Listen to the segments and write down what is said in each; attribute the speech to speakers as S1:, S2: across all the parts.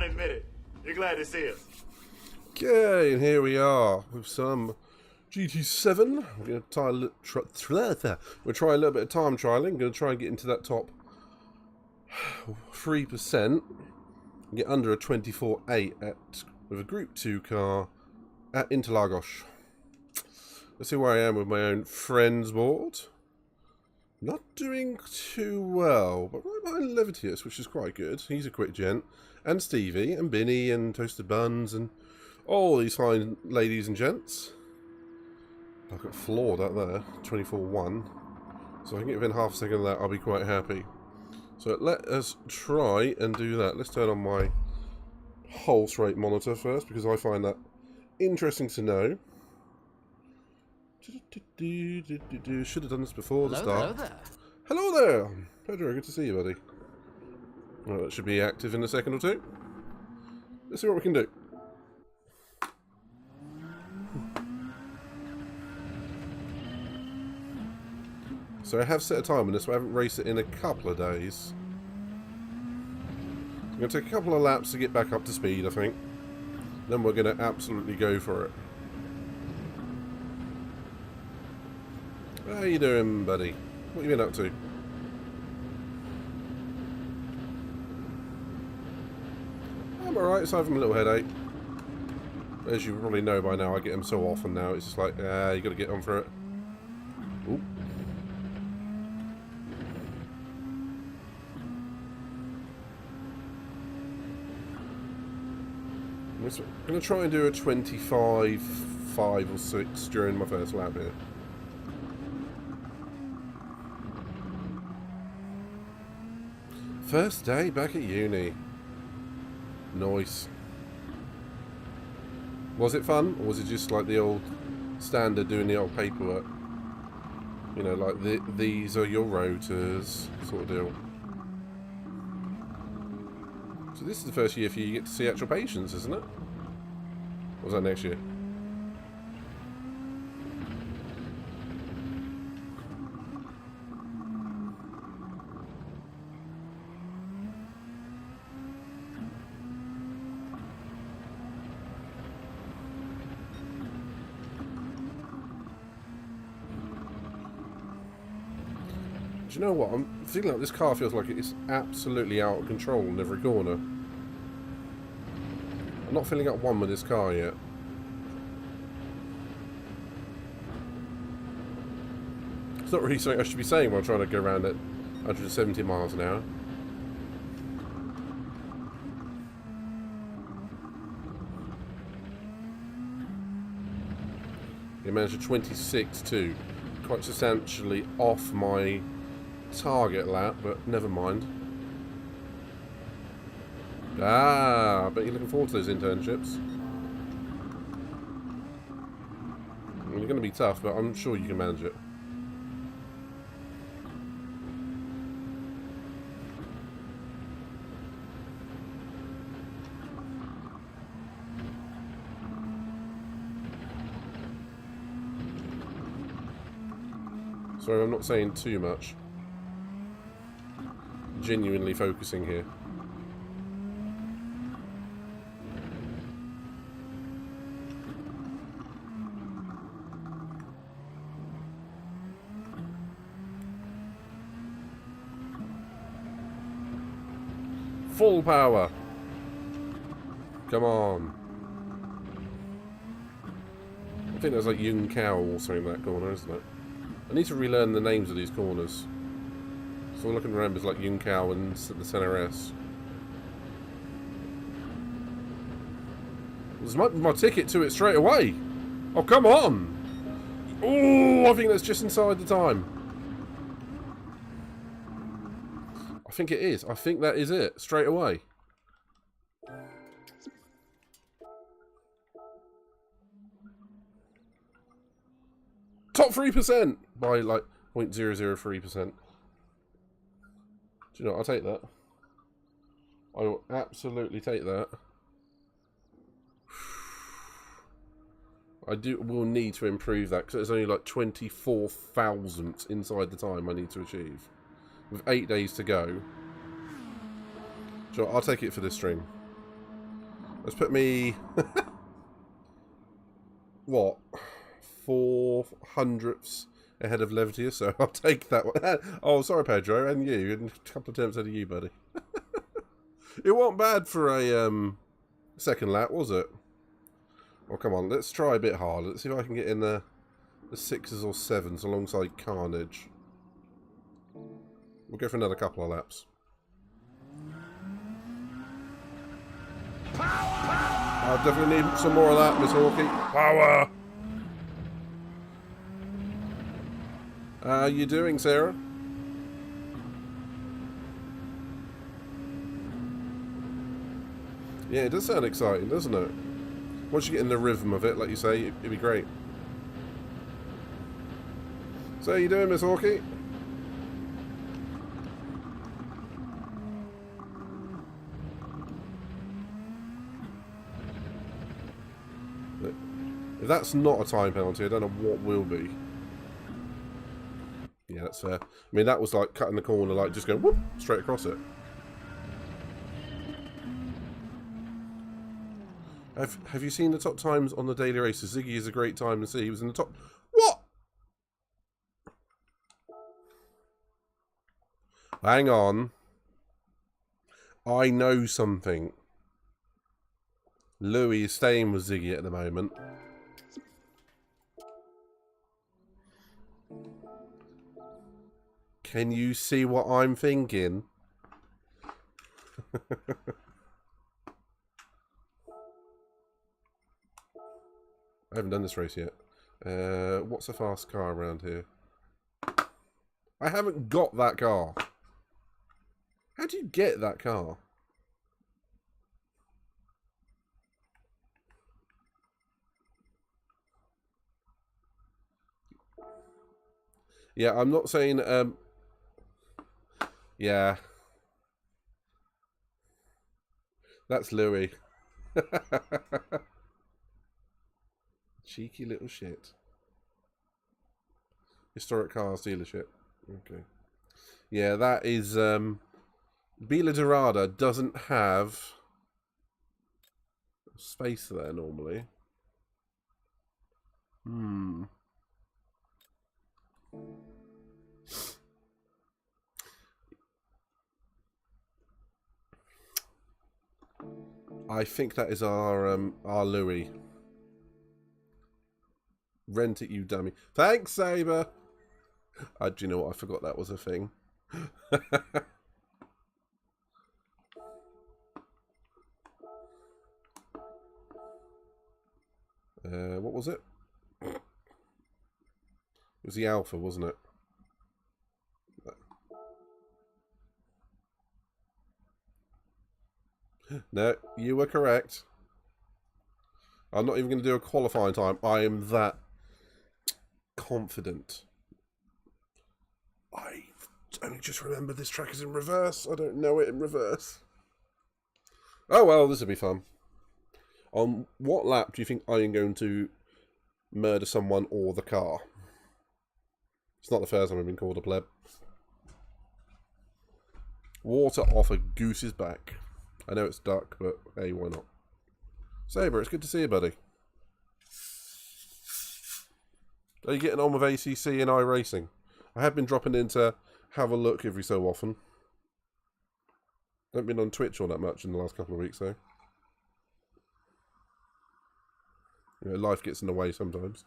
S1: admit it. You're glad to see us.
S2: Okay, and here we are with some GT7. We're going to try a little bit of time trialing. I'm going to try and get into that top 3%. Get under a 24.8 with a Group 2 car at Interlagos. Let's see where I am with my own friends board. Not doing too well, but right behind Levitius, which is quite good. He's a quick gent. And Stevie, and Binny, and Toasted Buns, and all these fine ladies and gents. I've got floored out there, 24-1. So if I can get within half a second of that, I'll be quite happy. So let us try and do that. Let's turn on my pulse rate monitor first, because I find that interesting to know. Should have done this before the start.
S3: Hello there.
S2: Hello there! Pedro, good to see you, buddy. Well, that should be active in a second or two. Let's see what we can do. So I have set a time on this, but I haven't raced it in a couple of days. I'm going to take a couple of laps to get back up to speed, I think. Then we're going to absolutely go for it. How you doing, buddy? What have you been up to? I'm alright, aside from a little headache. As you probably know by now, I get them so often now, it's just like, you got to get on for it. Ooh. I'm going to try and do a 25, 5 or 6 during my first lap here. First day back at uni. Nice. Was it fun? Or was it just like the old standard doing the old paperwork? You know, like these are your rotors sort of deal. So this is the first year for you get to see actual patients, isn't it? Or was that next year? Do you know what? I'm feeling like this car feels like it's absolutely out of control in every corner. I'm not filling up one with this car yet. It's not really something I should be saying while trying to go around at 170 miles an hour. It managed a 26 too. Quite substantially off my target lap, but never mind. I bet you're looking forward to those internships. I mean, you're going to be tough, but I'm sure you can manage it. Sorry, I'm not saying too much. Genuinely focusing here. Full power. Come on. I think there's like Yung Cow also in that corner, isn't it? I need to relearn the names of these corners. So all I can remember is like Yung Cow and the Center S. There's my ticket to it straight away. Oh, come on. Oh, I think that's just inside the time. I think it is. I think that is it. Straight away. Top 3% by like 0.003%. Do you know what? I'll take that. I will absolutely take that. Will need to improve that because it's only like 24 thousandths inside the time I need to achieve. With 8 days to go. Sure, I'll take it for this stream. Let's put me... what? 400ths ahead of Levitia, so I'll take that one. Oh, sorry, Pedro, and you. And a couple of attempts ahead of you, buddy. It wasn't bad for a second lap, was it? Well, come on, let's try a bit harder. Let's see if I can get in the 6s or 7s alongside Carnage. We'll go for another couple of laps. I definitely need some more of that, Miss Hawkey. Power! How are you doing, Sarah? Yeah, it does sound exciting, doesn't it? Once you get in the rhythm of it, like you say, it'd be great. So how you doing, Miss Hawkey? If that's not a time penalty, I don't know what will be. Yeah, that's fair. I mean, that was like cutting the corner, like just going whoop, straight across it. Have you seen the top times on the daily races? Ziggy is a great time to see. He was in the top... What? Hang on. I know something. Louis is staying with Ziggy at the moment. Can you see what I'm thinking? I haven't done this race yet. What's a fast car around here? I haven't got that car. How do you get that car? Yeah, I'm not saying... yeah. That's Louis. Cheeky little shit. Historic cars dealership. Okay. Yeah, that is... Bila Dorada doesn't have space there normally. I think that is our Louis. Rent it, you dummy. Thanks, Saber. Do you know what? I forgot that was a thing. What was it? It was the Alpha, wasn't it? No, you were correct. I'm not even going to do a qualifying time. I am that confident. I only just remember this track is in reverse. I don't know it in reverse. Oh well, this will be fun. On what lap do you think I am going to murder someone or the car? It's not the first time I've been called a pleb. Water off a goose's back. I know it's duck, but hey, why not? Saber, it's good to see you, buddy. Are you getting on with ACC and iRacing? I have been dropping in to have a look every so often. Haven't been on Twitch all that much in the last couple of weeks, though. You know, life gets in the way sometimes.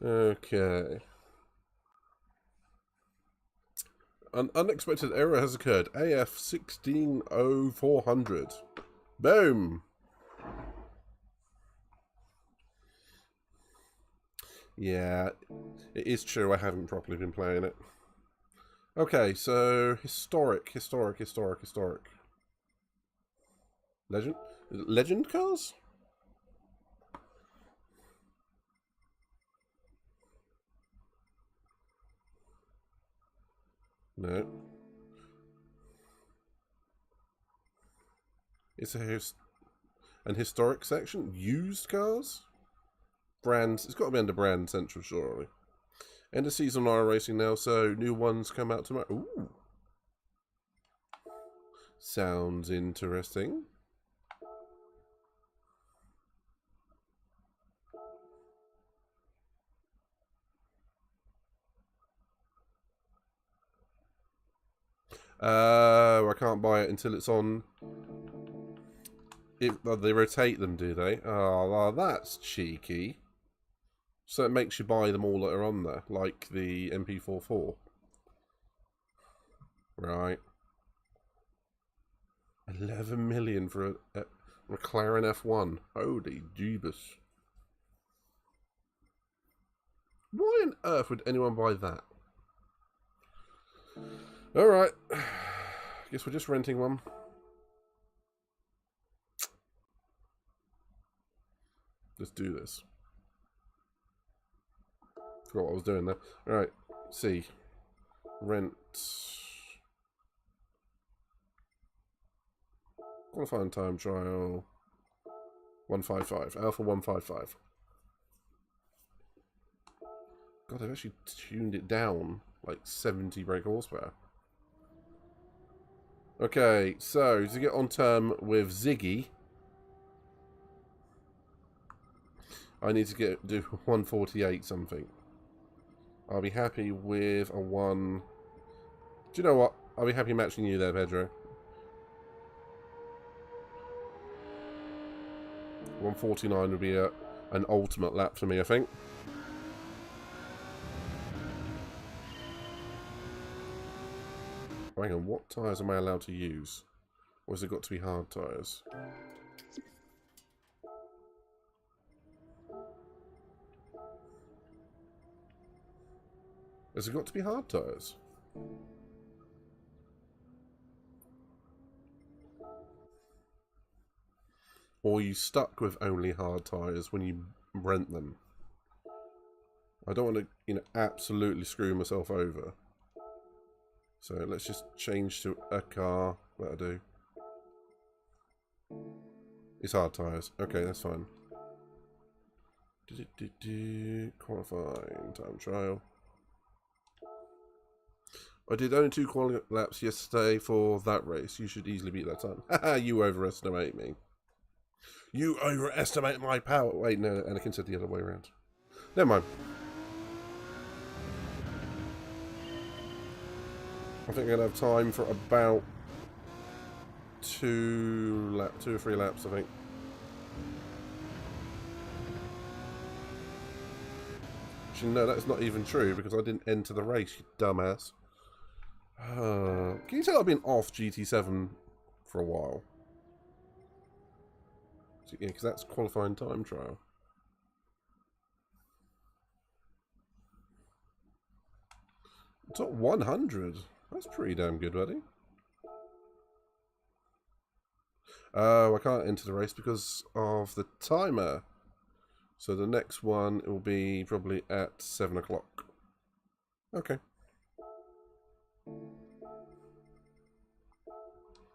S2: Okay. An unexpected error has occurred. AF 160400. Boom! Yeah, it is true. I haven't properly been playing it. Okay, so historic. Legend? Legend cars? No. It's an historic section? Used cars? Brands. It's got to be under Brand Central, surely. End of season on racing now, so new ones come out tomorrow. Ooh. Sounds interesting. I can't buy it until it's on. They rotate them, do they? Oh, well, that's cheeky. So it makes you buy them all that are on there, like the MP44. Right. 11 million for a McLaren F1. Holy jeebus. Why on earth would anyone buy that? Alright. Guess we're just renting one. Let's do this. Forgot what I was doing there. Alright. See. Rent. Qualifying time trial. 155. Alpha 155. God, they've actually tuned it down like 70 brake horsepower. Okay, so to get on term with Ziggy, I need to do 148 something. I'll be happy with a 1. Do you know what? I'll be happy matching you there, Pedro. 149 would be an ultimate lap for me, I think. Hang on, what tyres am I allowed to use? Or has it got to be hard tyres? Has it got to be hard tyres? Or are you stuck with only hard tyres when you rent them? I don't want to, absolutely screw myself over. So let's just change to a car. That'll do. It's hard tyres. Okay, that's fine. Qualifying time trial. I did only 2 qualifying laps yesterday for that race. You should easily beat that time. Haha, you overestimate me. You overestimate my power. Wait, no, Anakin said the other way around. Never mind. I think I'm going to have time for about 2 or 3 laps, I think. Actually, no, that's not even true, because I didn't enter the race, you dumbass. Can you tell I've been off GT7 for a while? So, yeah, because that's qualifying time trial. Top 100. That's pretty damn good, buddy. Oh, I can't enter the race because of the timer. So the next one will be probably at 7 o'clock. Okay.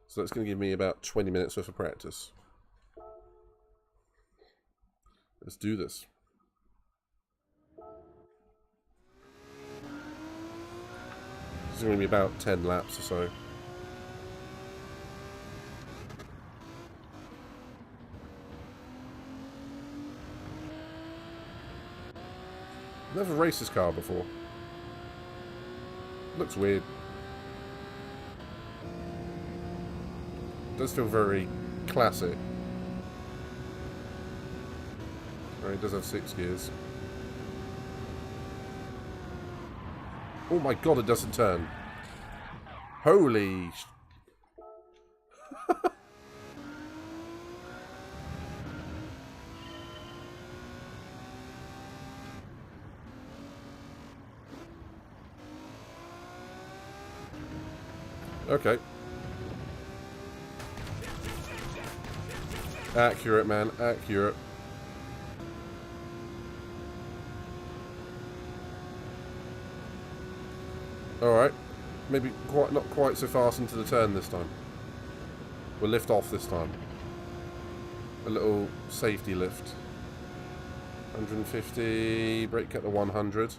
S2: So that's going to give me about 20 minutes worth of practice. Let's do this. This is going to be about 10 laps or so. Never raced this car before. Looks weird. Does feel very classic. Oh, it does have 6 gears. Oh my god, it doesn't turn. Holy... Okay. Accurate, man. Accurate. Alright. Maybe not quite so fast into the turn this time. We'll lift off this time. A little safety lift. 150. Brake cut to 100.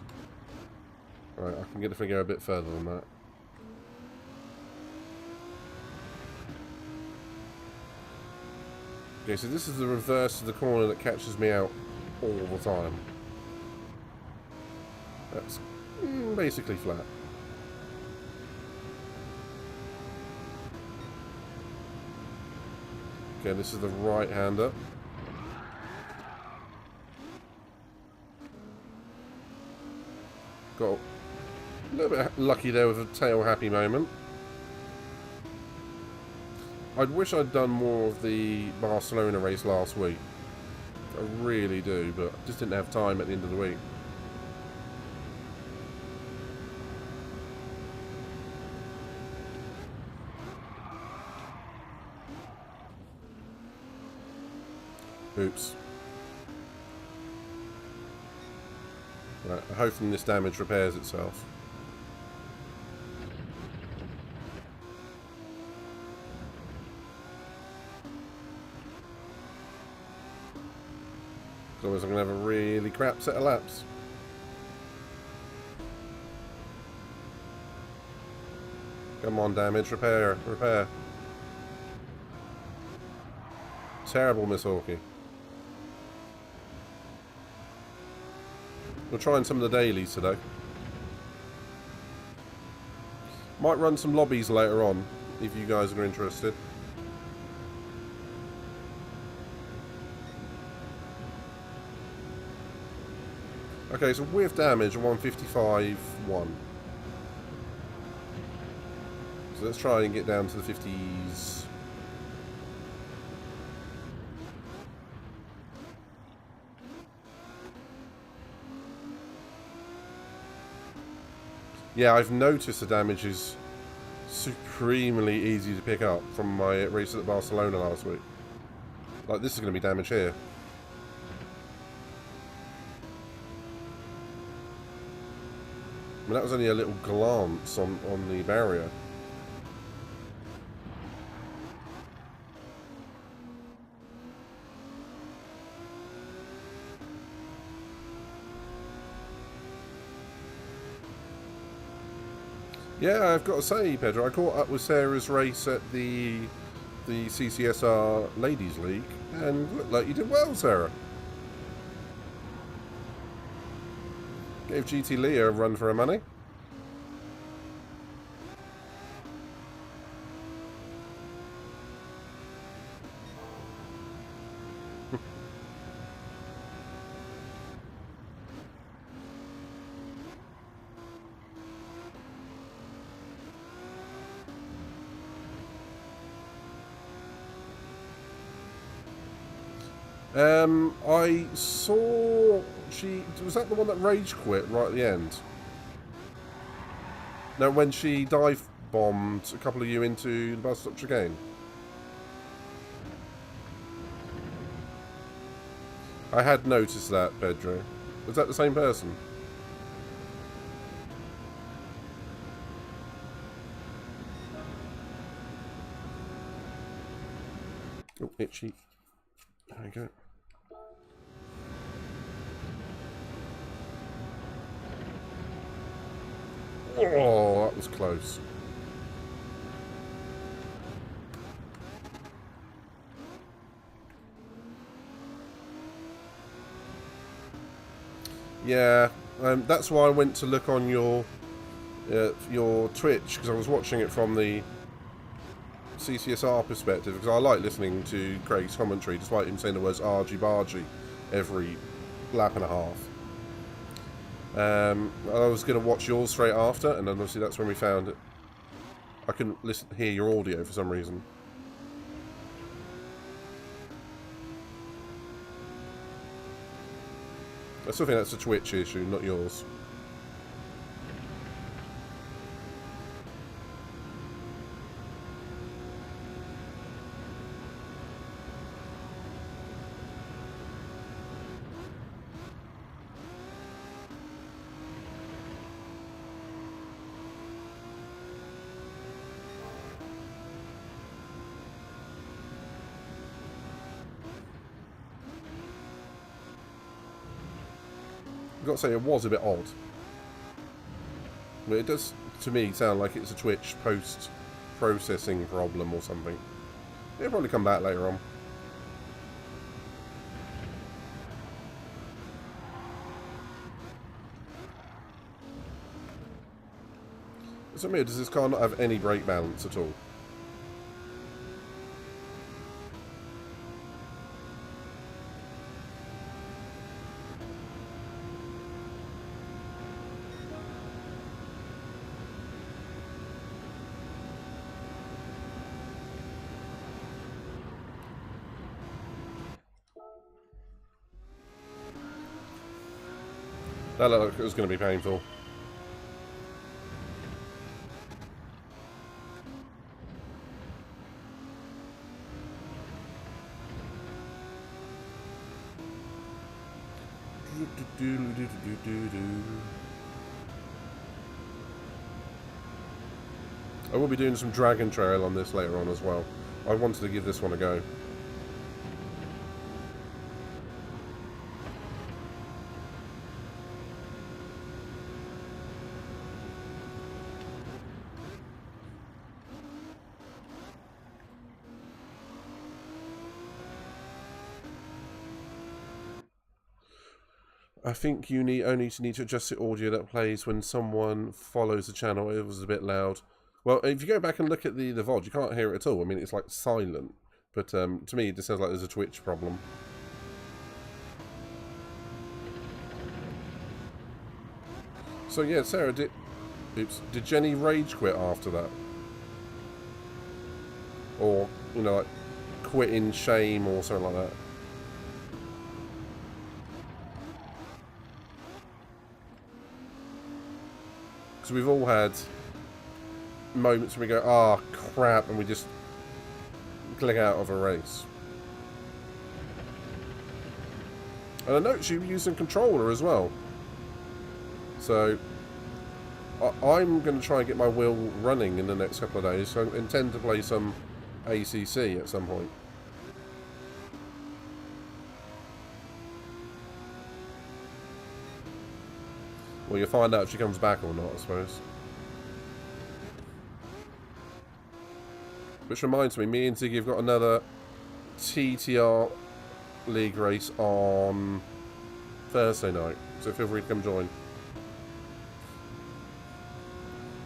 S2: Right, I can get the figure a bit further than that. Okay, so this is the reverse of the corner that catches me out all the time. That's basically flat. Okay, this is the right-hander. Got a little bit lucky there with a tail happy moment. I'd wish I'd done more of the Barcelona race last week. I really do, but I just didn't have time at the end of the week. Oops. Right, I'm hoping this damage repairs itself. Otherwise I'm going to have a really crap set of laps. Come on, damage, repair, repair. Terrible, Miss Hawkey. We're trying some of the dailies today. Might run some lobbies later on, if you guys are interested. Okay, so with damage, 155.1. So let's try and get down to the 50s. Yeah, I've noticed the damage is supremely easy to pick up from my race at Barcelona last week. Like, this is going to be damage here. I mean, that was only a little glance on the barrier. Yeah, I've got to say, Pedro, I caught up with Sarah's race at the CCSR Ladies League, and looked like you did well, Sarah. Gave GT Leah a run for her money. I saw was that the one that rage quit right at the end? No, when she dive bombed a couple of you into the bus stop again. I had noticed that, Pedro. Was that the same person? Oh, itchy. There we go. Oh, that was close. Yeah, that's why I went to look on your Twitch, because I was watching it from the CCSR perspective, because I like listening to Craig's commentary, despite him saying the words argy-bargy every lap and a half. I was going to watch yours straight after, and then obviously that's when we found it. I couldn't hear your audio for some reason. I still think that's a Twitch issue, not yours. I've got to say, it was a bit odd. But it does, to me, sound like it's a Twitch post-processing problem or something. It'll probably come back later on. So, does this car not have any brake balance at all? That looked like it was going to be painful. I will be doing some Dragon Trail on this later on as well. I wanted to give this one a go. I think you only need to adjust the audio that plays when someone follows the channel. It was a bit loud. Well, if you go back and look at the VOD, you can't hear it at all. I mean, it's like silent. But to me, it just sounds like there's a Twitch problem. So yeah, Sarah, did Jenny rage quit after that? Or, you know, like, quit in shame or something like that? Because we've all had moments where we go, ah, oh, crap, and we just click out of a race. And I noticed you were using controller as well. So, I'm going to try and get my wheel running in the next couple of days. So I intend to play some ACC at some point. Well, you'll find out if she comes back or not, I suppose. Which reminds me and Ziggy have got another TTR League race on Thursday night. So feel free to come join.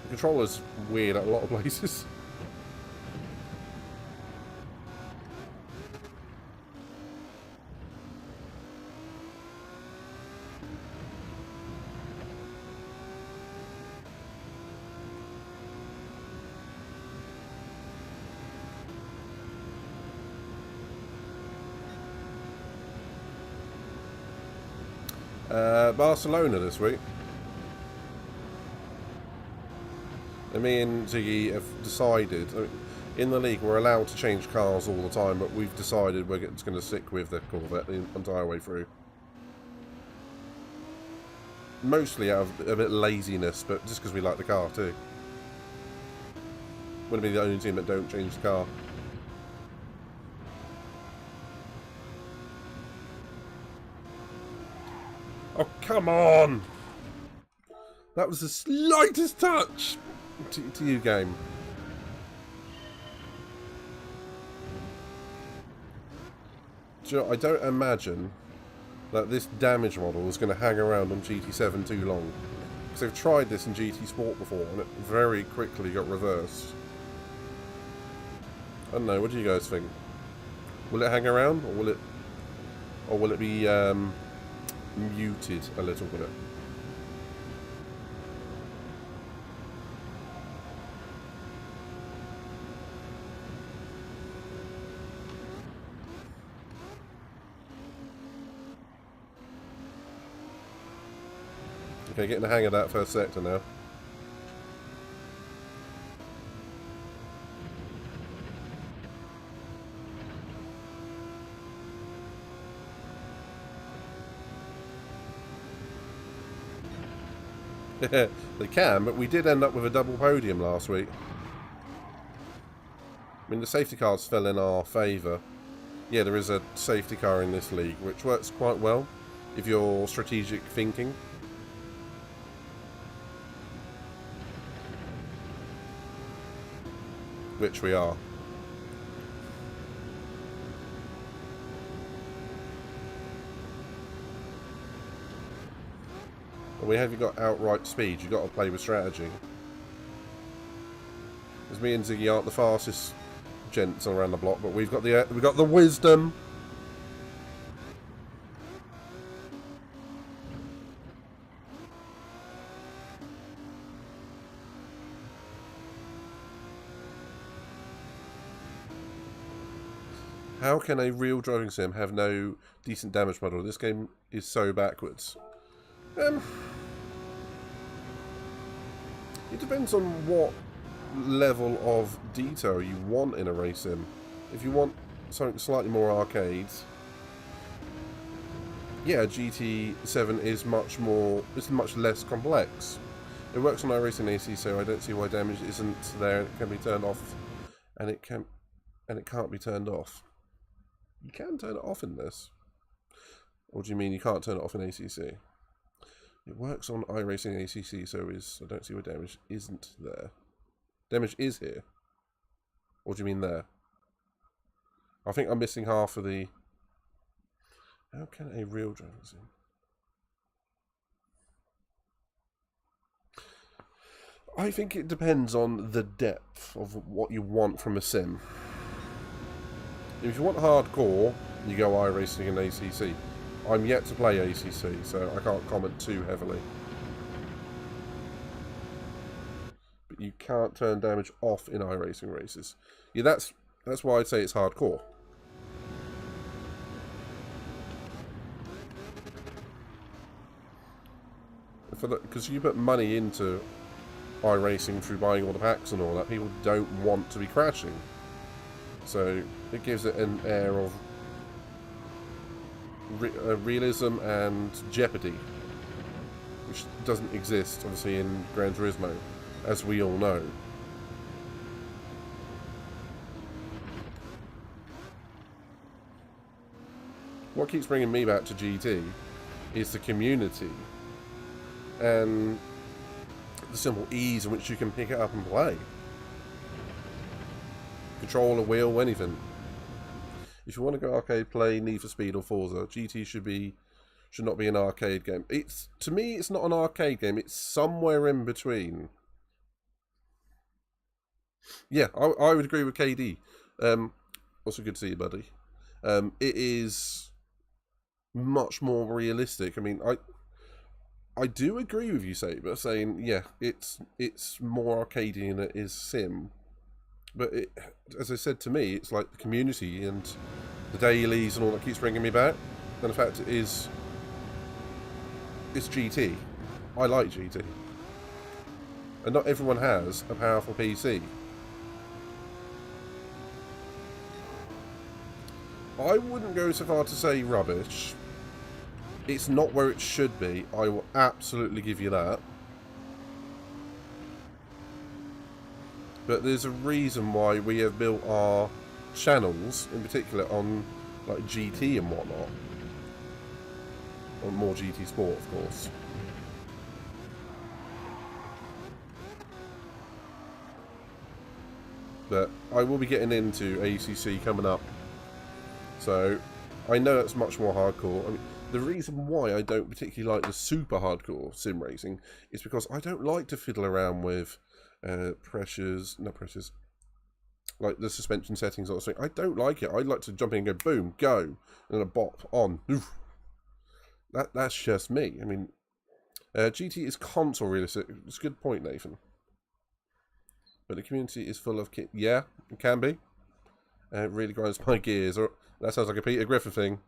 S2: The controller's weird at a lot of places. Barcelona this week. And me and Ziggy have decided, in the league we're allowed to change cars all the time, but we've decided we're just going to stick with the Corvette the entire way through. Mostly out of a bit of laziness, but just because we like the car too. Wouldn't be the only team that don't change the car. Oh, come on! That was the slightest touch to you, game. Do you know, I don't imagine that this damage model is going to hang around on GT7 too long. Because they've tried this in GT Sport before, and it very quickly got reversed. I don't know, what do you guys think? Will it hang around, or will it be muted a little bit? Okay, getting the hang of that first sector now. They can, but we did end up with a double podium last week. I mean, the safety cars fell in our favour. Yeah, there is a safety car in this league, which works quite well if you're strategic thinking. which we are. And we haven't got outright speed. You've got to play with strategy. Because me and Ziggy aren't the fastest gents around the block, but we've got the wisdom. How can a real driving sim have no decent damage model? This game is so backwards. It depends on what level of detail you want in a race sim. If you want something slightly more arcades, yeah, GT7 is much less complex. It works on iRacing AC, so I don't see why damage isn't there. It can be turned off, and it can't be turned off. You can turn it off in this. Or do you mean you can't turn it off in ACC? It works on iRacing ACC, so I don't see why damage isn't there. Damage is here. Or do you mean there? I think I'm missing half of the... How can a real driving sim? I think it depends on the depth of what you want from a sim. If you want hardcore, you go iRacing and ACC. I'm yet to play ACC, so I can't comment too heavily. But you can't turn damage off in iRacing races. Yeah, that's why I'd say it's hardcore. Because you put money into iRacing through buying all the packs and all that, people don't want to be crashing. So it gives it an air of realism and jeopardy, which doesn't exist, obviously, in Gran Turismo, as we all know. What keeps bringing me back to GT is the community and the simple ease in which you can pick it up and play. Controller, wheel, anything. If you want to go arcade, play Need for Speed or Forza. GT should not be an arcade game. To me, it's not an arcade game. It's somewhere in between. Yeah, I would agree with KD. Also good to see you, buddy. It is much more realistic. I mean, I do agree with you, saying yeah, it's more arcadey than it is sim. But as I said, to me, it's like the community and the dailies and all that keeps bringing me back. And the fact it's GT. I like GT. And not everyone has a powerful PC. I wouldn't go so far to say rubbish. It's not where it should be. I will absolutely give you that. But there's a reason why we have built our channels, in particular on like GT and whatnot. Or more GT Sport, of course. But I will be getting into ACC coming up. So I know that's much more hardcore. I mean, the reason why I don't particularly like the super hardcore sim racing is because I don't like to fiddle around with pressures, like the suspension settings or something. I don't like it. I like to jump in and go boom, go, and a bop on. Oof. That's just me. I mean, GT is console realistic. It's a good point, Nathan. But the community is full of kit. Yeah, it can be. It really grinds my gears. Or that sounds like a Peter Griffin thing.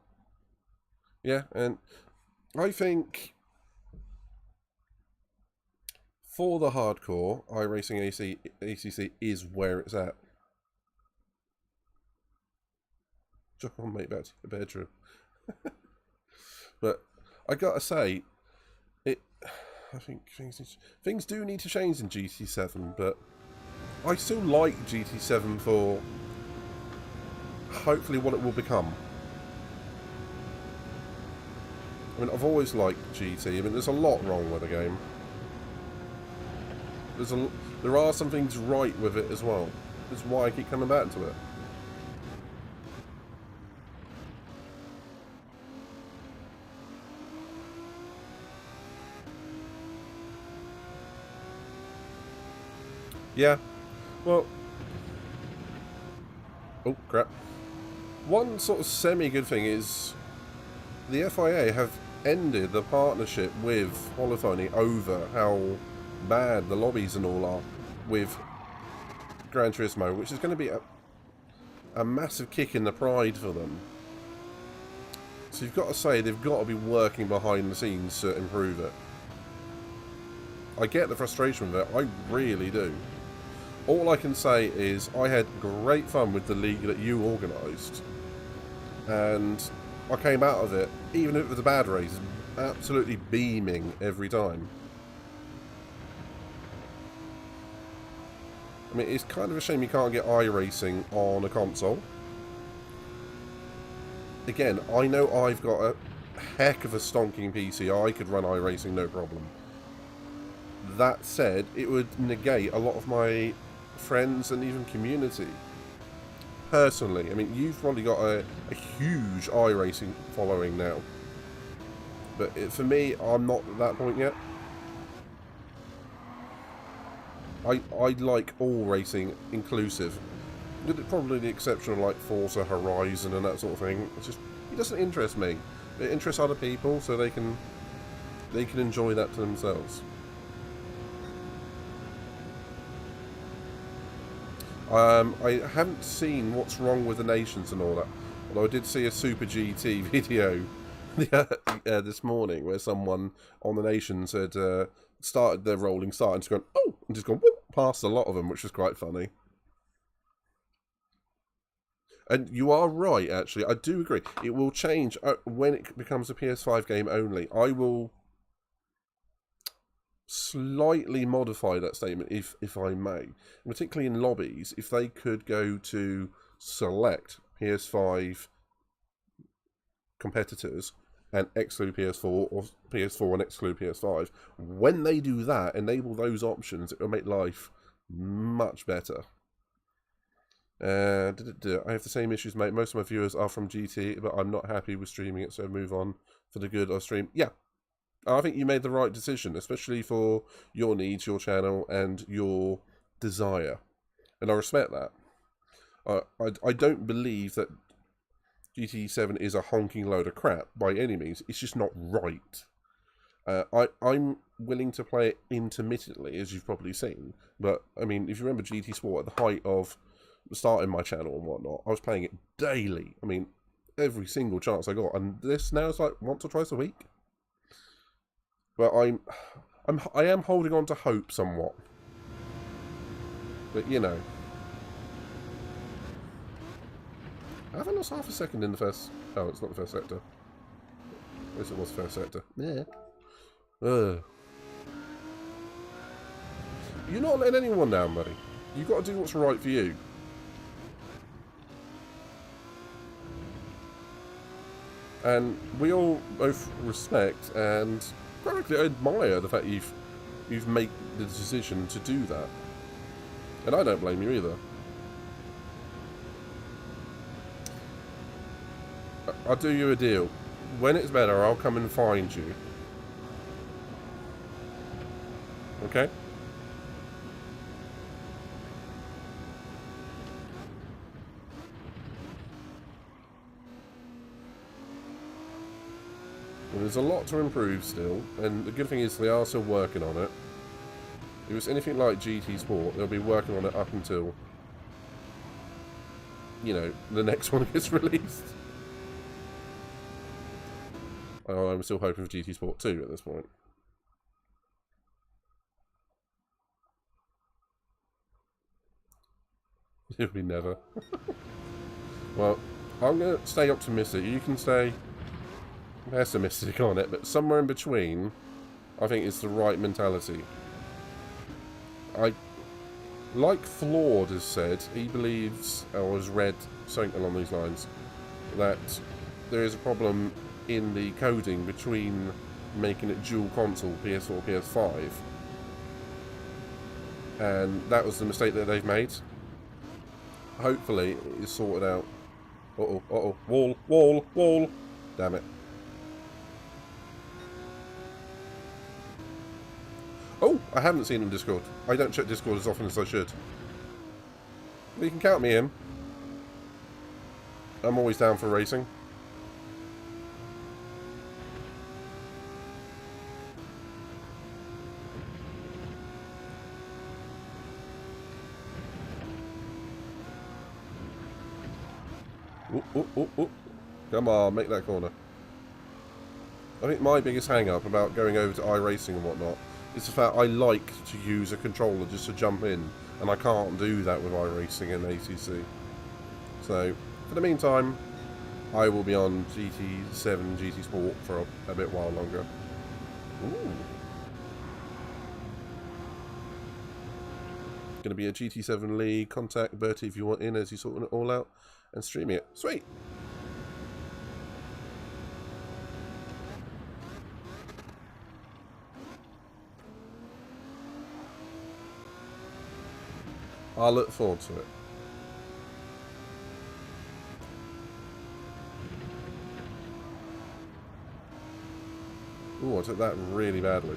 S2: Yeah, and I think for the hardcore, iRacing ACC is where it's at. Jump on, mate, back to the bedroom. But I gotta say, I think things do need to change in GT7, but I still like GT7 for hopefully what it will become. I mean, I've always liked GT. I mean, there's a lot wrong with the game. There are some things right with it as well. That's why I keep coming back to it. Yeah, well, oh crap. One sort of semi-good thing is the FIA have ended the partnership with Polyphony over how bad the lobbies and all are with Gran Turismo, which is going to be a massive kick in the pride for them. So you've got to say they've got to be working behind the scenes to improve it. I get the frustration with it, I really do. All I can say is I had great fun with the league that you organised, and I came out of it, even if it was a bad race, absolutely beaming every time. I mean, it's kind of a shame you can't get iRacing on a console. Again, I know I've got a heck of a stonking PC. I could run iRacing no problem. That said, it would negate a lot of my friends and even community. Personally, I mean, you've probably got a huge iRacing following now. But for me, I'm not at that point yet. I like all racing inclusive. With probably the exception of like Forza Horizon and that sort of thing. It's just, it doesn't interest me. It interests other people so they can enjoy that to themselves. I haven't seen what's wrong with the nations and all that. Although I did see a Super GT video this morning where someone on the nations had started their rolling start and just gone, oh, and just gone whoop, past a lot of them, which was quite funny. And you are right, actually. I do agree. It will change when it becomes a PS5 game only. I will slightly modify that statement, if I may. Particularly in lobbies, if they could go to select PS5 competitors and exclude PS4, or PS4 and exclude PS5. When they do that, enable those options, it will make life much better. I have the same issues, mate. Most of my viewers are from GT, but I'm not happy with streaming it, so move on for the good of stream. Yeah, I think you made the right decision, especially for your needs, your channel, and your desire. And I respect that. I don't believe that GT7 is a honking load of crap by any means. It's just not right. I'm willing to play it intermittently, as you've probably seen. But, I mean, if you remember GT Sport at the height of starting my channel and whatnot, I was playing it daily. I mean, every single chance I got. And this now is like once or twice a week. But I am holding on to hope somewhat. But, you know. Have I lost half a second in the first... Oh, it's not the first sector. Yes, it was the first sector. Yeah. You're not letting anyone down, buddy. You've got to do what's right for you. And we all both respect and, frankly, admire the fact you've made the decision to do that. And I don't blame you either. I'll do you a deal. When it's better, I'll come and find you. Okay? There's a lot to improve still, and the good thing is they are still working on it. If it's anything like GT Sport, they'll be working on it up until, you know, the next one gets released. Oh, I'm still hoping for GT Sport 2 at this point. It'll be never. Well, I'm going to stay optimistic. You can stay pessimistic on it, but somewhere in between, I think it's the right mentality. Like Flawed has said, he believes, or has read something along these lines, that there is a problem in the coding between making it dual console, PS4, PS5. And that was the mistake that they've made. hopefully it is sorted out. Uh-oh, uh-oh. Wall, wall, wall. Damn it. Oh, I haven't seen him Discord. I don't check Discord as often as I should. But you can count me in. I'm always down for racing. Ooh, ooh, ooh, ooh. Come on, make that corner. I think my biggest hang-up about going over to iRacing and whatnot is the fact I like to use a controller just to jump in, and I can't do that with iRacing and ATC. So, for the meantime, I will be on GT7 GT Sport for a bit while longer. Ooh. Going to be a GT7 League. Contact Bertie if you want in as he's sorting it all out and streaming it. Sweet! I'll look forward to it. Ooh, I took that really badly.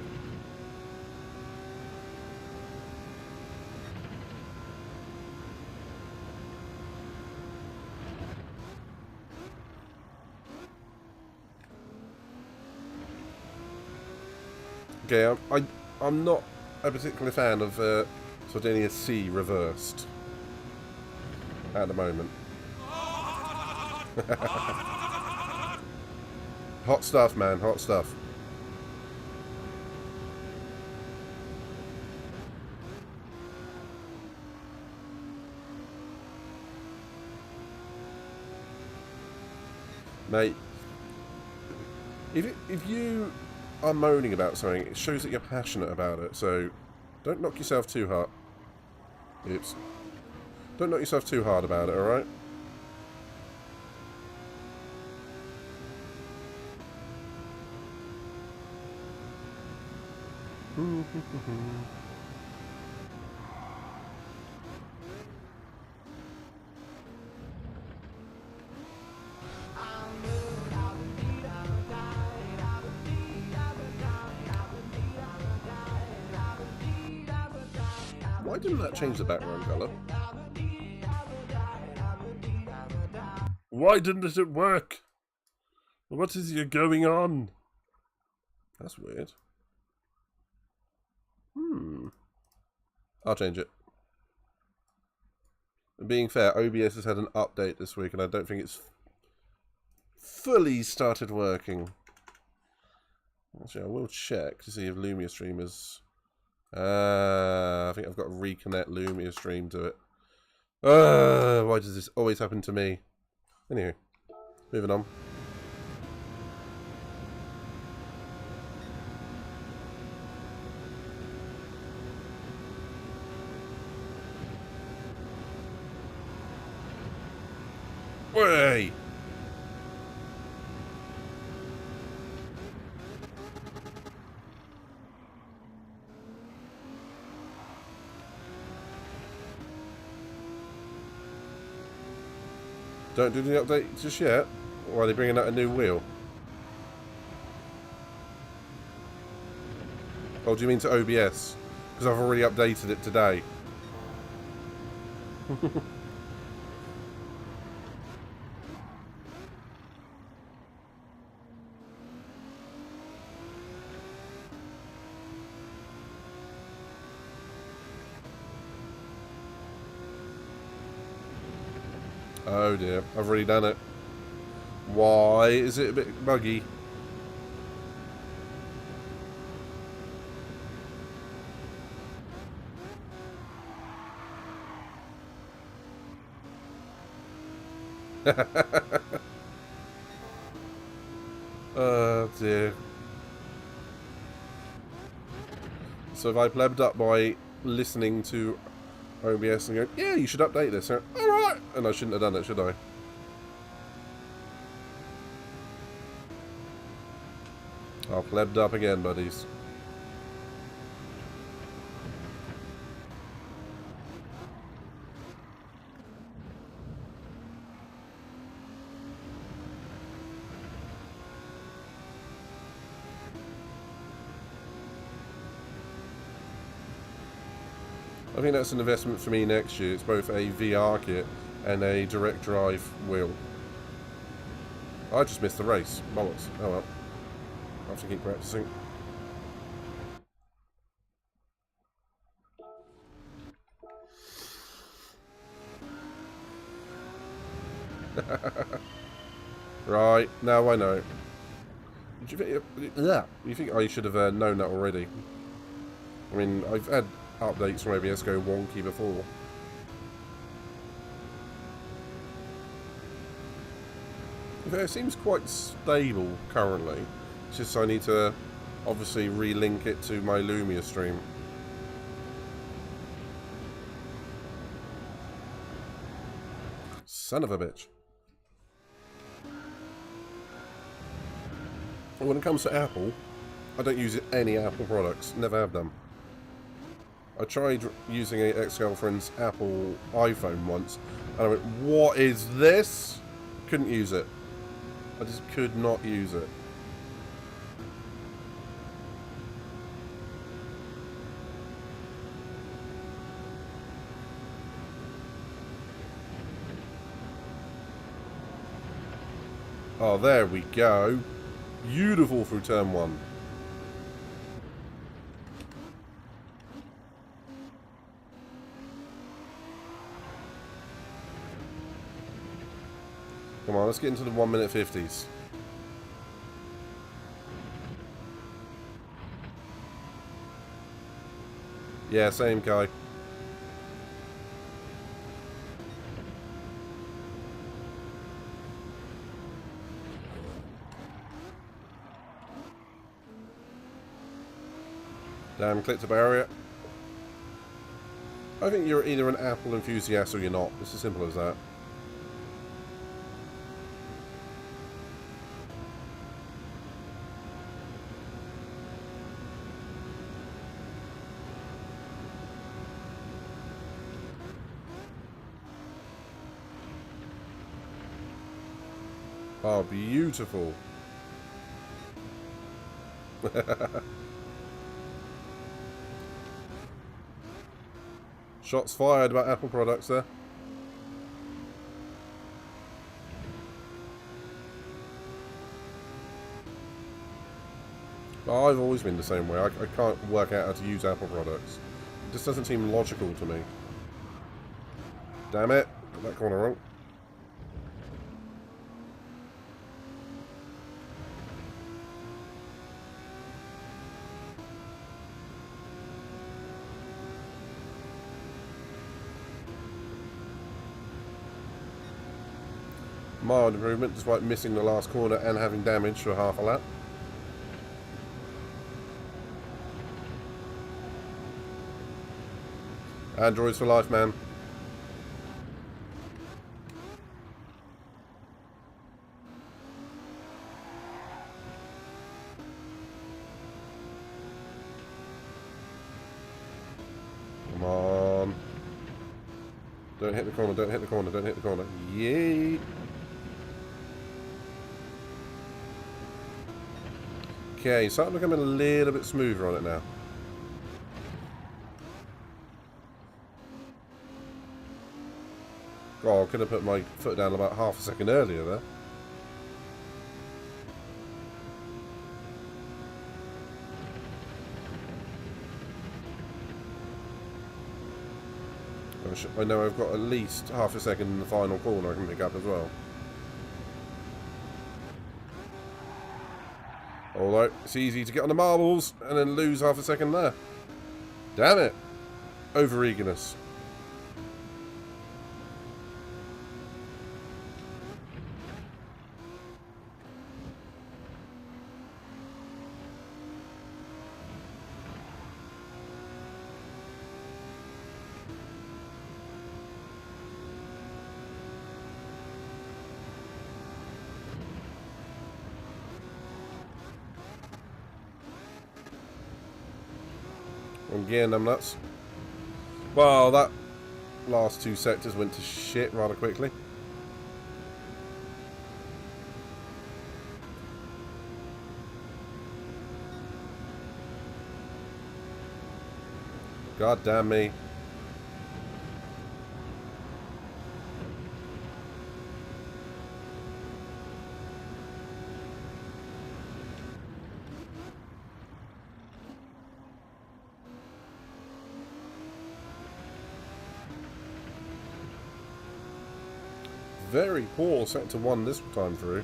S2: Okay, I'm not a particular fan of Sardegna C reversed at the moment. Hot stuff, man, hot stuff. Mate, if you are moaning about something, it shows that you're passionate about it, so don't knock yourself too hard. Oops. Don't knock yourself too hard about it, alright? Why didn't that change the background colour? Why didn't it work? What is going on? That's weird. I'll change it. Being fair, OBS has had an update this week and I don't think it's fully started working. Actually, I will check to see if Lumia Stream is... I think I've got to reconnect Lumia Stream to it. Why does this always happen to me? Anyway, moving on. Way! Don't do the update just yet. Or are they bringing out a new wheel? Oh, do you mean to OBS? Because I've already updated it today. Oh dear, I've already done it. Why is it a bit buggy? Oh dear. So if I plebbed up by listening to OBS and go, yeah, you should update this. Alright! And I shouldn't have done it, should I? I'll plebbed up again, buddies. I think that's an investment for me next year. It's both a VR kit and a direct drive wheel. I just missed the race. Bollocks. Oh well. I have to keep practicing. Right, now I know. Do you think I should have known that already? I mean, I've had updates from OBS go wonky before. It seems quite stable currently. It's just I need to obviously relink it to my Lumia stream. Son of a bitch. When it comes to Apple, I don't use any Apple products. Never have done. I tried using a ex-girlfriend's Apple iPhone once, and I went, "What is this?" Couldn't use it. I just could not use it. Oh, there we go. Beautiful through turn 1. Come on, let's get into the 1 minute 50s. Yeah, same guy. Damn, clicked a barrier. I think you're either an Apple enthusiast or you're not. It's as simple as that. Oh, beautiful. Shots fired about Apple products there. Oh, I've always been the same way. I can't work out how to use Apple products. It just doesn't seem logical to me. Damn it. Got that corner wrong. Mild improvement despite missing the last corner and having damage for half a lap. Androids for life, man. Come on. Don't hit the corner, don't hit the corner, don't hit the corner. Yay! Okay, starting to become a little bit smoother on it now. Oh, I could have put my foot down about half a second earlier there. I know I've got at least half a second in the final corner I can pick up as well. Although, it's easy to get on the marbles and then lose half a second there. Damn it! Over-eagerness. Again, I'm nuts. Well, that last two sectors went to shit rather quickly. God damn me. very poor sector 1 this time through.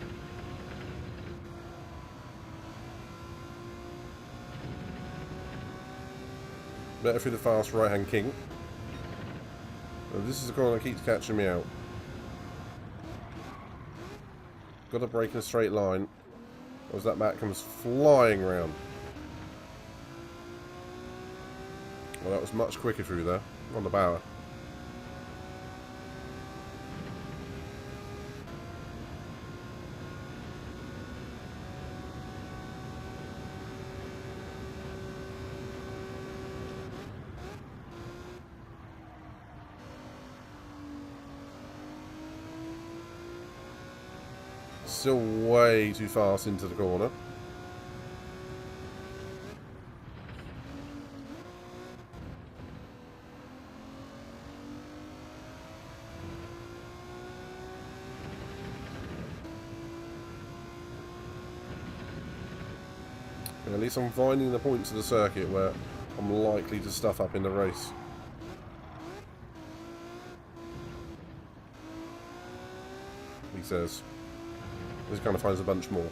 S2: Better through the fast right-hand kink. This is the corner that keeps catching me out. Got to break in a straight line. Or as that back comes flying round. Well, that was much quicker through there. On the bower. Still way too fast into the corner. At least I'm finding the points of the circuit where I'm likely to stuff up in the race. He says. This kind of finds a bunch more.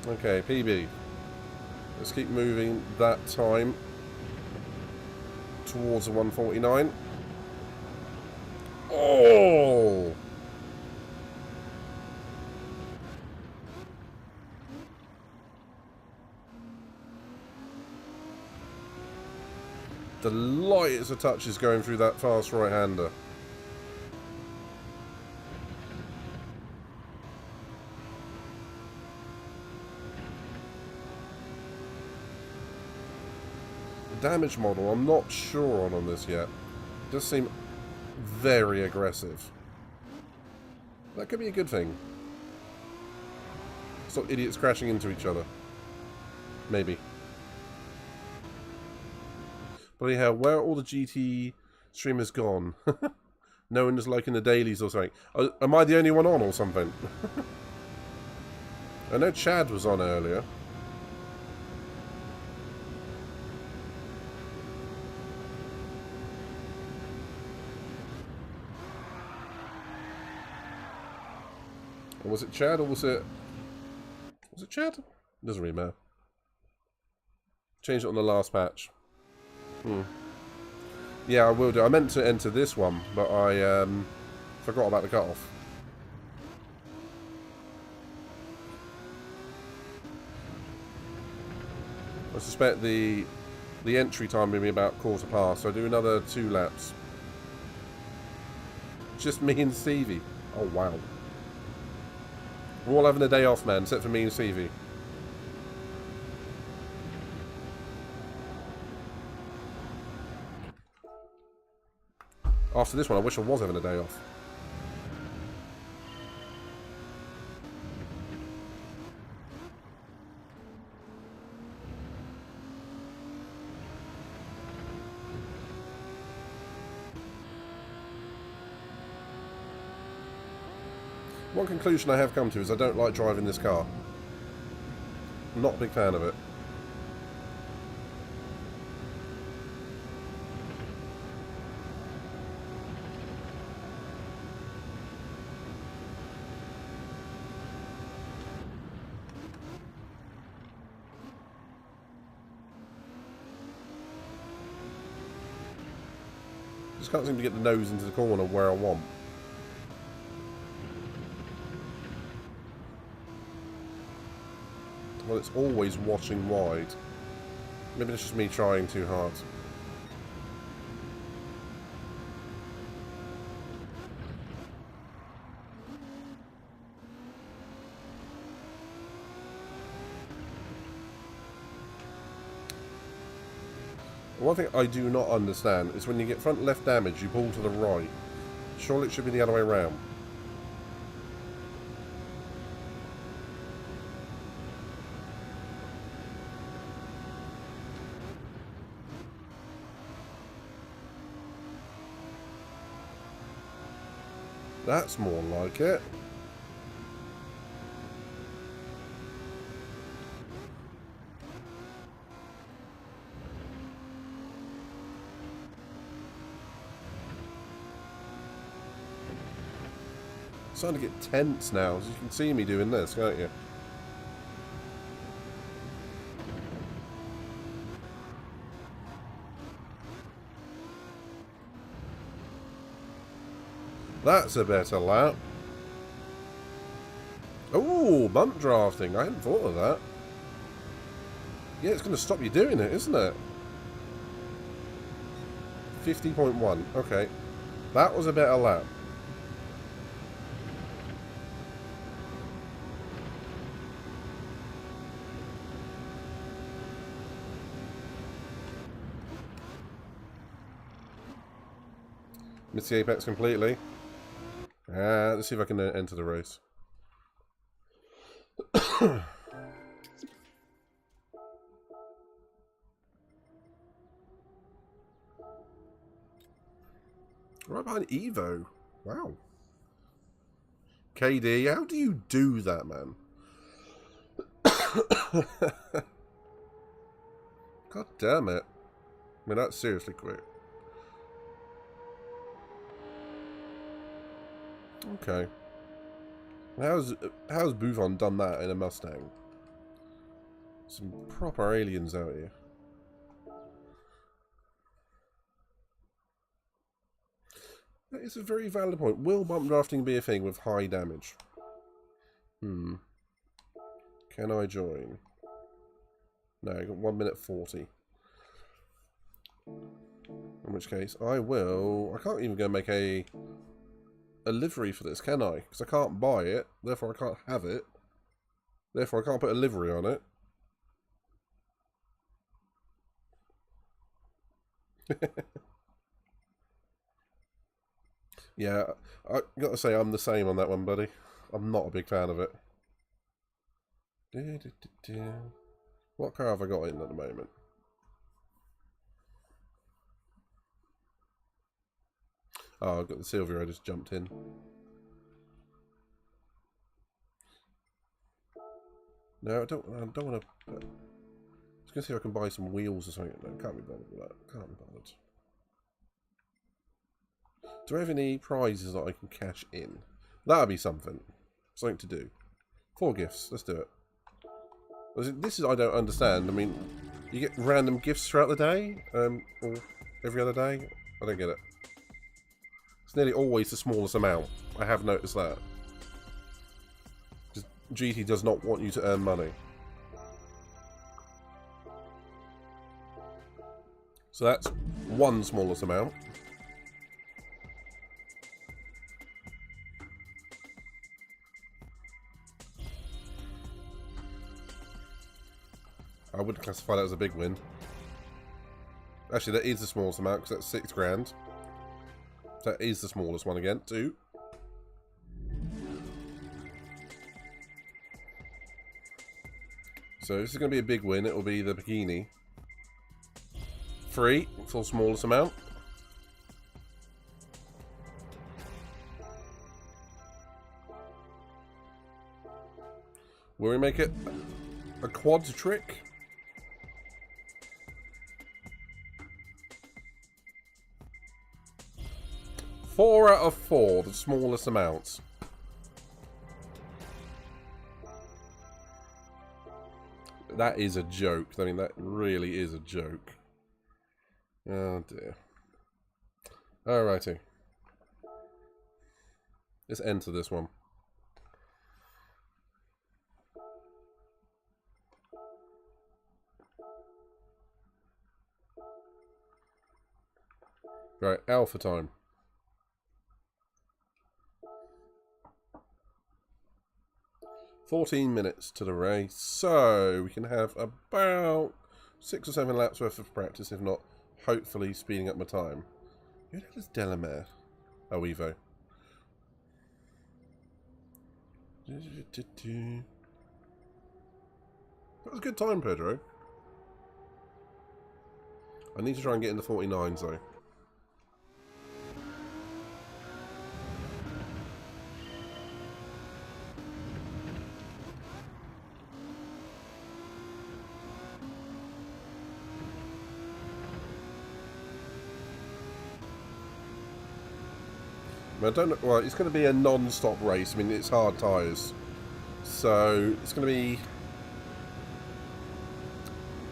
S2: Okay, PB. Let's keep moving that time towards the 149. Oh! The lightest of touches going through that fast right-hander. The damage model, I'm not sure on this yet. It does seem very aggressive. That could be a good thing. Stop idiots crashing into each other. Maybe. Bloody hell, where are all the GT streamers gone? No one is liking the dailies or something. Am I the only one on or something? I know Chad was on earlier. Or was it Chad or was it... Was it Chad? Doesn't really matter. Changed it on the last patch. Yeah, I will do. I meant to enter this one, but I forgot about the cutoff. I suspect the entry time will be about quarter past, so I do another 2 laps. Just me and Stevie. Oh wow. We're all having a day off, man, except for me and Stevie. After this one, I wish I was having a day off. One conclusion I have come to is I don't like driving this car. I'm not a big fan of it. Just can't seem to get the nose into the corner where I want. Well, it's always watching wide. Maybe it's just me trying too hard. One thing I do not understand is when you get front left damage, you pull to the right. Surely it should be the other way around. That's more like it. starting to get tense now. As you can see me doing this, can't you? That's a better lap. Oh, bump drafting. I hadn't thought of that. Yeah, it's going to stop you doing it, isn't it? 50.1. Okay. That was a better lap. Missed the apex completely. Let's see if I can enter the race. Right behind Evo. Wow. KD, how do you do that, man? God damn it. I mean, that's seriously quick. Okay. How's Buffon done that in a Mustang? Some proper aliens out here. That is a very valid point. Will bump drafting be a thing with high damage? Can I join? No, I got 1 minute 40. In which case, I will... I can't even go make a livery for this, can I? Because I can't buy it, therefore I can't have it. Therefore I can't put a livery on it. Yeah, I gotta say I'm the same on that one, buddy. I'm not a big fan of it. What car have I got in at the moment? Oh, I've got the Silvia I just jumped in. No, I don't want to... I was going to see if I can buy some wheels or something. No, can't be bothered with that. Can't be bothered. Do I have any prizes that I can cash in? That'll be something. Something to do. 4 gifts. Let's do it. This is I don't understand. I mean, you get random gifts throughout the day? Or every other day? I don't get it. It's nearly always the smallest amount. I have noticed that. Just GT does not want you to earn money. So that's one smallest amount. I wouldn't classify that as a big win. Actually, that is the smallest amount because that's 6 grand. That is the smallest one again, too. So this is going to be a big win. It will be the bikini. 3 for the smallest amount. Will we make it a quad trick? 4 out of 4, the smallest amounts. That is a joke. I mean, that really is a joke. Oh dear. Alrighty. Let's enter this one. Right, alpha time. 14 minutes to the race, so we can have about 6 or 7 laps worth of practice, if not, hopefully, speeding up my time. Who the hell is Delamere? Oh, Evo. That was a good time, Pedro. I need to try and get in the 49s, though. I don't know. Well, it's going to be a non-stop race. I mean, it's hard tyres, so it's going to be,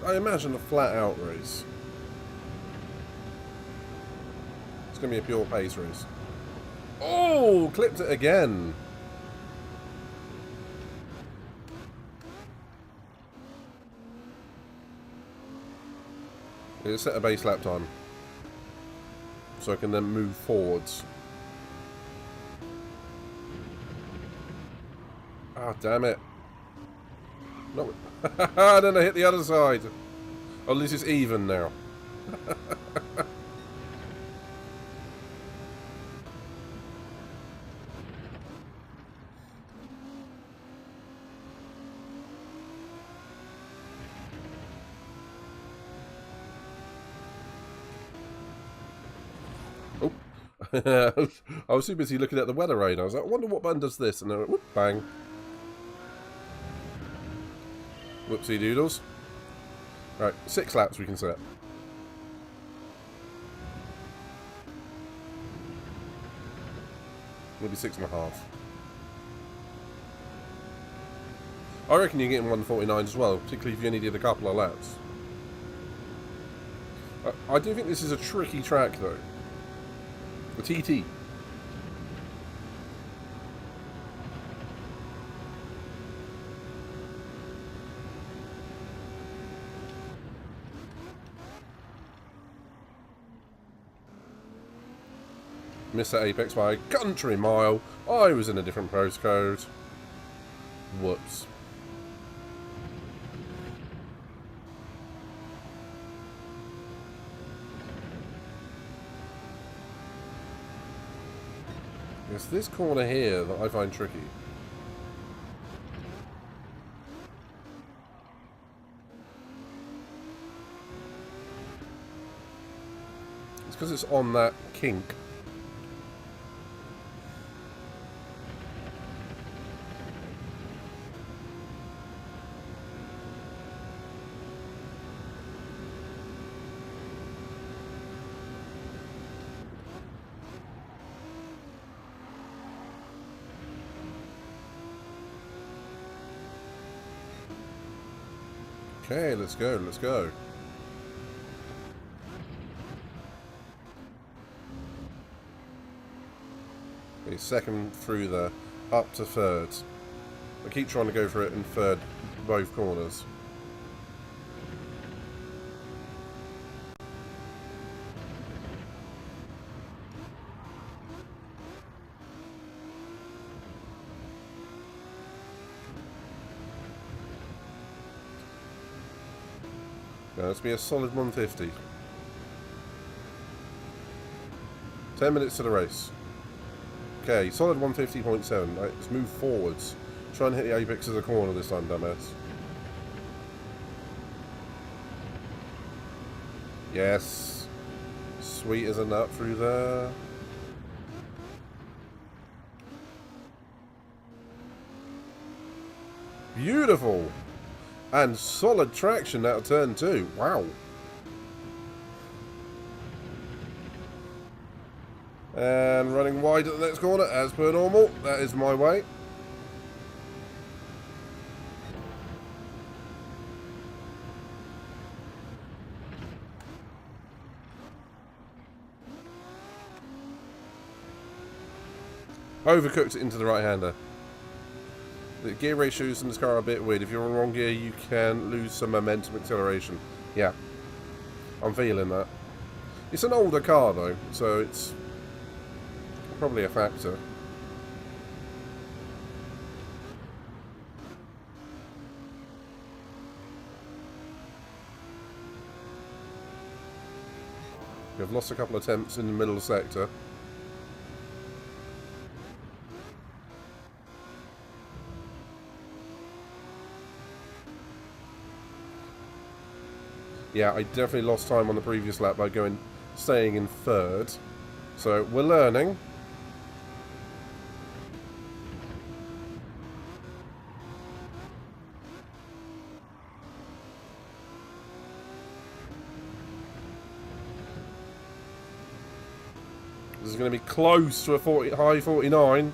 S2: I imagine, a flat-out race. It's going to be a pure pace race. Oh, clipped it again. It's set a base lap time, so I can then move forwards. Ah, damn it. No. Then I hit the other side. Oh, this is even now. Oh. I was too busy looking at the weather radar. I was like, I wonder what button does this. And then I went, whoop, bang. Whoopsie doodles. Right, 6 laps we can set. Maybe 6.5. I reckon you're getting 149 as well, particularly if you only did a couple of laps. I do think this is a tricky track though. The TT. Missed that apex by a country mile. I was in a different postcode. Whoops. It's this corner here that I find tricky. It's because it's on that kink. Okay, let's go, let's go. Okay, second through there, up to third. I keep trying to go for it in third, both corners. Now, let's be a solid 150. 10 minutes to the race. Okay, solid 150.7. Right, let's move forwards. Try and hit the apex of the corner this time, dumbass. Yes. Sweet as a nut through there. Beautiful. And solid traction out of turn 2. Wow. And running wide at the next corner, as per normal. That is my way. Overcooked it into the right-hander. The gear ratios in this car are a bit weird. If you're on wrong gear, you can lose some momentum acceleration. Yeah, I'm feeling that. It's an older car though, so it's probably a factor. We've lost a couple of attempts in the middle sector. Yeah, I definitely lost time on the previous lap by staying in third. So we're learning. This is going to be close to a high 49.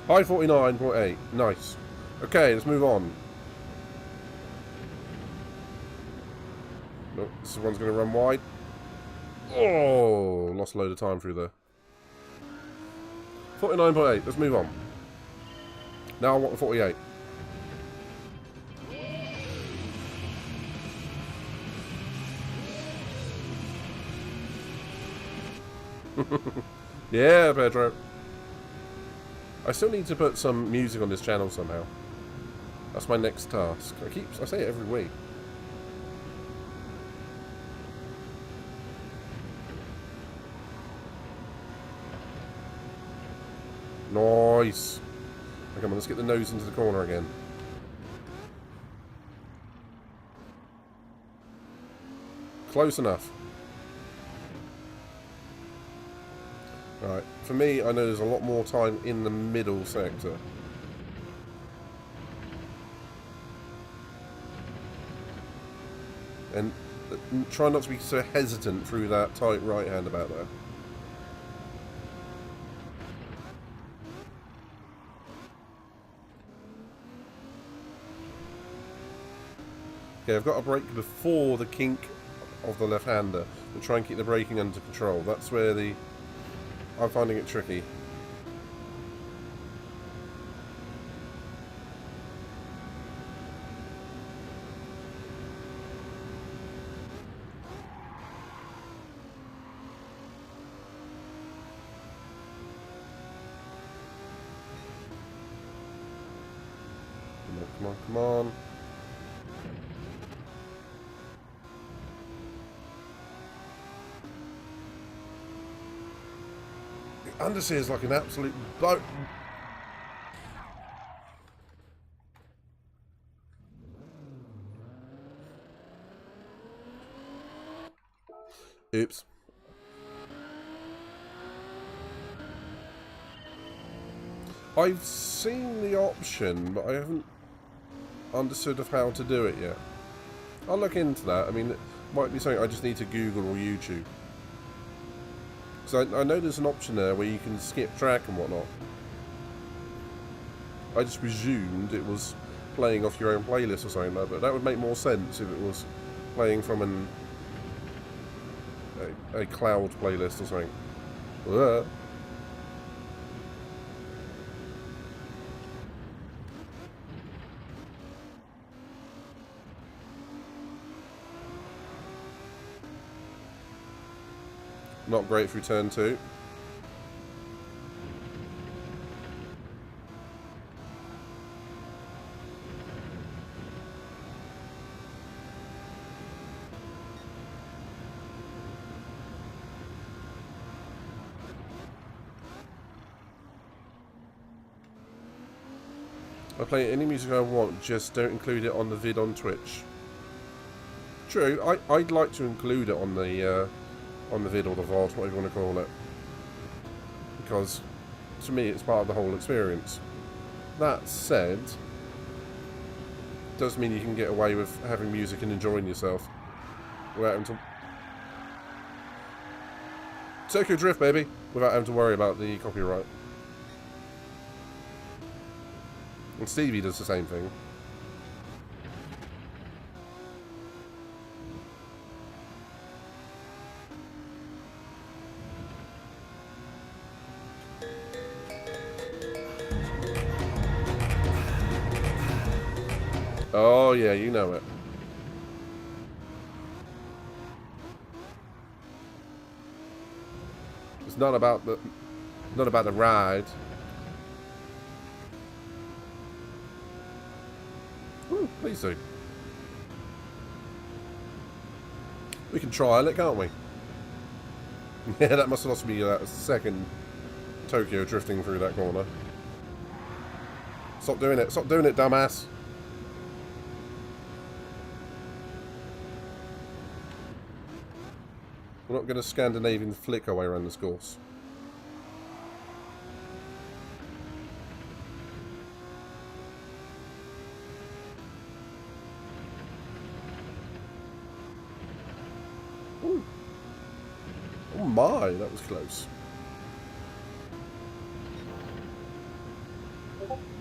S2: High 49.8. Nice. Okay, let's move on. Nope, this one's going to run wide. Oh, lost a load of time through there. 49.8. Let's move on. Now I want the 48. Yeah, Pedro. I still need to put some music on this channel somehow. That's my next task. I say it every week. Nice. Okay, come on, let's get the nose into the corner again. Close enough. Right, for me, I know there's a lot more time in the middle sector. And try not to be so hesitant through that tight right-hand about there. Okay, I've got to brake before the kink of the left-hander and try and keep the braking under control. That's where I'm finding it tricky. Come on, come on. Understeer is like an absolute boat. Oops. I've seen the option, but I haven't understood of how to do it yet. I'll look into that. I mean, it might be something I just need to Google or YouTube. So I know there's an option there where you can skip track and whatnot. I just presumed it was playing off your own playlist or something like that, but that would make more sense if it was playing from a cloud playlist or something. Not great through turn 2. I play any music I want, just don't include it on the vid on Twitch. True, I'd like to include it on the vid or the VOD, whatever you want to call it. Because, to me, it's part of the whole experience. That said, does mean you can get away with having music and enjoying yourself without having to... Tokyo Drift, baby! Without having to worry about the copyright. And Stevie does the same thing. Oh yeah, you know it. It's not about the ride. Ooh, please do. We can trial it, can't we? Yeah, that must have lost me that second Tokyo drifting through that corner. Stop doing it. Stop doing it, dumbass. We're not going to Scandinavian flick our way around this course. Ooh. Oh my, that was close.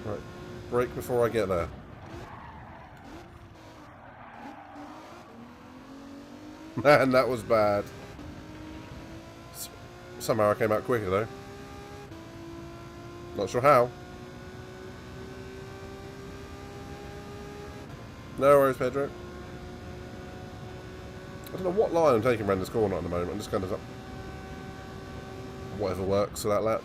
S2: Right, brake before I get there. Man, that was bad. Somehow I came out quicker though. Not sure how. No worries, Pedro. I don't know what line I'm taking around this corner at the moment. I'm just kind of up. Whatever works for that lap.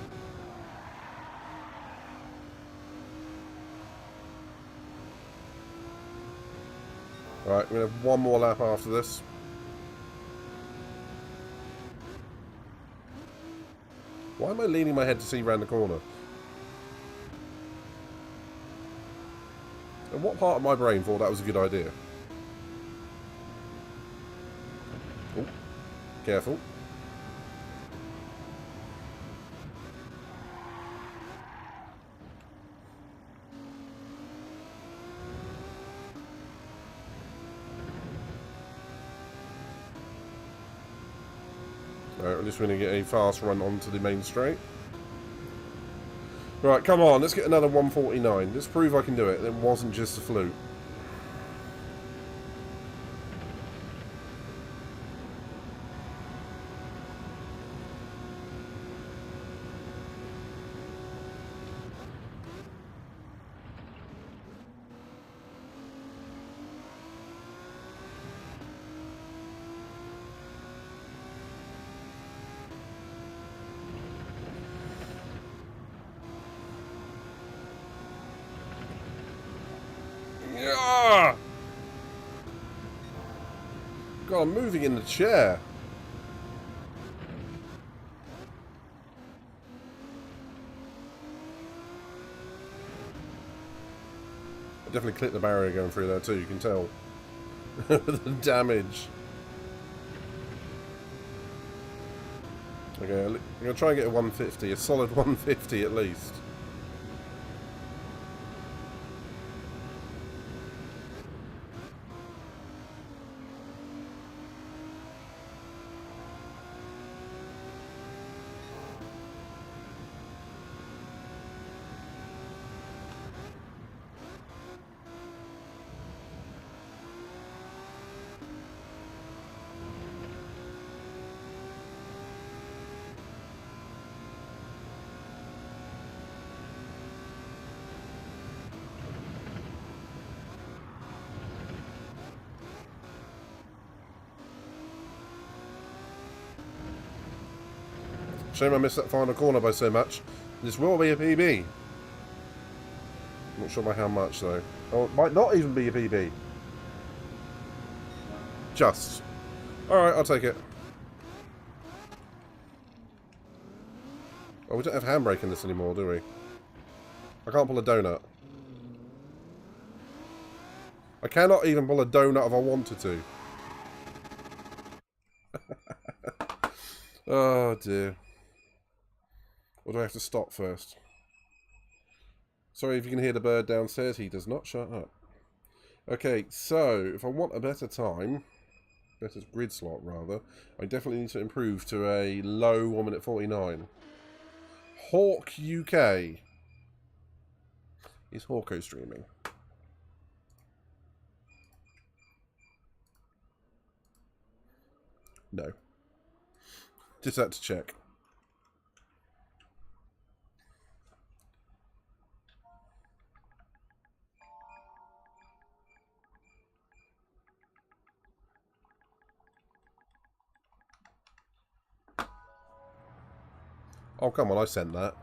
S2: Right, we're going to have one more lap after this. Why am I leaning my head to see round the corner? And what part of my brain thought that was a good idea? Oh, careful. Alright, we're just going to get a fast run onto the main straight. Right, come on, let's get another 149. Let's prove I can do it. It wasn't just a fluke. Yeah! God, I'm moving in the chair. I definitely clipped the barrier going through there too, you can tell. The damage. Okay, I'm going to try and get a 150, a solid 150 at least. Shame I missed that final corner by so much. This will be a PB. Not sure by how much though. Oh, it might not even be a PB. Just. Alright, I'll take it. Oh, we don't have handbrake in this anymore, do we? I can't pull a donut. I cannot even pull a donut if I wanted to. Oh dear. Or do I have to stop first? Sorry if you can hear the bird downstairs. He does not shut up. Okay, so if I want a better time, better grid slot rather, I definitely need to improve to a low 1 minute 49. Hawk UK. Is Hawko streaming? No. Just had to check. Oh, come on, I sent that.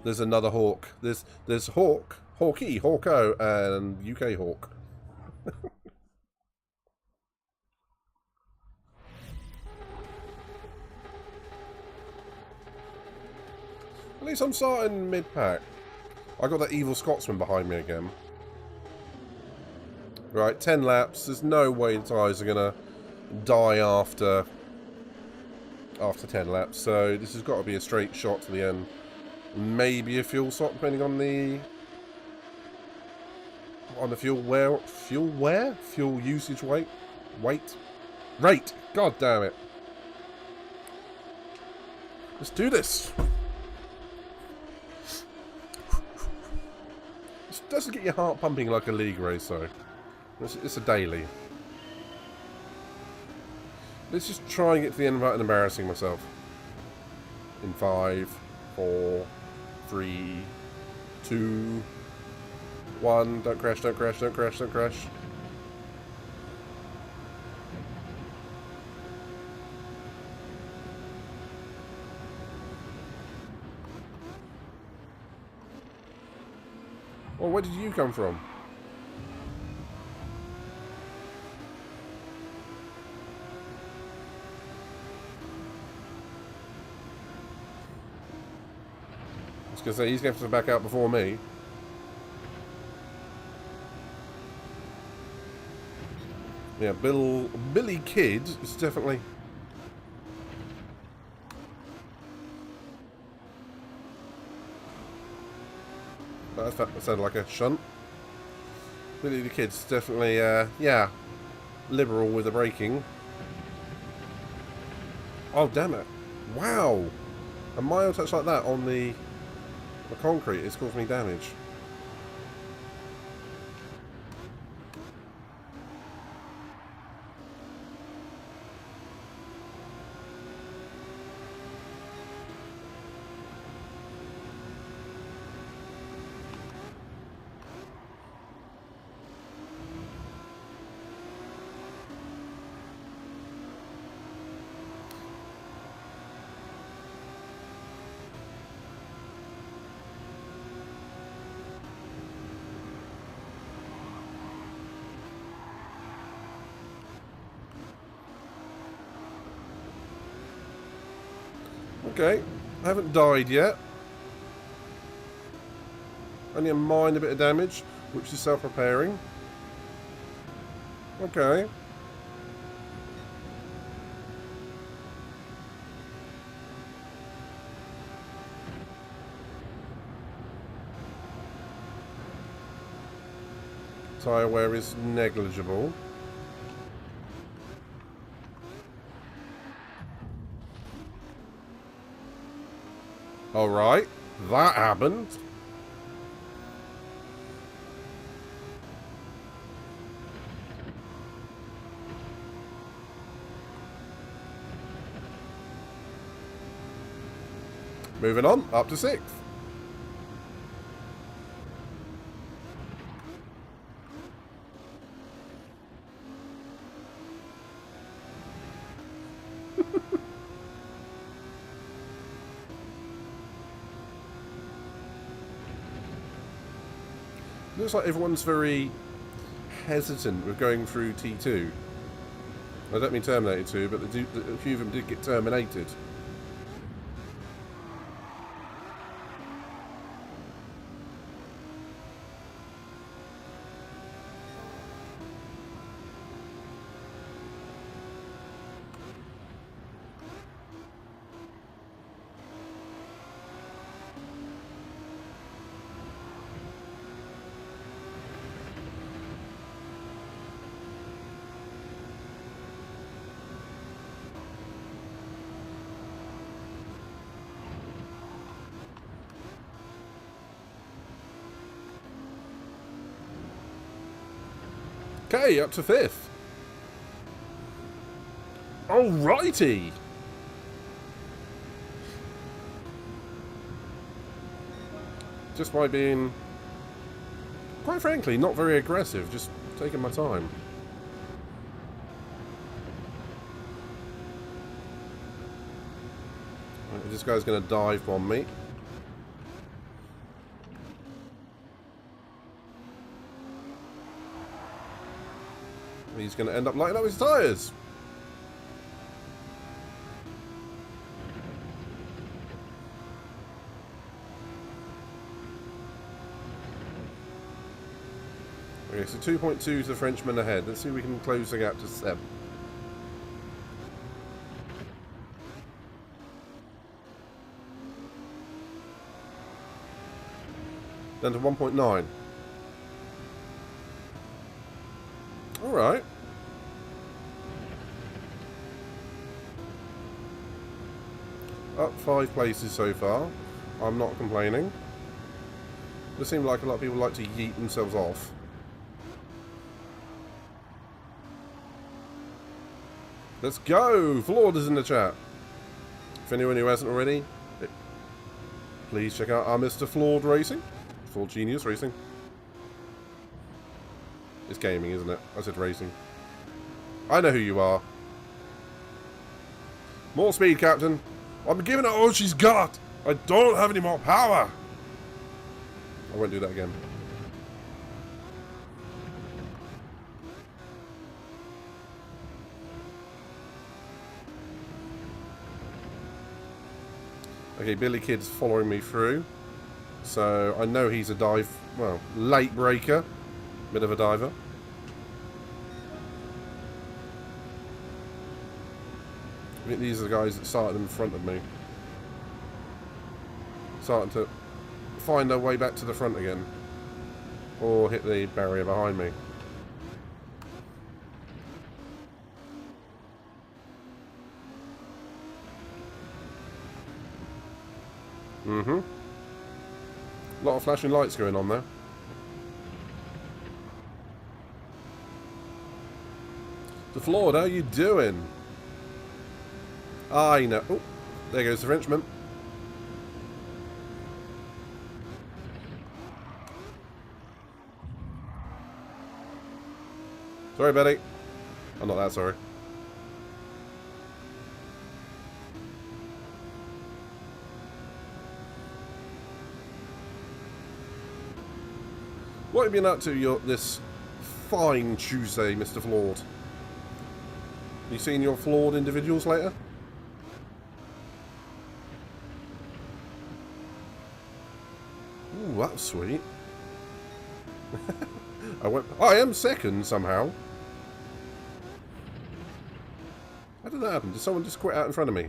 S2: There's another Hawk. There's Hawk, Hawkeye, Hawko, and UK Hawk. At least I'm starting mid-pack. I got that evil Scotsman behind me again. Right, 10 laps. There's no way the tyres are gonna die after 10 laps. So this has got to be a straight shot to the end. Maybe a fuel swap depending on the on the fuel usage rate. God damn it. Let's do this. This doesn't get your heart pumping like a league race, though. It's a daily. Let's just try and get to the end without embarrassing myself. In 5, 4, 3, 2, 1. Don't crash, don't crash, don't crash, don't crash. Well, where did you come from? I was going to say, he's going to have to back out before me. Yeah, Billy Kid is definitely... That sounded like a shunt. Billy the Kid's definitely, yeah, liberal with the braking. Oh, damn it. Wow. A mild touch like that on the concrete is causing me damage. Okay, I haven't died yet. Only a minor bit of damage, which is self-repairing. Okay. Tyre wear is negligible. Alright, that happened. Moving on, up to 6th. Looks like everyone's very hesitant with going through T2. I don't mean Terminator 2, but a few of them did get terminated. Okay, up to 5th. Alrighty. Just by being, quite frankly, not very aggressive, just taking my time. Right, this guy's going to dive bomb me. He's going to end up lighting up his tyres. Okay, so 2.2 to the Frenchman ahead. Let's see if we can close the gap to 7. Down to 1.9. alright. Up 5 places so far. I'm not complaining. It seems like a lot of people like to yeet themselves off. Let's go! Flawed is in the chat. If anyone who hasn't already, please check out our Mr. Flawed Racing. Flawed Genius Racing. It's gaming, isn't it? I said racing. I know who you are. More speed, Captain. I'm giving her all she's got. I don't have any more power. I won't do that again. Okay, Billy Kid's following me through. So I know he's a late breaker. Bit of a diver. I think these are the guys that started in front of me. Starting to find their way back to the front again. Or hit the barrier behind me. Mm-hmm. A lot of flashing lights going on there. The Flawed, how you doing? I know. Oh, there goes the Frenchman. Sorry, Betty. I'm not that sorry. What have you been up to this fine Tuesday, Mr. Flawed? You seen your flawed individuals later? Ooh, that was sweet. I am second somehow. How did that happen? Did someone just quit out in front of me?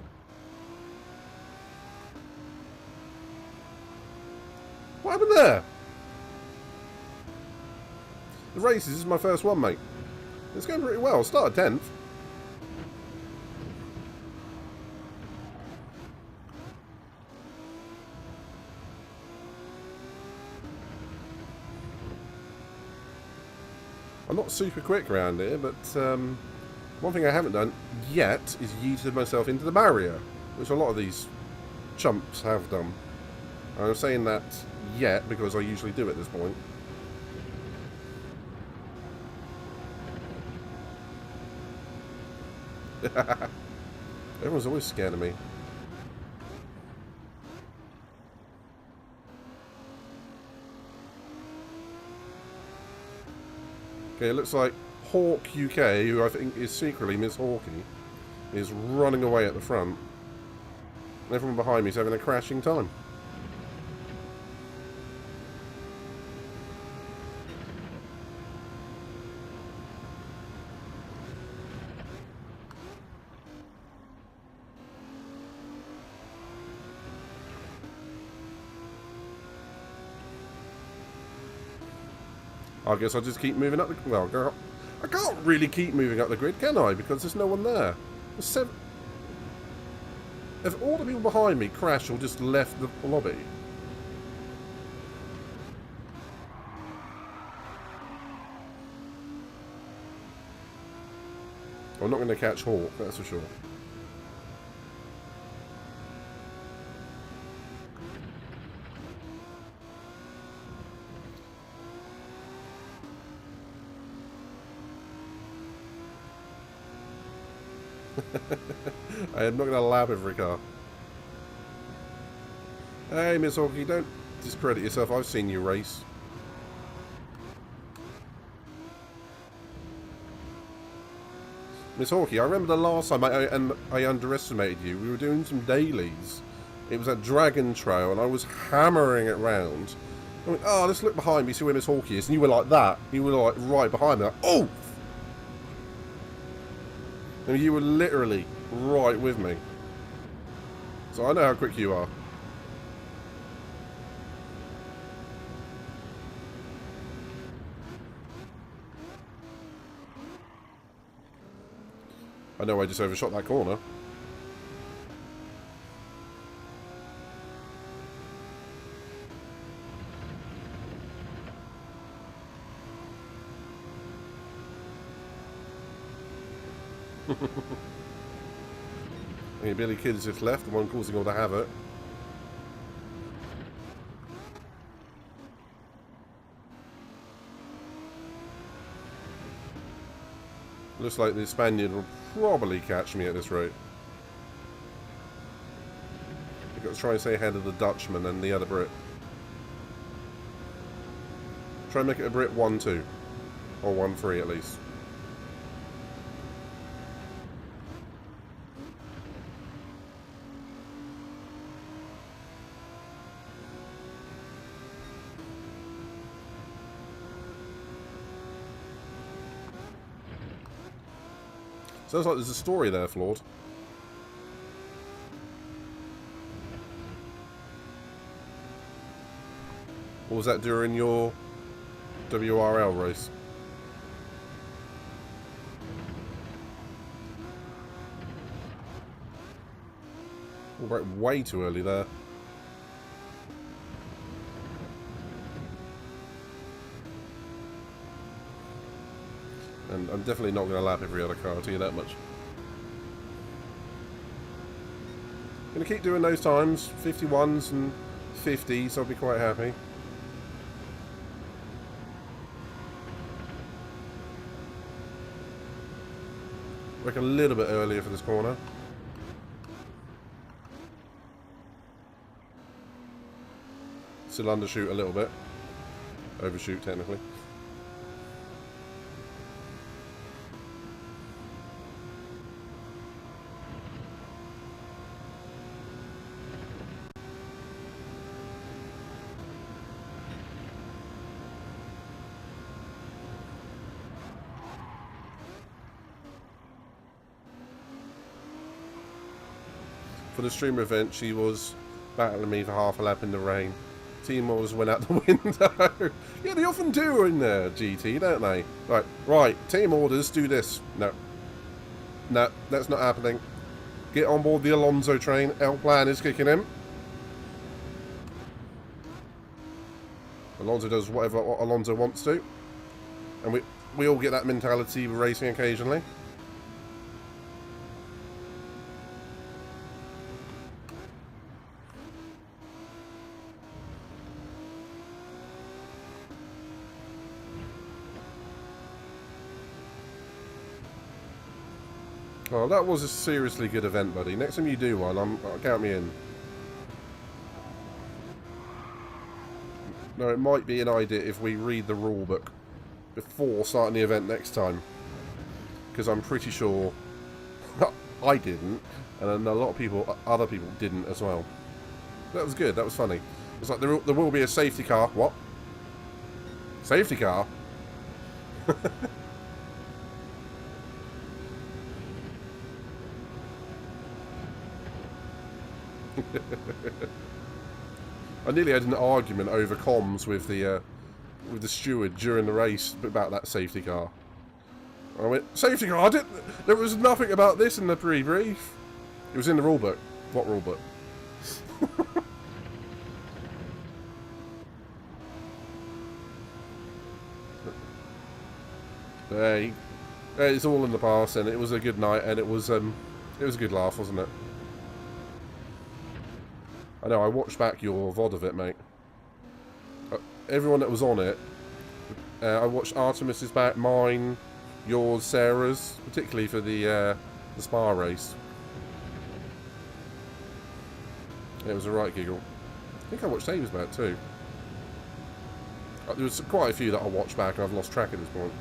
S2: What happened there? The races is my first one, mate. It's going pretty well. Started 10th. I'm not super quick around here, but one thing I haven't done yet is yeeted myself into the barrier, which a lot of these chumps have done. And I'm saying that yet because I usually do at this point. Everyone's always scared of me. Okay, it looks like Hawk UK, who I think is secretly Miss Hawkey, is running away at the front. And everyone behind me is having a crashing time. I guess I'll just keep moving up the... Well, I can't really keep moving up the grid, can I? Because there's no one there. There's If all the people behind me crashed or just left the lobby... I'm not going to catch Hawk, that's for sure. I am not going to lap every car. Hey, Miss Hawkey, don't discredit yourself. I've seen you race. Miss Hawkey, I remember the last time I underestimated you. We were doing some dailies. It was at Dragon Trail, and I was hammering it round. I went, oh, let's look behind me, see where Miss Hawkey is. And you were like that. You were like right behind me. Like, oh! I mean, you were literally right with me. So I know how quick you are. I know I just overshot that corner. Okay, Billy Kidd is just left, the one causing all the havoc. Looks like the Spaniard will probably catch me at this rate. I've got to try and stay ahead of the Dutchman and the other Brit. Try and make it a Brit 1-2. Or 1-3 at least. Sounds like there's a story there, Flawed. Or was that during your WRL race? Oh, right, way too early there. And I'm definitely not going to lap every other car, I'll tell you that much. Going to keep doing those times, 51s and 50s, I'll be quite happy. Work a little bit earlier for this corner. Still undershoot a little bit. Overshoot, technically. For the streamer event, she was battling me for half a lap in the rain. Team orders went out the window. Yeah, they often do in there, GT, don't they? Right, team orders, do this. No, that's not happening. Get on board the Alonso train. L Plan is kicking in. Alonso does whatever Alonso wants to. And we all get that mentality with racing occasionally. Oh, that was a seriously good event, buddy. Next time you do one, I'll count me in. No, it might be an idea if we read the rule book before starting the event next time. Because I'm pretty sure I didn't, and a lot of people, other people didn't as well. That was good, that was funny. It's like there will be a safety car. What? Safety car? I nearly had an argument over comms with the steward during the race about that safety car. I went, safety car? There was nothing about this in the pre-brief. It was in the rule book. What rule book? Hey, it's all in the past, and it was a good night, and it was a good laugh, wasn't it? I know, I watched back your VOD of it, mate. Everyone that was on it, I watched Artemis's back, mine, yours, Sarah's, particularly for the Spa race. It was a right giggle. I think I watched Ava's back too. There was quite a few that I watched back and I've lost track at this point.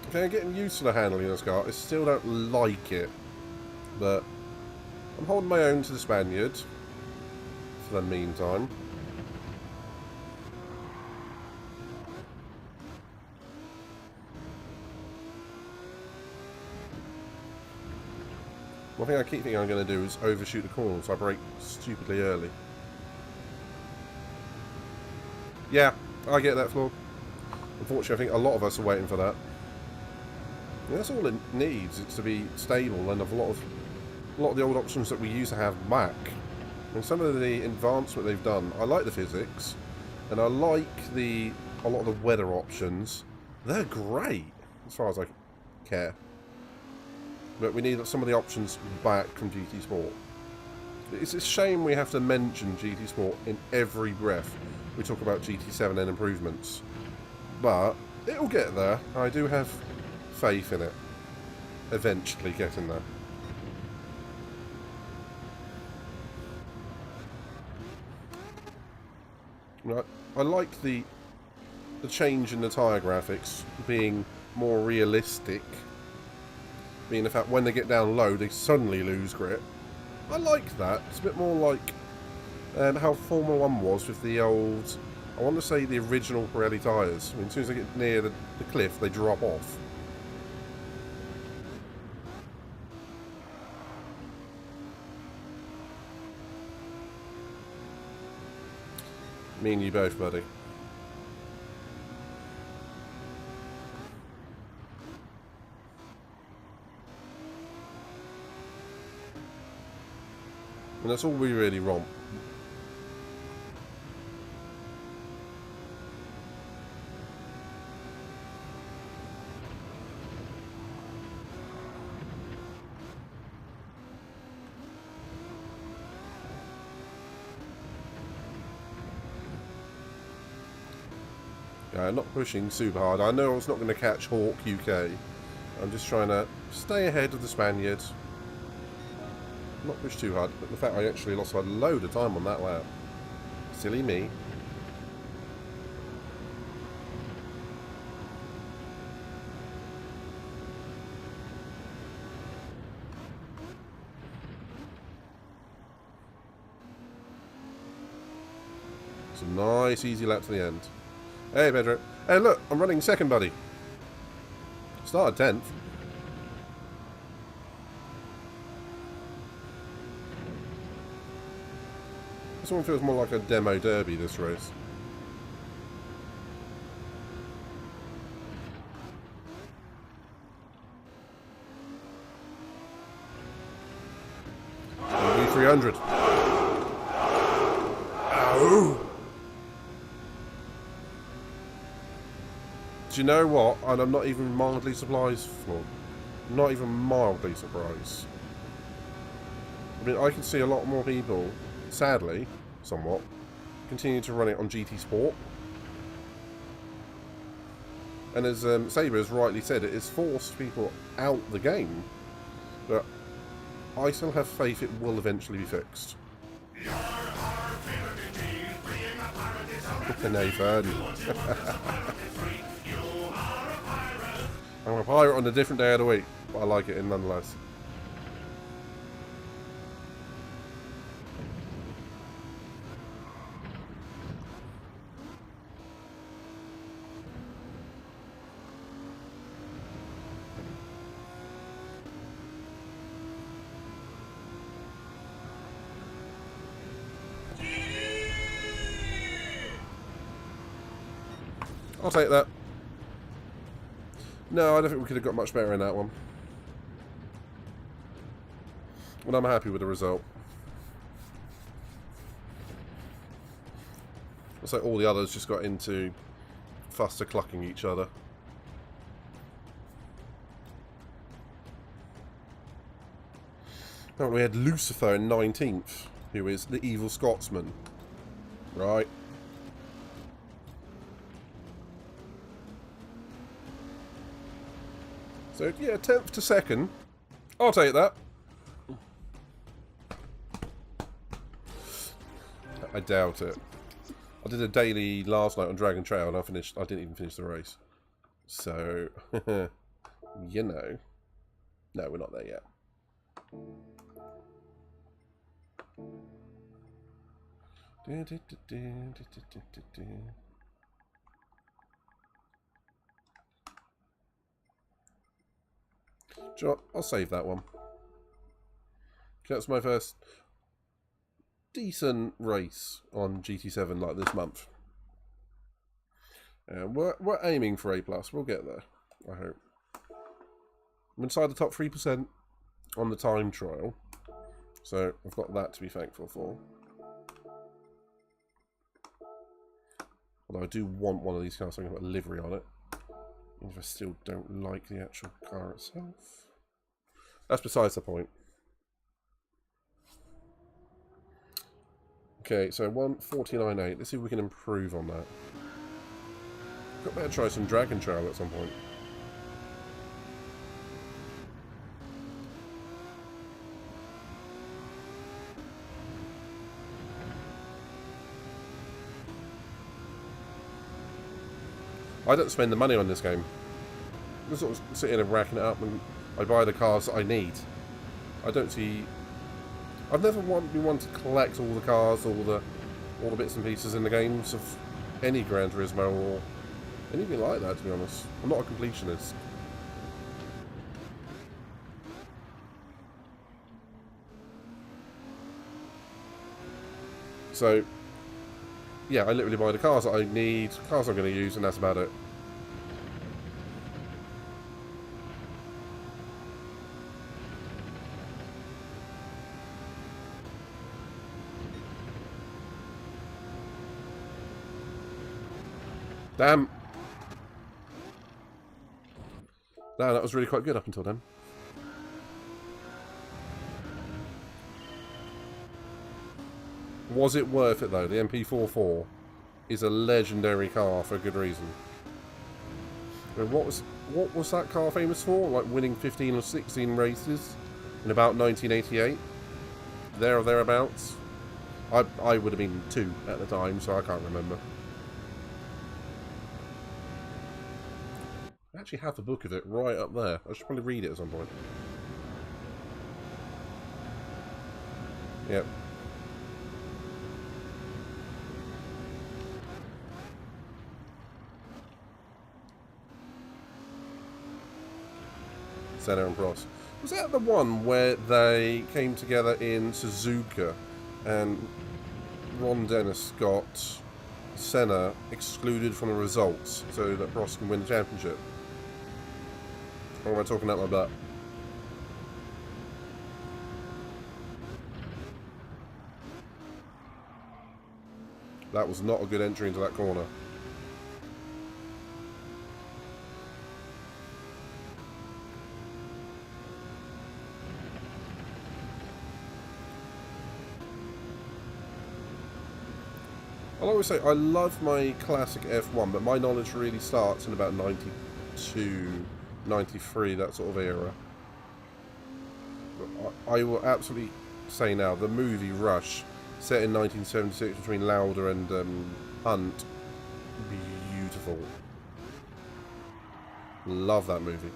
S2: Okay, I'm getting used to the handling of this car. I still don't like it, but I'm holding my own to the Spaniard for the meantime. One thing I keep thinking I'm going to do is overshoot the corner, so I brake stupidly early. Yeah, I get that, Flaw. Unfortunately, I think a lot of us are waiting for that. And that's all it needs. It's to be stable, and a lot of the old options that we used to have back. And some of the advancement they've done, I like the physics, and I like a lot of the weather options. They're great, as far as I care. But we need some of the options back from GT Sport. It's a shame we have to mention GT Sport in every breath we talk about GT7 and improvements. But it'll get there. I do have faith in it. Eventually getting there. Right. I like the change in the tyre graphics being more realistic. Being the fact when they get down low, they suddenly lose grip. I like that. It's a bit more like how Formula 1 was with the old, I want to say the original Pirelli tyres. I mean, as soon as they get near the cliff, they drop off. Me and you both, buddy. And that's all we really want. Yeah, not pushing super hard. I know it's not going to catch Hawk UK. I'm just trying to stay ahead of the Spaniards. Not push too hard, but the fact I actually lost a load of time on that lap. Silly me. It's a nice, easy lap to the end. Hey, Pedro. Hey, look, I'm running second, buddy. Started 10th. This one feels more like a demo derby, this race. V300. Ow! Do you know what? And I'm not even mildly surprised for. Not even mildly surprised. I mean, I can see a lot more people, sadly, somewhat, continue to run it on GT Sport. And as Saber has rightly said, it has forced people out the game. But I still have faith it will eventually be fixed. Nathan. I'm a pirate on a different day of the week, but I like it nonetheless. I'll take that. No, I don't think we could have got much better in that one. But I'm happy with the result. Looks like all the others just got into faster clucking each other. Oh, we had Lucifer in 19th, who is the evil Scotsman. Right. So, yeah, 10th to 2nd. I'll take that. I doubt it. I did a daily last night on Dragon Trail and I didn't even finish the race. So, you know. No, we're not there yet. I'll save that one. That's my first decent race on GT7 like this month. We're aiming for A+. We'll get there, I hope. I'm inside the top 3% on the time trial, so I've got that to be thankful for. Although I do want one of these cars so I can put a livery on it. Even if I still don't like the actual car itself. That's besides the point. Okay, so 149.8. Let's see if we can improve on that. Got better try some Dragon Trail at some point. I don't spend the money on this game. I'm sort of sitting and racking it up and I buy the cars that I need. I don't see... I've never been one to collect all the cars, all the bits and pieces in the games of any Gran Turismo or anything like that, to be honest. I'm not a completionist. So, yeah, I literally buy the cars that I need, cars I'm going to use, and that's about it. Damn! No, that was really quite good up until then. Was it worth it though? The MP44 is a legendary car for a good reason. And what was that car famous for? Like winning 15 or 16 races in about 1988? There or thereabouts? I would have been 2 at the time, so I can't remember. I actually have a book of it right up there. I should probably read it at some point. Yep. Senna and Prost. Was that the one where they came together in Suzuka and Ron Dennis got Senna excluded from the results so that Prost can win the championship? Or am I talking out my butt? That was not a good entry into that corner. I'll always say I love my classic F1, but my knowledge really starts in about 92, 93, that sort of era. But I will absolutely say now, the movie Rush, set in 1976 between Lauder and Hunt, beautiful. Love that movie.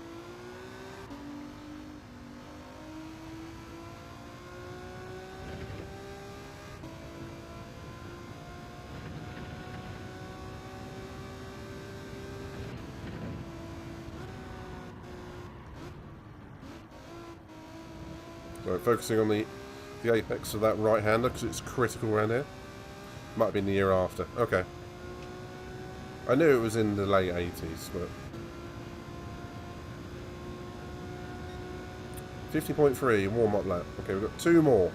S2: Right, focusing on the apex of that right-hander because it's critical around here. Might have been the year after. Okay. I knew it was in the late 80s, but... 50.3, warm-up lap. Okay, we've got 2 more.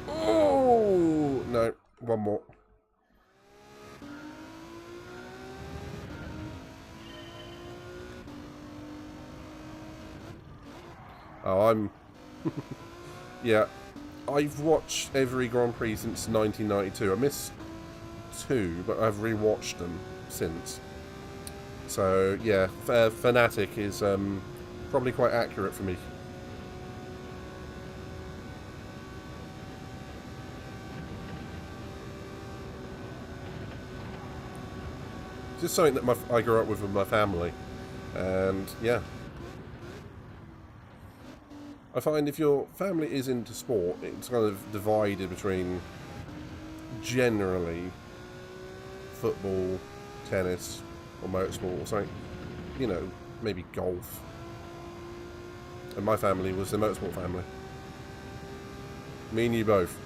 S2: Oh! No, 1 more. Oh, I'm... yeah, I've watched every Grand Prix since 1992. I missed 2, but I've rewatched them since. So, yeah, Fanatic is probably quite accurate for me. Just something that I grew up with my family. And, yeah. I find if your family is into sport, it's kind of divided between generally football, tennis, or motorsport or something. You know, maybe golf. And my family was the motorsport family. Me and you both.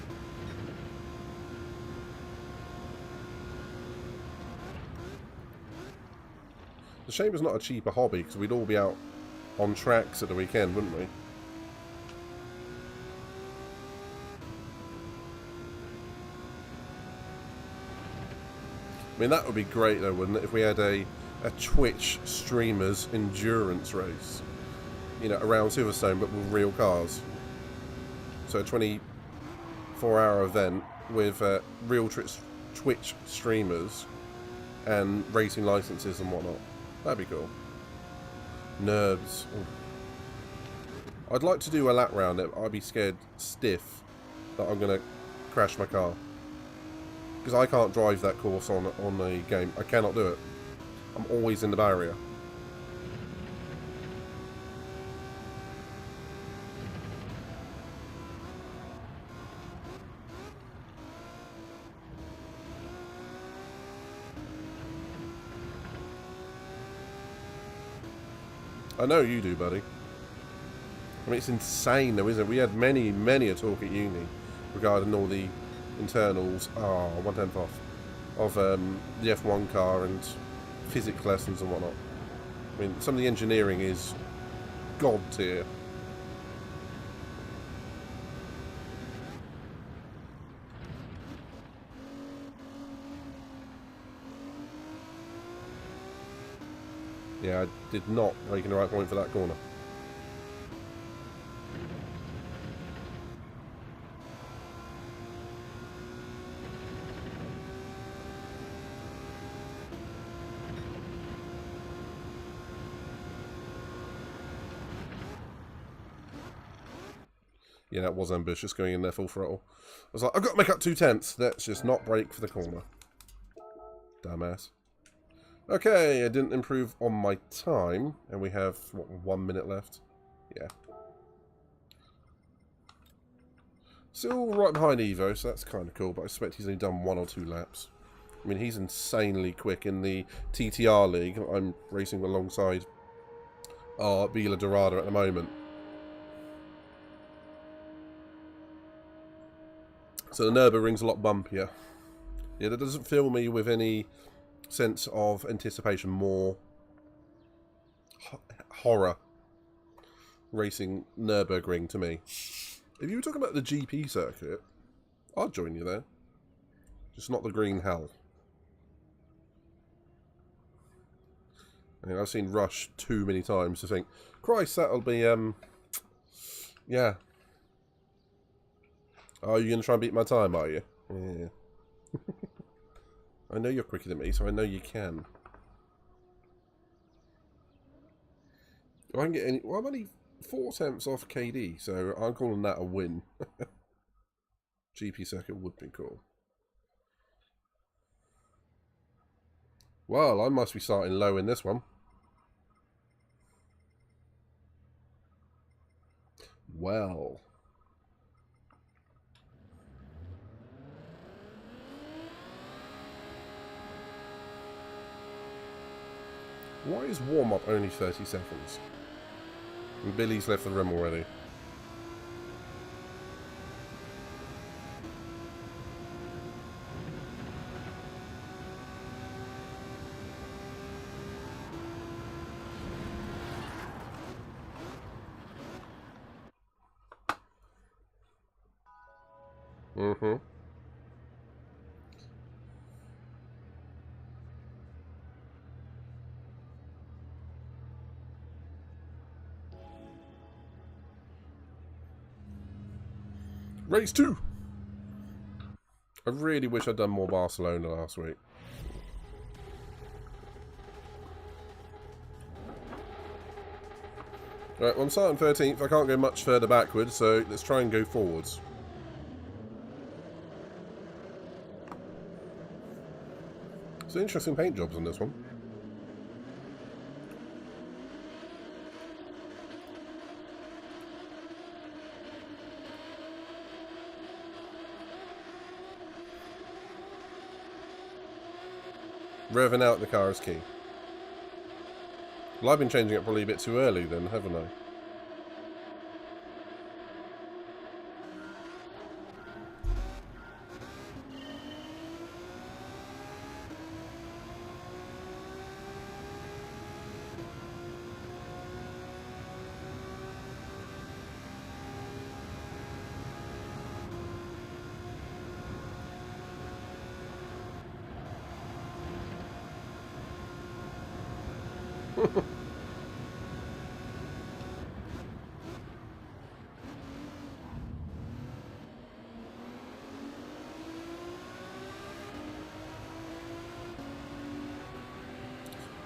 S2: The shame it's not a cheaper hobby, because we'd all be out on tracks at the weekend, wouldn't we? I mean, that would be great though, wouldn't it, if we had a Twitch streamers endurance race, you know, around Silverstone, but with real cars. So a 24-hour event with real Twitch streamers and racing licenses and whatnot. That'd be cool. Nerves. Ooh. I'd like to do a lap round it. I'd be scared stiff that I'm going to crash my car. Because I can't drive that course on a game. I cannot do it. I'm always in the barrier. I know you do, buddy. I mean, it's insane though, isn't it? We had many a talk at uni regarding all the internals, 1/10 off, of the F1 car and physics lessons and whatnot. I mean, some of the engineering is god tier. Yeah, I did not make the right point for that corner. Yeah, that was ambitious, going in there full throttle. I was like, I've got to make up 2/10. Let's just not brake for the corner. Dumbass. Okay, I didn't improve on my time, and we have, what, 1 minute left? Yeah. Still right behind Evo, so that's kind of cool, but I suspect he's only done 1 or 2 laps. I mean, he's insanely quick in the TTR League. I'm racing alongside our Vila Dorada at the moment. So the Nürburgring's a lot bumpier. Yeah, that doesn't fill me with any sense of anticipation, more horror racing Nürburgring to me. If you were talking about the GP circuit, I'd join you there. Just not the green hell. I mean, I've seen Rush too many times to think, Christ, that'll be, yeah. Oh, you're going to try and beat my time, are you? Yeah. I know you're quicker than me, so I know you can. If I can get any... Well, I'm only 4/10 off KD, so I'm calling that a win. GP circuit would be cool. Well, I must be starting low in this one. Well... Why is warm-up only 30 seconds? And Billy's left the room already. Mm-hmm. Race 2! I really wish I'd done more Barcelona last week. Right, well, I'm starting 13th. I can't go much further backwards, so let's try and go forwards. Some interesting paint jobs on this one. Revving out the car is key. Well, I've been changing it probably a bit too early then, haven't I?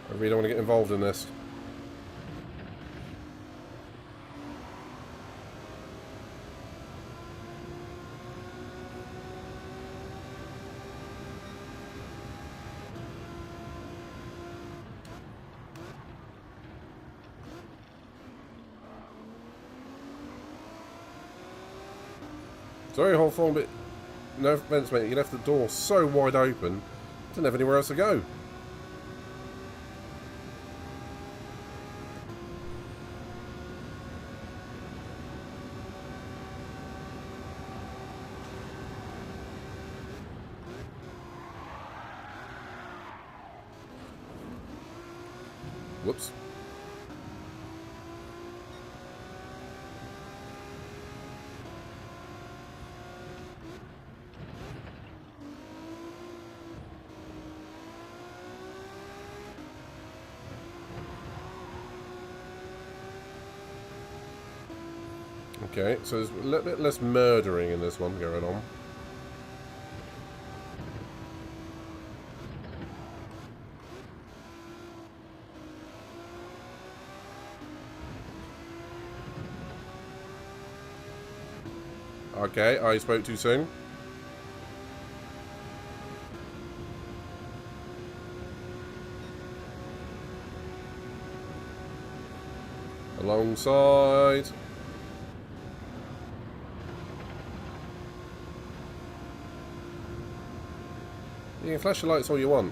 S2: I really don't want to get involved in this. Sorry, Hawthorne, but no offence, mate. You left the door so wide open, I didn't have anywhere else to go. Whoops. Okay, so there's a little bit less murdering in this one going on. Okay, I spoke too soon. Alongside. You can flash your lights all you want.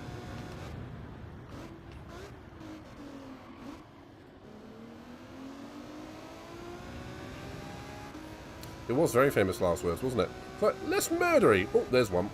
S2: It was very famous last words, wasn't it? But less murdery. Oh, there's one.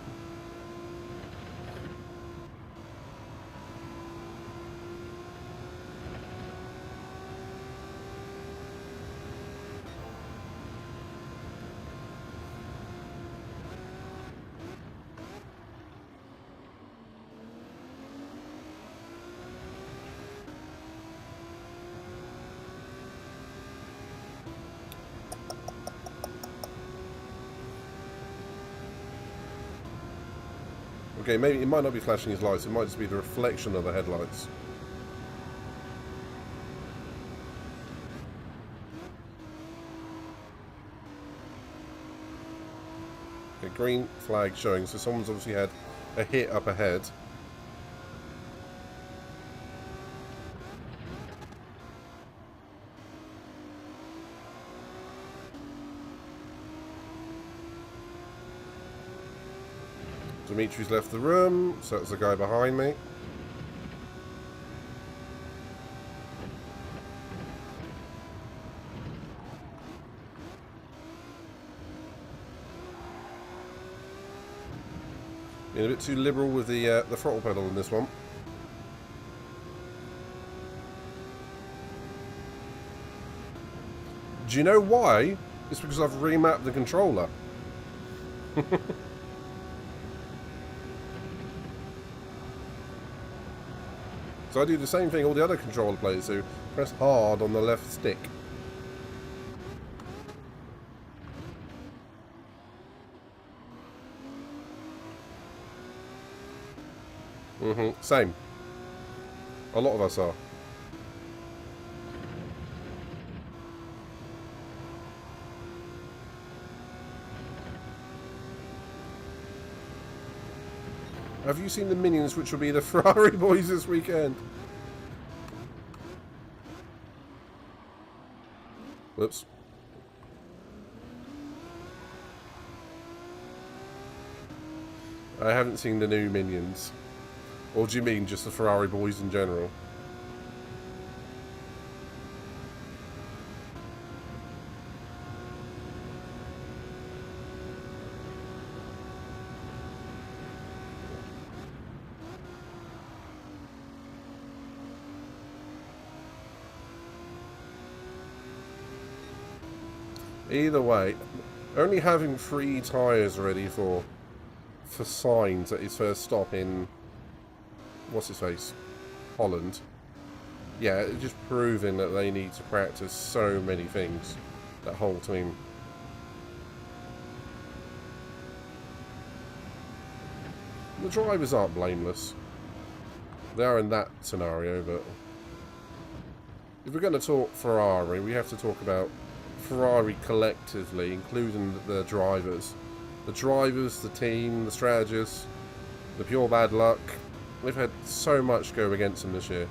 S2: Okay, maybe it might not be flashing his lights, it might just be the reflection of the headlights. Okay, green flag showing, so someone's obviously had a hit up ahead. Dimitri's left the room, so that's the guy behind me. Being a bit too liberal with the throttle pedal in this one. Do you know why? It's because I've remapped the controller. So I do the same thing all the other controller players do. Press hard on the left stick. Same. A lot of us are. Have you seen the Minions, which will be the Ferrari boys this weekend? Whoops. I haven't seen the new Minions. Or do you mean just the Ferrari boys in general? Either way, only having 3 tyres ready for signs at his first stop in, what's his face, Holland. Yeah, it's just proving that they need to practice so many things, that whole team. The drivers aren't blameless. They are in that scenario, but if we're going to talk Ferrari, we have to talk about Ferrari collectively, including the drivers. The drivers, the team, the strategists, the pure bad luck. They've had so much go against them this year.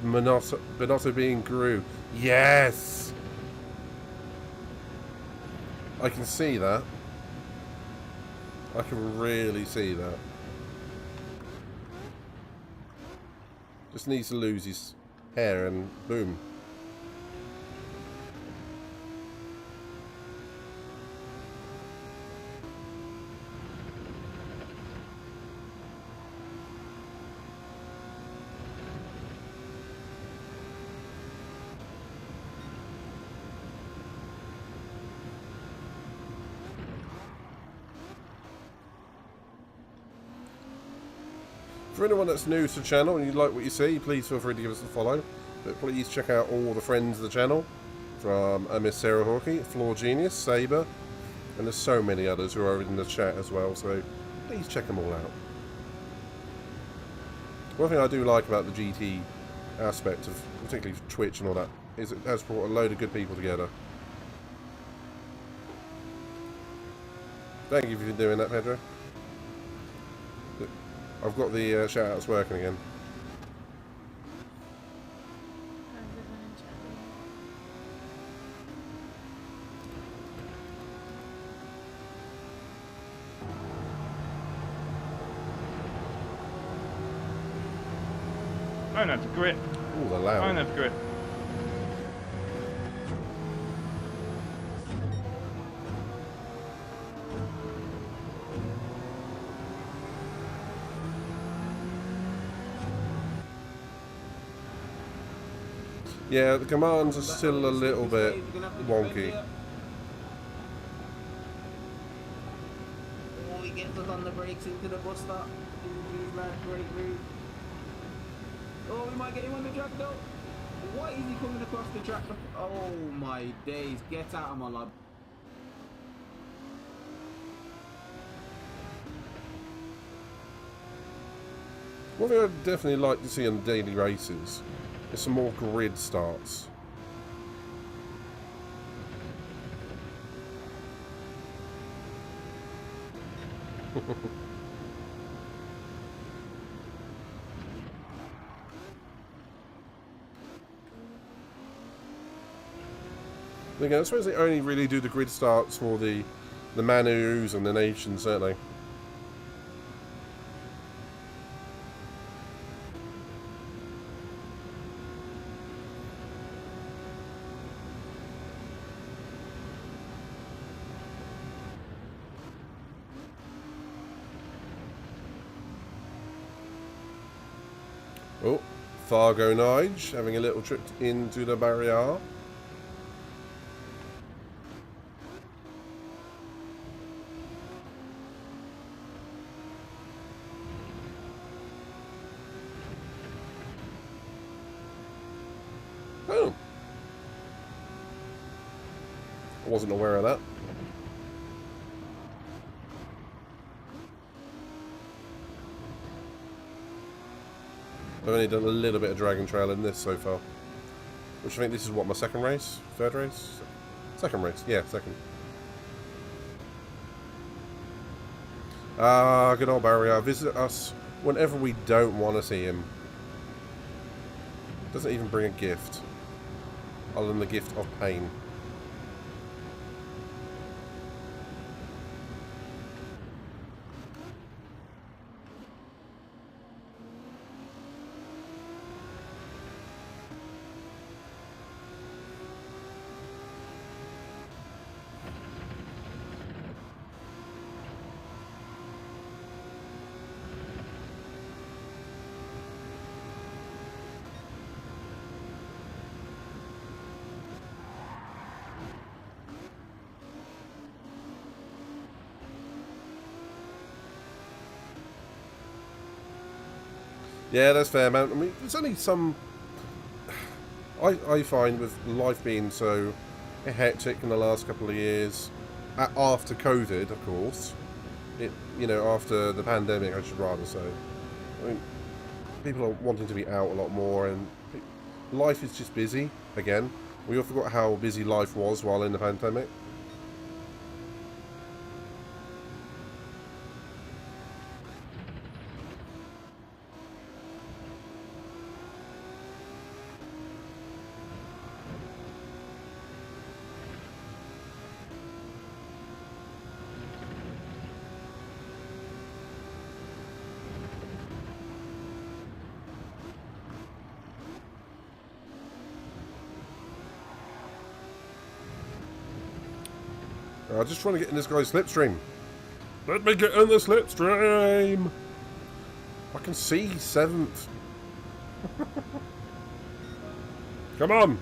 S2: Binotto being Gru. Yes! I can see that. I can really see that. Just needs to lose his hair and boom. For anyone that's new to the channel and you like what you see, please feel free to give us a follow. But please check out all the friends of the channel, from Miss Sarah Hawkey, Floor Genius, Saber, and there's so many others who are in the chat as well, so please check them all out. One thing I do like about the GT aspect of, particularly Twitch and all that, is it has brought a load of good people together. Thank you for doing that, Pedro. I've got the shout-outs working again.
S3: I don't have to grip.
S2: Ooh, they're loud.
S3: I don't have grip.
S2: Yeah, the commands are still a little bit wonky.
S4: Oh, he gets us on the brakes into the bus stop. Great move. Oh, we might get him on the track though. Why is he coming across the track? Oh my days, get out of my lab.
S2: One thing I'd definitely like to see on daily races is some more grid starts. Again, I suppose they only really do the grid starts for the Manus and the nations, certainly. Oh, Fargo Nige having a little trip into the barrier. Oh. I wasn't aware of that. I've only done a little bit of Dragon Trail in this so far. Which I think this is what, my second race? Third race? Second race, yeah, second. Ah, good old Barrier. Visit us whenever we don't want to see him. Doesn't even bring a gift. Other than the gift of pain. Yeah, that's fair, man. I mean, there's only some... I find with life being so hectic in the last couple of years, after COVID, of course, you know, after the pandemic, I should rather say. I mean, people are wanting to be out a lot more, and life is just busy, again. We all forgot how busy life was while in the pandemic. I'm just trying to get in this guy's slipstream. Let me get in the slipstream! I can see 7th. Come on!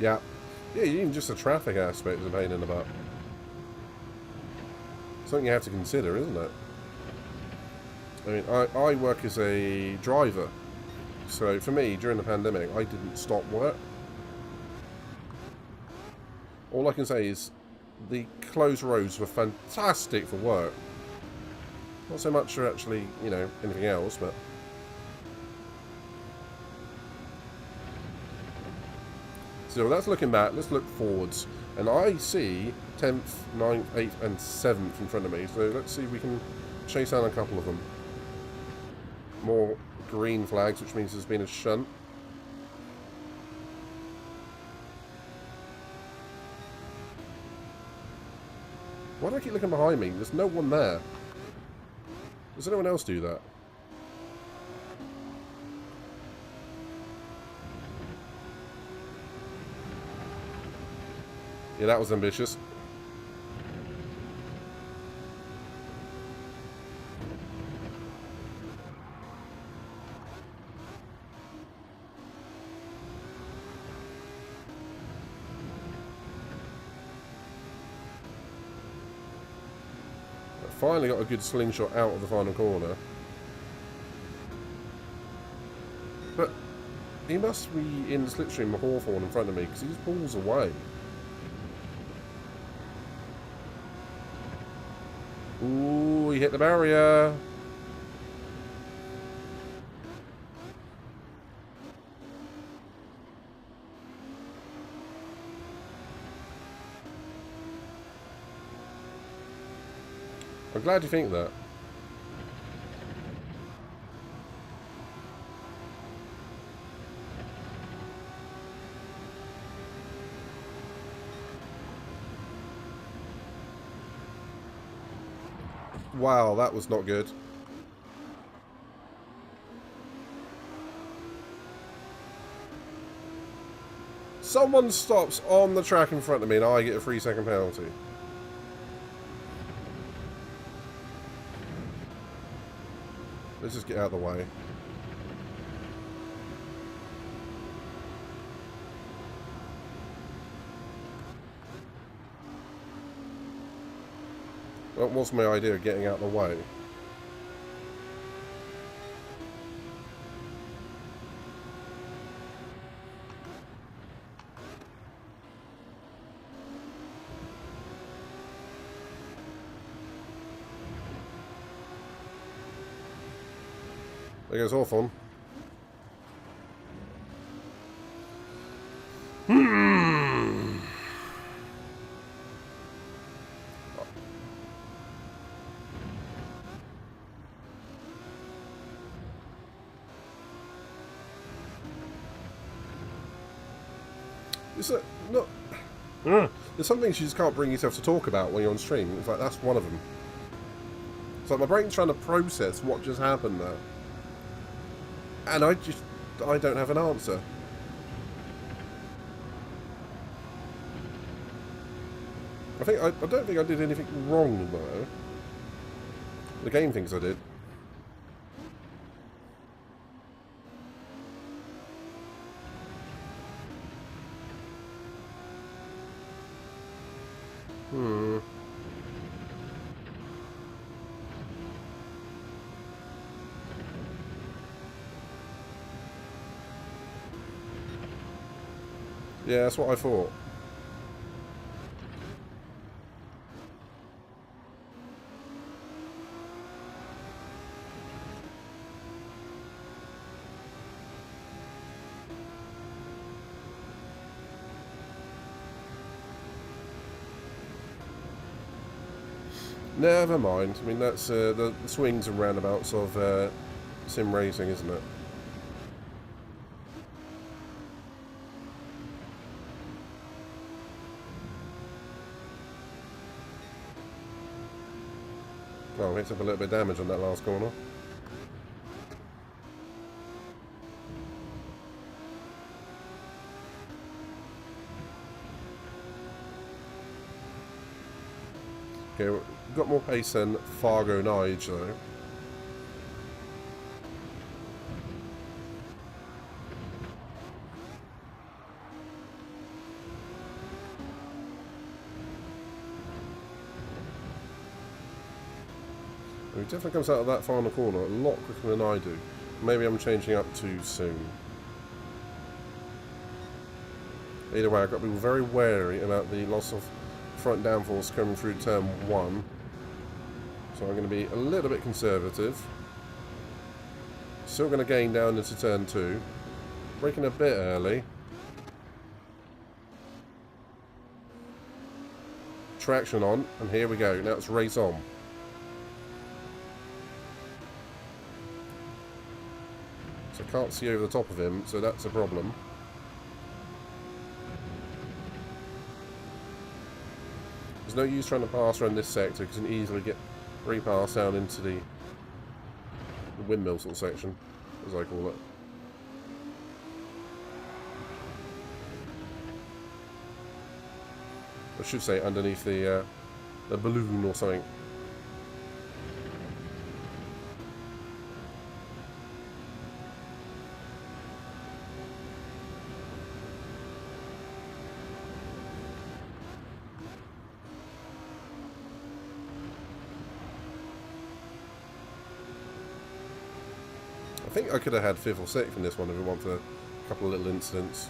S2: Yeah. Yeah, even just the traffic aspect is a pain in the butt. Something you have to consider, isn't it? I mean, I work as a driver. So for me, during the pandemic, I didn't stop work. All I can say is the closed roads were fantastic for work. Not so much for actually, you know, anything else, but... So that's looking back. Let's look forwards. And I see 10th, 9th, 8th and 7th in front of me. So let's see if we can chase down a couple of them. More green flags, which means there's been a shunt. Why do I keep looking behind me? There's no one there. Does anyone else do that? Yeah, that was ambitious. I finally got a good slingshot out of the final corner. But he must be in the slipstream of Hawthorne in front of me because he just pulls away. Ooh, he hit the barrier. I'm glad you think that. Wow, that was not good. Someone stops on the track in front of me and I get a 3-second penalty. Let's just get out of the way. That was my idea of getting out of the way. There goes Hawthorne. It's not. There's some things you just can't bring yourself to talk about when you're on stream. It's like, that's one of them. It's like my brain's trying to process what just happened there. And I don't have an answer. I don't think I did anything wrong though. The game thinks I did. Yeah, that's what I thought. Never mind. I mean, that's the swings and roundabouts of sim racing, isn't it? Oh, we picked up a little bit of damage on that last corner. Okay, we've got more pace than Fargo Nige though. He definitely comes out of that final corner a lot quicker than I do. Maybe I'm changing up too soon. Either way, I've got to be very wary about the loss of front downforce coming through turn 1. So I'm going to be a little bit conservative. Still going to gain down into turn 2. Braking a bit early. Traction on, and here we go. Now it's race on. So I can't see over the top of him, so that's a problem. There's no use trying to pass around this sector because you can easily get repass down into the windmill sort of section, as I call it. I should say underneath the balloon or something. I think I could have had 5th or 6th in this one if we want for a couple of little incidents.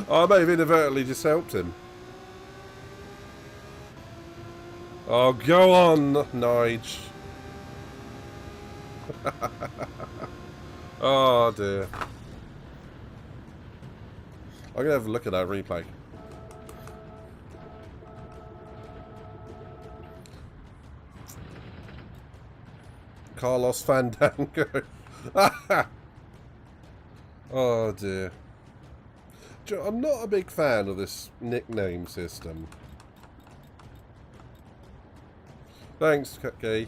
S2: I may have inadvertently just helped him. Oh, go on, Nige. Oh, dear. I'm going to have a look at that replay. Carlos Fandango. Oh, dear. I'm not a big fan of this nickname system. Thanks, Kay.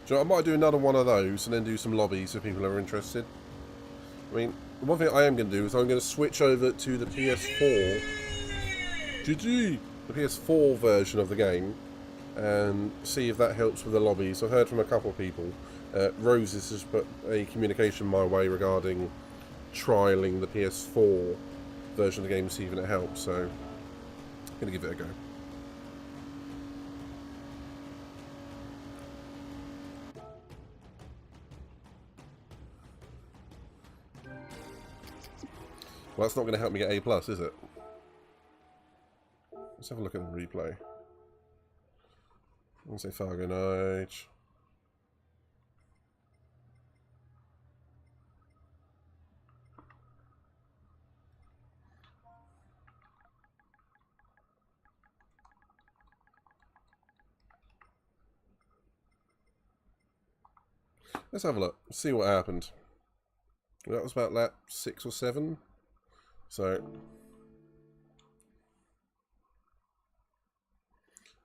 S2: I might do another one of those and then do some lobbies if people are interested. I mean, one thing I am going to do is I'm going to switch over to the PS4. GG! The PS4 version of the game and see if that helps with the lobbies. I've heard from a couple of people. Rose has just put a communication my way regarding trialling the PS4 version of the game to see if it helps, so I'm going to give it a go. Well, that's not going to help me get A+, is it? Let's have a look at the replay. I'm going to say Fargo Nige. Let's have a look. See what happened. That was about lap 6 or 7. So,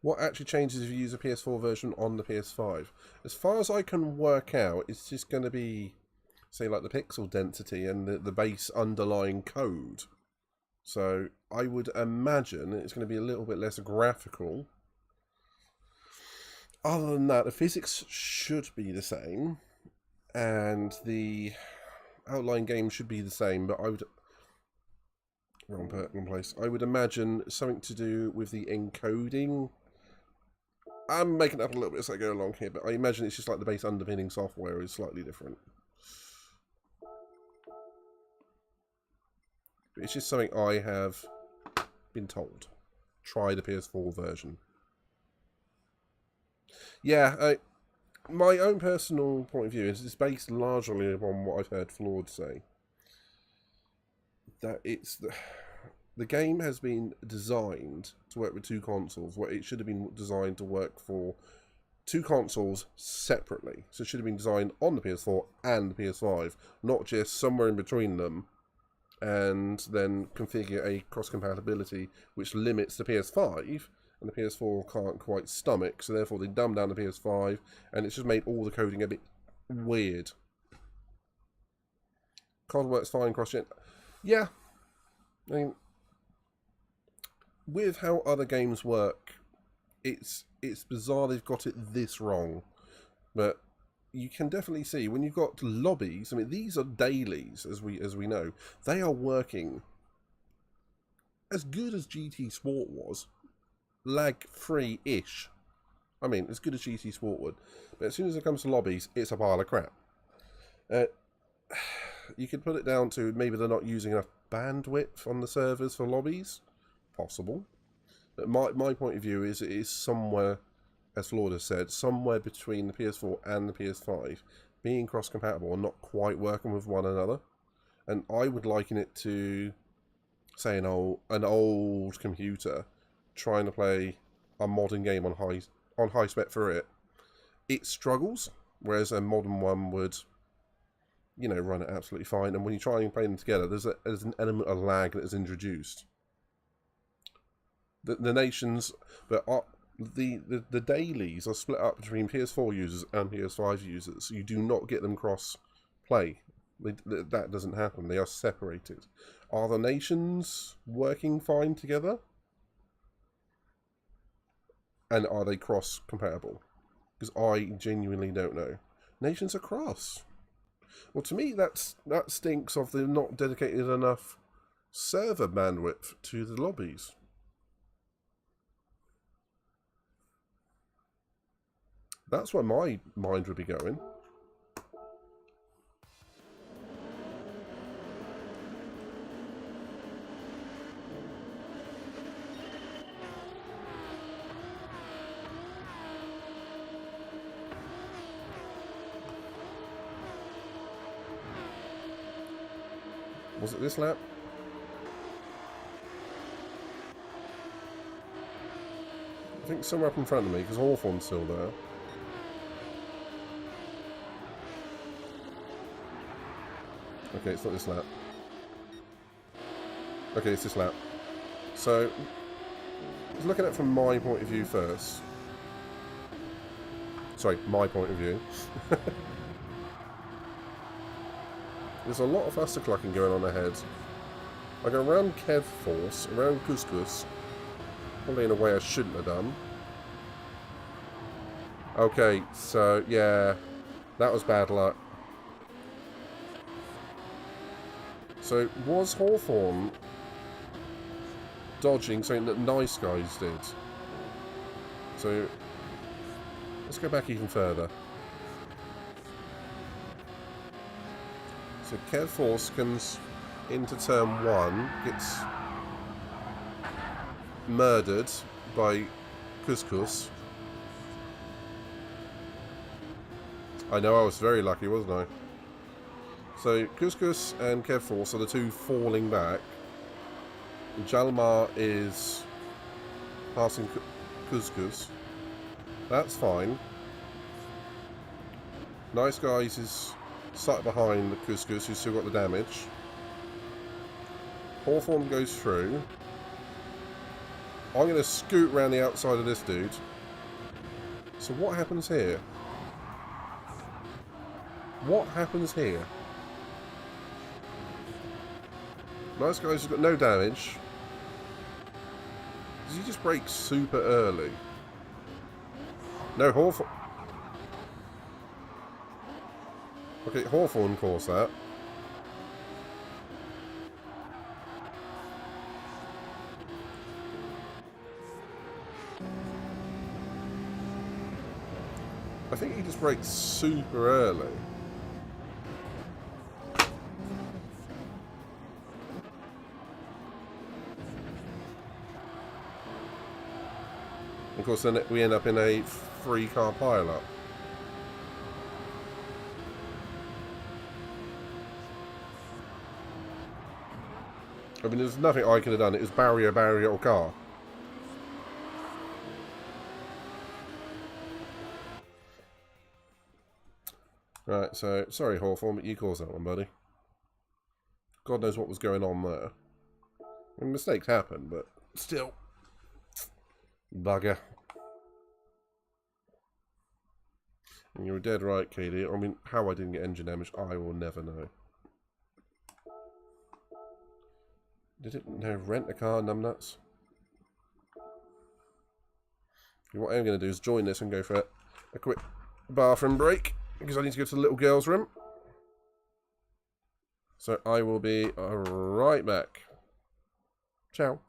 S2: what actually changes if you use a PS4 version on the PS5? As far as I can work out, it's just going to be, say, like the pixel density and the base underlying code. So, I would imagine it's going to be a little bit less graphical. Other than that, the physics should be the same, and the outline game should be the same, but I would... Wrong place. I would imagine something to do with the encoding. I'm making it up a little bit as I go along here, but I imagine it's just like the base underpinning software is slightly different. It's just something I have been told. Try the PS4 version. Yeah, my own personal point of view is it's based largely upon what I've heard Flawed say. That it's the game has been designed to work with 2 consoles, where it should have been designed to work for 2 consoles separately. So it should have been designed on the PS4 and the PS5, not just somewhere in between them, and then configure a cross-compatibility which limits the PS5, and the PS4 can't quite stomach, so therefore they dumb down the PS5, and it's just made all the coding a bit weird. COD works fine cross-gen. Yeah, I mean, with how other games work, it's bizarre they've got it this wrong. But you can definitely see when you've got lobbies. I mean, these are dailies, as we know. They are working as good as GT Sport was, lag-free-ish. I mean, as good as GT Sport would. But as soon as it comes to lobbies, it's a pile of crap. You could put it down to maybe they're not using enough bandwidth on the servers for lobbies. Possible. But my point of view is it is somewhere, as Flawed has said, somewhere between the PS4 and the PS5, being cross-compatible and not quite working with one another. And I would liken it to, say, an old computer trying to play a modern game on high spec for it. It struggles, whereas a modern one would, you know, run it absolutely fine. And when you try and play them together, there's an element of lag that is introduced. The nations, but the dailies are split up between PS4 users and PS5 users. You do not get them cross-play. That doesn't happen. They are separated. Are the nations working fine together? And are they cross-compatible? Because I genuinely don't know. Nations are cross. Well, to me, that stinks of the not dedicated enough server bandwidth to the lobbies. That's where my mind would be going. Was it this lap? I think somewhere up in front of me, because Hawthorne's still there. Okay, it's not this lap. Okay, it's this lap. So, let's look at it from my point of view first. Sorry, my point of view. There's a lot of clucking going on ahead. I go around Kev Force, around Couscous, probably in a way I shouldn't have done. Okay, so yeah, that was bad luck. So, was Hawthorne dodging something that Nice Guys did? So, let's go back even further. So Kev Force comes into turn 1, gets murdered by Couscous. I know I was very lucky, wasn't I? So Couscous and Kev Force are the two falling back. Jalmar is passing Couscous. That's fine. Nice Guys is sat behind the Couscous, who's still got the damage. Hawthorne goes through. I'm going to scoot around the outside of this dude. So what happens here? What happens here? Nice Guys has got no damage. Does he just brake super early? No, Hawthorne. Okay, Hawthorne caused that. I think he just braked super early. Of course, then we end up in a 3-car pile-up. I mean, there's nothing I could have done. It was barrier, or car. Right, so, sorry Hawthorne, but you caused that one, buddy. God knows what was going on there. I mean, mistakes happen, but still. Bugger. And you were dead right, Katie. I mean, how I didn't get engine damage, I will never know. Did it? No, rent a car, numbnuts. What I'm going to do is join this and go for a quick bathroom break, because I need to go to the little girl's room. So I will be right back. Ciao.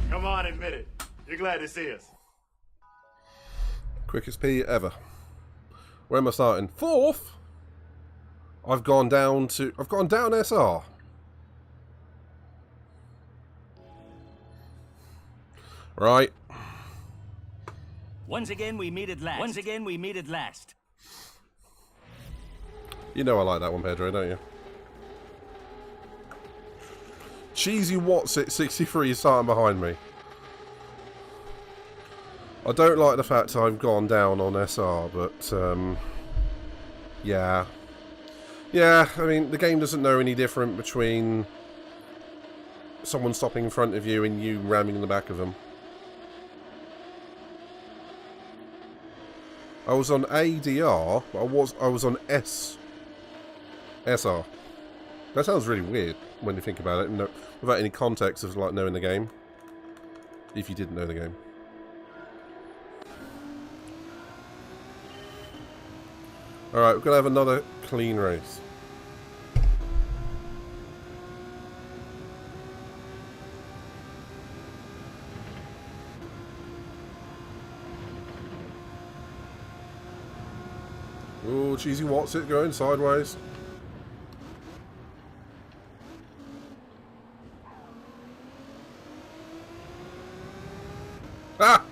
S1: Come on, admit it. You're glad to see us.
S2: Quickest P ever. Where am I starting? 4th? I've gone down SR. Right.
S3: Once again we meet at last. Once again we meet at last.
S2: You know I like that one, Pedro, don't you? Cheesy Watts at 63 is starting behind me. I don't like the fact I've gone down on SR, but yeah. Yeah, I mean, the game doesn't know any different between someone stopping in front of you and you ramming in the back of them. I was on ADR, but I was on SR. That sounds really weird when you think about it, without any context of like knowing the game. If you didn't know the game. Alright, we're going to have another clean race. Ooh, Cheesy Watts it going sideways. Ah!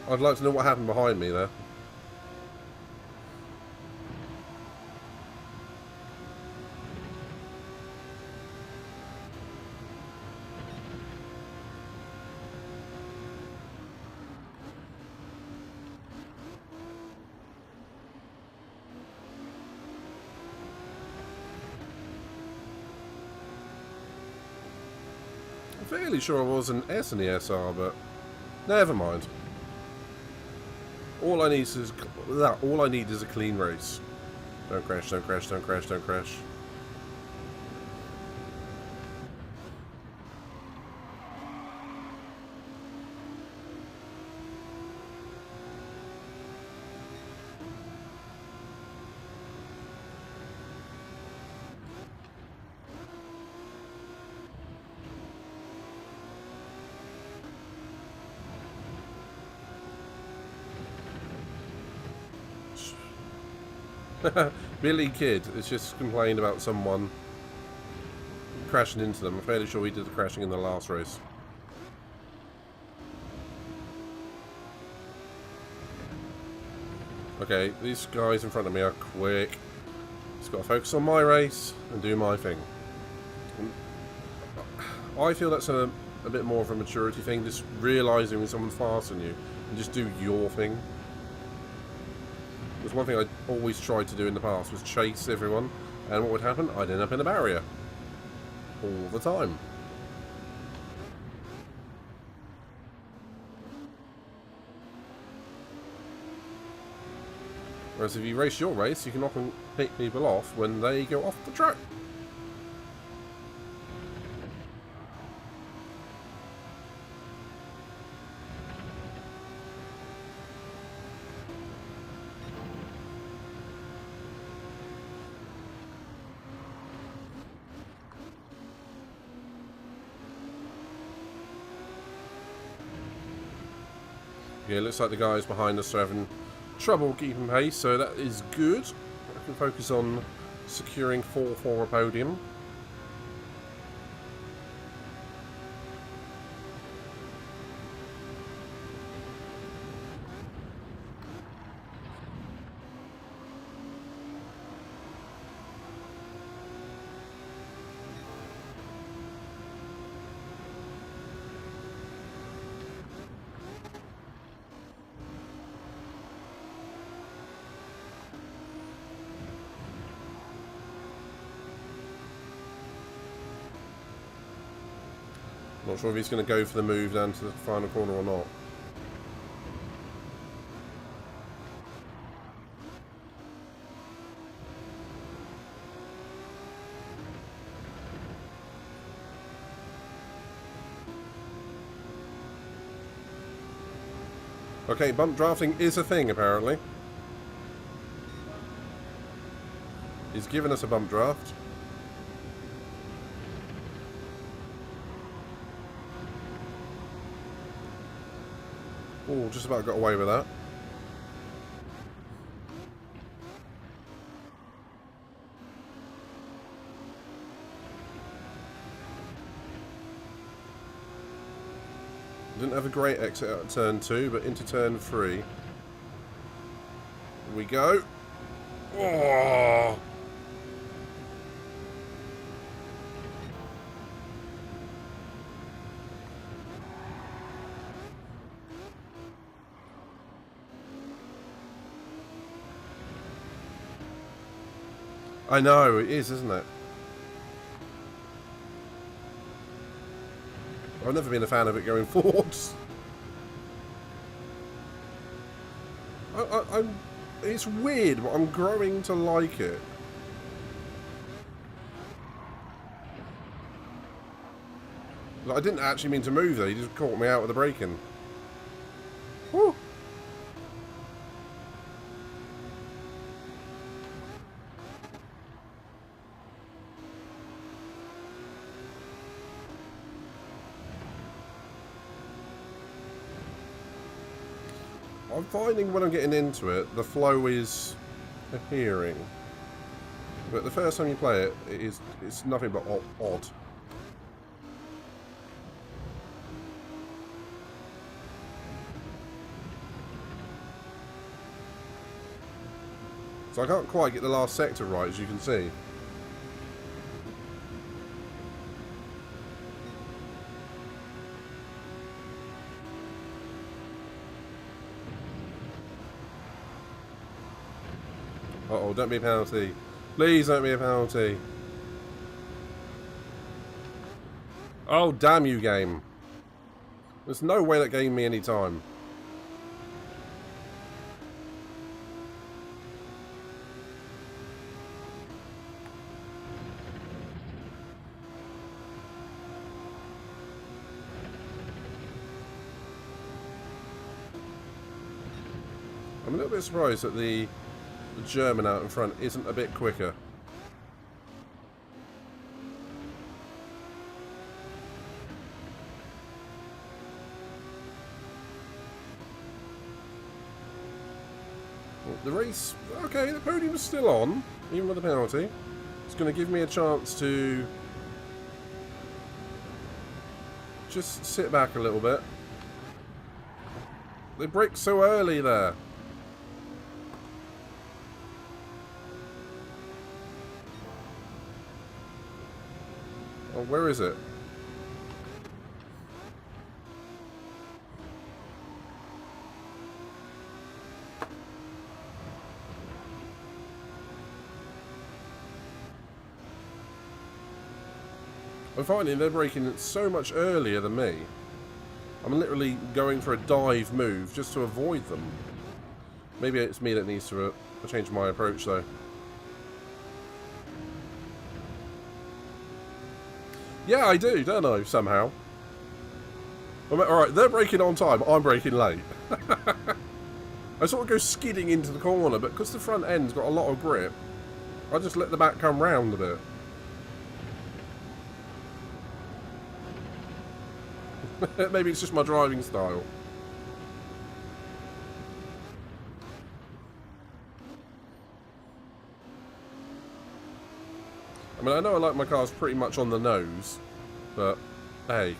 S2: I'd like to know what happened behind me there. I'm fairly sure I was an S in the SR, but never mind. All I need is a clean race. Don't crash, don't crash, don't crash, don't crash. Billy Kid has just complained about someone crashing into them. I'm fairly sure he did the crashing in the last race. Okay, these guys in front of me are quick. Just got to focus on my race and do my thing. I feel that's a bit more of a maturity thing, just realising when someone's faster than you and just do your thing. Because one thing I always tried to do in the past was chase everyone, and what would happen? I'd end up in a barrier. All the time. Whereas if you race your race, you can often pick people off when they go off the track. Yeah, it looks like the guys behind us are having trouble keeping pace, so that is good. I can focus on securing 4 for a podium. Not sure if he's going to go for the move down to the final corner or not. Okay, bump drafting is a thing apparently. He's given us a bump draft. Oh, just about got away with that. Didn't have a great exit out of turn 2, but into turn 3. Here we go. Oh! I know, it is, isn't it? I've never been a fan of it going forwards. It's weird, but I'm growing to like it. Like, I didn't actually mean to move there, he just caught me out with the braking. Whew. I'm finding when I'm getting into it, the flow is appearing. But the first time you play it, it's nothing but odd. So I can't quite get the last sector right, as you can see. Uh-oh, don't be a penalty. Please don't be a penalty. Oh, damn you, game. There's no way that gained me any time. I'm a little bit surprised that the German out in front isn't a bit quicker. Well, the race, okay, the podium's still on, even with the penalty. It's going to give me a chance to just sit back a little bit. They brake so early there. Oh, where is it? I'm finding they're braking so much earlier than me. I'm literally going for a dive move just to avoid them. Maybe it's me that needs to change my approach though. Yeah, I do, don't I, somehow? Alright, they're braking on time, I'm braking late. I sort of go skidding into the corner, but because the front end's got a lot of grip, I just let the back come round a bit. Maybe it's just my driving style. I mean, I know I like my cars pretty much on the nose, but hey.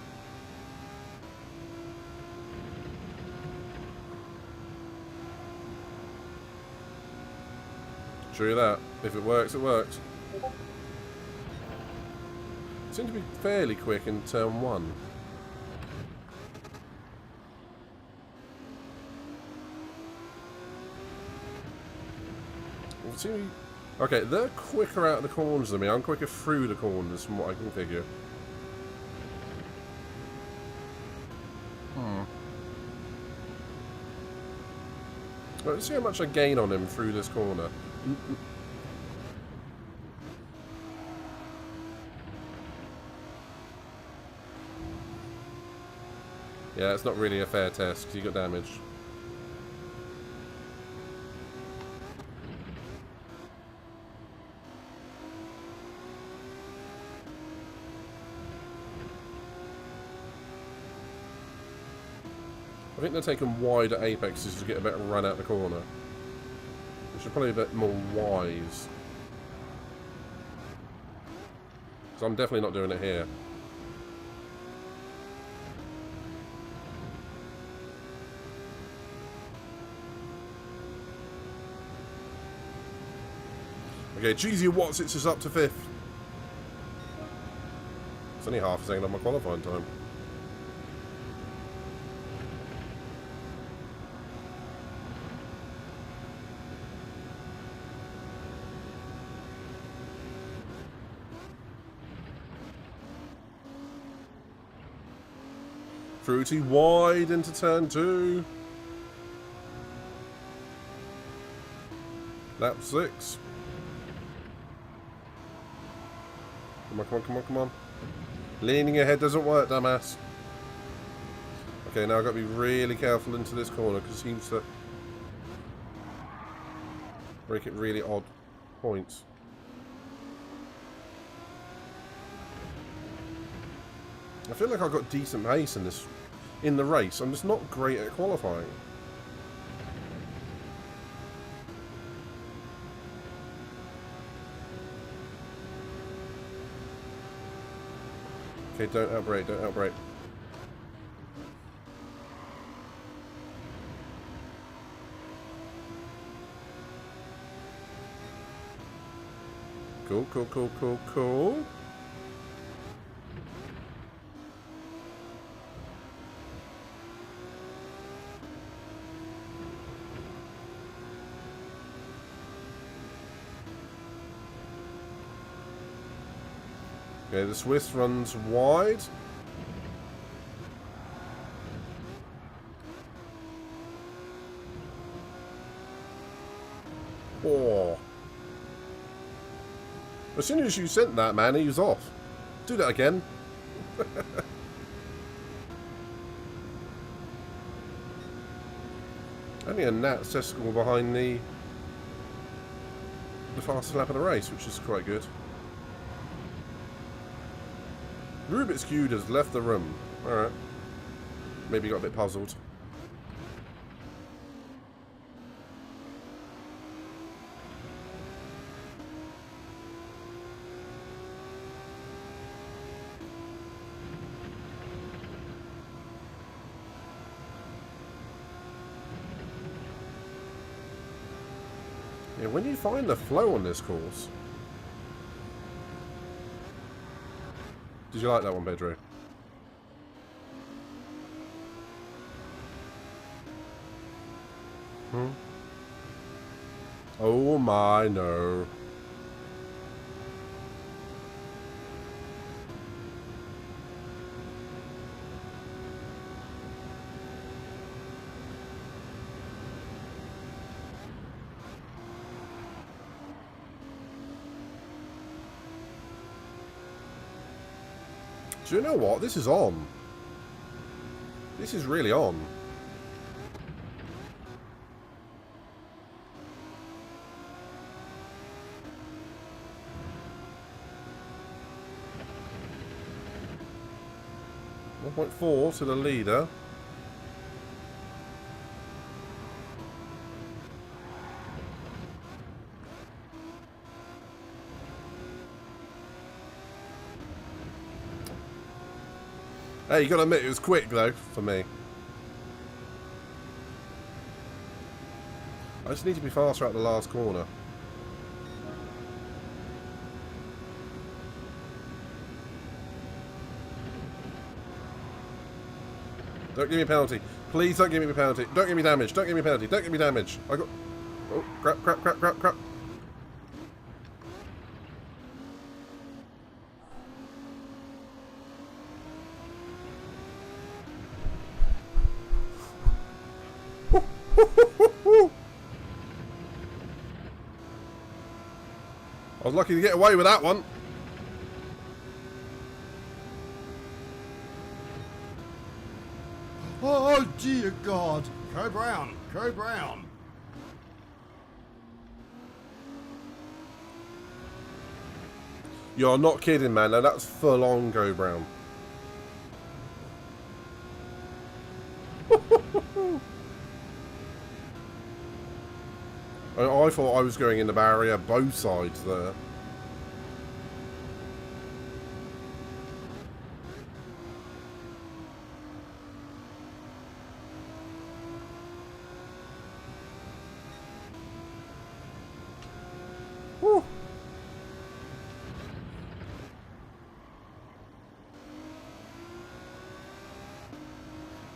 S2: True that. If it works, it works. Seem to be fairly quick in turn 1. Okay, they're quicker out of the corners than me. I'm quicker through the corners from what I can figure. Well, let's see how much I gain on him through this corner. Yeah, it's not really a fair test because he got damaged. I think they're taking wider apexes to get a better run out the corner. Which is probably a bit more wise. So I'm definitely not doing it here. Okay, Cheesy Watsits is up to 5th. It's only half a second on my qualifying time. Fruity wide into turn 2. Lap 6. Come on, come on, come on, come on. Leaning ahead doesn't work, dumbass. Okay, now I've got to be really careful into this corner because it seems to break at really odd points. I feel like I've got decent pace in the race. I'm just not great at qualifying. Okay, don't outbrake, don't outbrake. Cool, cool, cool, cool, cool. Okay, the Swiss runs wide. Oh. As soon as you sent that, man, he was off. Do that again. Only a Nat Sescal behind the fastest lap of the race, which is quite good. Rubik's Cube has left the room. Alright. Maybe got a bit puzzled. Yeah, when do you find the flow on this course? Did you like that one, Pedro? Hmm? Oh my, no. Do you know what? This is on. This is really on. .4 to the leader. Hey, you gotta admit, it was quick, though, for me. I just need to be faster at the last corner. Don't give me a penalty. Please don't give me a penalty. Don't give me damage. Don't give me a penalty. Don't give me damage. I got... Oh, crap, crap, crap, crap, crap. I was lucky to get away with that one.
S5: Oh dear God! Go Brown! Go Brown!
S2: You're not kidding, man. Now that's full on Go Brown. I thought I was going in the barrier both sides there. Whew.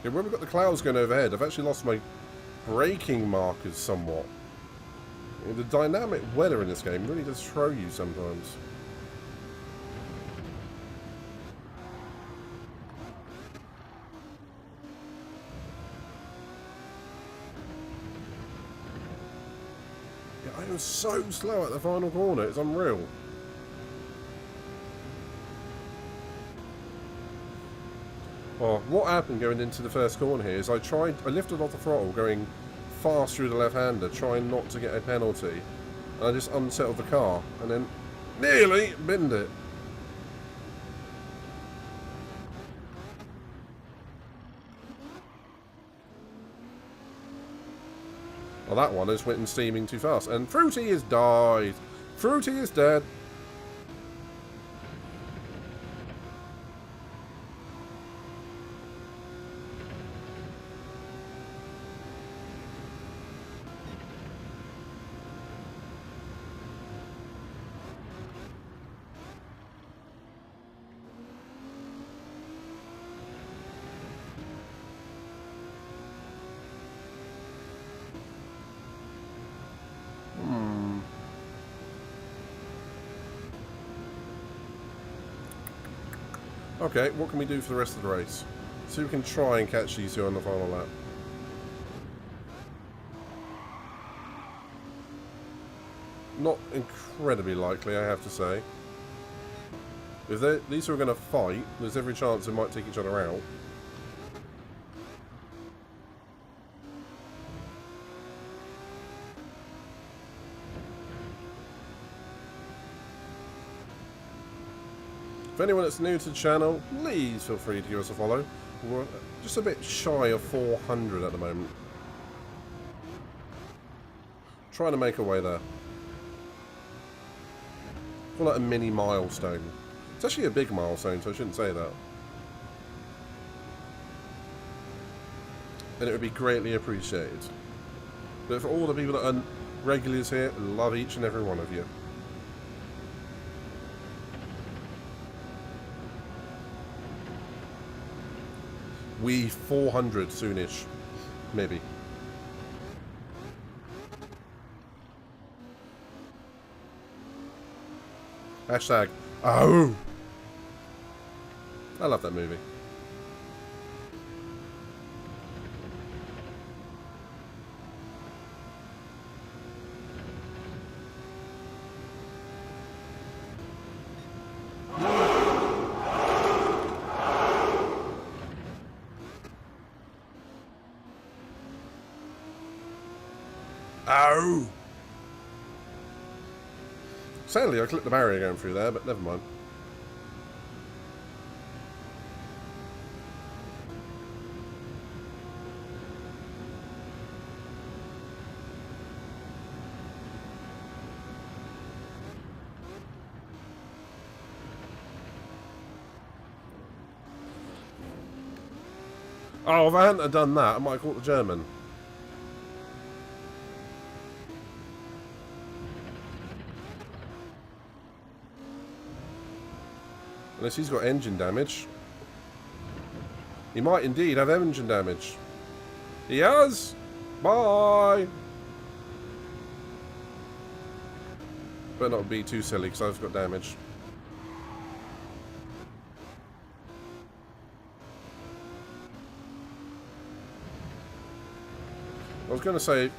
S2: Okay, when we've got the clouds going overhead, I've actually lost my braking markers somewhat. The dynamic weather in this game really does throw you sometimes. Yeah, I am so slow at the final corner, it's unreal. Oh, what happened going into the first corner here is I lifted off the throttle going fast through the left-hander, trying not to get a penalty. And I just unsettled the car, and then nearly binned it. Well, that one just went in steaming too fast. And Fruity has died. Fruity is dead. Okay, what can we do for the rest of the race? See if we can try and catch these two on the final lap. Not incredibly likely, I have to say. If these two are going to fight, there's every chance they might take each other out. If anyone that's new to the channel, please feel free to give us a follow. We're just a bit shy of 400 at the moment. Trying to make our way there. Call that a mini milestone. It's actually a big milestone, so I shouldn't say that. And it would be greatly appreciated. But for all the people that are regulars here, love each and every one of you. We 400 soonish, maybe. Hashtag, oh! I love that movie. Ow! Sadly, I clipped the barrier going through there, but never mind. Oh, if I hadn't have done that, I might have caught the German. Unless he's got engine damage. He might indeed have engine damage. He has! Bye! Better not be too silly because I've got damage. I was going to say,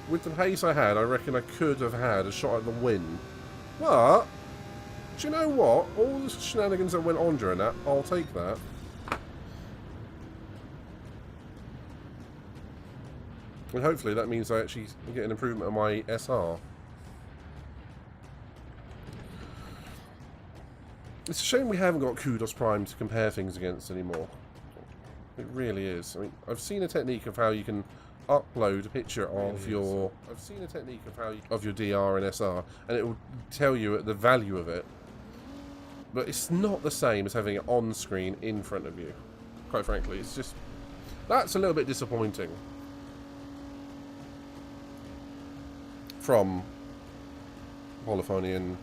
S2: with the pace I had, I reckon I could have had a shot at the win. But, do you know what? All the shenanigans that went on during that, I'll take that. And hopefully that means I actually get an improvement on my SR. It's a shame we haven't got Kudos Prime to compare things against anymore. It really is. I mean, I've seen a technique of how you can upload a picture of your... I've seen a technique of how of your DR and SR, and it will tell you the value of it. But it's not the same as having it on screen in front of you. Quite frankly, it's just... That's a little bit disappointing. From Polyphony and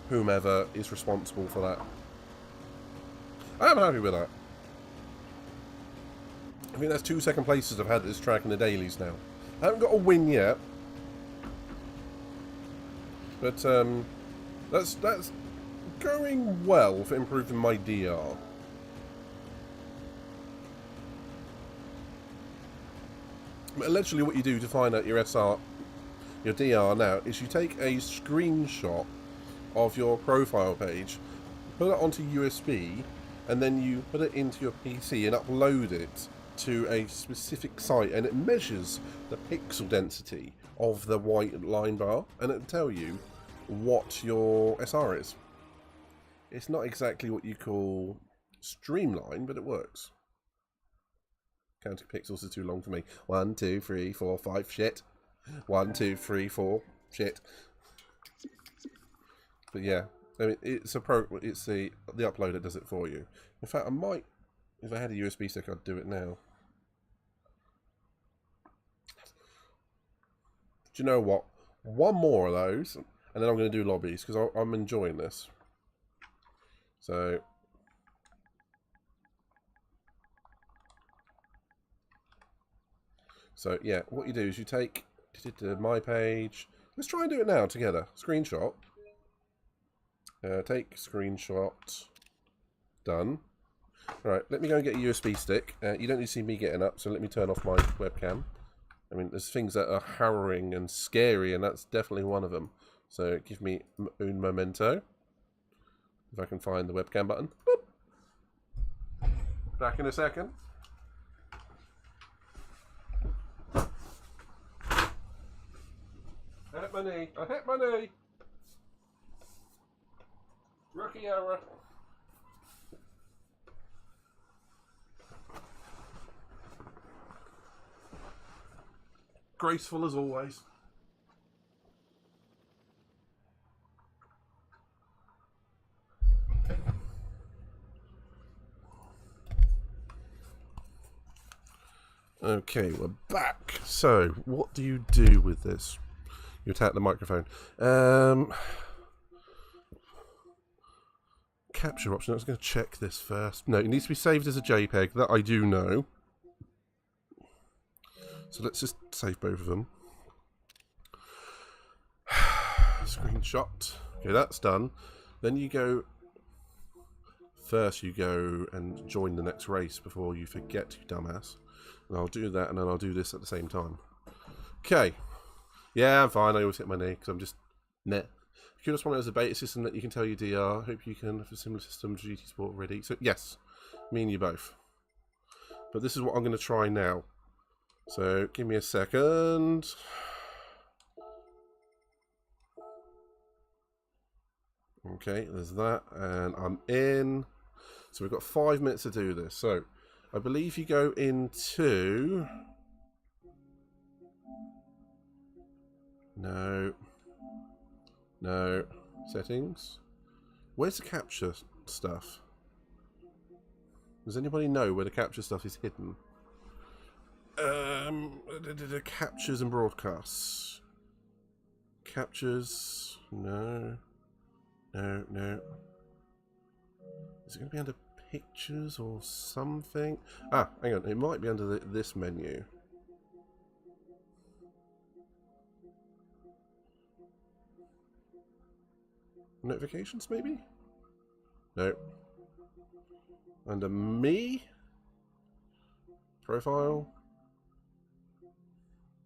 S2: whomever is responsible for that. I am happy with that. I think that's 2 second places I've had this track in the dailies now. I haven't got a win yet. But that's going well for improving my DR. But literally what you do to find out your SR, your DR now, is you take a screenshot of your profile page, put it onto USB, and then you put it into your PC and upload it to a specific site, and it measures the pixel density of the white line bar, and it'll tell you what your SR is. It's not exactly what you call streamline, but it works. Counting pixels is too long for me. 1, 2, 3, 4, 5, shit. 1, 2, 3, 4, shit. But yeah, I mean, it's the uploader does it for you. In fact, I might, if I had a USB stick, I'd do it now. Do you know what? One more of those, and then I'm going to do lobbies, because I'm enjoying this. So... yeah, what you do is you take my page. Let's try and do it now together. Screenshot. Take screenshot. Done. Right, let me go and get a USB stick. You don't need to see me getting up, so let me turn off my webcam. I mean, there's things that are harrowing and scary, and that's definitely one of them. So give me un momento. If I can find the webcam button. Boop. Back in a second. I hit my knee. I hit my knee. Rookie error. Graceful as always. Okay, we're back. So, what do you do with this? You attack the microphone. Capture option. I was going to check this first. No, it needs to be saved as a JPEG. That I do know. So let's just save both of them. Screenshot. Okay, that's done. Then you go... First you go and join the next race before you forget, you dumbass. And I'll do that, and then I'll do this at the same time. Okay. Yeah, I'm fine. I always hit my knee, because I'm just... Meh. Kudos One is a beta system that you can tell your DR. Hope you can have a similar system to GT Sport already. So, yes. Me and you both. But this is what I'm going to try now. So, give me a second. Okay, there's that. And I'm in. So, we've got 5 minutes to do this. So, I believe you go into... No. Settings. Where's the capture stuff? Does anybody know where the capture stuff is hidden? Captures and broadcasts. Captures. No. Is it going to be under pictures or something? Ah, hang on. It might be under this menu. Notifications, maybe? No. Under me? Profile?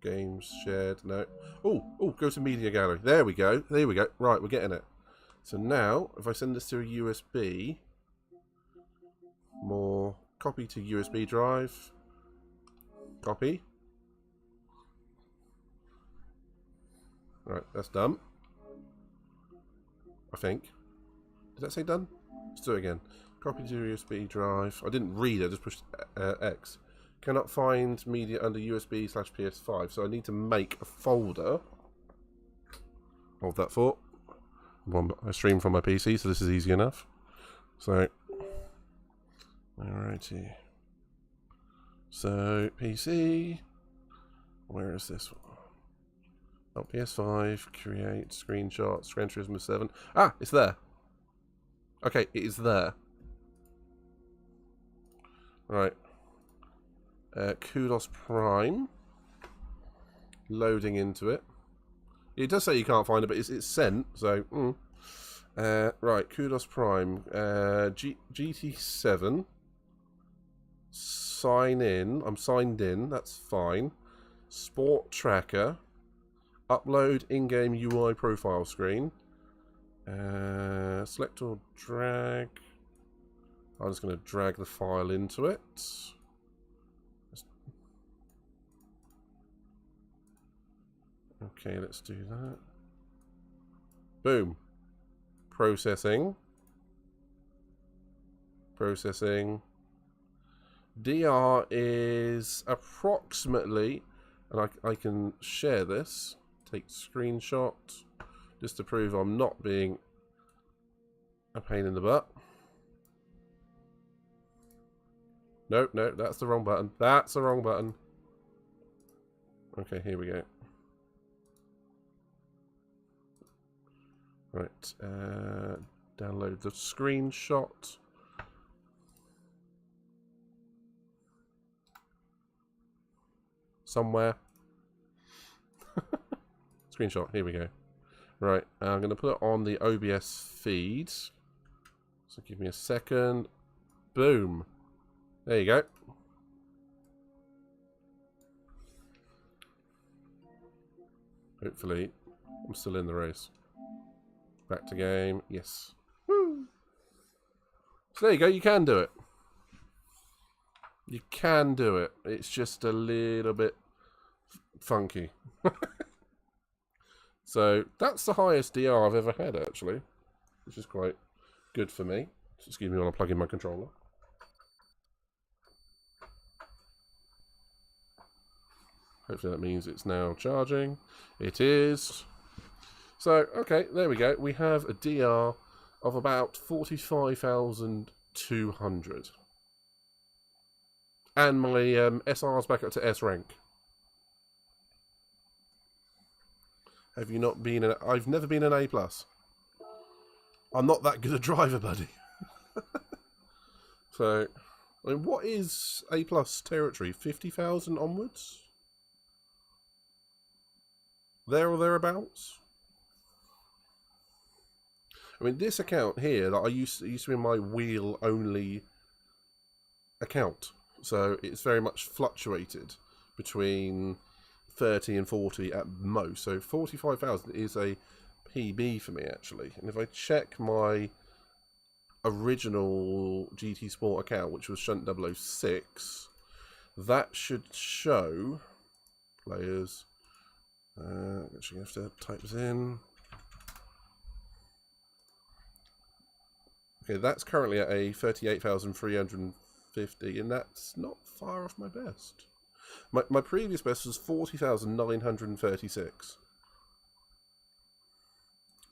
S2: Games, shared, no. Oh, go to media gallery. There we go. Right, we're getting it. So now, if I send this to a USB, more copy to USB drive, copy. Right, that's done. I think. Did that say done? Let's do it again. Copy to USB drive. I didn't read it, I just pushed X. Cannot find media under USB/PS5, so I need to make a folder. Hold that thought. I stream from my PC, so this is easy enough. So, alrighty. So, PC. Where is this one? Oh, PS5, create, screenshots, Gran Turismo 7. Ah, it's there. Okay, it is there. Right. Kudos Prime. Loading into it. It does say you can't find it, but it's sent, so... right, Kudos Prime. GT7. Sign in. I'm signed in, that's fine. Sport Tracker. Upload in-game UI profile screen. Select or drag. I'm just going to drag the file into it. Okay, let's do that. Boom. Processing. DR is approximately, and I can share this. Take screenshot just to prove I'm not being a pain in the butt. No, that's the wrong button. That's the wrong button. Okay, here we go. Right, download the screenshot. Somewhere. Screenshot, here we go. Right, I'm going to put it on the OBS feed. So give me a second. Boom. There you go. Hopefully, I'm still in the race. Back to game. Yes. Woo. So there you go. You can do it. You can do it. It's just a little bit funky. So that's the highest DR I've ever had, actually, which is quite good for me. Just excuse me while I plug in my controller. Hopefully that means it's now charging. It is. So, okay, there we go. We have a DR of about 45,200. And my SR's back up to S rank. Have you not been an... I've never been an A+. I'm not that good a driver, buddy. So, I mean, what is A+ territory? 50,000 onwards? There or thereabouts? I mean, this account here that I used to be my wheel only account, so it's very much fluctuated between 30 and 40 at most. So 45,000 is a PB for me, actually. And if I check my original GT Sport account, which was Shunt 006, that should show players. Actually, I have to type this in. Okay, that's currently at a 38,350, and that's not far off my best. My previous best was 40,936.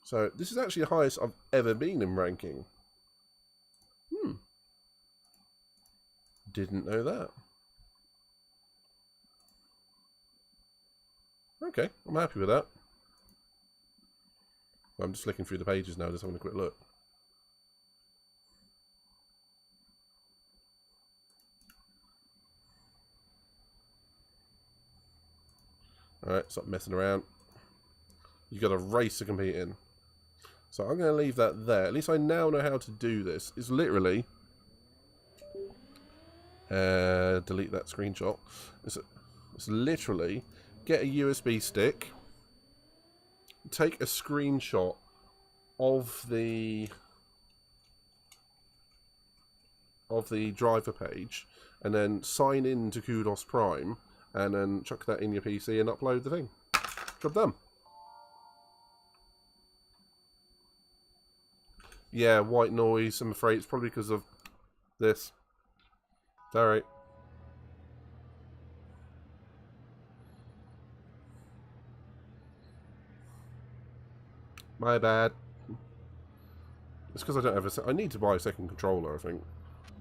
S2: So this is actually the highest I've ever been in ranking. Didn't know that. Okay, I'm happy with that. I'm just flicking through the pages now, just having a quick look. Alright, stop messing around. You've got a race to compete in. So I'm going to leave that there. At least I now know how to do this. It's literally... delete that screenshot. It's literally... Get a USB stick, take a screenshot of the driver page, and then sign in to Kudos Prime, and then chuck that in your PC and upload the thing. Job done. Yeah, white noise, I'm afraid it's probably because of this. Alright. My bad. It's because I don't have a... I need to buy a second controller, I think.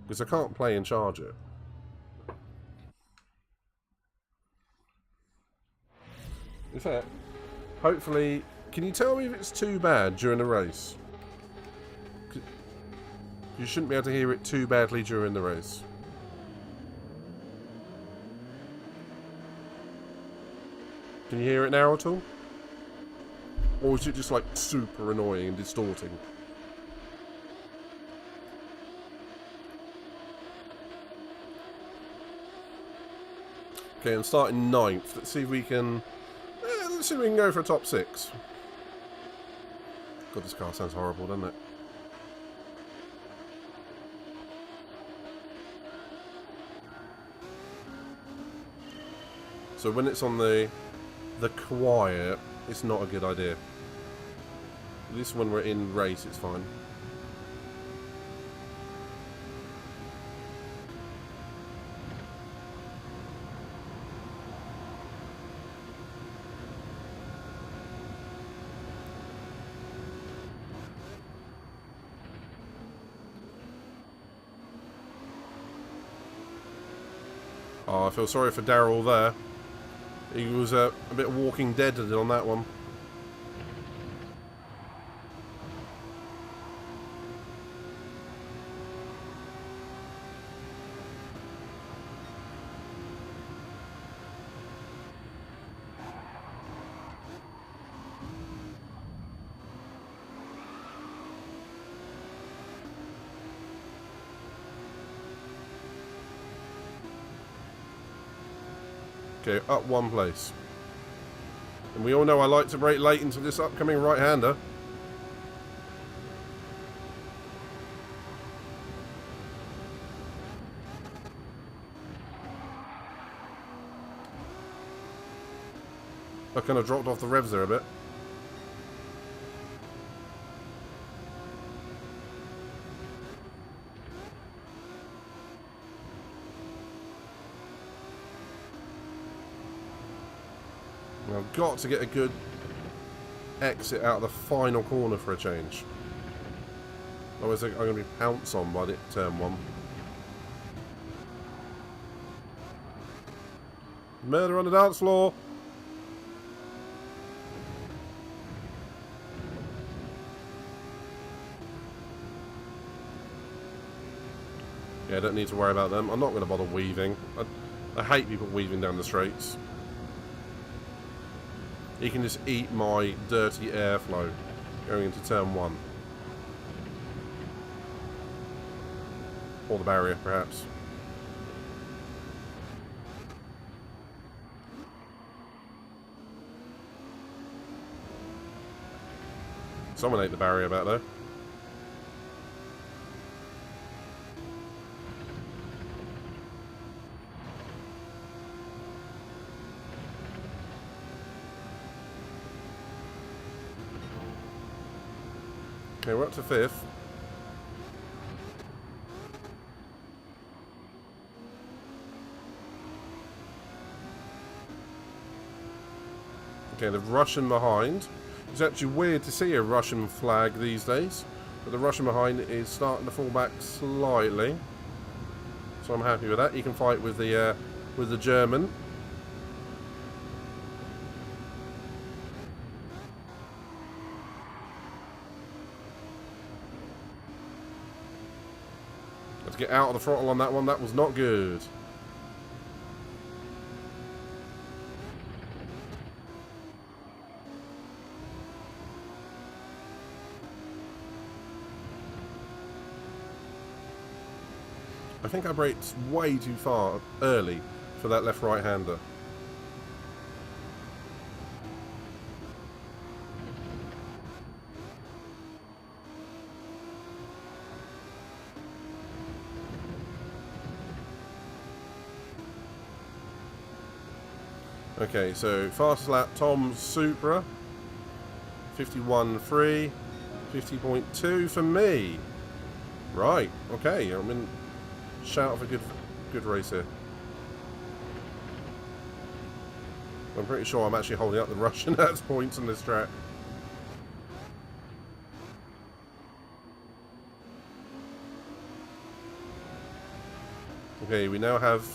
S2: Because I can't play and charge it. In fact, hopefully... Can you tell me if it's too bad during the race? You shouldn't be able to hear it too badly during the race. Can you hear it now at all? Or is it just like super annoying and distorting? Okay, I'm starting 9th. Let's see if we can... let's see if we can go for a top 6. God, this car sounds horrible, doesn't it? So when it's on the quiet, it's not a good idea. At least when we're in race, it's fine. Oh, I feel sorry for Daryl there. He was a bit Walking Dead on that one. Okay, up one place. And we all know I like to brake late into this upcoming right-hander. I kind of dropped off the revs there a bit. I've got to get a good exit out of the final corner for a change. Otherwise I'm going to be pounced on by the turn one. Murder on the dance floor! Yeah, I don't need to worry about them. I'm not going to bother weaving. I hate people weaving down the straights. You can just eat my dirty airflow going into turn one. Or the barrier, perhaps. Someone ate the barrier back there. Okay, we're up to 5th. Okay, the Russian behind. It's actually weird to see a Russian flag these days, but the Russian behind is starting to fall back slightly. So I'm happy with that. He can fight with the German. Let's get out of the throttle on that one. That was not good. I think I braked way too far early for that left-right hander. Okay, so fast lap Tom Supra, 51.3, 50.2 for me. Right, okay, I'm in shout of a good race here. I'm pretty sure I'm actually holding up the Russian at points on this track. Okay, we now have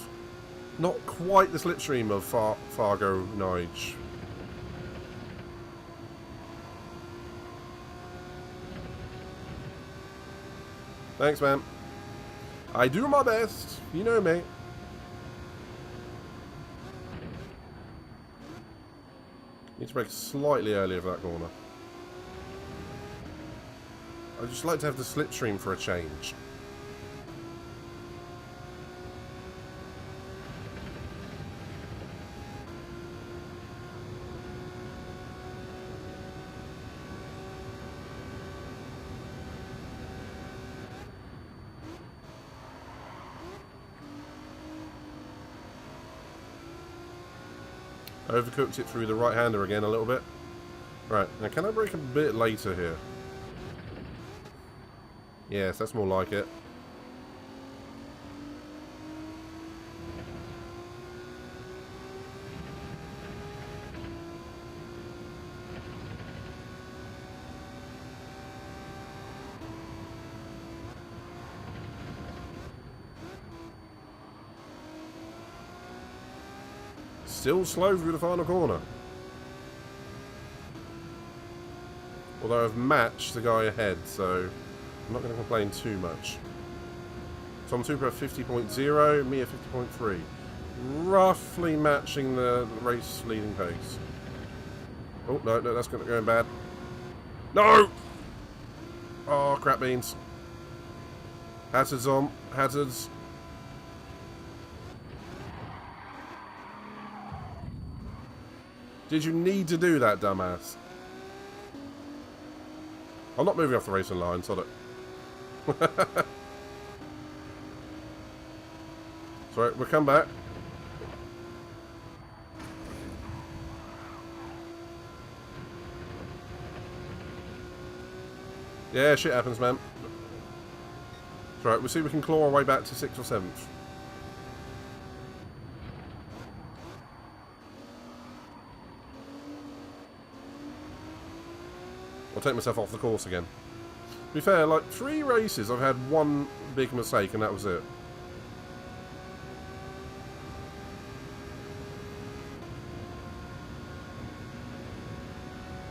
S2: not quite the slipstream of Fargo Nige. Thanks, man. I do my best. You know me. Need to brake slightly earlier for that corner. I'd just like to have the slipstream for a change. Overcooked it through the right-hander again a little bit. Right, now can I brake a bit later here? Yes, that's more like it. Still slow through the final corner. Although I've matched the guy ahead, so I'm not going to complain too much. Tom Super at 50.0, me at 50.3. Roughly matching the race leading pace. Oh, no, that's going bad. No! Oh, crap beans. Hazards on. Hazards. Did you need to do that, dumbass? I'm not moving off the racing line, sod it. Sorry, we'll come back. Yeah, shit happens, man. It's right, we'll see if we can claw our way back to 6th or 7th. I'll take myself off the course again. To be fair, like 3 races I've had one big mistake and that was it.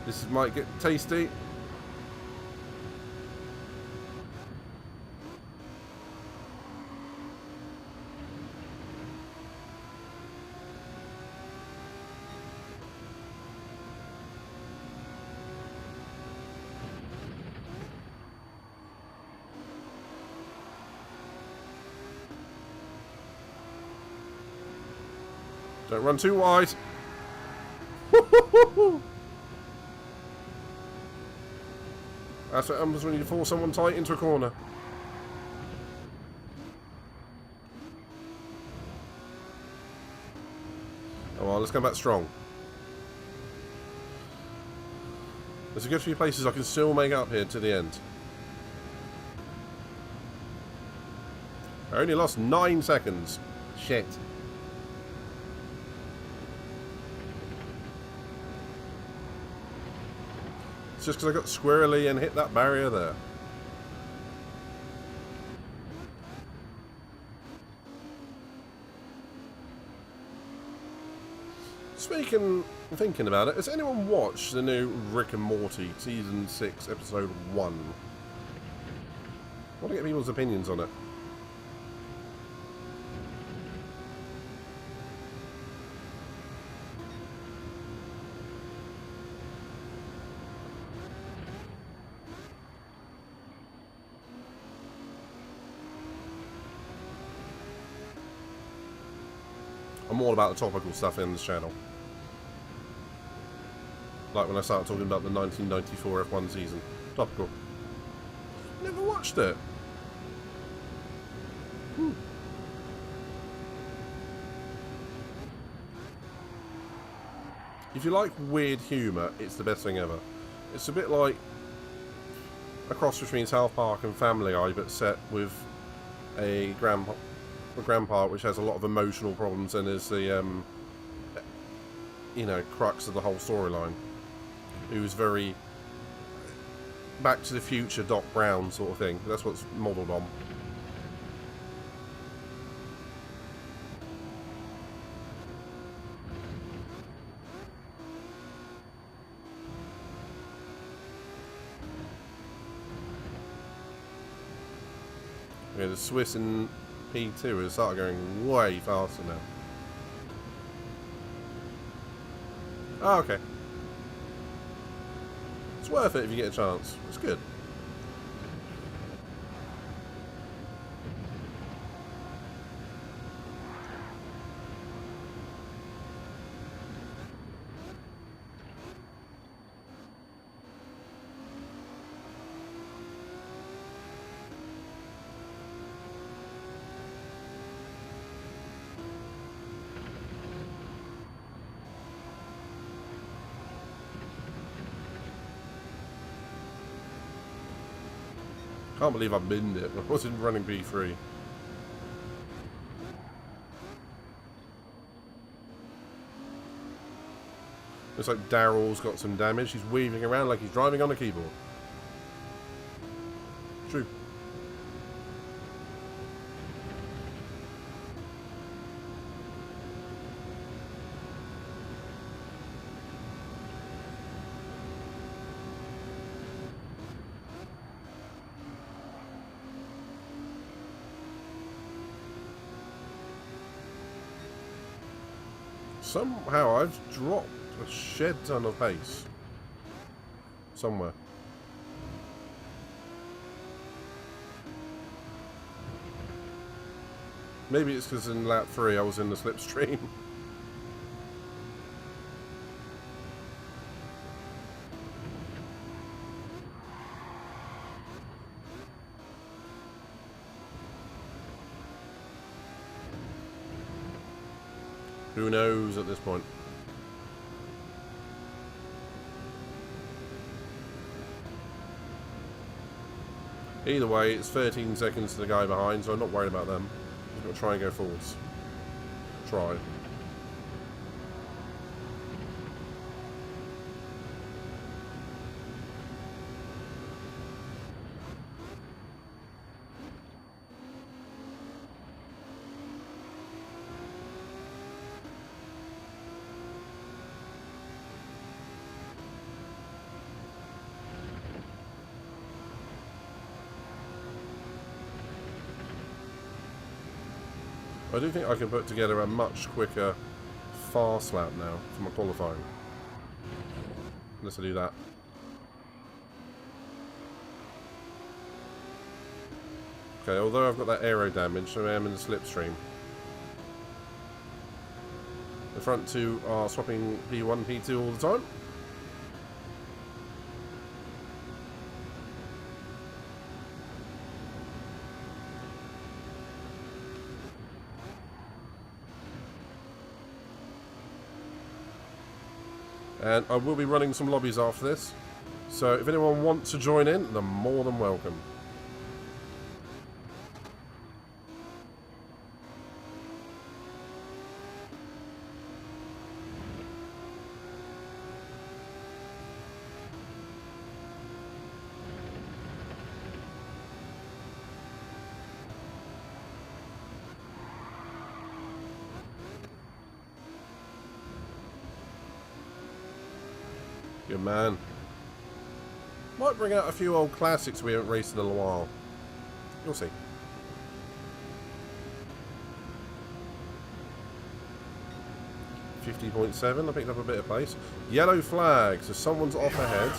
S2: This might get tasty. Don't run too wide. That's what happens when you force someone tight into a corner. Oh well, let's come back strong. There's a good few places I can still make up here to the end. I only lost 9 seconds. Shit. It's just because I got squirrely and hit that barrier there. Thinking about it, has anyone watched the new Rick and Morty Season 6 Episode 1? I want to get people's opinions on it. I'm all about the topical stuff in this channel. Like when I started talking about the 1994 F1 season. Topical. Never watched it. If you like weird humour, it's the best thing ever. It's a bit like a cross between South Park and Family Guy, but set with a grandpa which has a lot of emotional problems and is the you know, crux of the whole storyline, who's very Back to the Future Doc Brown sort of thing. That's what's modelled on. Yeah, the Swiss in P2 has started going way faster now. Oh, okay. It's worth it if you get a chance. It's good. Can't believe I've binned it. I wasn't running B3. Looks like Daryl's got some damage. He's weaving around like he's driving on a keyboard. True. Somehow I've dropped a shed ton of pace. Somewhere. Maybe it's because in lap 3 I was in the slipstream. Who knows at this point? Either way, it's 13 seconds to the guy behind, so I'm not worried about them. Just got to try and go forwards. Try. I do think I can put together a much quicker fast lap now for my qualifying. Let's do that. Okay, although I've got that aero damage, so I am in the slipstream. The front two are swapping P1, P2 all the time. And I will be running some lobbies after this. So if anyone wants to join in, they're more than welcome. Good man. Might bring out a few old classics we haven't raced in a while. You'll see. .7, I picked up a bit of pace. Yellow flag, so someone's off ahead.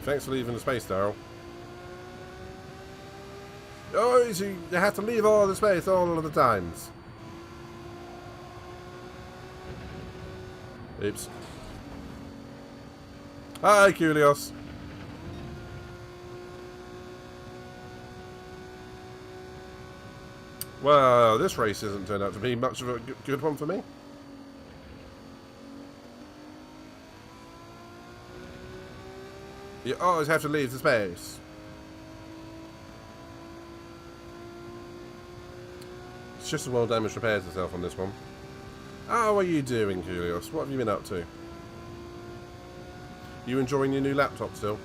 S2: Thanks for leaving the space, Daryl. Oh, so you have to leave all the space all of the times. Oops. Hi, Kulios. Well, this race hasn't turned out to be much of a good one for me. You always have to leave the space. It's just as well damage repairs itself on this one. How are you doing, Kulios? What have you been up to? You enjoying your new laptop still?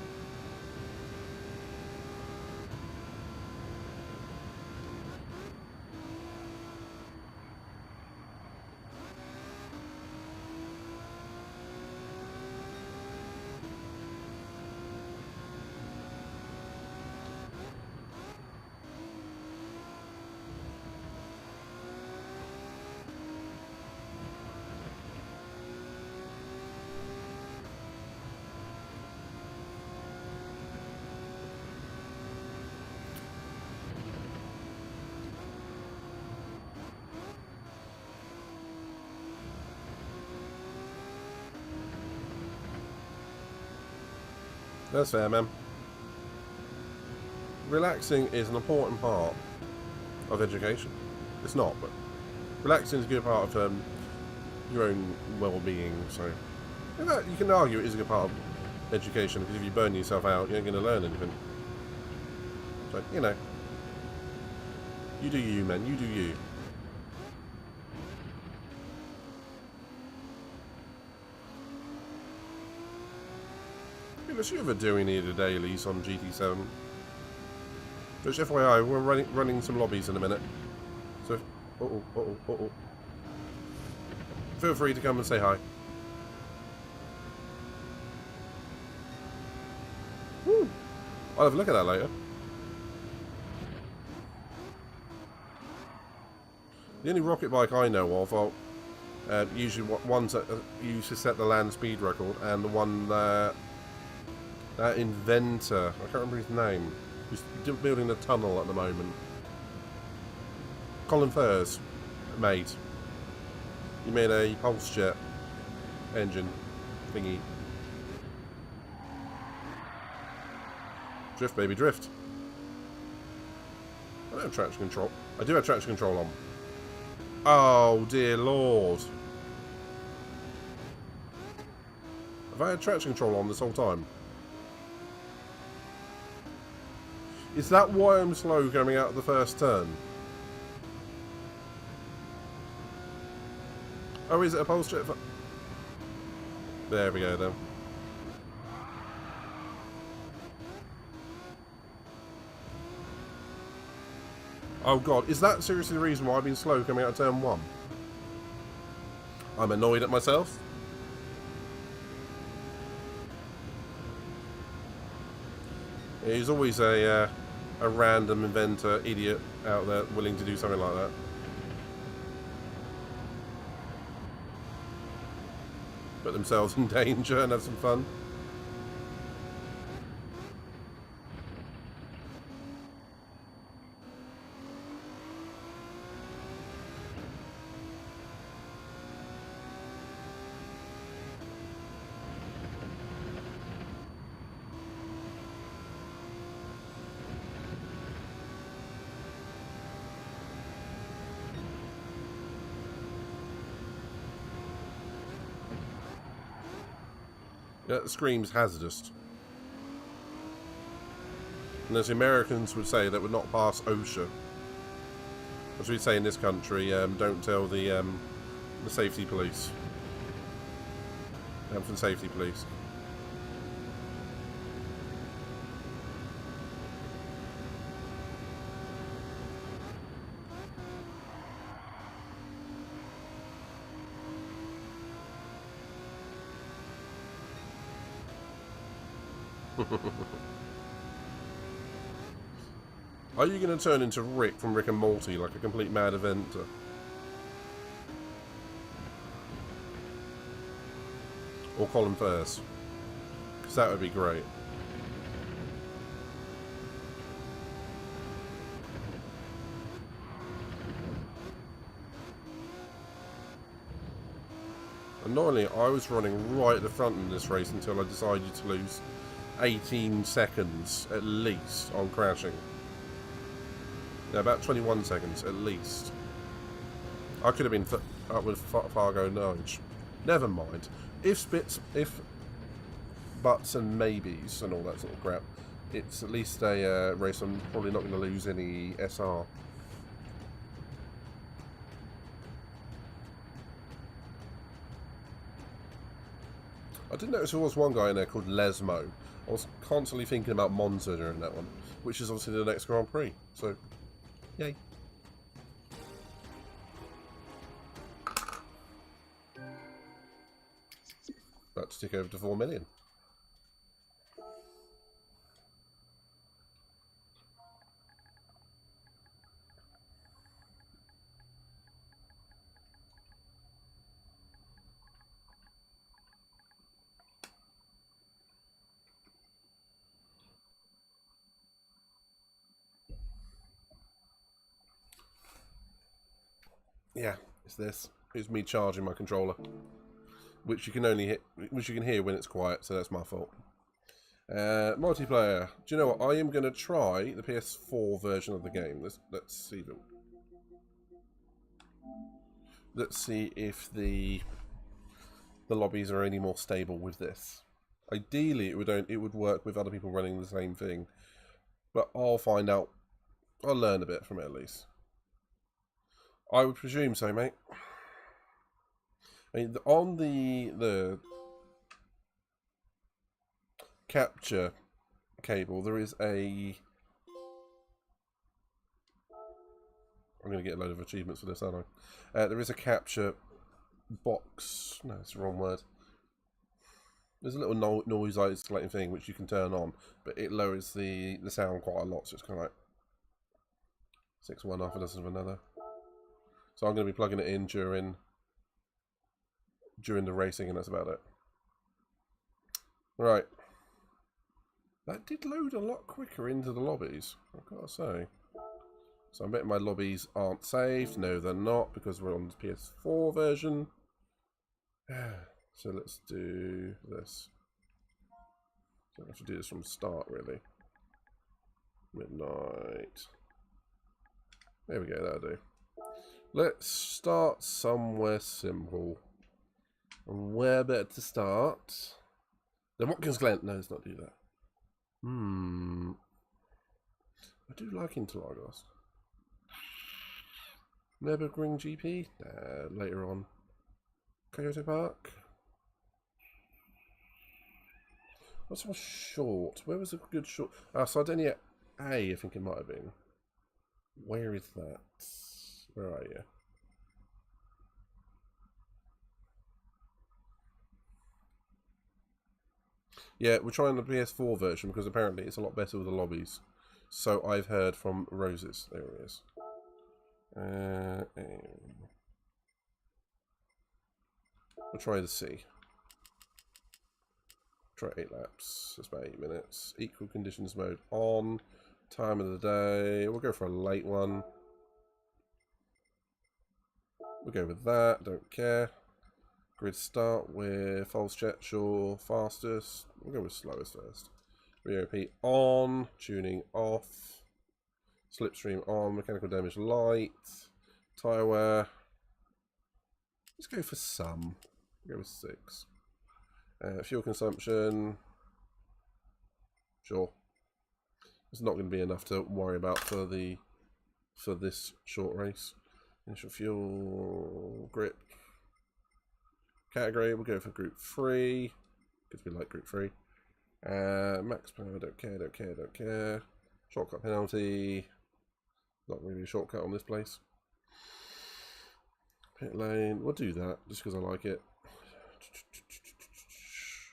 S2: That's fair, man. Relaxing is an important part of education. It's not, but relaxing is a good part of your own well-being. So, in fact, you can argue it is a good part of education, because if you burn yourself out, you ain't going to learn anything. So, you know, you do you, man. You do you. What's you ever doing here today, Elise, on GT7? Which, FYI, we're running some lobbies in a minute. So, feel free to come and say hi. Woo! I'll have a look at that later. The only rocket bike I know of are usually ones that used to set the land speed record, and the one that inventor, I can't remember his name, who's building a tunnel at the moment. Colin Furs made. You made a pulse jet engine thingy. Drift, baby, drift. I don't have traction control. I do have traction control on. Oh, dear Lord. Have I had traction control on this whole time? Is that why I'm slow coming out of the first turn? Oh, is it a pulse jet? There we go then. Oh god, is that seriously the reason why I've been slow coming out of turn 1? I'm annoyed at myself. There's always a random inventor, idiot out there willing to do something like that. Put themselves in danger and have some fun. Yeah, it screams hazardous. And as the Americans would say, that would not pass OSHA. As we say in this country, don't tell the safety police. Health and safety police. Are you going to turn into Rick from Rick and Morty, like a complete mad inventor? Or Colin Firth? Because that would be great. And not only, I was running right at the front in this race until I decided to lose 18 seconds at least on crashing. Yeah, about 21 seconds at least. I could have been up with Fargo Nudge. Never mind. If buts and maybes and all that sort of crap, it's at least a race I'm probably not going to lose any SR. I did notice there was one guy in there called Lesmo. I was constantly thinking about Monza during that one, which is obviously the next Grand Prix. So, yay. About to tick over to 4 million. Yeah, it's this. It's me charging my controller, which you can only hit, which you can hear when it's quiet. So that's my fault. Multiplayer. Do you know what? I am going to try the PS4 version of the game. Let's see if the lobbies are any more stable with this. Ideally, it would work with other people running the same thing, but I'll find out. I'll learn a bit from it at least. I would presume so, mate. I mean, on the capture cable, there is a... I'm going to get a load of achievements for this, aren't I? There is a capture box. No, that's the wrong word. There's a little noise isolating thing which you can turn on, but it lowers the sound quite a lot, so it's kind of like 6 one half a dozen of another. So I'm going to be plugging it in during the racing, and that's about it. Right. That did load a lot quicker into the lobbies, I've got to say. So I bet my lobbies aren't saved. No, they're not, because we're on the PS4 version. So let's do this. So I have to do this from the start, really. Midnight. There we go, that'll do. Let's start somewhere simple. And where better to start? The Watkins Glen. No, let's not do that. I do like Interlagos. Nürburgring GP? Nah, later on. Coyote Park? What's our short? Where was a good short? Sardegna A, I think it might have been. Where is that? Where are you? Yeah, we're trying the PS4 version because apparently it's a lot better with the lobbies. So I've heard from Roses. There it is. We'll try the C. Try 8 laps. That's about 8 minutes. Equal conditions mode on. Time of the day. We'll go for a late one. We'll go with that. Don't care. Grid start with false jet, sure. Fastest. We'll go with slowest first. VOP on. Tuning off. Slipstream on. Mechanical damage light. Tyre wear. Let's go for some. We'll go with 6. Fuel consumption. Sure. It's not going to be enough to worry about for this short race. Initial fuel grip. Category, we'll go for group 3. Because we like group 3. Max power, don't care. Shortcut penalty. Not really a shortcut on this place. Pit lane, we'll do that just because I like it.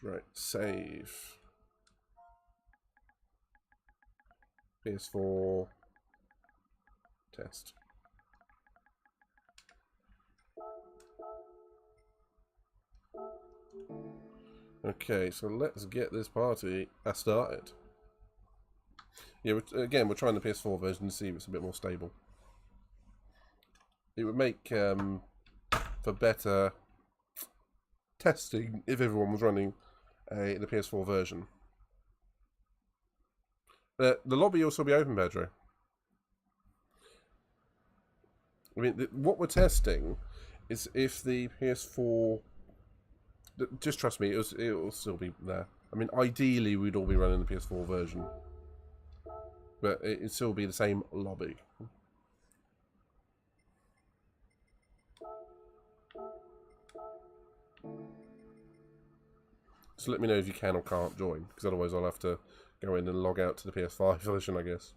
S2: Right, save. PS4. Test. Okay, so let's get this party started. Yeah, again, we're trying the PS4 version to see if it's a bit more stable. It would make for better testing if everyone was running the PS4 version. The lobby will also be open, Pedro. I mean, what we're testing is if the PS4... Just trust me, it will still be there. I mean, ideally, we'd all be running the PS4 version. But it'd still be the same lobby. So let me know if you can or can't join, because otherwise I'll have to go in and log out to the PS5 version, I guess.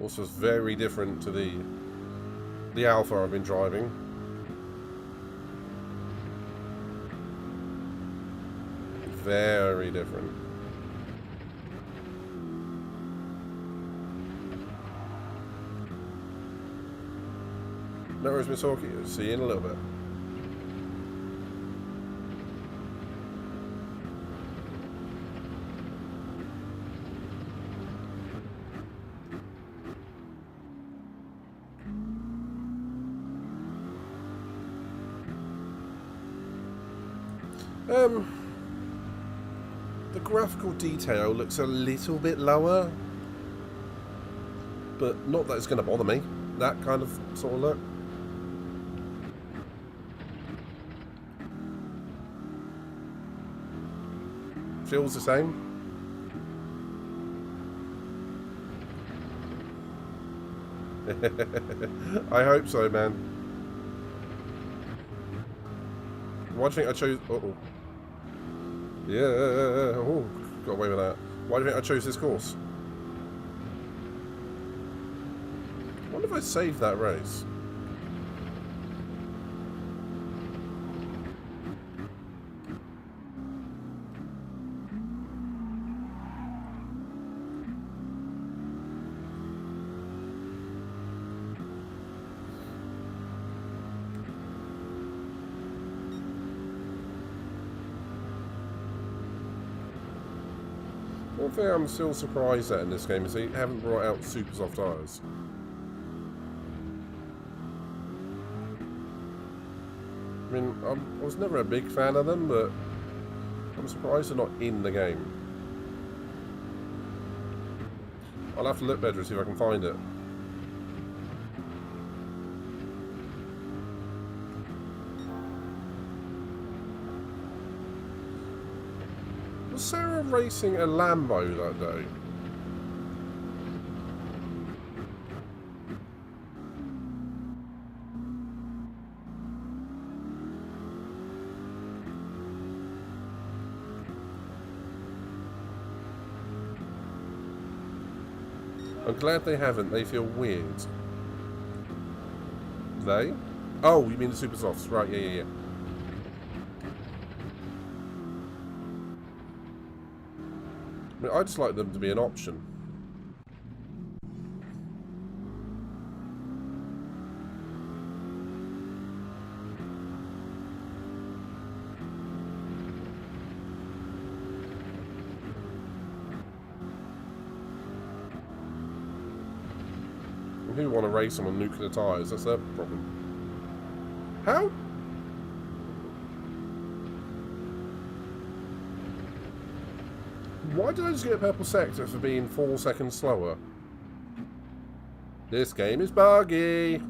S2: Also, it's very different to the Alpha I've been driving. Very different. No worries, Miss Hawkey. See you in a little bit. The graphical detail looks a little bit lower, but not that it's going to bother me. That kind of sort of look. Feels the same. I hope so, man. Why do you think I chose... Uh-oh. Yeah, oh, got away with that. Why do you think I chose this course? I wonder if I saved that race. One thing I'm still surprised at in this game is they haven't brought out super soft tyres. I mean, I was never a big fan of them, but I'm surprised they're not in the game. I'll have to look better and see if I can find it. Was Sarah racing a Lambo that day? I'm glad they haven't. They feel weird. They? Oh, you mean the super softs. Right, yeah. I mean, I'd just like them to be an option. Who want to race them on nuclear tyres? That's their problem. How? Why did I just get a purple sector for being 4 seconds slower? This game is buggy.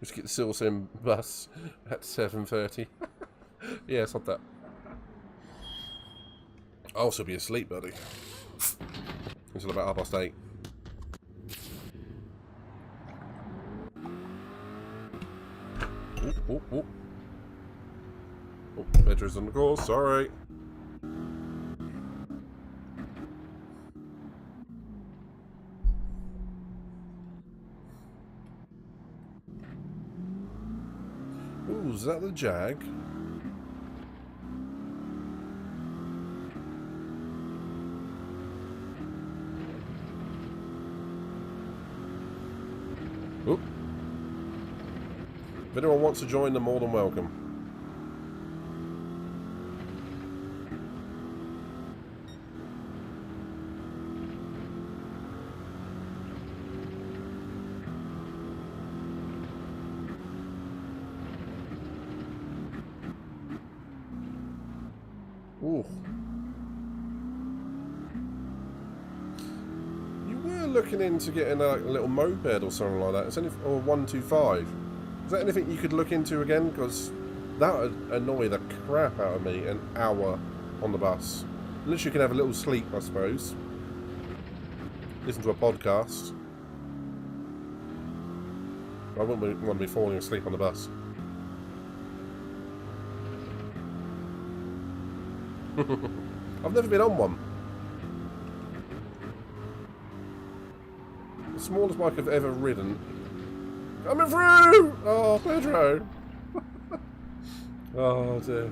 S2: Just get the Silverstone bus at 7:30. Yeah, it's not that. I'll also be asleep, buddy. Until about 8:30. Oh, Petra's on the course, sorry. Ooh, is that the Jag? Oop. If anyone wants to join, they're more than welcome. Ooh. You were looking into getting a little moped or something like that. It's only, or 125. Is that anything you could look into again? Because that would annoy the crap out of me, an hour on the bus. Unless you can have a little sleep, I suppose. Listen to a podcast. I wouldn't want to be falling asleep on the bus. I've never been on one. The smallest bike I've ever ridden. Coming through! Oh, Pedro! Oh dear.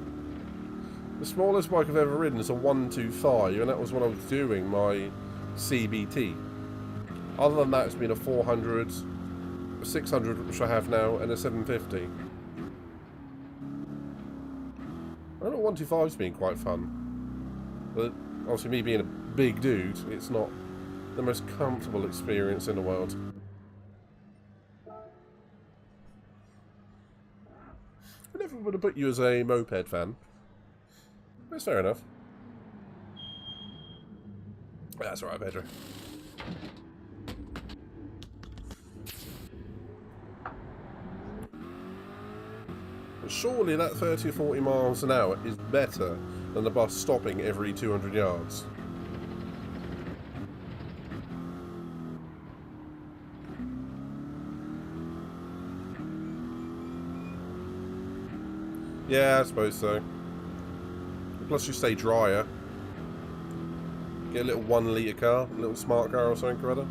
S2: The smallest bike I've ever ridden is a 125, and that was when I was doing my CBT. Other than that, it's been a 400, a 600, which I have now, and a 750. I don't know, 125's been quite fun. But obviously me being a big dude, it's not the most comfortable experience in the world. I never would have put you as a moped fan. That's fair enough. That's alright, Pedro. But surely that 30 or 40 miles an hour is better than the bus stopping every 200 yards. Yeah, I suppose so. Plus you stay drier. Get a little 1 litre car, a little smart car or something or other.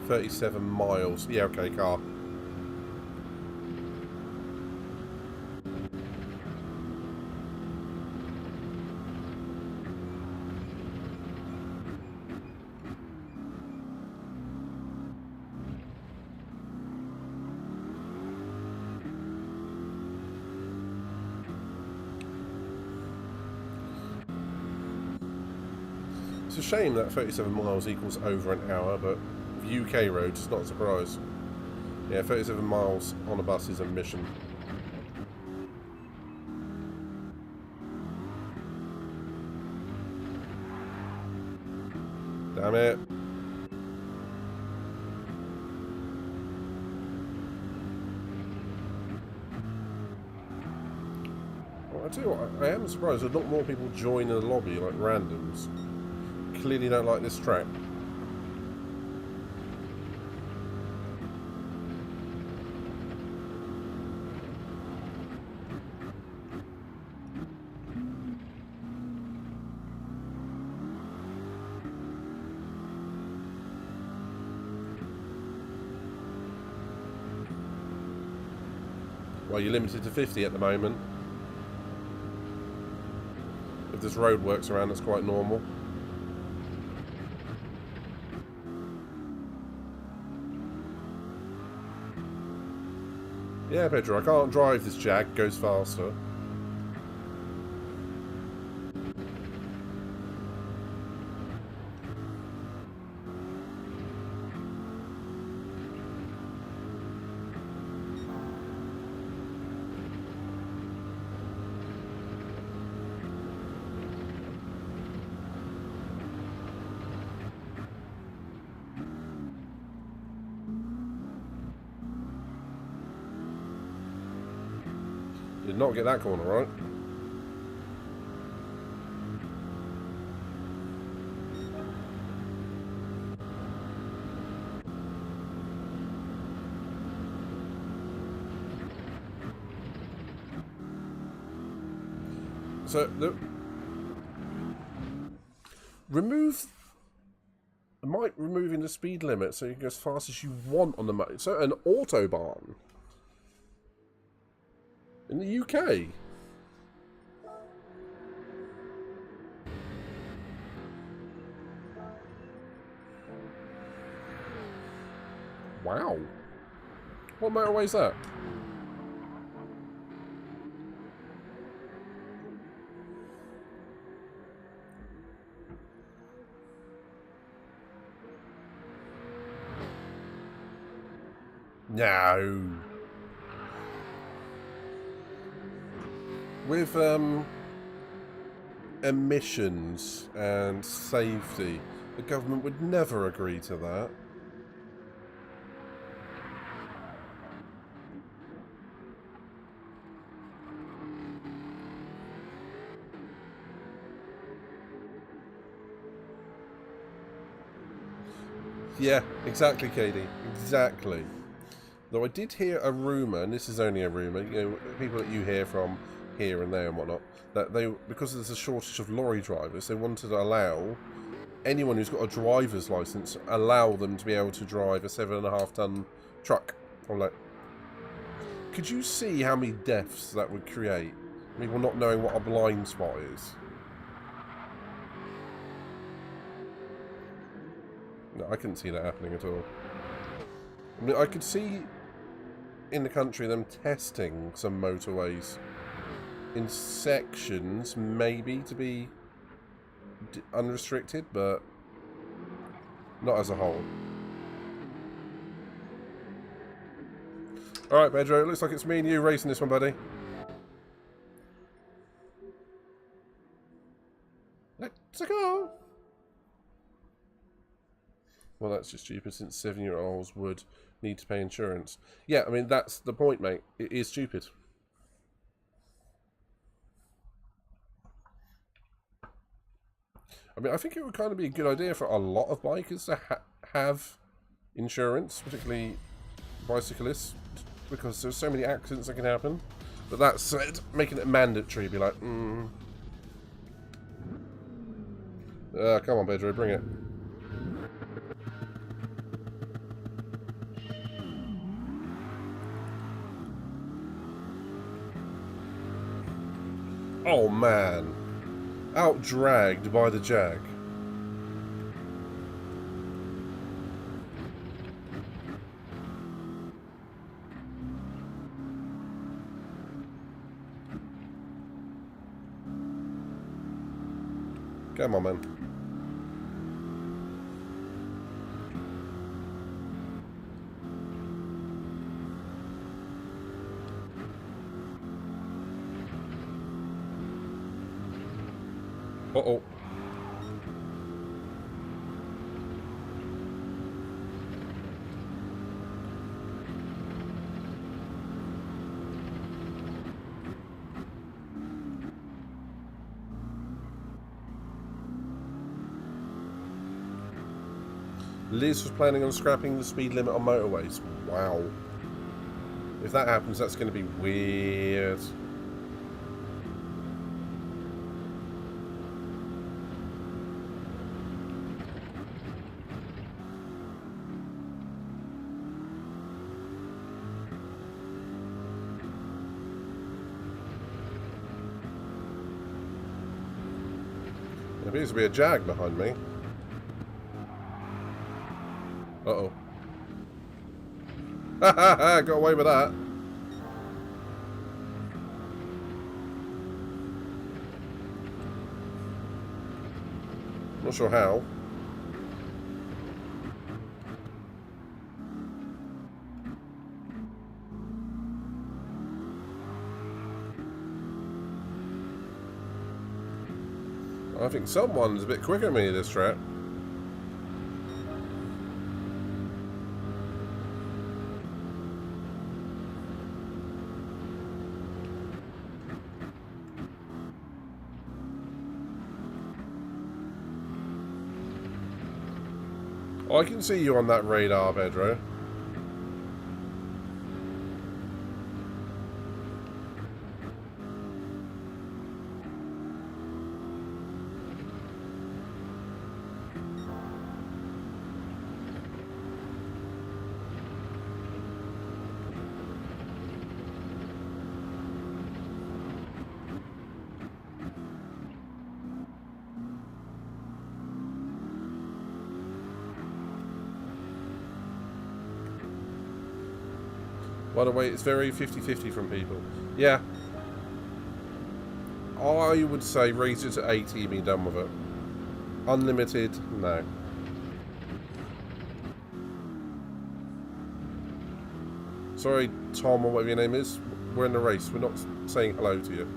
S2: 37 miles. Yeah, okay, car. It's a shame that 37 miles equals over an hour, but with UK roads, it's not a surprise. Yeah, 37 miles on a bus is a mission. Damn it. Well, I tell you what, I am surprised that not more people join the lobby like randoms. Clearly don't like this track. Well, you're limited to 50 at the moment. If this road works around, that's quite normal. Yeah, Pedro, I can't drive this Jag, goes faster. Did not get that corner right. So, removing the speed limit so you can go as fast as you want on the motor. So, an autobahn in the UK. Wow. What motorway is that? No. With emissions and safety, the government would never agree to that. Yeah, exactly, Katie. Exactly. Though I did hear a rumour, and this is only a rumour, you know, people that you hear from here and there and whatnot, that they, because there's a shortage of lorry drivers, they wanted to allow anyone who's got a driver's licence, allow them to be able to drive a 7.5 ton truck. I'm like, could you see how many deaths that would create? People not knowing what a blind spot is. No, I couldn't see that happening at all. I mean, I could see in the country them testing some motorways in sections, maybe to be unrestricted, but not as a whole. Alright, Pedro, it looks like it's me and you racing this one, buddy. Let's go! Well, that's just stupid, since 7-year-olds would need to pay insurance. Yeah, I mean, that's the point, mate. It is stupid. I mean, I think it would kind of be a good idea for a lot of bikers to have insurance, particularly bicyclists, because there's so many accidents that can happen. But that said, making it mandatory, be like, come on, Pedro, bring it. Oh man, out-dragged by the Jag. Come on, man. Uh-oh. Liz was planning on scrapping the speed limit on motorways. Wow. If that happens, that's going to be weird. There appears to be a Jag behind me. Uh-oh. Ha ha ha! Got away with that. Not sure how. I think someone's a bit quicker than me this track. I can see you on that radar, Pedro. By the way, it's very 50-50 from people. Yeah. I would say raise it to 80 and be done with it. Unlimited, no. Sorry, Tom, or whatever your name is. We're in the race. We're not saying hello to you.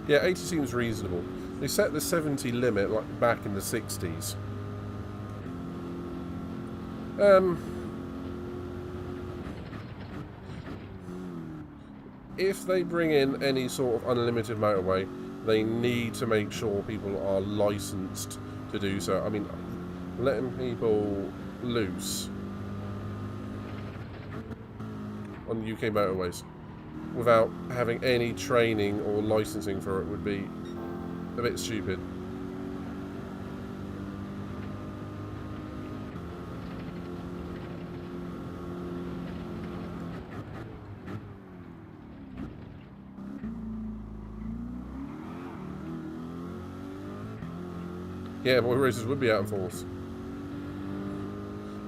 S2: Yeah, 80 seems reasonable. They set the 70 limit like back in the 60s. If they bring in any sort of unlimited motorway, they need to make sure people are licensed to do so. I mean, letting people loose on UK motorways without having any training or licensing for it would be a bit stupid. Yeah, boy races would be out in force.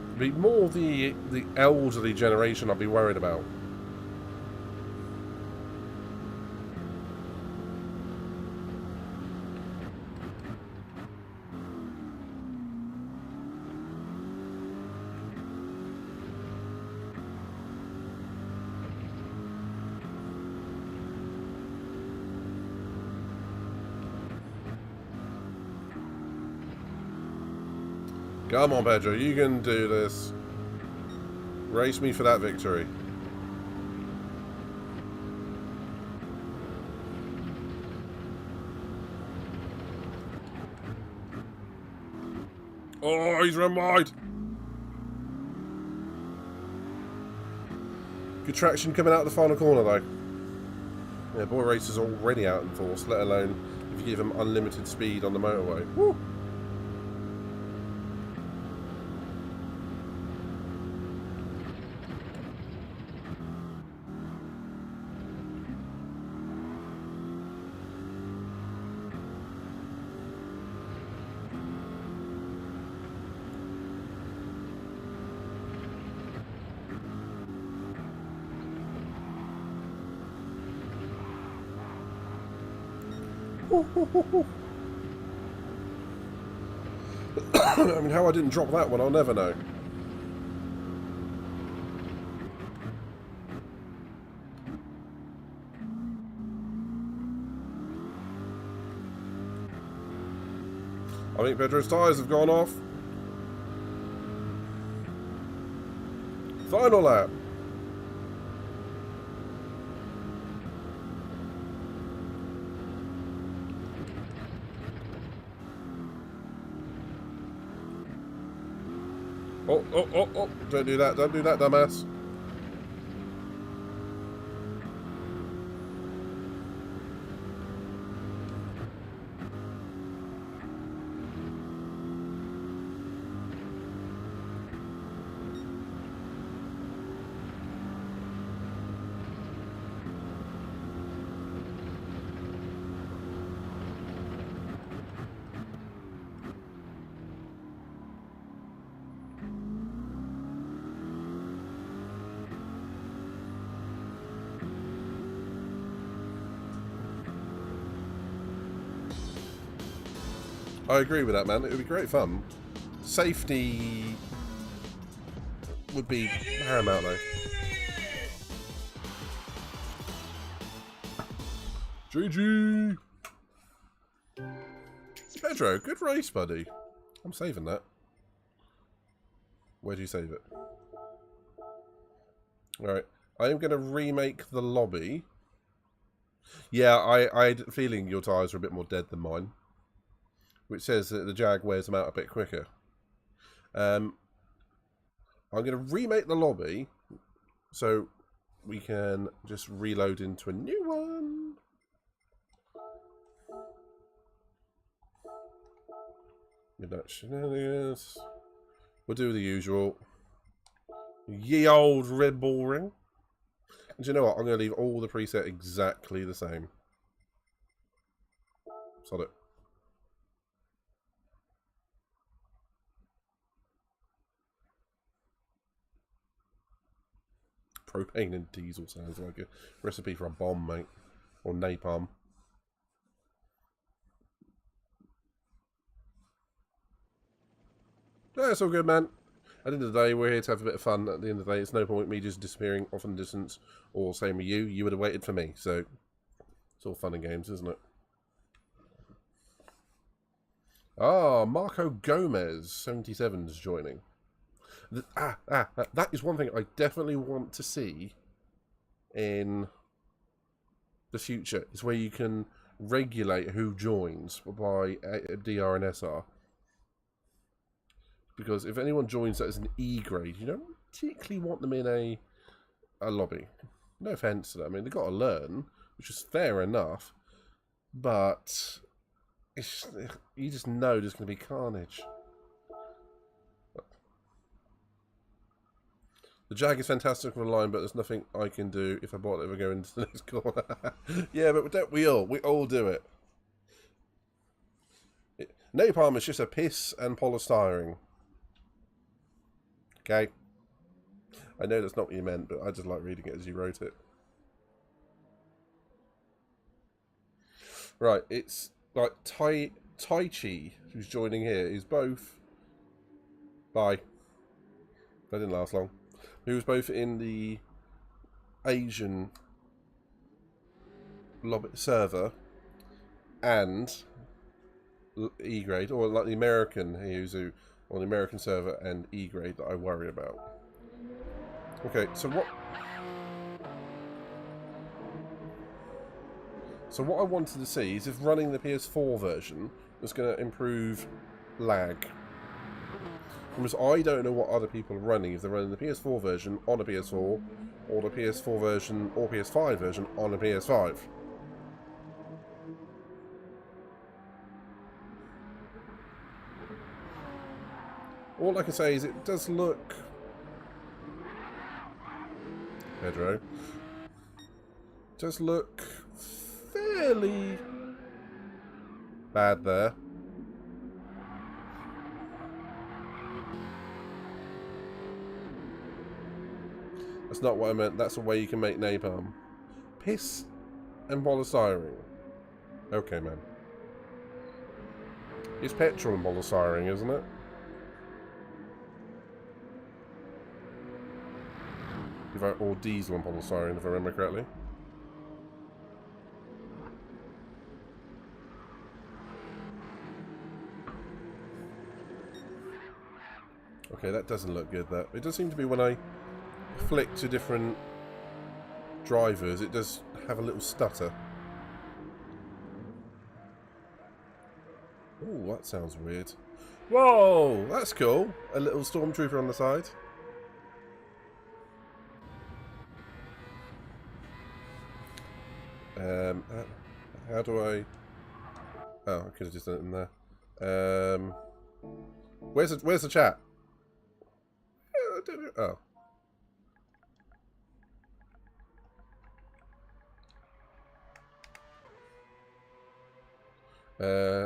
S2: It'd be more the elderly generation I'd be worried about. Come on, Pedro, you can do this. Race me for that victory. Oh, he's run wide. Good traction coming out of the final corner, though. Yeah, boy racer's already out in force, let alone if you give him unlimited speed on the motorway. Woo! I mean, how I didn't drop that one, I'll never know. I think Pedro's tyres have gone off. Final lap. Oh, oh, oh, oh. Don't do that, dumbass. I agree with that, man. It would be great fun. Safety would be paramount, though. GG! Pedro, good race, buddy. I'm saving that. Where do you save it? Alright. I am going to remake the lobby. Yeah, I had a feeling your tyres are a bit more dead than mine. Which says that the Jag wears them out a bit quicker. I'm going to remake the lobby so we can just reload into a new one. Midnight Shenanigans. We'll do the usual. Ye old Red Bull ring. And do you know what? I'm going to leave all the preset exactly the same. Sod it. Propane and diesel sounds like a recipe for a bomb, mate. Or napalm. No, it's all good, man. At the end of the day, we're here to have a bit of fun. At the end of the day, it's no point me just disappearing off in the distance. Or same with you. You would have waited for me. So, it's all fun and games, isn't it? Ah, Marco Gomez, 77 is joining. That is one thing I definitely want to see in the future, is where you can regulate who joins by DR and SR. Because if anyone joins that as an E grade, you don't particularly want them in a lobby. No offence to them. I mean, they've got to learn, which is fair enough, but you just know there's going to be carnage. The Jag is fantastic on the line, but there's nothing I can do if I bought it if I go into the next corner. Yeah, but don't we all? We all do it. Napalm is just a piss and polystyrene. Okay? I know that's not what you meant, but I just like reading it as you wrote it. Right, it's like Tai Chi, who's joining here, is both... Bye. That didn't last long. He was both in the Asian lobby server and E grade, or like the American Yuzu on the American server and E grade that I worry about. Okay, so what I wanted to see is if running the PS4 version was going to improve lag. Because I don't know what other people are running, if they're running the PS4 version on a PS4, or the PS4 version or PS5 version on a PS5. All I can say is it does look... Pedro. Does look fairly bad there. That's not what I meant. That's the way you can make napalm. Piss and polystyrene. Okay, man. It's petrol and bottle siren, isn't it? Or diesel and bottle siren, if I remember correctly. Okay, that doesn't look good, that. It does seem to be when I flick to different drivers, it does have a little stutter. Oh, that sounds weird. Whoa, that's cool. A little stormtrooper on the side. How do I... Oh, I could have just done it in there. Where's the chat? Oh.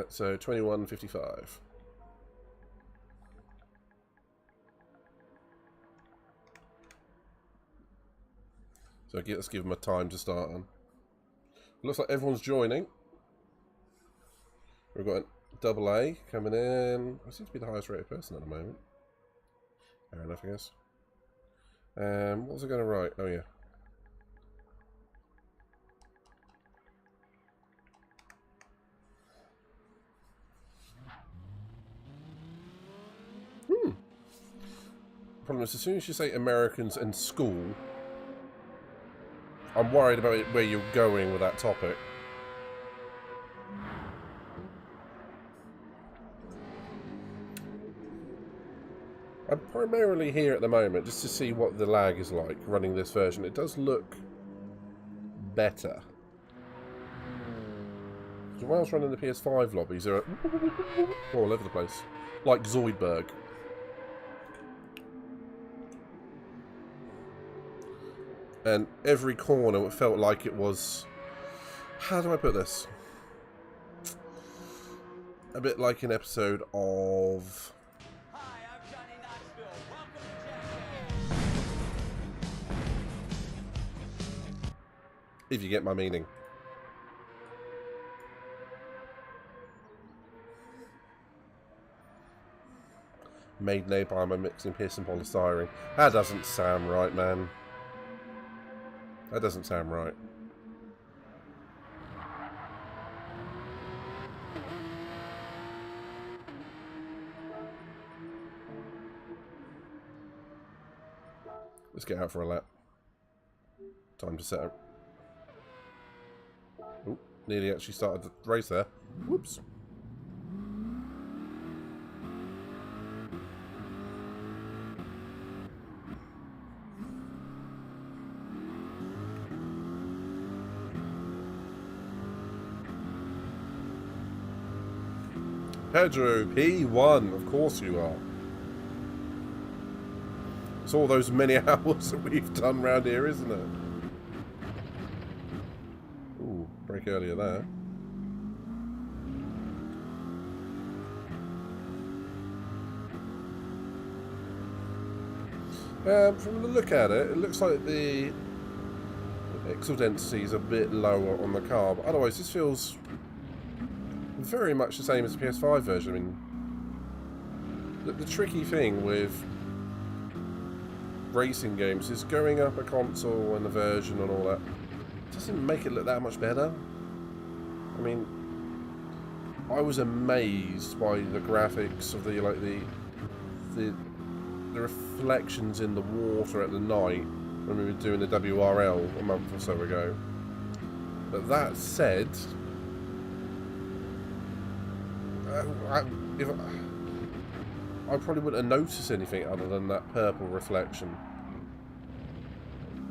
S2: So 21:55. So let's give them a time to start on. Looks like everyone's joining. We've got a double A coming in. I seem to be the highest rated person at the moment. Fair enough, I guess. What was I going to write? Oh, yeah. Problem is, as soon as you say Americans and school, I'm worried about where you're going with that topic. I'm primarily here at the moment just to see what the lag is like running this version. It does look better. So when I was running the PS5 lobbies, they're all over the place. Like Zoidberg. And every corner felt like it was... How do I put this? A bit like an episode of... If you get my meaning. Made napalm and mixing piss and polystyrene. That doesn't sound right, man. That doesn't sound right. Let's get out for a lap. Time to set up. Oop, nearly actually started the race there. Whoops. Pedro, P1, of course you are. It's all those many hours that we've done round here, isn't it? Ooh, break earlier there. From the look at it, it looks like the pixel density is a bit lower on the car, but otherwise this feels very much the same as the PS5 version. I mean, the tricky thing with racing games is going up a console and a version and all that doesn't make it look that much better. I mean, I was amazed by the graphics of the reflections in the water at the night when we were doing the WRL a month or so ago. But that said, I probably wouldn't have noticed anything other than that purple reflection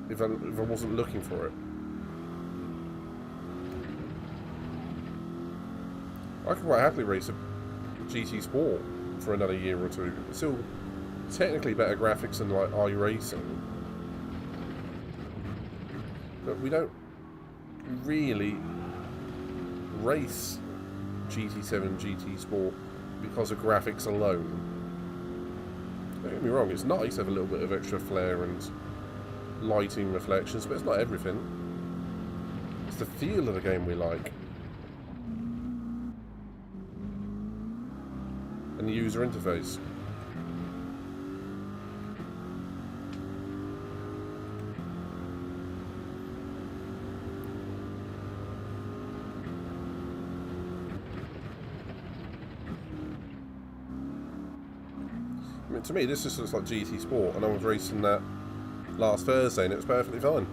S2: if I wasn't looking for it. I could quite happily race a GT Sport for another year or two. It's still technically better graphics than like iRacing, but we don't really race GT7 GT Sport because of graphics alone. Don't get me wrong, it's nice to have a little bit of extra flair and lighting reflections, but it's not everything. It's the feel of the game we like. and the user interface. I mean, to me, this just looks like GT Sport, and I was racing that last Thursday, and it was perfectly fine.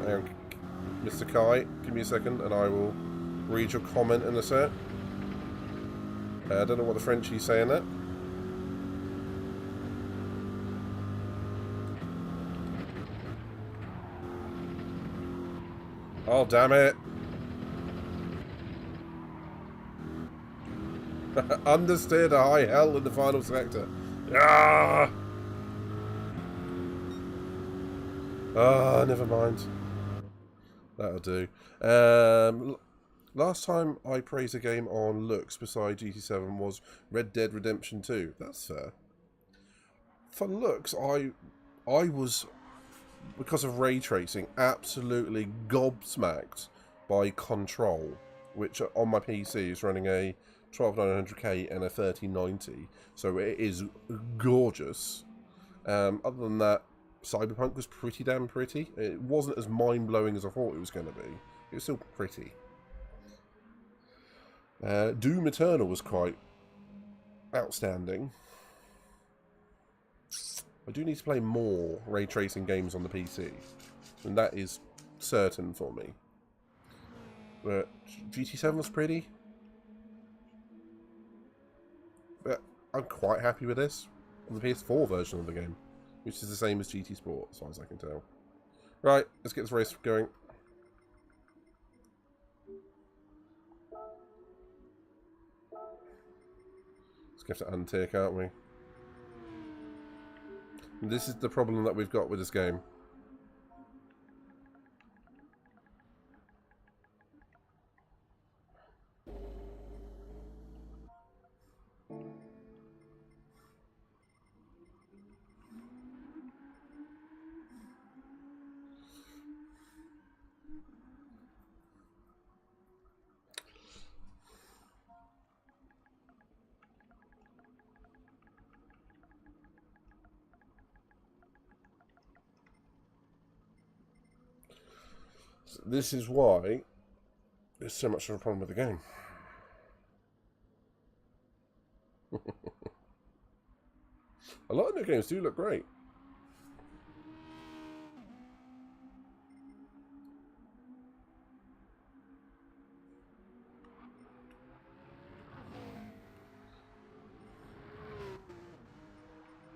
S2: Hang on, Mr. Kai, give me a second, and I will read your comment in a sec. I don't know what the Frenchie's saying there. Oh, damn it. Understeer to high hell in the final sector. Ah! Ah, never mind. That'll do. Last time I praised a game on looks beside GT7 was Red Dead Redemption 2. That's fair. For looks, I was, because of ray tracing, absolutely gobsmacked by Control, which on my PC is running a 12900K and a 3090, so it is gorgeous. Other than that, Cyberpunk was pretty damn pretty. It wasn't as mind-blowing as I thought it was going to be. It was still pretty. Doom Eternal was quite outstanding. I do need to play more ray tracing games on the PC, and that is certain for me. But GT7 was pretty. But I'm quite happy with this on the PS4 version of the game, which is the same as GT Sport, as far as I can tell. Right, let's get this race going. Let's have to untick, aren't we? And this is the problem that we've got with this game. This is why there's so much of a problem with the game. A lot of new games do look great.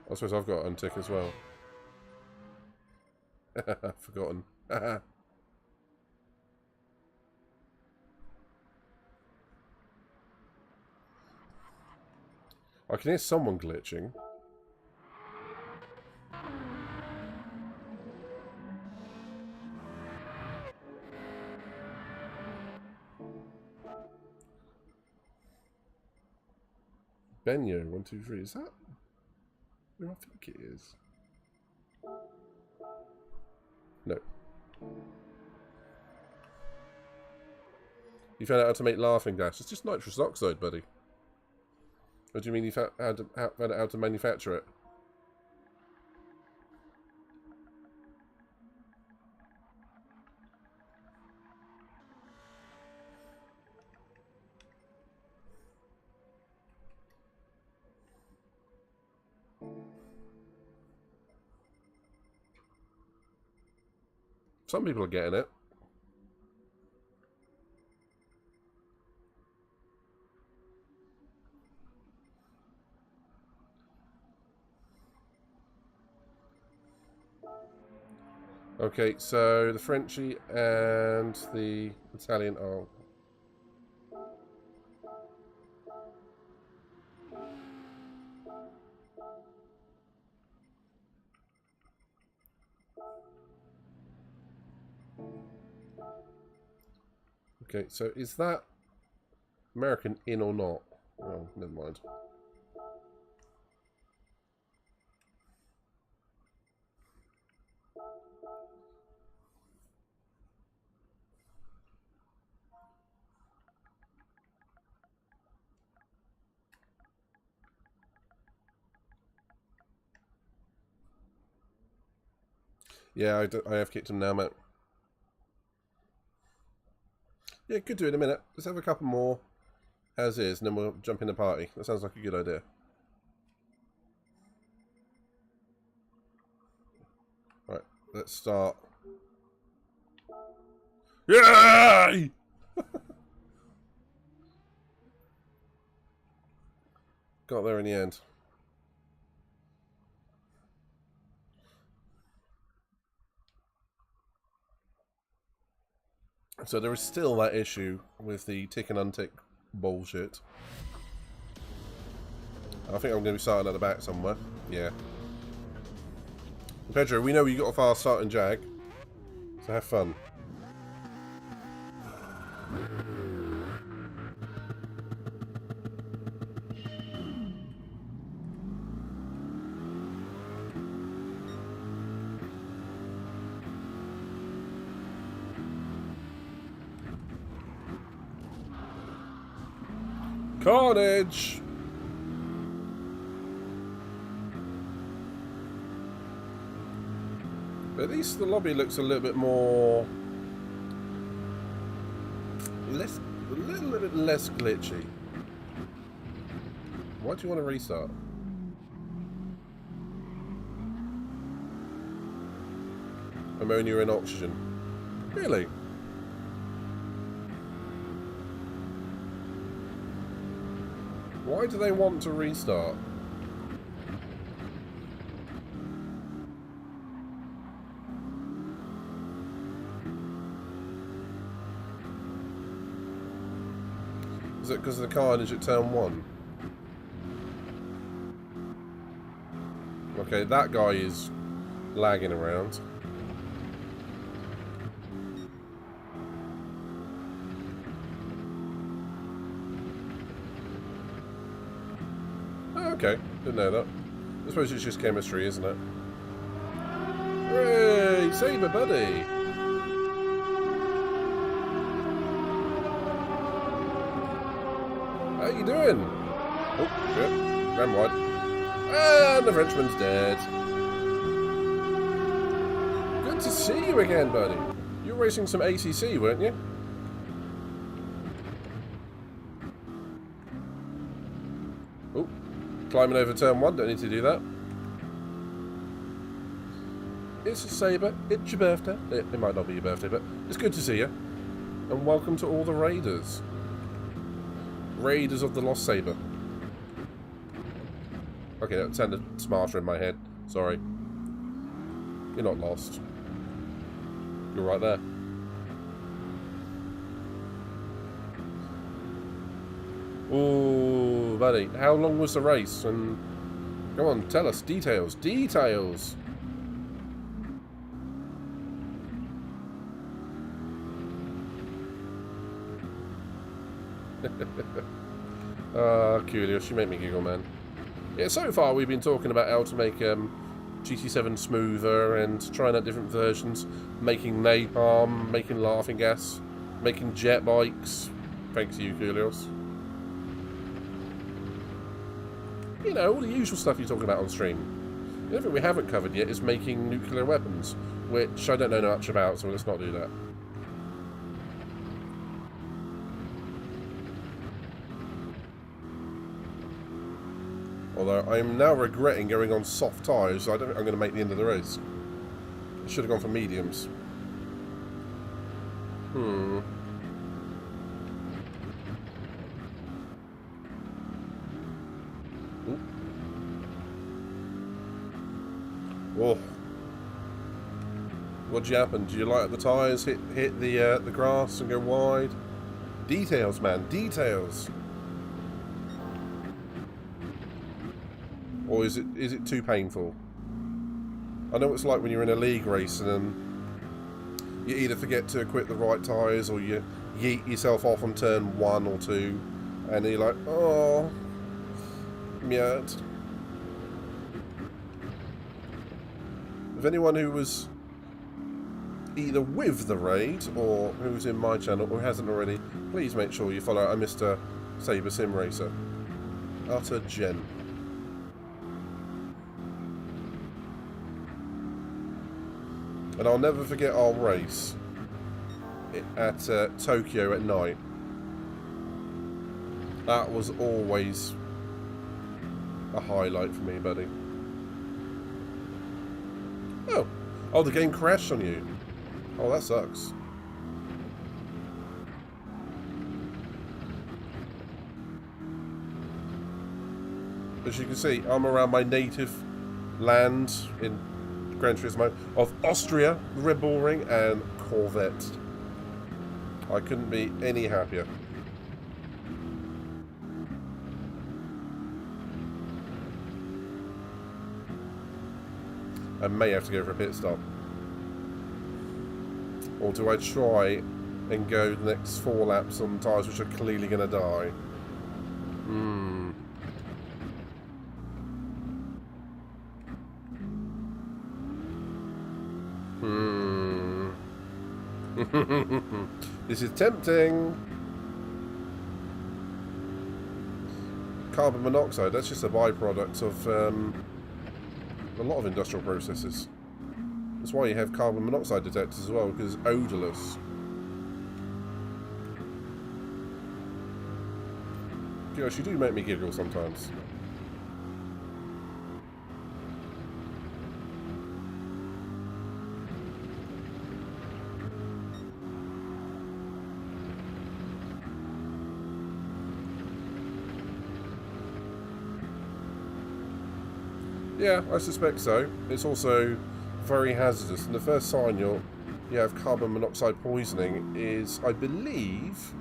S2: I suppose I've got untick as well. Forgotten. I can hear someone glitching. Benyo, 1, 2, 3. Is that who I think it is? No. You found out how to make laughing gas. It's just nitrous oxide, buddy. Or do you mean you found out how to manufacture it? Some people are getting it. Okay, so the Frenchie and the Italian are... Okay, so is that American in or not? Oh, never mind. Yeah, I have kicked him now, mate. Yeah, could do it in a minute. Let's have a couple more as is, and then we'll jump in the party. That sounds like a good idea. Right, let's start. Yay! Got there in the end. So there is still that issue with the tick and untick bullshit. I think I'm going to be starting at the back somewhere. Yeah. Pedro, we know you got a fast start in Jag, so have fun. Carnage! But at least the lobby looks a little bit more... a little bit less glitchy. Why do you want to restart? Ammonia and oxygen. Really? Why do they want to restart? Is it because of the carnage at turn 1? Okay, that guy is lagging around. Okay, didn't know that. I suppose it's just chemistry, isn't it? Hooray! Saber buddy! How you doing? Oh, shit. Ran wide. And the Frenchman's dead. Good to see you again, buddy. You were racing some ACC, weren't you? Oh. Climbing over turn 1, don't need to do that. It's a Saber, it's your birthday. It might not be your birthday, but it's good to see you. And welcome to all the Raiders. Raiders of the Lost Saber. Okay, that sounded smarter in my head. Sorry. You're not lost. You're right there. Ooh, buddy. How long was the race? And come on, tell us. Details. Details! Curious. You make me giggle, man. Yeah, so far we've been talking about how to make GT7 smoother and trying out different versions, making napalm, making laughing gas, making jet bikes. Thanks to you, Kulios. You know, all the usual stuff you're talking about on stream. The other thing we haven't covered yet is making nuclear weapons, which I don't know much about, so let's not do that. Although I'm now regretting going on soft tyres, so I don't think I'm going to make the end of the race. I should have gone for mediums. Oh. What'd you happen? Do you light up the tyres, hit the grass and go wide? Details, man, details. Or is it too painful? I know it's like when you're in a league race and you either forget to equip the right tyres or you yeet yourself off on turn 1 or 2 and you're like, oh, mjert. If anyone who was either with the raid or who's in my channel or hasn't already, please make sure you follow Mr. Saber Sim Racer. Utter gen. And I'll never forget our race at Tokyo at night. That was always a highlight for me, buddy. Oh, the game crashed on you. Oh, that sucks. As you can see, I'm around my native land in Gran Turismo of Austria, Red Bull Ring, and Corvette. I couldn't be any happier. I may have to go for a pit stop. Or do I try and go the next 4 laps on tyres which are clearly going to die? This is tempting. Carbon monoxide, that's just a byproduct of a lot of industrial processes. That's why you have carbon monoxide detectors as well, because it's odourless. Gosh, you do make me giggle sometimes. Yeah, I suspect so. It's also very hazardous, and the first sign you have carbon monoxide poisoning is, I believe,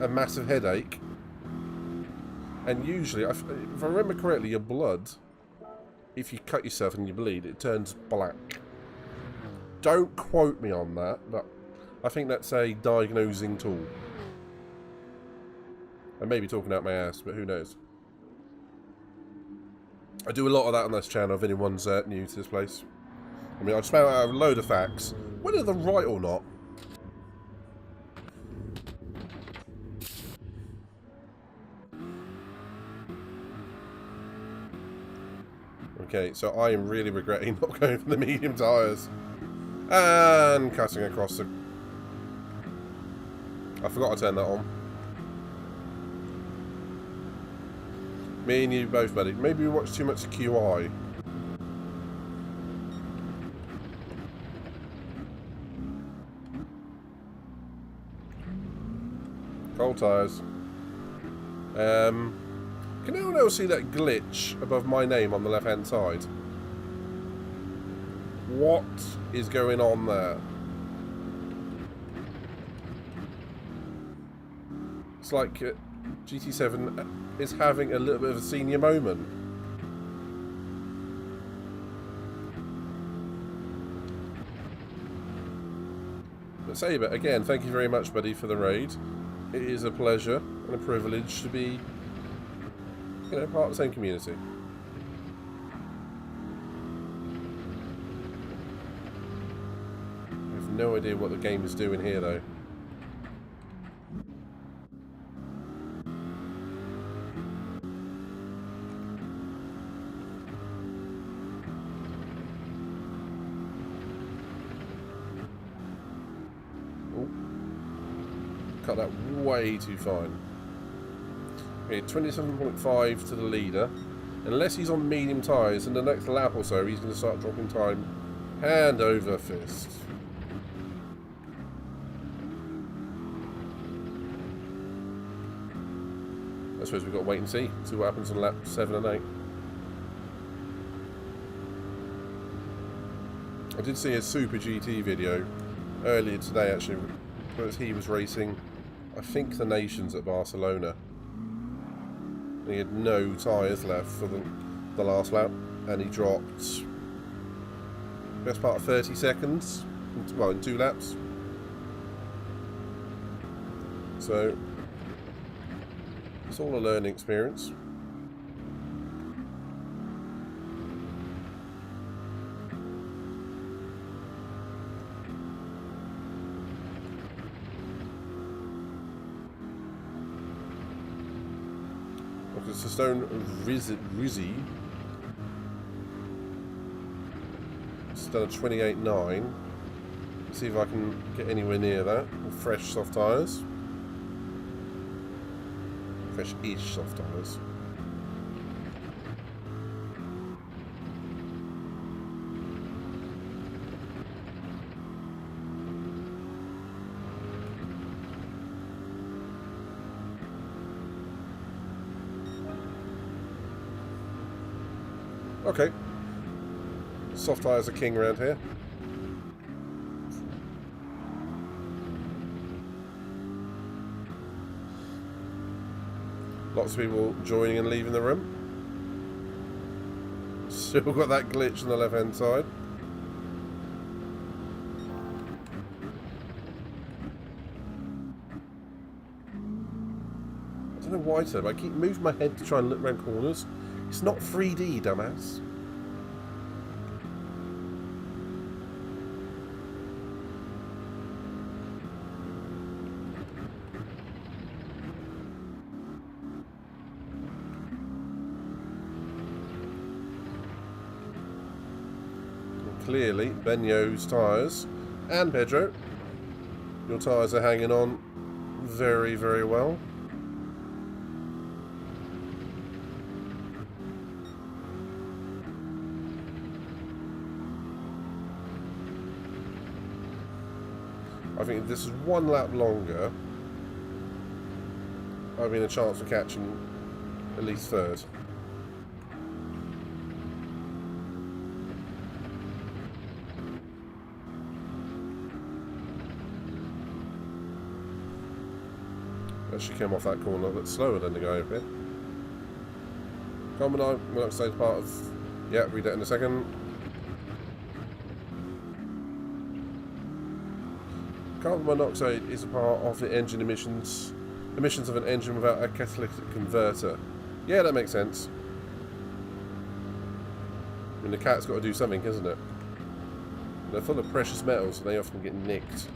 S2: a massive headache. And usually, if I remember correctly, your blood, if you cut yourself and you bleed, it turns black. Don't quote me on that, but I think that's a diagnosing tool. I may be talking out my ass, but who knows. I do a lot of that on this channel if anyone's new to this place. I mean, I'll spout out a load of facts. Whether they're right or not. Okay, so I am really regretting not going for the medium tyres. And cutting across the... I forgot to turn that on. Me and you both, buddy. Maybe we watched too much QI. Cold tyres. Can anyone else see that glitch above my name on the left-hand side? What is going on there? It's like GT7 is having a little bit of a senior moment. But Saber, again, thank you very much, buddy, for the raid. It is a pleasure and a privilege to be, you know, part of the same community. I have no idea what the game is doing here, though. Cut that way too fine. Okay, 27.5 to the leader. Unless he's on medium tyres, in the next lap or so, he's going to start dropping time hand over fist. I suppose we've got to wait and see what happens on lap 7 and 8. I did see a Super GT video earlier today, actually, because he was racing, I think, the Nations at Barcelona. He had no tyres left for the last lap, and he dropped best part of 30 seconds, well, in 2 laps. So it's all a learning experience. It's a Stone Rizzy. done a 28.9. See if I can get anywhere near that with fresh soft tyres. Fresh-ish soft tyres. Okay. Soft tyres are king around here. Lots of people joining and leaving the room. Still got that glitch on the left hand side. I don't know why today, but I keep moving my head to try and look around corners. It's not 3D, dumbass. Clearly, Benio's tyres and Pedro, your tyres are hanging on very, very well. I think if this is one lap longer, I've been a chance of catching at least third. Actually came off that corner a bit slower than the guy over here. Carbon monoxide part of... Yeah, read that in a second. Carbon monoxide is a part of the engine emissions of an engine without a catalytic converter. Yeah, that makes sense. I mean, the cat's got to do something, isn't it? They're full of precious metals and they often get nicked.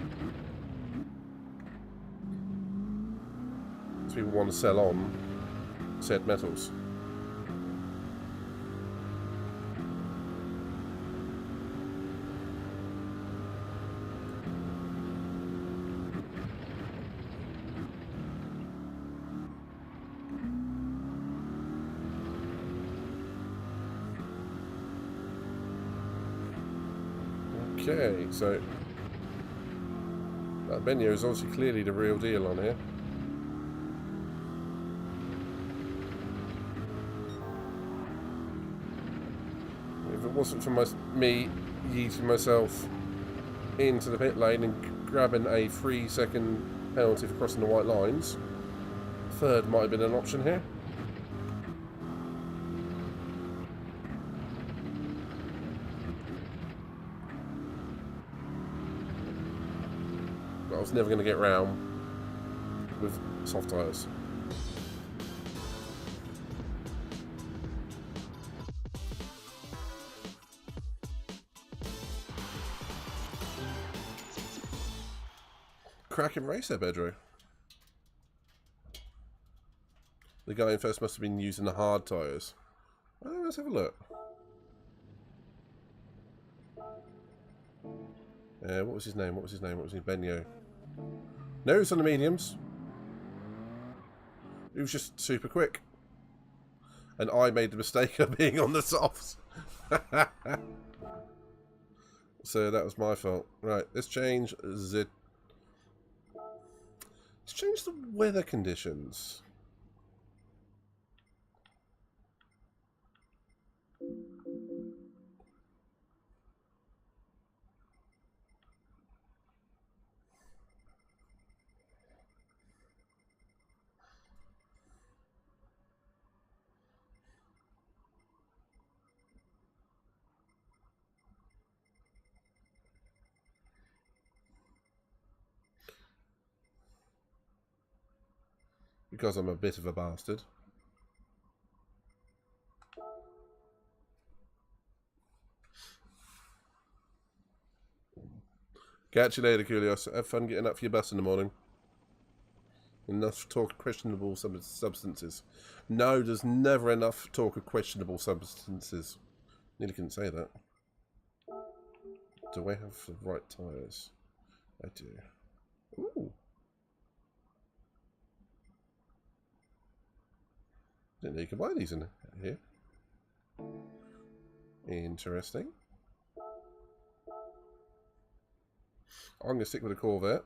S2: People want to sell on said metals. Okay, so that Benio is obviously clearly the real deal on here. If it wasn't for me yeeting myself into the pit lane and grabbing a 3-second penalty for crossing the white lines, third might have been an option here. But I was never going to get round with soft tyres. Cracking race there, Pedro. The guy in first must have been using the hard tyres. Oh, let's have a look. What was his name? What was his name? What was his Benio? No, he was on the mediums. He was just super quick. And I made the mistake of being on the softs. So that was my fault. Right, let's change the... Let's change the weather conditions. Because I'm a bit of a bastard. Catch you later, Kulios. Have fun getting up for your bus in the morning. Enough talk of questionable substances. No, there's never enough talk of questionable substances. Nearly couldn't say that. Do I have the right tyres? I do. Ooh. Didn't know you could buy these in here. Interesting. I'm going to stick with a Corvette.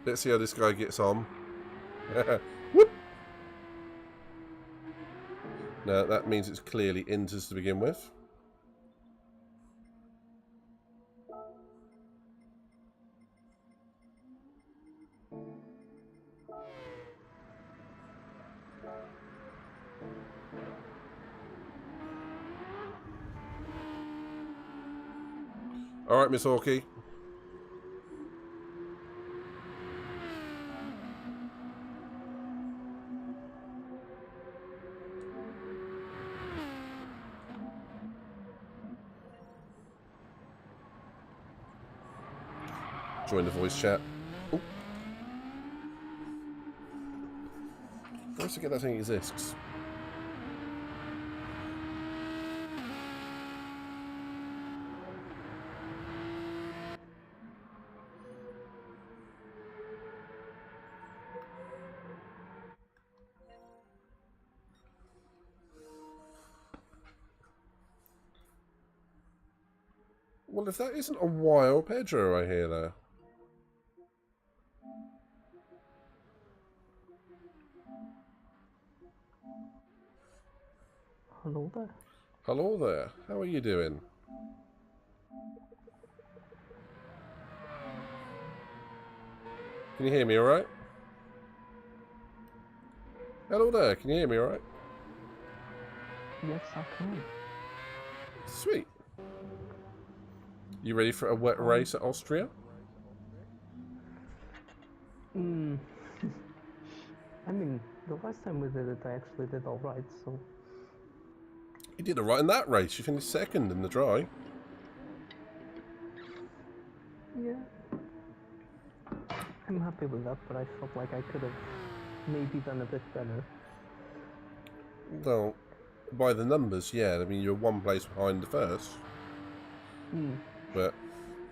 S2: Let's see how this guy gets on. Whoop! No, that means it's clearly Inters to begin with. Alright, Miss Hawkey. Join the voice chat. Ooh. I forget that thing exists. Well, if that isn't a wild Pedro I hear there.
S6: Hello there.
S2: Hello there. How are you doing? Can you hear me alright? Hello there. Can you hear me alright?
S6: Yes, I can.
S2: Sweet. You ready for a wet race at Austria?
S6: I mean, the last time we did it, I actually did alright, so...
S2: You did alright in that race. You finished second in the dry.
S6: Yeah. I'm happy with that, but I felt like I could have maybe done a bit better.
S2: Well, by the numbers, yeah. I mean, you're one place behind the first. But,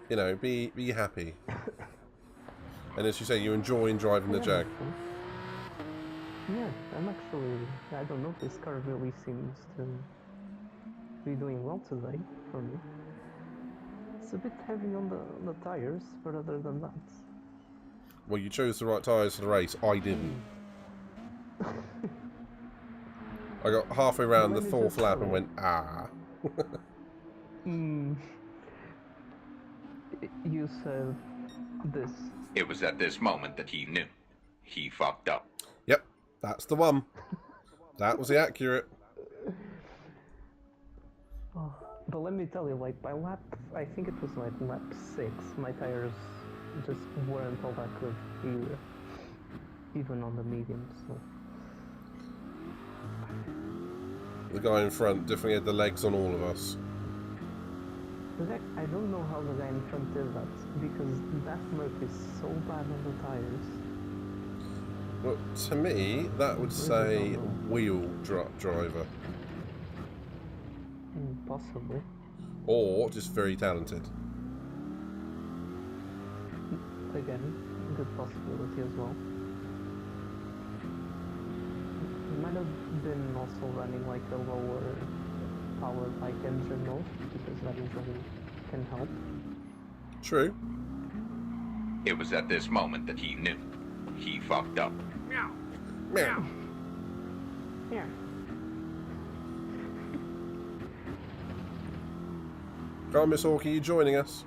S2: you know, be happy. And as you say, you're enjoying driving the Jag.
S6: Yeah, I'm actually... I don't know, this car really seems to be doing well today for me. It's a bit heavy on the tires, but other than that...
S2: Well, you chose the right tyres for the race. I didn't. I got halfway around the fourth lap and went, ah.
S6: You said this.
S7: It was at this moment that he knew. He fucked up.
S2: Yep, that's the one. That was the accurate.
S6: Oh, but let me tell you, like, by lap, I think it was like lap 6, my tires just weren't all that good either. Even on the mediums, so...
S2: The guy in front definitely had the legs on all of us.
S6: I don't know how the guy in front did that, because that murk is so bad on the tires.
S2: Well, to me, that would say wheel driver.
S6: Possibly.
S2: Or just very talented.
S6: Again, good possibility as well. He might have been also running like a lower power bike engine mode, because that usually can help.
S2: True.
S7: It was at this moment that he knew. He fucked up.
S2: Meow.
S6: Yeah.
S2: Go on, Miss Hawkey, you joining us?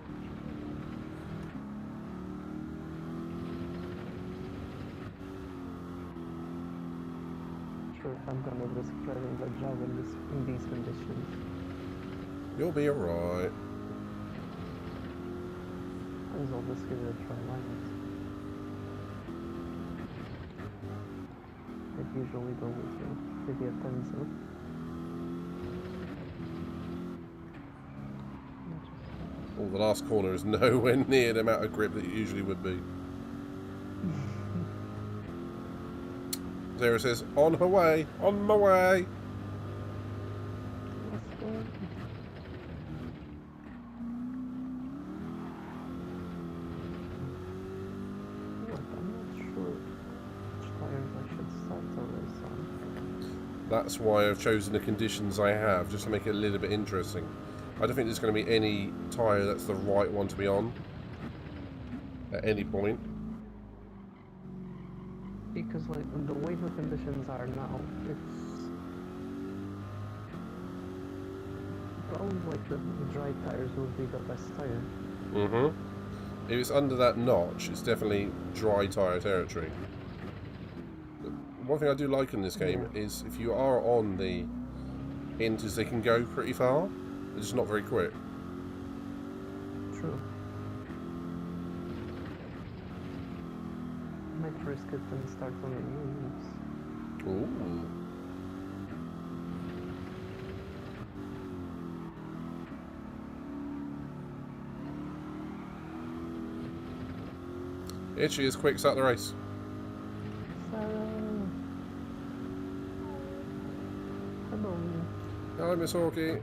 S6: Sure, I'm gonna risk driving the Jag in these conditions.
S2: You'll be alright.
S6: Might as well just give it a try, why not? I'd usually go with maybe a Tenzo.
S2: Oh, the last corner is nowhere near the amount of grip that it usually would be. Sarah says, on her way, on my way.
S6: Let's go. Look, I'm not sure which tires I should start the race on.
S2: That's why I've chosen the conditions I have, just to make it a little bit interesting. I don't think there's going to be any tyre that's the right one to be on at any point.
S6: Because like the way the conditions are now, it's probably like the dry tires would be the best tire.
S2: Mm-hmm. If it's under that notch, it's definitely dry tyre territory. But one thing I do like in this game is if you are on the inters, they can go pretty far. They're just not very quick.
S6: True. Might risk it and start on the mediums.
S2: Ooh. Here she is, quick, start the race.
S6: Sarah. Hello.
S2: Hello, Miss Hawkey.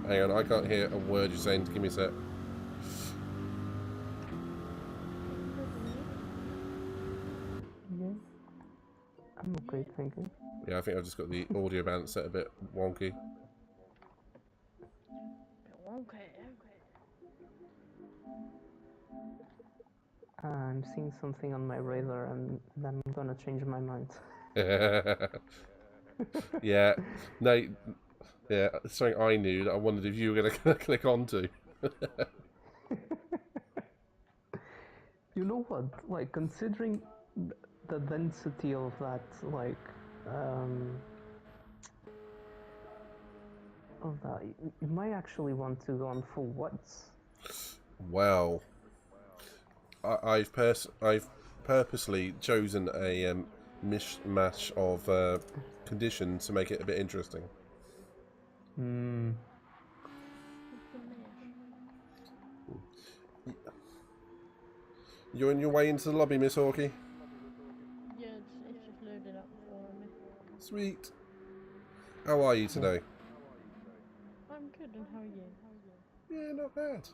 S2: Hang on, I can't hear a word you're saying. Give me a sec.
S6: Yeah. I'm okay, thank you.
S2: Yeah, I think I've just got the audio balance set a bit wonky.
S6: I'm seeing something on my radar and I'm gonna change my mind.
S2: Yeah, no, yeah, something I knew that I wondered if you were going to click onto.
S6: You know what? Like, considering the density of that, like, of that, you might actually want to go on full once.
S2: Well, I've purposely chosen a mishmash of conditions to make it a bit interesting. You're on your way into the lobby, Miss Hawkey?
S8: Yeah, it's just loaded up for me.
S2: Sweet. How are you today?
S8: I'm good, and how are you?
S2: Yeah, not bad.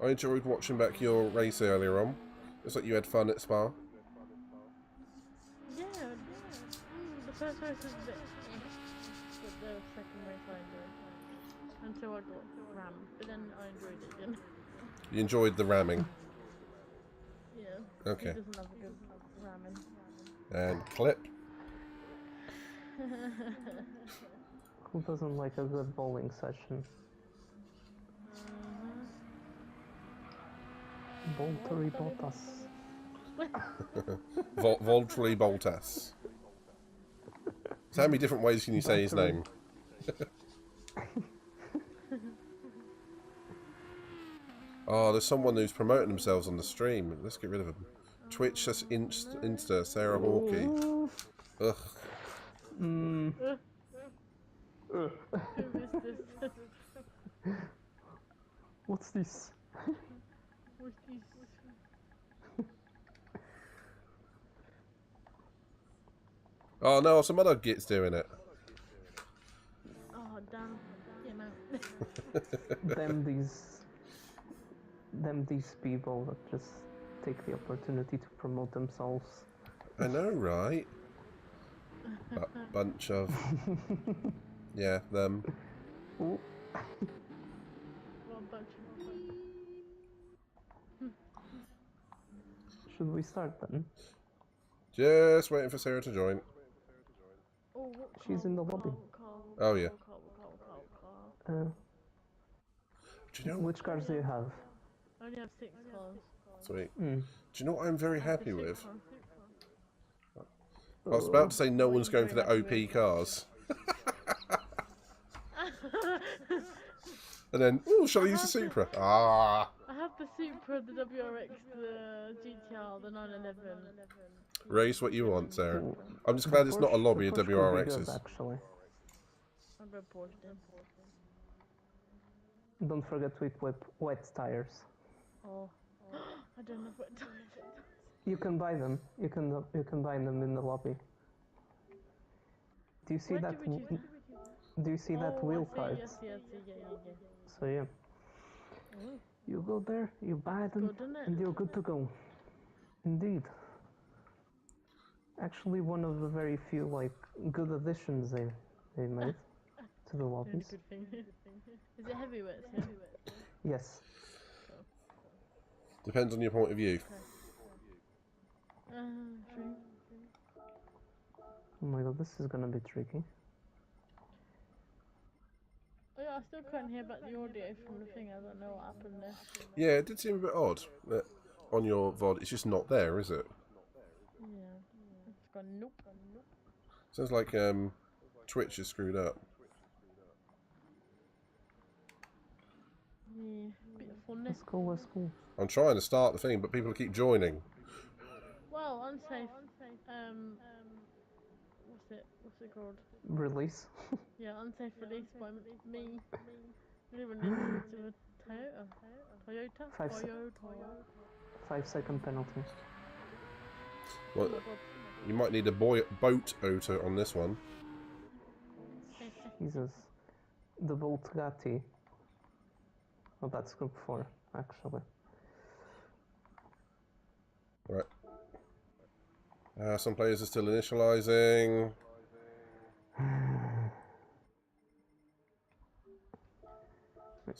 S2: I enjoyed watching back your race earlier on. Looks like you had fun at Spa.
S8: Yeah. The first race was a bit but the second race I enjoyed. Until I got rammed, but then I enjoyed it again.
S2: You enjoyed the ramming?
S8: Yeah.
S2: Okay.
S8: He doesn't have a good ramming.
S2: And clip.
S6: Who doesn't like a good bowling session? Valtteri Bottas.
S2: Valtteri Bottas. So how many different ways can you say his name? Oh, there's someone who's promoting themselves on the stream. Let's get rid of them. Twitch, that's Insta, Sarah Hawkey. Ugh.
S6: What's this?
S8: What's this?
S2: Oh no, some other git's doing it.
S8: Oh, damn. Get him out.
S6: Them these people that just take the opportunity to promote themselves.
S2: I know, right? Bunch of... Yeah, them.
S6: Ooh.
S8: Well, bunch of...
S6: Should we start then?
S2: Just waiting for Sarah to join.
S8: Oh, what
S6: She's in the lobby.
S2: Oh, yeah.
S6: Uh,
S2: Do you know...
S6: which cars do you have?
S8: I only have 6 cars.
S2: Sweet.
S6: Mm.
S2: Do you know what I'm very happy
S8: Six
S2: with?
S8: cars.
S2: I was about to say no one's going for the OP cars. And then, oh, shall I use the Supra? Ah.
S8: I have the Supra, the WRX, the GTR, the 911.
S2: Race what you want, Sarah.
S6: Ooh.
S2: I'm just glad it's not a lobby of
S6: The Porsche could be good,
S2: WRXs.
S6: actually.
S8: I'll go Porsche then.
S6: Don't forget with wet tires.
S8: Oh. I don't know what time.
S6: You can buy them. You can buy them in the lobby. Do you see
S8: Where
S6: that?
S8: do we choose that?
S6: Do you see that wheel
S8: I
S6: card?
S8: see, yes, yeah.
S6: So yeah,
S8: Oh,
S6: you go there, you buy them,
S8: good, isn't it?
S6: and you're good to go. Indeed. Actually, one of the very few like good additions they made to the
S8: Doing a
S6: lobbies.
S8: good thing. Is it heavyweights? Yeah.
S6: Yes.
S2: Depends on your point of view.
S8: True.
S6: Oh my god, this is gonna be tricky.
S8: Oh yeah, I still can't hear back the audio from the thing. I don't know what happened there.
S2: Yeah, it did seem a bit odd that on your VOD. It's just not there, is it?
S8: Yeah. It's gone nope.
S2: Sounds like Twitch is screwed up.
S8: Yeah, bit funny.
S6: Let's go.
S2: I'm trying to start the thing, but people keep joining.
S8: Well, unsafe. What's it called?
S6: Release.
S8: Yeah, unsafe release by me. Living into a Toyota.
S6: 5-second penalty.
S2: Well,
S8: Oh my god.
S2: you might need a boat auto on this one.
S6: Jesus. The Voltgati. Oh, that's group 4, actually.
S2: Right. Some players are still initializing.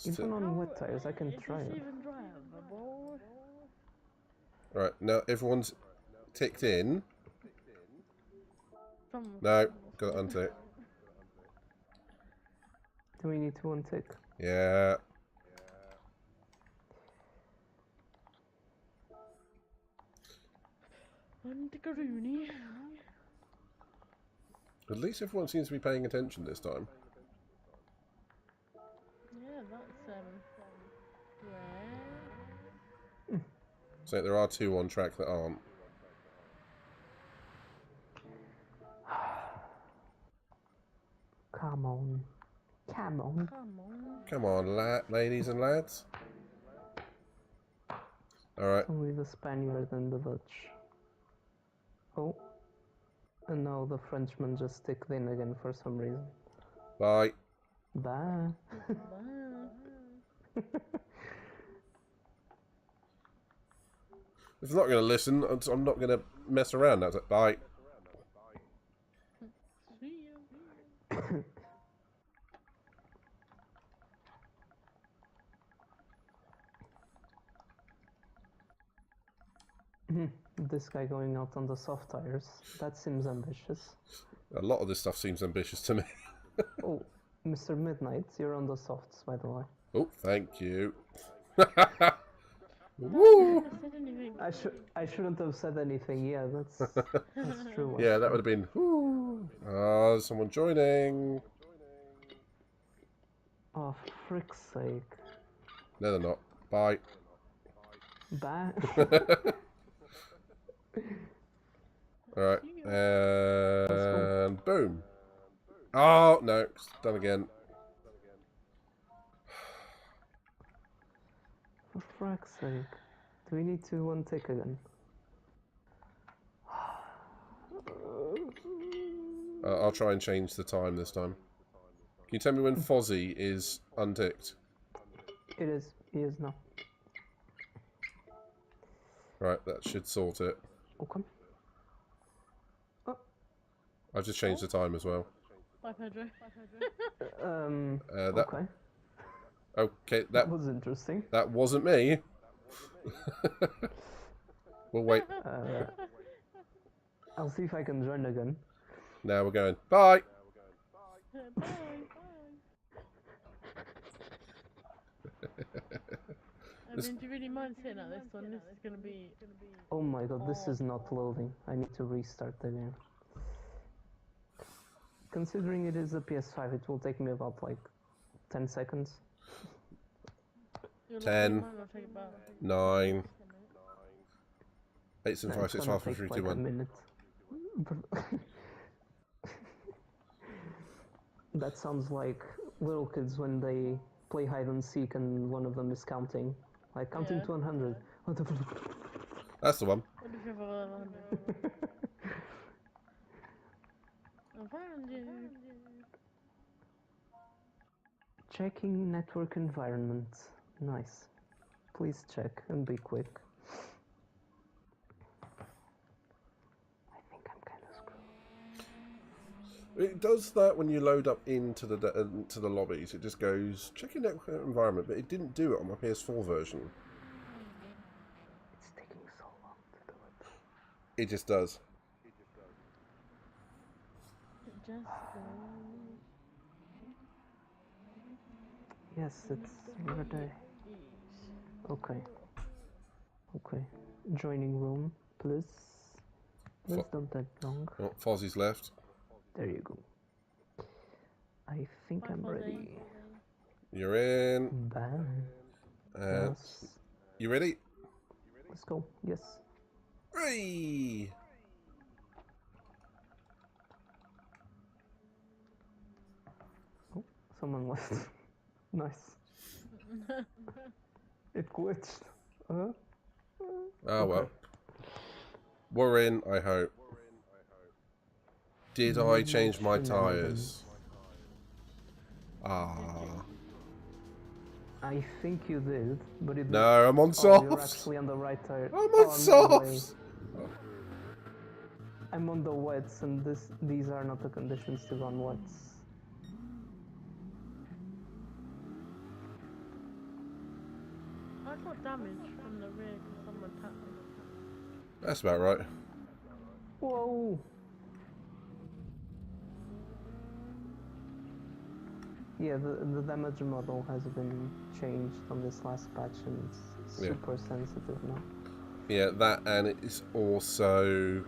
S6: Even on wet tires, I can
S8: Is
S6: try
S8: this
S6: it.
S8: even drivable?
S2: Right, now everyone's ticked in.
S8: From
S2: No, got to untick.
S6: Do we need to untick?
S2: Yeah.
S8: Rooney.
S2: At least everyone seems to be paying attention this time.
S8: Yeah, that's rare.
S2: So there are 2 on track that aren't.
S6: Come on.
S2: Come on, ladies and lads. Alright.
S6: Only the Spaniard and the Dutch. Oh. And now the Frenchman just ticked in again for some reason.
S2: Bye.
S6: Bye.
S2: If I'm not going to listen, I'm not going to mess around. That's it. Bye.
S8: See you.
S6: This guy going out on the soft tires. That seems ambitious.
S2: A lot of this stuff seems ambitious to me.
S6: Oh, Mr. Midnight, you're on the softs, by the way.
S2: Oh, thank you. Woo!
S6: I shouldn't have said anything. Yeah, that's true.
S2: Yeah, that would have been. Woo! Ah, there's someone joining.
S6: Oh, frick's sake.
S2: No, they're not. Bye.
S6: Bye.
S2: Alright. And boom. Oh, no. It's done again.
S6: For frick's sake. Do we need to untick again?
S2: I'll try and change the time this time. Can you tell me when Fozzie is unticked?
S6: It is. He is now.
S2: Right, that should sort it.
S6: Okay. Oh.
S2: I've just changed the time as well.
S8: Bye, Pedro.
S6: Okay.
S2: Okay,
S6: That was interesting.
S2: that wasn't me. We'll wait.
S6: I'll see if I can join again.
S2: Now we're going. Bye.
S8: Bye. I mean, do you really mind sitting at this one? This is gonna be.
S6: Oh my god, this is not loading. I need to restart the game. Considering it is a PS5, it will take me about like 10 seconds.
S8: You're
S2: 10.
S8: lucky, mine will take about
S2: 9, 8, 7,
S6: No,
S2: 5,
S6: it's
S2: 6,
S6: gonna
S2: 5, 4,
S6: take
S2: 3,
S6: like
S2: 2,
S6: a
S2: 1.
S6: minute. That sounds like little kids when they play hide and seek and one of them is counting. Like counting
S8: Yeah.
S6: to 100. What the
S2: That's the one.
S8: What if you have a 100?
S6: Checking network environment. Nice. Please check and be quick. I think I'm kind of screwed.
S2: It does that when you load up into the lobbies. It just goes, check your network environment, but it didn't do it on my PS4 version.
S6: It's taking so long to do it.
S2: It just does.
S8: Just
S6: Yes, it's Sardegna. Okay. Okay. Joining room, please. Please don't take long.
S2: Oh, Fozzie's left.
S6: There you go. I think I'm ready.
S2: You're in.
S6: Bye.
S2: And
S6: Yes.
S2: you ready?
S6: Let's go. Yes.
S2: Hey!
S6: Oh, someone left. Nice. It glitched.
S2: Oh
S6: Okay.
S2: well. We're in, I hope. Did I change my tyres? Ah.
S6: I think you did, but it.
S2: No, I'm on
S6: Oh, you're
S2: softs.
S6: actually on the right tire.
S2: I'm on
S6: Oh, no way.
S2: softs.
S6: I'm on the wets, and these are not the conditions to run wets.
S8: I got damage from the rear because someone tapped me.
S2: That's about right.
S6: Whoa! Yeah, the damage model has been changed on this last patch, and it's super sensitive now.
S2: Yeah, that, and it's also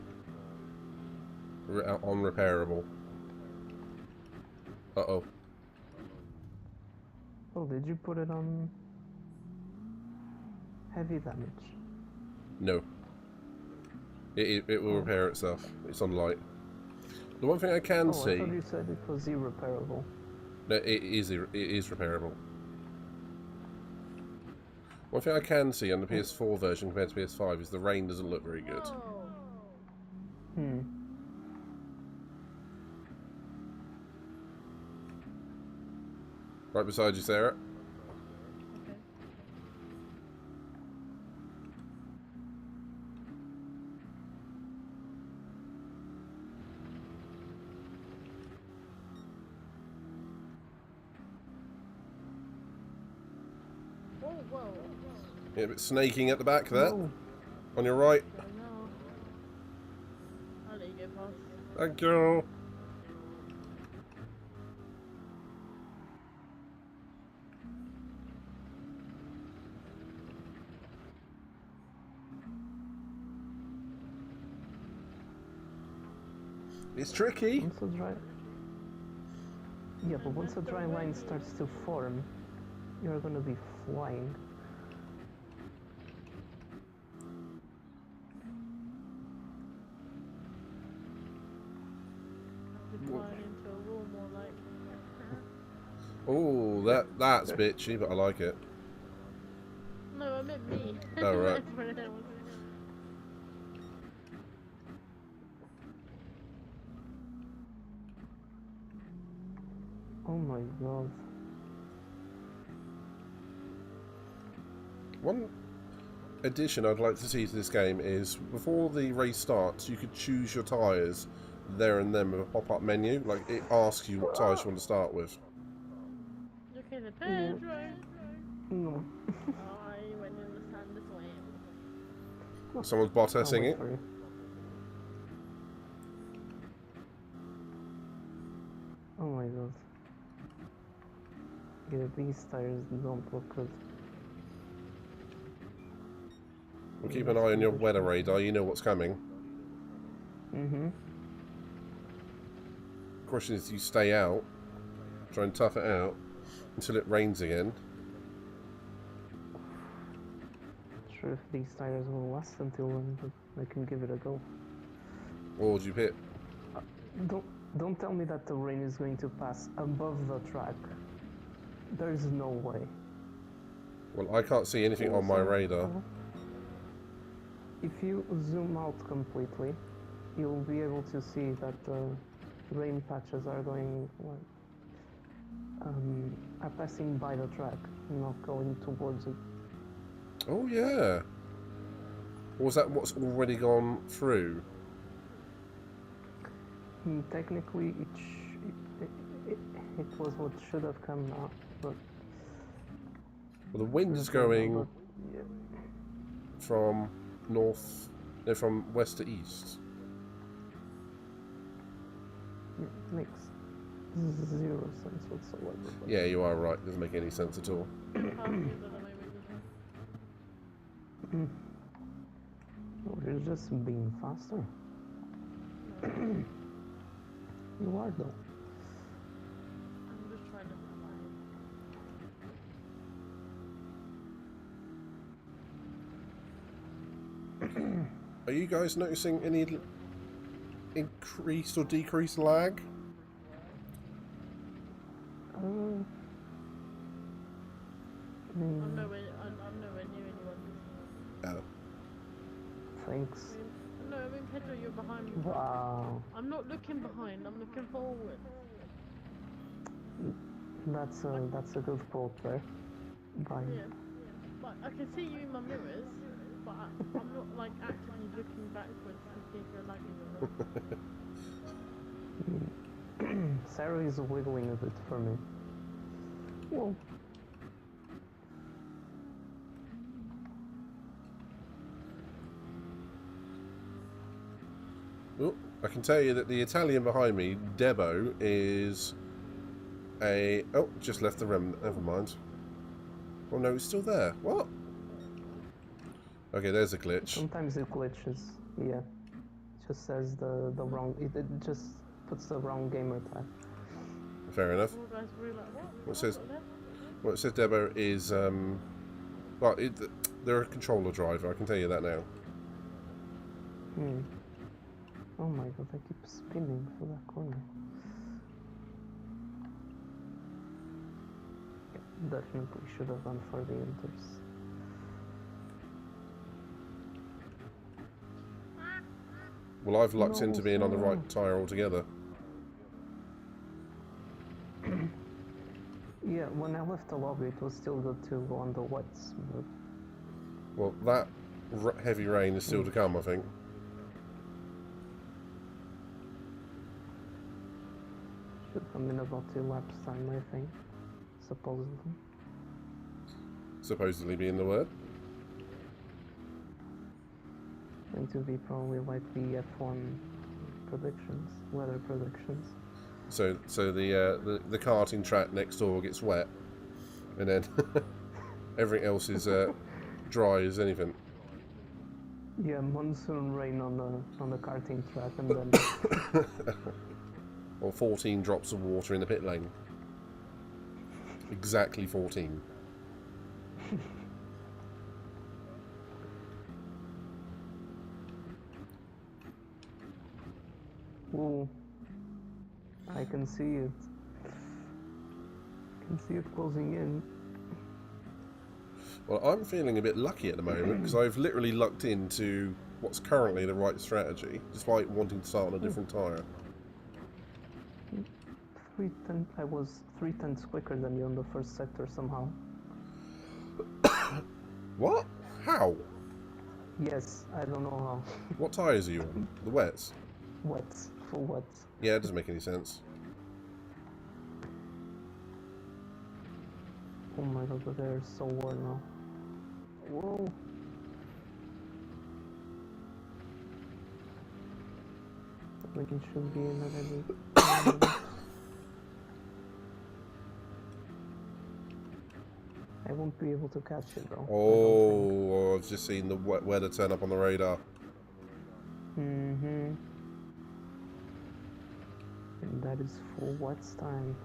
S2: unrepairable. Uh-oh.
S6: Oh, did you put it on heavy damage?
S2: No. It will repair itself. It's on light. The one thing I can see...
S6: I thought you said it was irreparable.
S2: No, it is repairable. One thing I can see on the PS4 version compared to PS5 is the rain doesn't look very good.
S8: Oh.
S2: Right beside you, Sarah.
S8: Okay. Oh, whoa.
S2: Yeah, a bit snaking at the back there.
S6: Oh.
S2: On your right.
S8: I don't know. I'll let you go past.
S2: Thank you. It's tricky.
S6: Once a dry... Yeah, but once a dry line starts to form, you're gonna be flying.
S8: Decline into a room more like.
S2: Oh, that's bitchy, but I like it.
S8: No, I meant me.
S2: Oh, right.
S8: Everyone else.
S6: Oh my god.
S2: One addition I'd like to see to this game is before the race starts, you could choose your tyres there and then with a pop-up menu. Like, it asks you what tyres you want to start with.
S8: Okay, the Pedro.
S6: No.
S8: Oh, you went in the sand as well.
S2: Someone's bot
S6: I'll
S2: testing
S6: wait
S2: it.
S6: for you. Oh my god. Yeah, these tires don't look good.
S2: Well, keep an eye on your weather radar, you know what's coming.
S6: Mm-hmm.
S2: The question is, you stay out, try and tough it out until it rains again.
S6: sure if these tires will last until then, but I can give it a go.
S2: What would you pick?
S6: Don't tell me that the rain is going to pass above the track. There's no way.
S2: Well, I can't see anything on my radar.
S6: If you zoom out completely, you'll be able to see that the rain patches are going, are passing by the track, not going towards it.
S2: Oh yeah. Or was that what's already gone through?
S6: Technically, it was what should have come out, but
S2: Well, the wind is going from north, no, from west to east.
S6: it makes zero sense whatsoever. But
S2: Yeah, you are right. Doesn't make any sense at all.
S6: Oh, you're just being faster. You are though.
S8: I'm just trying to survive.
S2: Are you guys noticing any increased or decreased lag?
S8: I'm nowhere near anyone.
S2: Oh.
S6: Thanks.
S8: No, I mean, Pedro, you're behind me.
S6: Wow.
S8: I'm not looking behind, I'm looking forward.
S6: That's a good quote there. Bye.
S8: Yeah. But I can see you in my mirrors, but I'm not like actively looking backwards to see if you're lagging or not.
S6: Sarah is wiggling a bit for me. Well,
S2: Oh, I can tell you that the Italian behind me, Debo, is a... Oh, just left the remnant. Never mind. Oh no, it's still there. What? Okay, there's a glitch.
S6: sometimes it glitches. Yeah. It just says the wrong... It just puts the wrong gamer tag.
S2: Fair enough.
S8: You guys were like, what?
S2: What says... What it says, Debo, is... Well, they're a controller driver, I can tell you that now.
S6: Oh my god, I keep spinning for that corner. Yeah, definitely should have gone for the inters.
S2: Well, I've lucked
S6: No,
S2: into being on the right
S6: Sarah.
S2: tyre altogether.
S6: Yeah, when I left the lobby, it was still good to go on the wets, but
S2: Well, that heavy rain is still to come, I think.
S6: should come in about 2 laps time, I think, supposedly.
S2: Supposedly being the word.
S6: Going to be probably like the F1 predictions, weather predictions.
S2: So the karting track next door gets wet, and then everything else is dry as anything.
S6: Yeah, monsoon rain on the karting track, and then
S2: Or 14 drops of water in the pit lane. Exactly 14.
S6: ooh, I can see it. I can see it closing in.
S2: Well, I'm feeling a bit lucky at the moment because I've literally lucked into what's currently the right strategy, despite wanting to start on a different tyre.
S6: 3/10. I was 3/10 quicker than you on the first sector somehow.
S2: What? How?
S6: Yes, I don't know how.
S2: What tyres are you on? The wets?
S6: Wets, full wets.
S2: Yeah, it doesn't make any sense.
S6: Oh my god, but they're so worn now. Whoa. I think it should be in already. I won't be able to catch it though.
S2: Oh, I've just seen the weather turn up on the radar.
S6: And that is full wets time.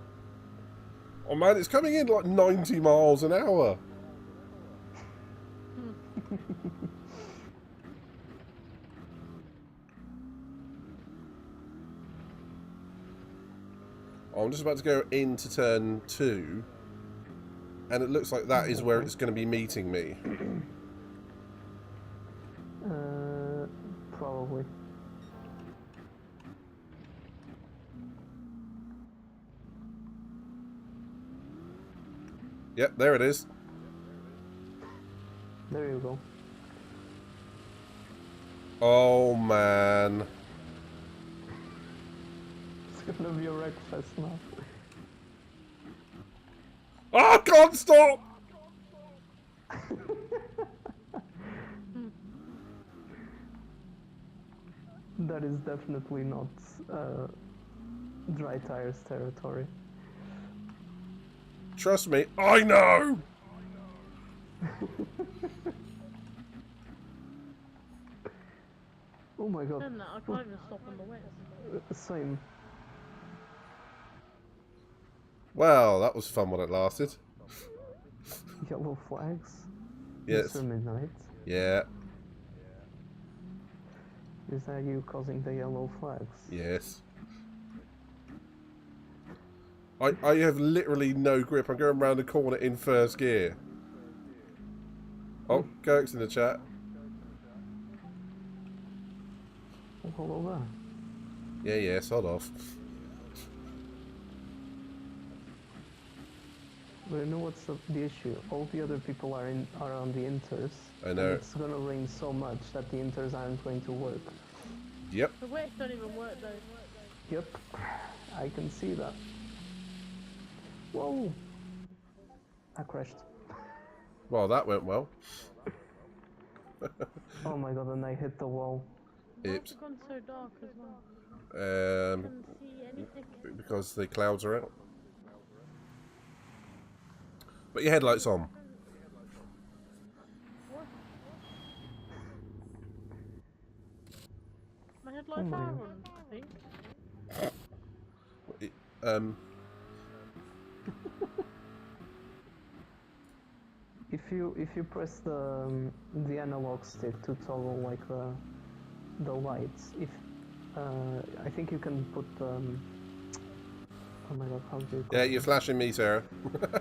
S2: Oh man, it's coming in like 90 miles an hour. I'm just about to go into turn 2, and it looks like that is where it's going to be meeting me.
S6: Probably.
S2: Yep, there it is.
S6: There you go.
S2: Oh man.
S6: It's gonna be a wreck fest now.
S2: Oh, I can't stop!
S6: That is definitely not dry tires territory.
S2: Trust me, I know!
S6: Oh my god.
S8: And I can't even stop on the wet.
S6: Same.
S2: Well, that was fun while it lasted.
S6: Yellow flags.
S2: Yes.
S6: Mr. Midnight.
S2: Yeah.
S6: Is that you causing the yellow flags?
S2: Yes. I have literally no grip. I'm going around the corner in first gear. Oh, Kirk's in the chat.
S6: Oh, hello there.
S2: Yeah, sod off.
S6: But you know what's the issue? All the other people are on the inters.
S2: I know.
S6: And it's gonna rain so much that the inters aren't going to work.
S2: Yep.
S8: The wets don't even work though.
S6: Yep, I can see that. Whoa! I crashed.
S2: Well, that went well.
S6: Oh my god, and I hit the wall.
S8: Why has
S2: Oops.
S8: it gone so dark as well? I couldn't see anything.
S2: Because the clouds are out. But your headlight's on.
S8: What? My headlights are on, I think.
S6: If you press the analog stick to toggle like the lights, if I think you can put oh my god, how do you call
S2: Yeah, you're flashing me, Sarah.
S8: Okay.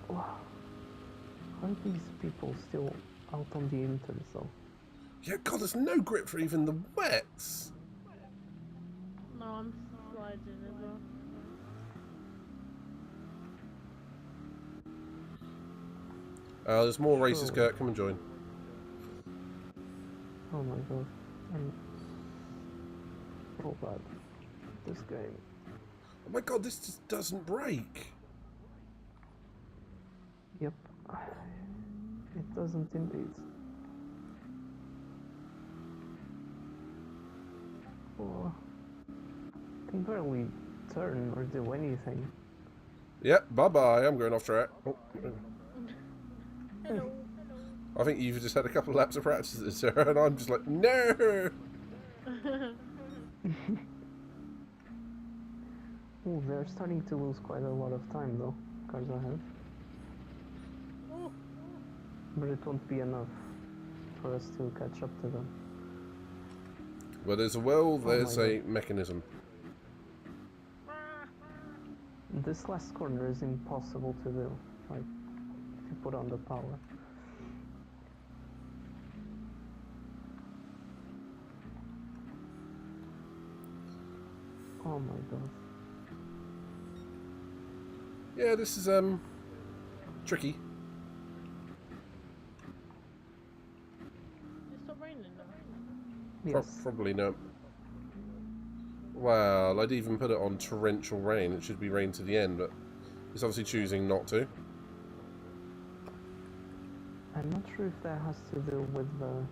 S6: Wow. How are these people still out on the inters though?
S2: Yeah, God, there's no grip for even the wets.
S8: No, I'm sliding as well.
S2: There's more races,
S6: Sure.
S2: Kurt. Come and join.
S6: Oh my god. I'm so bad. This game.
S2: Oh my God, this just doesn't break.
S6: Yep. It doesn't indeed. Oh, can barely turn or do anything.
S2: Yep, bye-bye. I'm going off track. Oh.
S8: Hello.
S2: I think you've just had a couple of laps of practice, Sarah, and I'm just like, no!
S6: Oh, they're starting to lose quite a lot of time though, cars ahead. But it won't be enough for us to catch up to them.
S2: Well, there's a will, there's
S6: my
S2: a mechanism.
S6: This last corner is impossible to do, like, if you put on the power. Oh my god.
S2: Yeah, this is, tricky.
S8: It's not raining now.
S6: Yes.
S2: Probably no. Well, I'd even put it on torrential rain. It should be rain to the end, but it's obviously choosing not to.
S6: I'm not sure if that has to do with the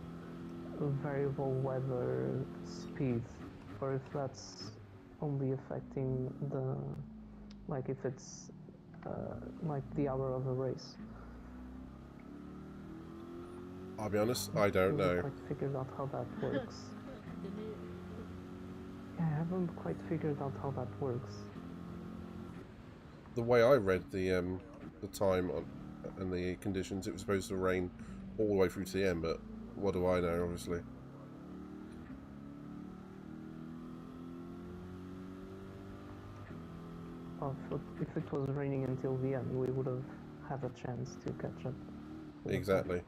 S6: variable weather speed, or if that's only affecting the, like if it's like the hour of a race.
S2: I'll be honest, I don't
S6: I haven't
S2: know.
S6: quite figured out how that works. Yeah, I haven't quite figured out how that works.
S2: The way I read the time and the conditions. It was supposed to rain all the way through to the end, but what do I know, obviously.
S6: Well, if it was raining until the end, we would have had a chance to catch up.
S2: Exactly.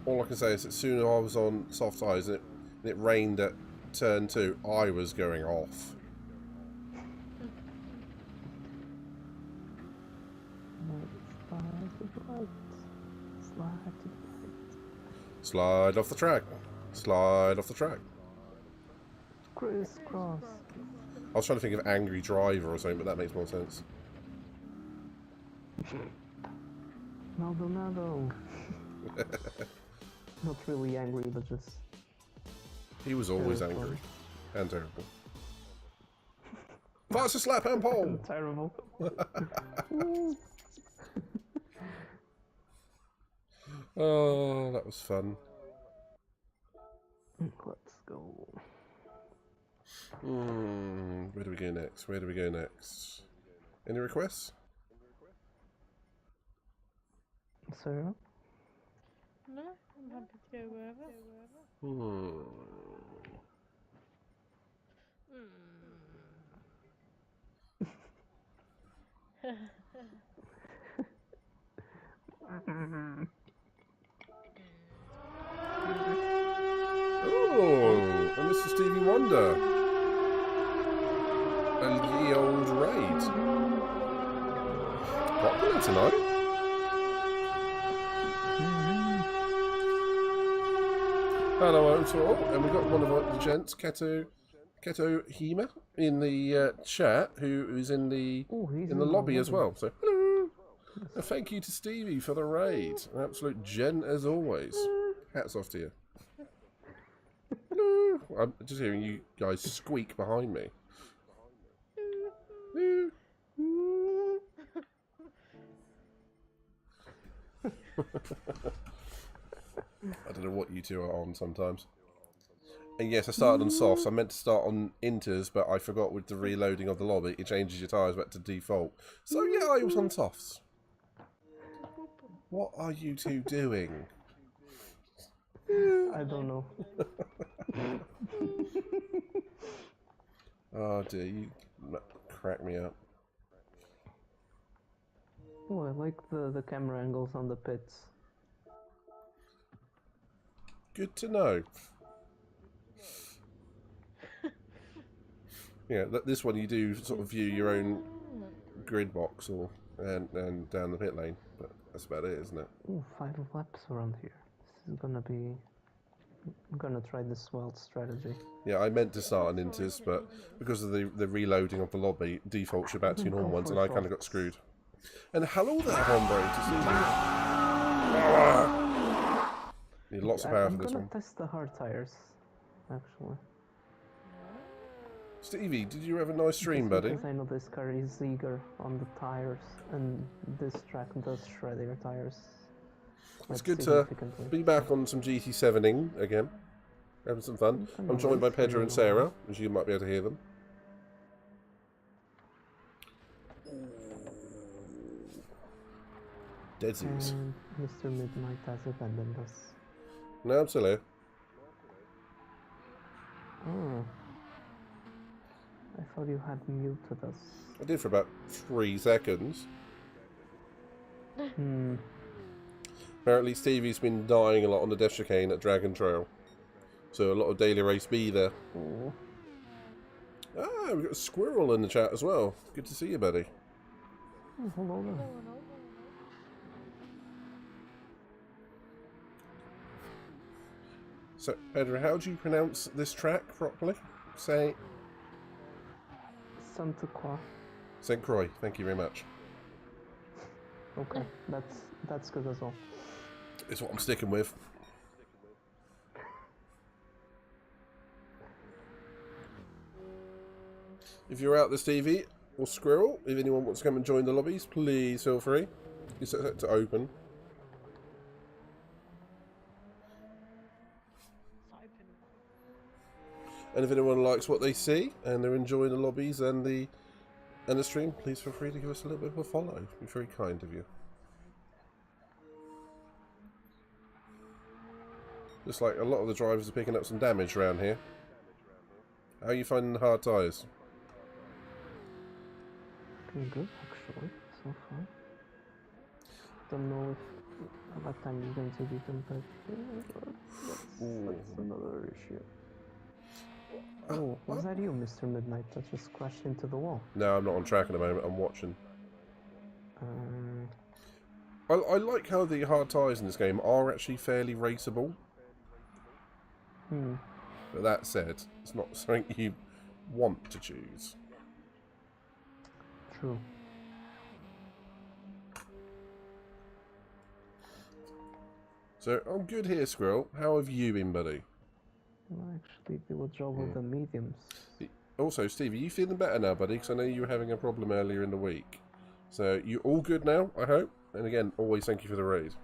S2: All I can say is that soon as I was on soft tyres and it rained at turn 2, I was going off. Slide off the track. Slide off the track.
S6: Crisscross.
S2: I was trying to think of Angry Driver or something, but that makes more sense.
S6: Maldonado. Not really angry, but just...
S2: He was always angry. And terrible. Fastest lap and pole!
S6: Terrible.
S2: Oh, that was fun.
S6: Let's go.
S2: Where do we go next? Where do we go next? Any requests?
S6: Sarah?
S8: No, I'm happy to go wherever.
S2: Oh, and Mr. Stevie Wonder. And the old raid. Popular tonight. Hello to all, and we've got one of the gents, Keto Hema, in the chat, who is in the lobby as well. So hello, and thank you to Stevie for the raid. An absolute gent as always. Hats off to you. Hello. I'm just hearing you guys squeak behind me. I don't know what you two are on sometimes. And yes, I started on softs. I meant to start on inters, but I forgot with the reloading of the lobby, it changes your tyres back to default. So yeah, I was on softs. What are you two doing?
S6: I don't know.
S2: Oh dear, you crack me up.
S6: Oh, I like the camera angles on the pits.
S2: Good to know. Yeah, this one you do sort of view your own grid box and down the pit lane, but that's about it, isn't it?
S6: Ooh, 5 laps around here. This is gonna be... I'm gonna try the swell strategy.
S2: Yeah, I meant to start on inters, but because of the reloading of the lobby, default should back to your normal ones, and I kind of got screwed. And hello there, hombre, to see you. Need lots of power for this one.
S6: I'm gonna test the hard tires, actually.
S2: Stevie, did you have a nice stream, buddy?
S6: Because I know this car is eager on the tires, and this track does shred your tires.
S2: It's good to be back on some GT7ing again. Having some fun. I'm joined by Pedro and Sarah, as you might be able to hear them. Deadsies.
S6: Mr. Midnight has abandoned us.
S2: No, I'm still here.
S6: Oh. I thought you had muted us.
S2: I did for about 3 seconds. Apparently Stevie's been dying a lot on the Death Chicane at Dragon Trail. So a lot of Daily Race B there.
S6: Oh.
S2: Ah, we've got a squirrel in the chat as well. Good to see you, buddy.
S6: Oh, hello there.
S2: So, Pedro, how do you pronounce this track properly? Say...
S6: Santa Croix.
S2: St. Croix, thank you very much.
S6: Okay, that's good as well.
S2: It's what I'm sticking with. If you're out there, Stevie, or Squirrel, if anyone wants to come and join the lobbies, please feel free. You set it to open. And if anyone likes what they see, and they're enjoying the lobbies and the end the stream, please feel free to give us a little bit of a follow. It'd be very kind of you. Just like a lot of the drivers are picking up some damage around here. How are you finding the hard tyres?
S6: Pretty good, actually, so far. Don't know if at that time is going to be competitive, but that's another issue. Oh, was that you, Mr. Midnight, that just crashed into the wall?
S2: No, I'm not on track at the moment, I'm watching.
S6: Uh,
S2: I like how the hard tyres in this game are actually fairly raceable. But that said, it's not something you want to choose.
S6: True.
S2: So, I'm good here, Squirrel. How have you been, buddy?
S6: I actually do a job with the mediums.
S2: Also, Steve, are you feeling better now, buddy? Because I know you were having a problem earlier in the week. So, you all good now, I hope? And again, always thank you for the raid.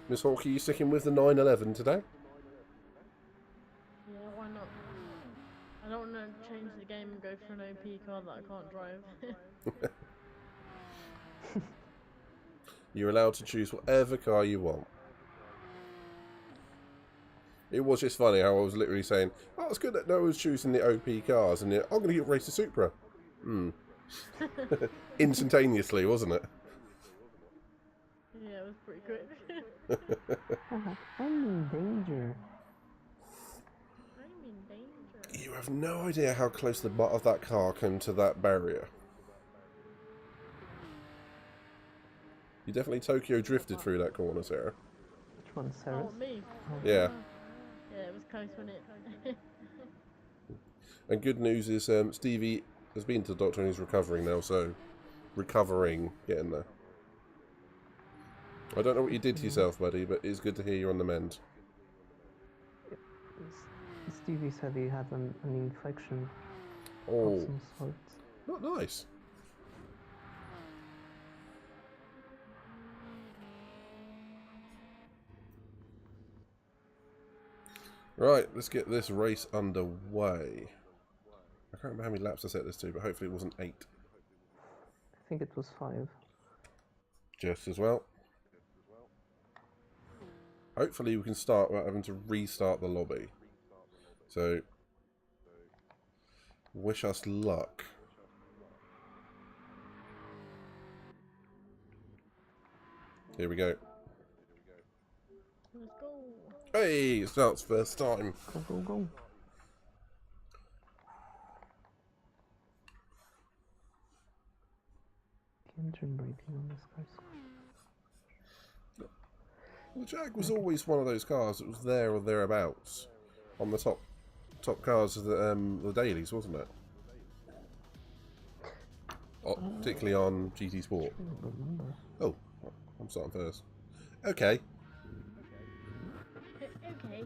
S2: Miss Hawke, are you sticking with the 911 today?
S8: Yeah, why not? I don't want to change the game and go for an OP car that I can't drive.
S2: You're allowed to choose whatever car you want. It was just funny how I was literally saying, oh, it's good that no one's choosing the OP cars, and I'm going to get race a Supra. Instantaneously, wasn't it?
S8: Yeah, it was pretty quick.
S6: I'm in danger.
S8: I'm in danger.
S2: You have no idea how close the butt of that car came to that barrier. You definitely Tokyo drifted through that corner, Sarah.
S6: Which one, Sarah?
S8: Oh, me?
S2: Yeah.
S8: Yeah, it was close, wasn't it?
S2: And good news is Stevie has been to the doctor and he's recovering now, so recovering, getting there. I don't know what you did to yourself, buddy, but it's good to hear you're on the mend.
S6: Stevie said he had an infection
S2: Oh,
S6: of some sort.
S2: not nice. Right, let's get this race underway. I can't remember how many laps I set this to, but hopefully it wasn't 8.
S6: I think it was 5.
S2: Just as well. Hopefully we can start without having to restart the lobby. So, wish us luck. Here we go.
S8: Let's go.
S2: Hey, it starts first time.
S6: Go, go, go. Engine braking on this guy's.
S2: The Jag was always one of those cars that was there or thereabouts on the top cars of the dailies, wasn't it? Oh, particularly on GT Sport. Oh, I'm starting first. Okay.
S8: Okay.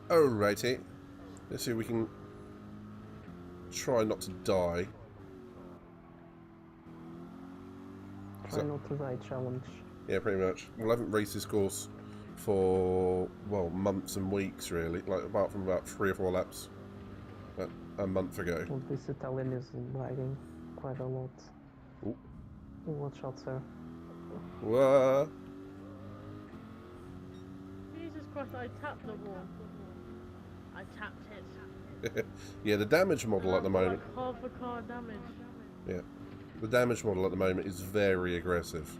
S2: Alrighty. Let's see if we can try not to die.
S6: Try not to die challenge.
S2: Yeah, pretty much. Well, I haven't raced this course for, well, months and weeks, really. Like, apart from about 3 or 4 laps a month ago.
S6: Well, this Italian is lagging quite a lot.
S2: Ooh.
S6: Oh, watch out, sir.
S2: Whoa.
S8: Jesus Christ, I tapped the wall. I tapped it.
S2: Yeah, the damage model at the moment.
S8: Like half a car damage.
S2: Yeah, the damage model at the moment is very aggressive.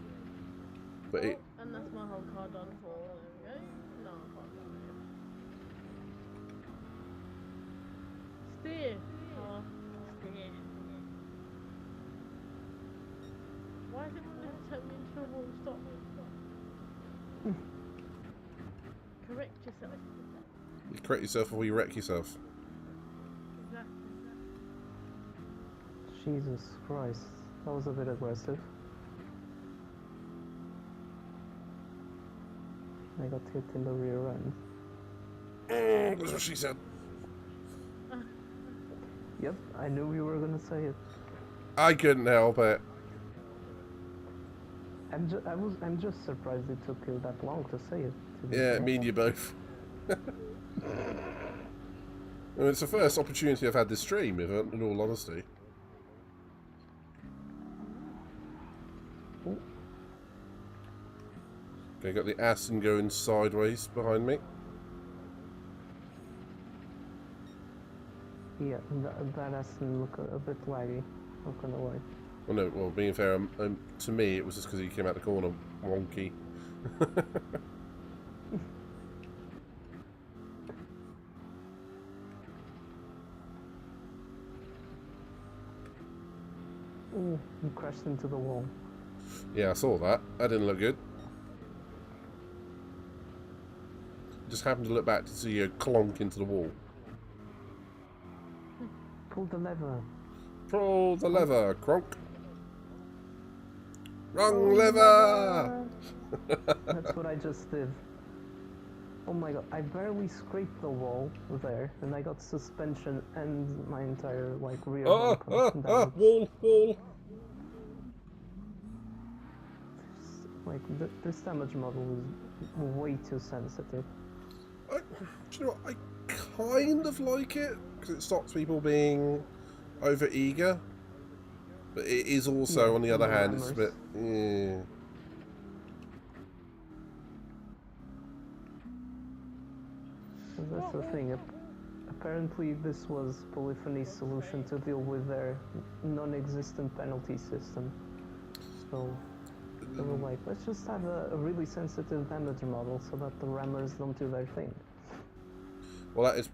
S2: But it.
S8: And that's my whole car done for. There we go. No, I can't do it. Steer. Oh, steer. Why is it wanting to take me into a wall? Stop. Correct yourself.
S2: You correct yourself before you wreck yourself.
S8: Exactly.
S6: Jesus Christ, that was a bit aggressive. I got hit in the rear end.
S2: That's what she said.
S6: Yep, I knew you were gonna say it.
S2: I couldn't help it.
S6: I'm just surprised it took you that long to say it. To be
S2: Yeah,
S6: fair.
S2: me and you both. And it's the first opportunity I've had this stream, in all honesty.
S6: Ooh.
S2: Okay, got the Aston going sideways behind me.
S6: Yeah, that doesn't look a bit laggy. Not gonna lie.
S2: Well, no, well, being fair, to me, it was just because he came out the corner wonky.
S6: Ooh, you crashed into the wall.
S2: Yeah, I saw that. That didn't look good. Just happened to look back to see you clonk into the wall.
S6: Pull the lever.
S2: Pull the lever, Kronk. Wrong lever!
S6: That's what I just did. Oh my god, I barely scraped the wall there, and I got suspension and my entire, like, rear bumper damage.
S2: Wall!
S6: Like, this damage model is way too sensitive.
S2: Do you know what? I kind of like it, because it stops people being over eager. But it is also, on the other hand, it's a bit... Yeah.
S6: That's the thing. Apparently, this was Polyphony's solution to deal with their non-existent penalty system. So they were like, let's just have a really sensitive damage model so that the rammers don't do their thing.
S2: Well, that is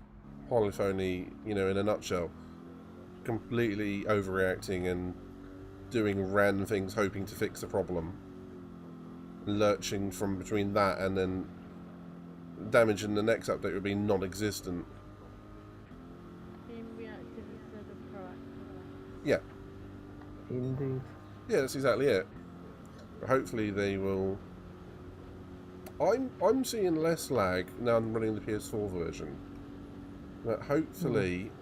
S2: Polyphony, in a nutshell. Completely overreacting and doing random things, hoping to fix a problem. Lurching from between that and then damage in the next update would be non-existent.
S8: Being reactive instead of proactive.
S2: Yeah.
S6: Indeed.
S2: Yeah, that's exactly it. Hopefully they will... I'm seeing less lag now I'm running the PS4 version. But hopefully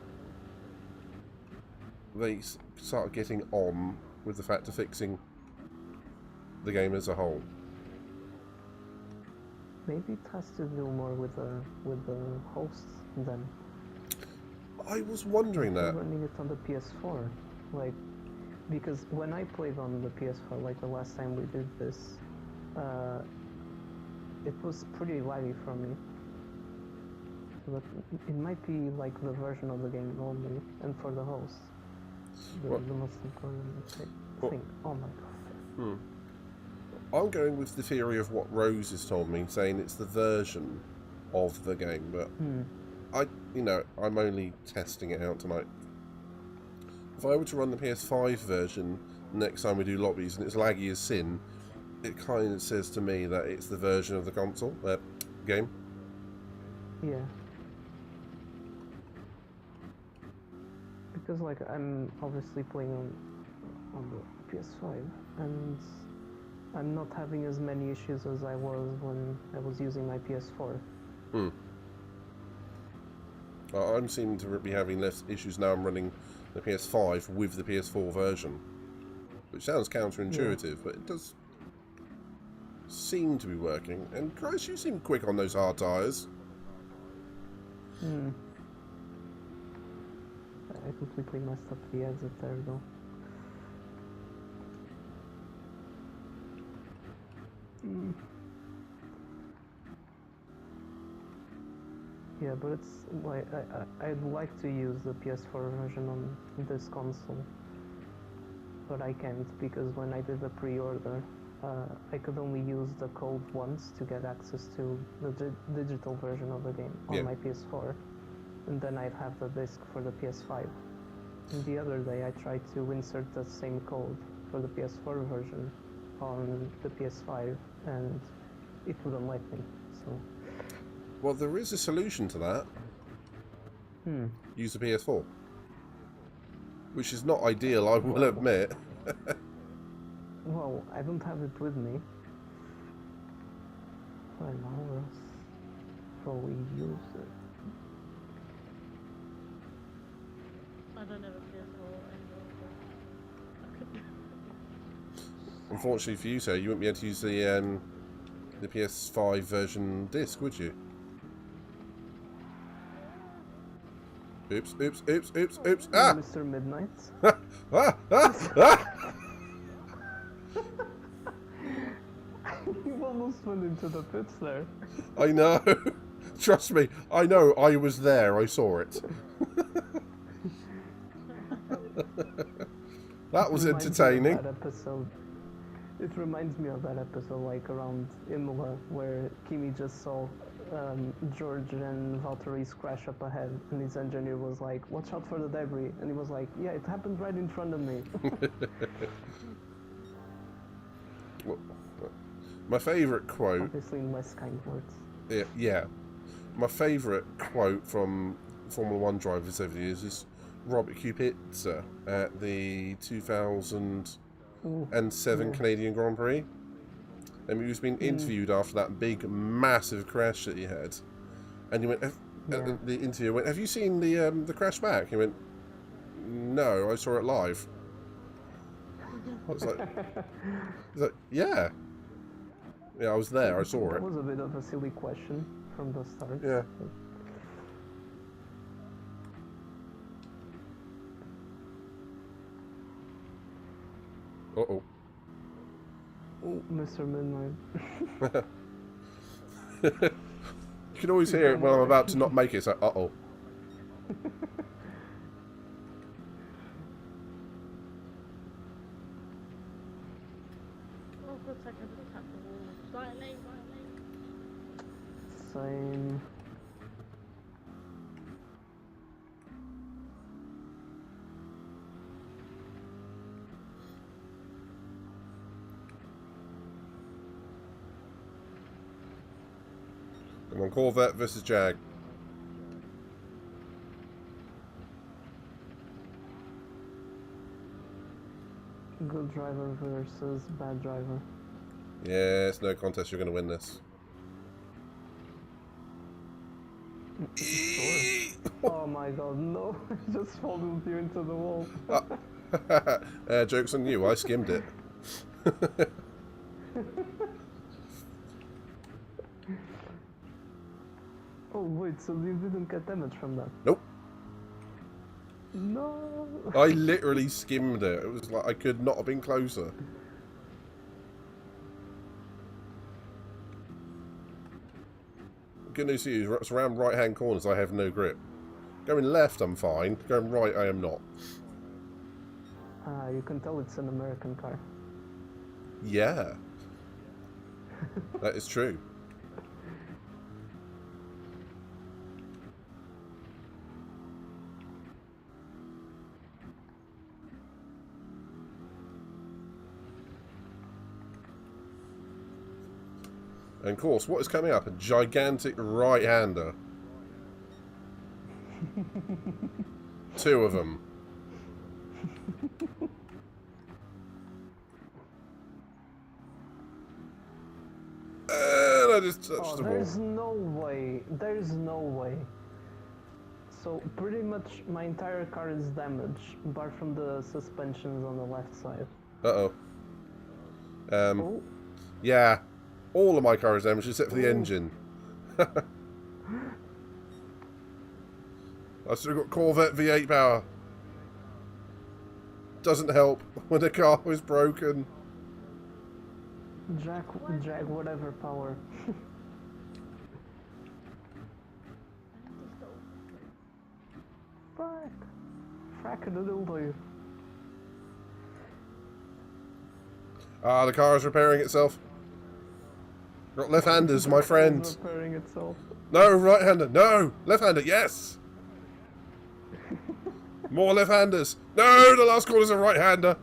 S2: they start getting on with the fact of fixing the game as a whole.
S6: Maybe it has to do more with the hosts then.
S2: I was wondering that.
S6: Running it on the PS4, like, because when I played on the PS4, like the last time we did this, it was pretty laggy for me. But it might be like the version of the game only, and for the host, the most important thing. Oh my god.
S2: I'm going with the theory of what Rose has told me, saying it's the version of the game, but I'm only testing it out tonight. If I were to run the PS5 version next time we do lobbies and it's laggy as sin, it kind of says to me that it's the version of the console game.
S6: Yeah. Because like I'm obviously playing on the PS5 and I'm not having as many issues as I was when I was using my PS4.
S2: I'm seeming to be having less issues now I'm running the PS5 with the PS4 version. Which sounds counterintuitive, but it does seem to be working. And Christ, you seem quick on those hard tyres.
S6: I completely messed up the exit there though. Yeah, but it's like I'd like to use the PS4 version on this console, but I can't because when I did the pre-order, I could only use the code once to get access to the digital version of the game on my PS4, and then I'd have the disc for the PS5. And the other day I tried to insert the same code for the PS4 version on the PS5, and it wouldn't let me, so...
S2: Well, there is a solution to that. Use the PS4. Which is not ideal, I will admit.
S6: Well, I don't have it with me. I know, else probably use it.
S8: I don't have a PS4 anymore, but I could.
S2: unfortunately for you, sir, you wouldn't be able to use the PS5 version disc, would you? Oops, oops, oops, oops, oops. Ah!
S6: Mr. Midnight.
S2: Ah! Ah! Ah!
S6: You almost went into the pits there.
S2: I know. Trust me, I know. I was there. I saw it. That was entertaining.
S6: That episode. It reminds me of that episode, like around Imola, where Kimi just saw George and Valtteri's crash up ahead, and his engineer was like, "Watch out for the debris," and he was like, "Yeah, it happened right in front of me."
S2: Well, my favourite quote.
S6: Obviously, in less kind words.
S2: Yeah. My favourite quote from Formula One drivers over the years is Robert Kubica at the 2007 Canadian Grand Prix. And he was being interviewed after that big, massive crash that he had. And he went, the interviewer went, "Have you seen the crash back?" He went, "No, I saw it live." I was like, yeah. Yeah, I was there, I saw it.
S6: That was a bit of a silly question from the start.
S2: Yeah. Uh-oh.
S6: Oh, Mr. Midnight.
S2: You can always hear it when I'm about to not make it. It's like, uh-oh.
S8: Oh, for a second, I just tapped the wall. Slightly.
S6: Same.
S2: Come on, Corvette versus Jag.
S6: Good driver versus bad driver.
S2: Yeah, it's no contest. You're going to win this.
S6: Oh my god, no. I just followed you into the wall.
S2: Joke's on you. I skimmed it.
S6: Oh wait, so you didn't get damage from that?
S2: Nope.
S6: No.
S2: I literally skimmed it. It was like I could not have been closer. Good news to you, it's around right-hand corners I have no grip. Going left, I'm fine. Going right, I am not.
S6: You can tell it's an American car.
S2: Yeah. That is true. And of course, what is coming up? A gigantic right-hander. Two of them. And I just touched the wall.
S6: There's no way. There's no way. So pretty much my entire car is damaged, apart from the suspensions on the left side.
S2: Uh-oh.
S6: Oh.
S2: Yeah. All of my car is damaged except for the engine. I've still got Corvette V8 power. Doesn't help when the car is broken.
S6: Jag whatever power. Frack a little boy.
S2: Ah, the car is repairing itself. Got left-handers, my friend.
S6: Repairing itself.
S2: No, right-hander. No, left-hander. Yes. More left-handers. No, the last call is a right-hander.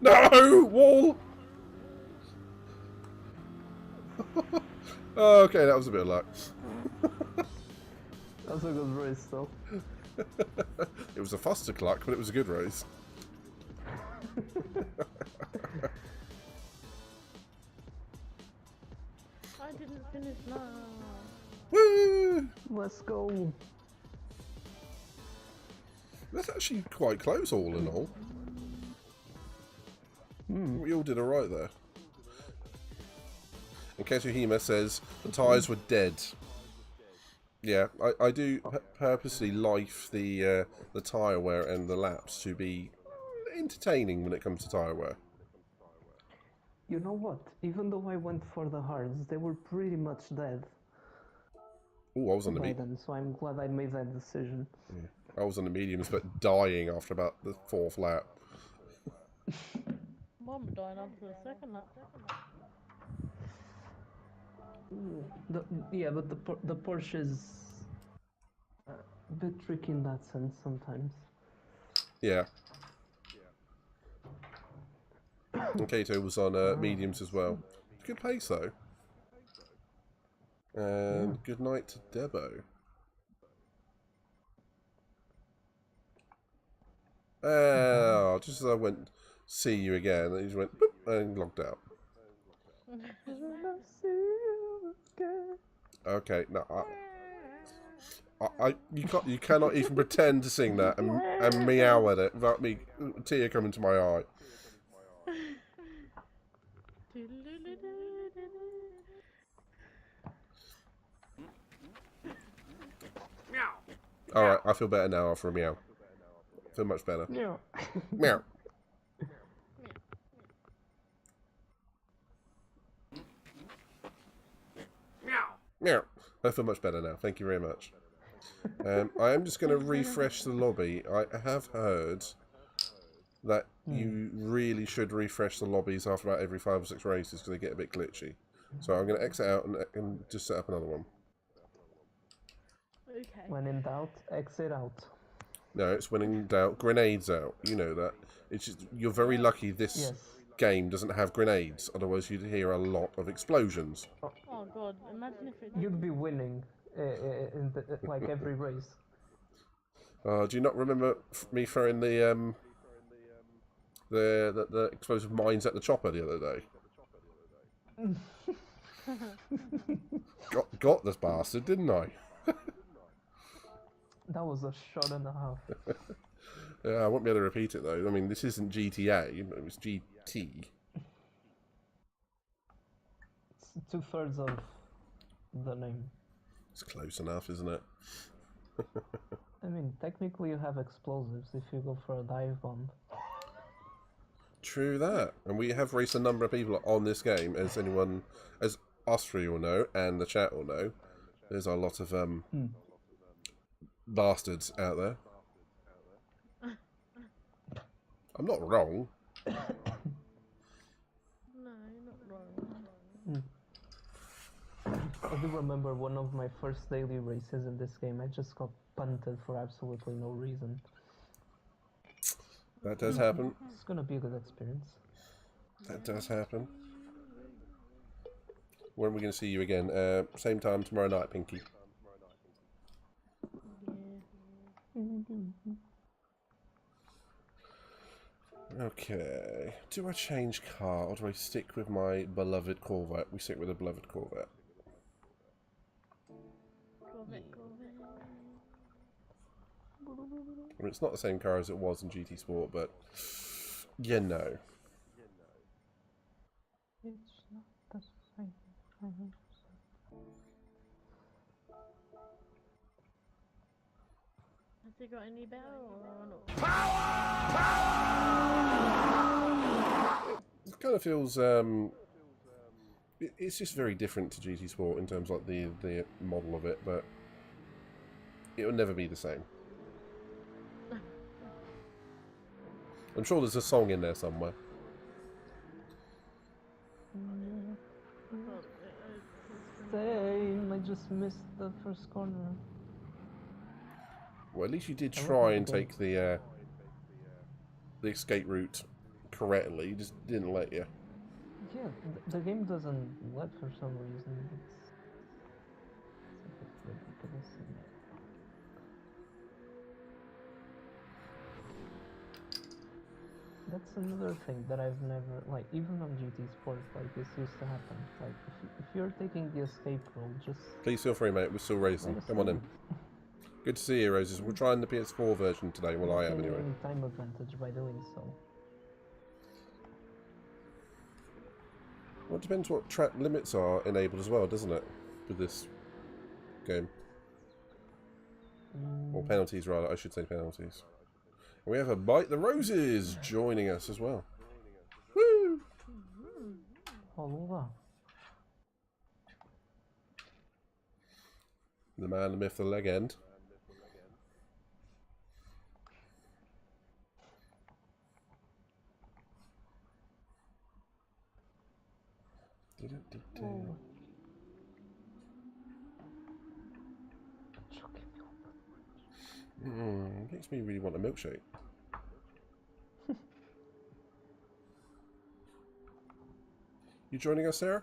S2: No, wall. Okay, that was a bit of luck.
S6: That was a good race, though.
S2: It was a Foster cluck, but it was a good race.
S8: I didn't finish now.
S2: Woo!
S6: Let's go.
S2: That's actually quite close, all in all. We all did alright there. And Ketsuhima says the tyres were dead. Yeah, I do purposely life the tyre wear and the laps to be entertaining when it comes to tyre wear.
S6: You know what? Even though I went for the hards, they were pretty much dead
S2: Oh, I was on the
S6: by then, so I'm glad I made that decision.
S2: I was on the mediums, but dying after about the 4th lap.
S8: Mom dying after the second lap.
S6: Yeah, but the Porsche is a bit tricky in that sense sometimes.
S2: Yeah. And Kato was on mediums as well. Good pace though. And good night to Debo. Oh, just as I went see you again, he just went boop, and logged out. Okay, no, you cannot even pretend to sing that and meow at it without me a tear coming to my eye. All right, I feel better now after a meow. I feel much better.
S6: Meow.
S2: Meow. Meow. I feel much better now. Thank you very much. I am just going to refresh the lobby. I have heard that you really should refresh the lobbies after about every 5 or 6 races because they get a bit glitchy. So I'm going to exit out and just set up another one.
S8: Okay.
S6: When in doubt, exit out.
S2: No, it's when in doubt, grenades out. You know that. It's just, you're very lucky this game doesn't have grenades. Otherwise, you'd hear a lot of explosions.
S8: Oh god, imagine if it...
S6: You'd be winning in like every race.
S2: Do you not remember me throwing the explosive mines at the chopper the other day? got this bastard, didn't I?
S6: That was a shot and a half.
S2: Yeah, I won't be able to repeat it though. I mean, this isn't GTA, it was GT.
S6: It's 2/3 of the name.
S2: It's close enough, isn't it?
S6: I mean, technically you have explosives if you go for a dive bomb.
S2: True that. And we have raced a number of people on this game, as us three will know, and the chat will know. There's a lot of bastards out there. I'm not wrong.
S8: No, you're not wrong.
S6: I do remember one of my first daily races in this game. I just got punted for absolutely no reason.
S2: That does happen.
S6: It's gonna be a good experience.
S2: That does happen. When are we going to see you again? Same time tomorrow night, Pinky. Okay. Do I change car or do I stick with my beloved Corvette? We stick with the beloved Corvette. I mean, it's not the same car as it was in GT Sport, but you know.
S6: It's not the same.
S8: Has he got any better or not?
S2: It kind of feels it's just very different to GT Sport in terms of like the model of it, but it will never be the same. I'm sure there's a song in there somewhere.
S6: Same, I just missed the first corner.
S2: Well, at least you did try and take the escape route correctly. It just didn't let you.
S6: Yeah, the game doesn't let for some reason. It's a bit ridiculous. That's another thing that I've never, like, even on GT Sport, like, this used to happen. Like, if you're taking the escape route, just...
S2: Please feel free, mate. We're still racing. Come on in. Good to see you, Roses. We're trying the PS4 version today. Well, I am anyway.
S6: Time advantage by doing so.
S2: Well, it depends what track limits are enabled as well, doesn't it? With this game. Or penalties, rather. I should say penalties. And we have a Bite the Roses joining us as well. Woo!
S6: Hello.
S2: The man, the myth, the legend. Makes me really want a milkshake. You joining us, Sarah?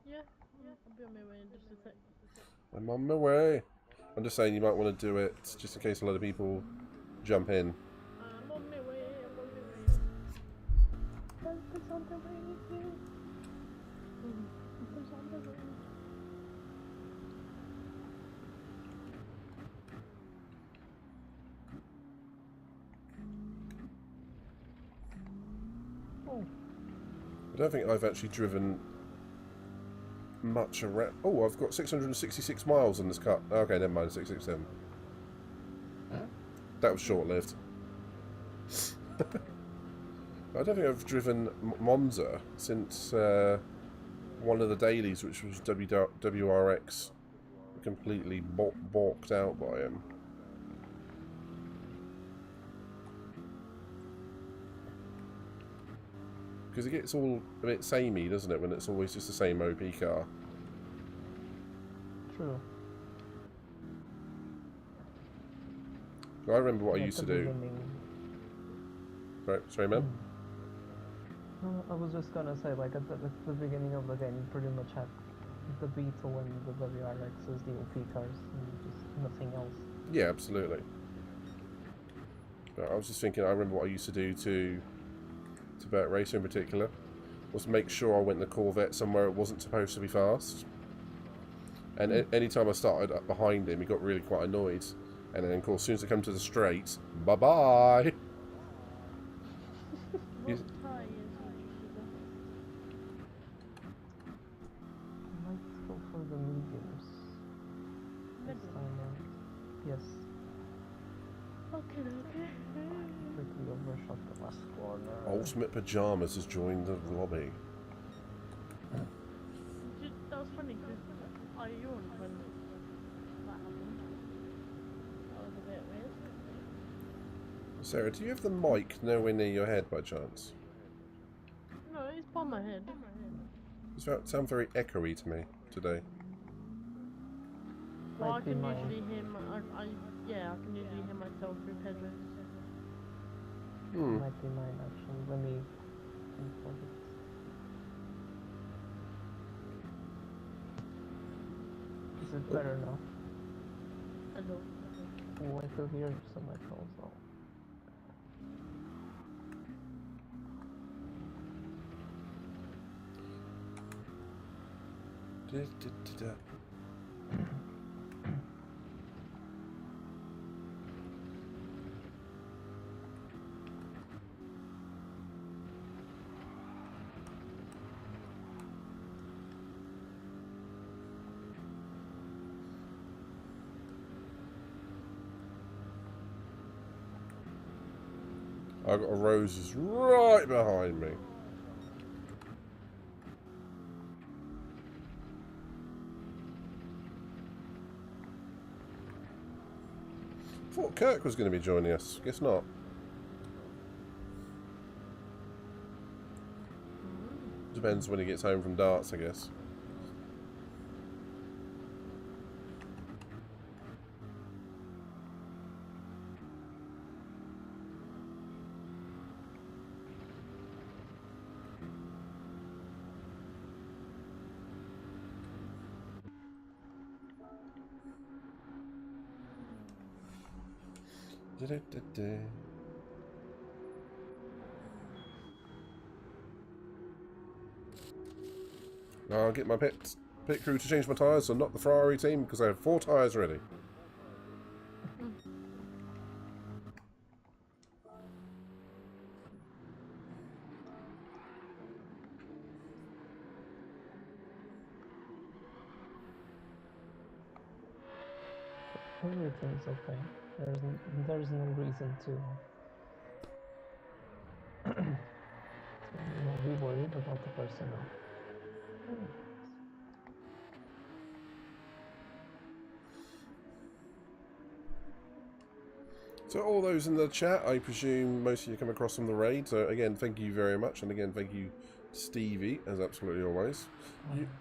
S8: Yeah, I'll be on my way in just a sec.
S2: I'm on my way. I'm just saying you might want to do it just in case a lot of people jump in.
S8: I'm on my way, I'm on my way. Help is on the way. Help is on the way.
S2: I don't think I've actually driven much around. Oh, I've got 666 miles in this car. Okay, never mind, 667. That was short-lived. I don't think I've driven Monza since one of the dailies, which was WRX, completely balked out by him. Because it gets all a bit samey, doesn't it, when it's always just the same OP car?
S6: True.
S2: I remember what I used to do. Right, sorry, man?
S6: No, I was just gonna say, like, at the beginning of the game, you pretty much had the Beetle and the WRX as the OP cars, and just nothing else.
S2: Yeah, absolutely. But I was just thinking, I remember what I used to do to Burt Racer in particular, was make sure I went in the Corvette somewhere it wasn't supposed to be fast. And any time I started up behind him, he got really quite annoyed. And then, of course, as soon as I come to the straight, bye-bye!
S8: What tires would you sugar?
S6: I might go for the mediums. This time around. Yes.
S8: Okay.
S6: Quickly overshot the last corner.
S2: Ultimate Pajamas has joined the lobby.
S8: That was funny because I yawned when that happened. That was a bit weird.
S2: Sarah, do you have the mic nowhere near your head by chance?
S8: No, it's by my head.
S2: You sound very echoey to me today.
S8: Well, I
S6: Might be
S8: can
S6: mine.
S8: usually hear I can usually hear myself through headphones.
S6: Might be mine, actually. Let me unplug it. Is it better now?
S8: Hello.
S6: Oh, I could hear some echoes though.
S2: I've got a Roses right behind me. Thought Kirk was going to be joining us. Guess not. Depends when he gets home from darts, I guess. I'll get my pit crew to change my tyres, so not the Ferrari team, because I have 4 tyres ready.
S6: Everything's okay. There's no reason to be worried about the personnel.
S2: So all those in the chat, I presume most of you come across from the raid. So again, thank you very much, and again, thank you, Stevie, as absolutely always.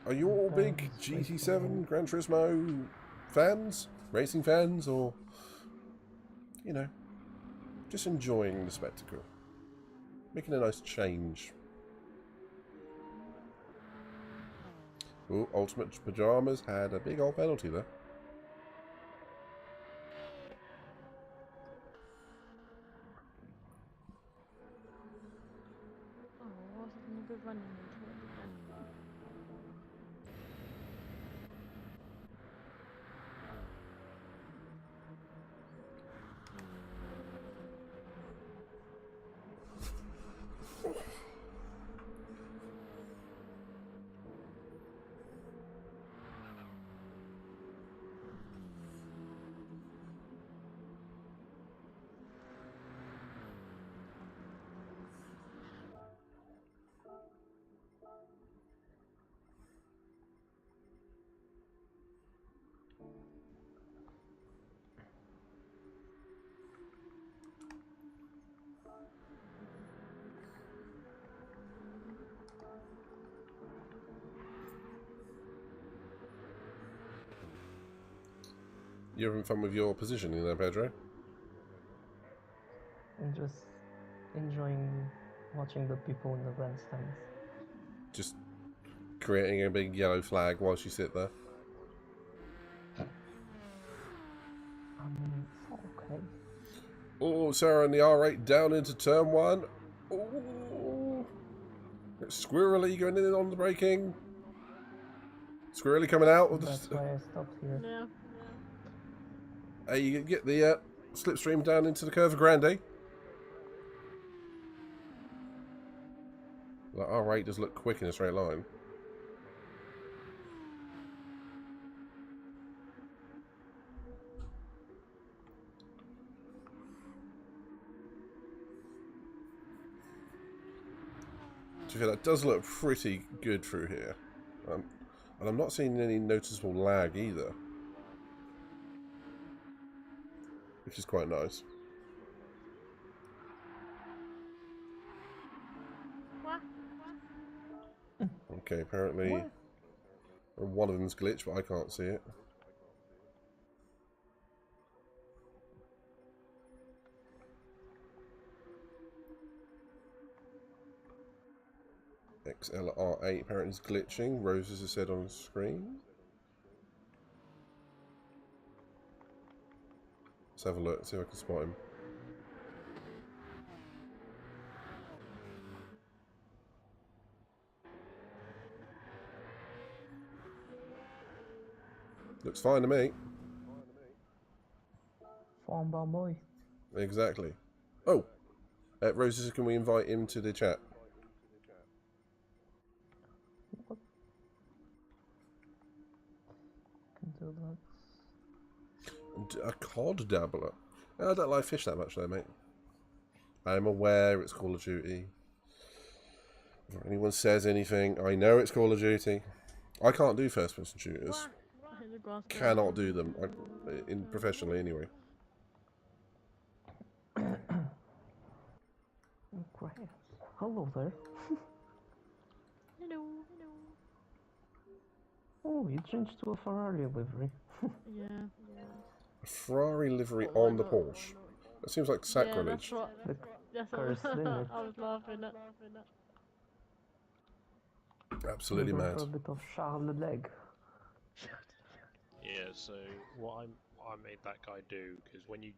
S2: Are you all big GT7 Gran Turismo fans, racing fans, or you know, just enjoying the spectacle, making a nice change? Ooh, Ultimate Pajamas had a big old penalty there.
S8: Oh, I was going to be running into it again.
S2: You having fun with your positioning there, Pedro?
S6: And just enjoying watching the people in the grandstands.
S2: Just creating a big yellow flag whilst you sit there.
S6: I mean, it's okay.
S2: Oh, Sarah and the R8 down into turn 1. Oh, Squirrely going in on the braking. Squirrely coming out of the...
S6: That's why I stopped here.
S8: Yeah.
S2: You get the slipstream down into the Curva Grande. The R8 does look quick in a straight line. To be fair, that does look pretty good through here. And I'm not seeing any noticeable lag either. Which is quite nice.
S8: What?
S2: Okay, apparently one of them's glitched, but I can't see it. XLR8 apparently is glitching. Roses has said on the screen. Let's have a look, see if I can spot him. Looks fine to me.
S6: Fine by me.
S2: Exactly. Oh! Roses, can we invite him to the chat?
S6: Can do that.
S2: A cod dabbler. I don't like fish that much though, mate. I'm aware it's Call of Duty. If anyone says anything, I know it's Call of Duty. I can't do first-person shooters. Cannot do them, professionally anyway.
S6: Great. Hello there.
S8: Hello, hello.
S6: Oh, you changed to a Ferrari livery.
S8: Yeah.
S2: A Ferrari livery on the Porsche. That seems like sacrilege.
S8: Yeah, that's what
S6: Cursed limit.
S8: I was laughing at.
S2: Absolutely mad.
S6: For a bit of Charles Leg.
S9: Yeah, so what I made that guy do, because when you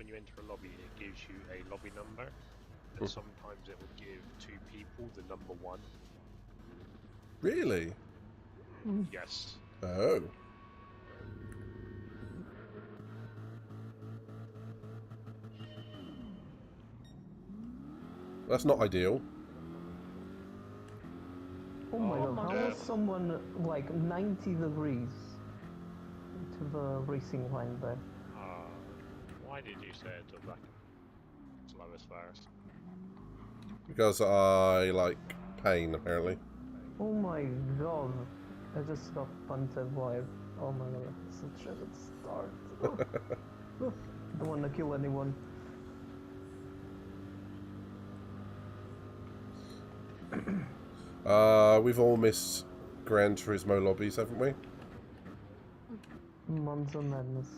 S9: enter a lobby, it gives you a lobby number, and sometimes it will give two people the number 1.
S2: Really?
S9: Yes.
S2: Oh. That's not ideal.
S6: Oh my god, how was someone like 90 degrees to the racing line there.
S9: Why did you say it took like slowest first?
S2: Because I like pain, apparently.
S6: Oh my god. I just got punted by... Oh my god, such a good start. Don't wanna kill anyone.
S2: We've all missed Gran Turismo lobbies, haven't we?
S6: Monza Madness.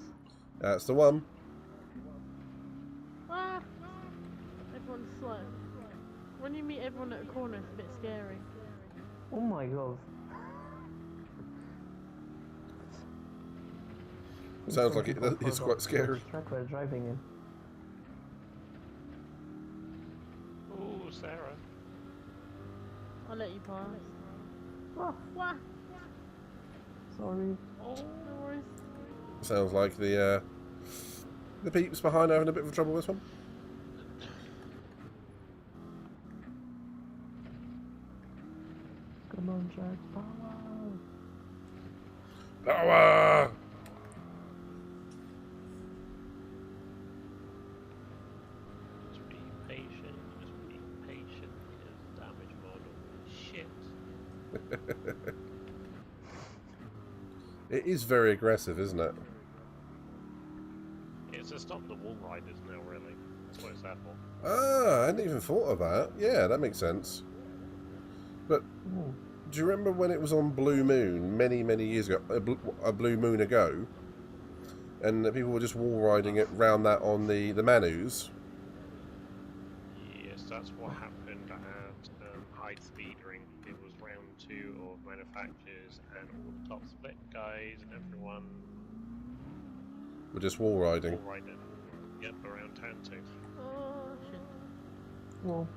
S2: That's the one.
S8: Ah! Everyone's slow. When you meet everyone at a corner, it's a bit scary.
S6: Oh my god.
S2: Sounds like it is quite scary.
S6: Track we're driving in.
S9: Oh, Sarah.
S8: I'll let you pass.
S6: Ah,
S8: Wah!
S6: sorry.
S8: Oh, no worries.
S2: Sounds like the peeps behind are having a bit of trouble with this one.
S6: Come on, Jack. Power.
S2: Power!
S9: Just be patient. Just be patient. Because damage model is shit.
S2: It is very aggressive, isn't it?
S9: It's to stop the wall riders now, really. That's what it's there for.
S2: Ah, I hadn't even thought of that. Yeah, that makes sense. But
S6: Ooh.
S2: do you remember when it was on Blue Moon many, many years ago? A Blue Moon ago? And people were just wall riding it round that on the Manus.
S9: Yes, that's what happened at High Speed Ring. It was round 2 of manufacturers and all the top split guys and everyone
S2: We're just wall riding.
S9: all riding. Yep, around town too.
S8: Oh, shit.
S6: Well,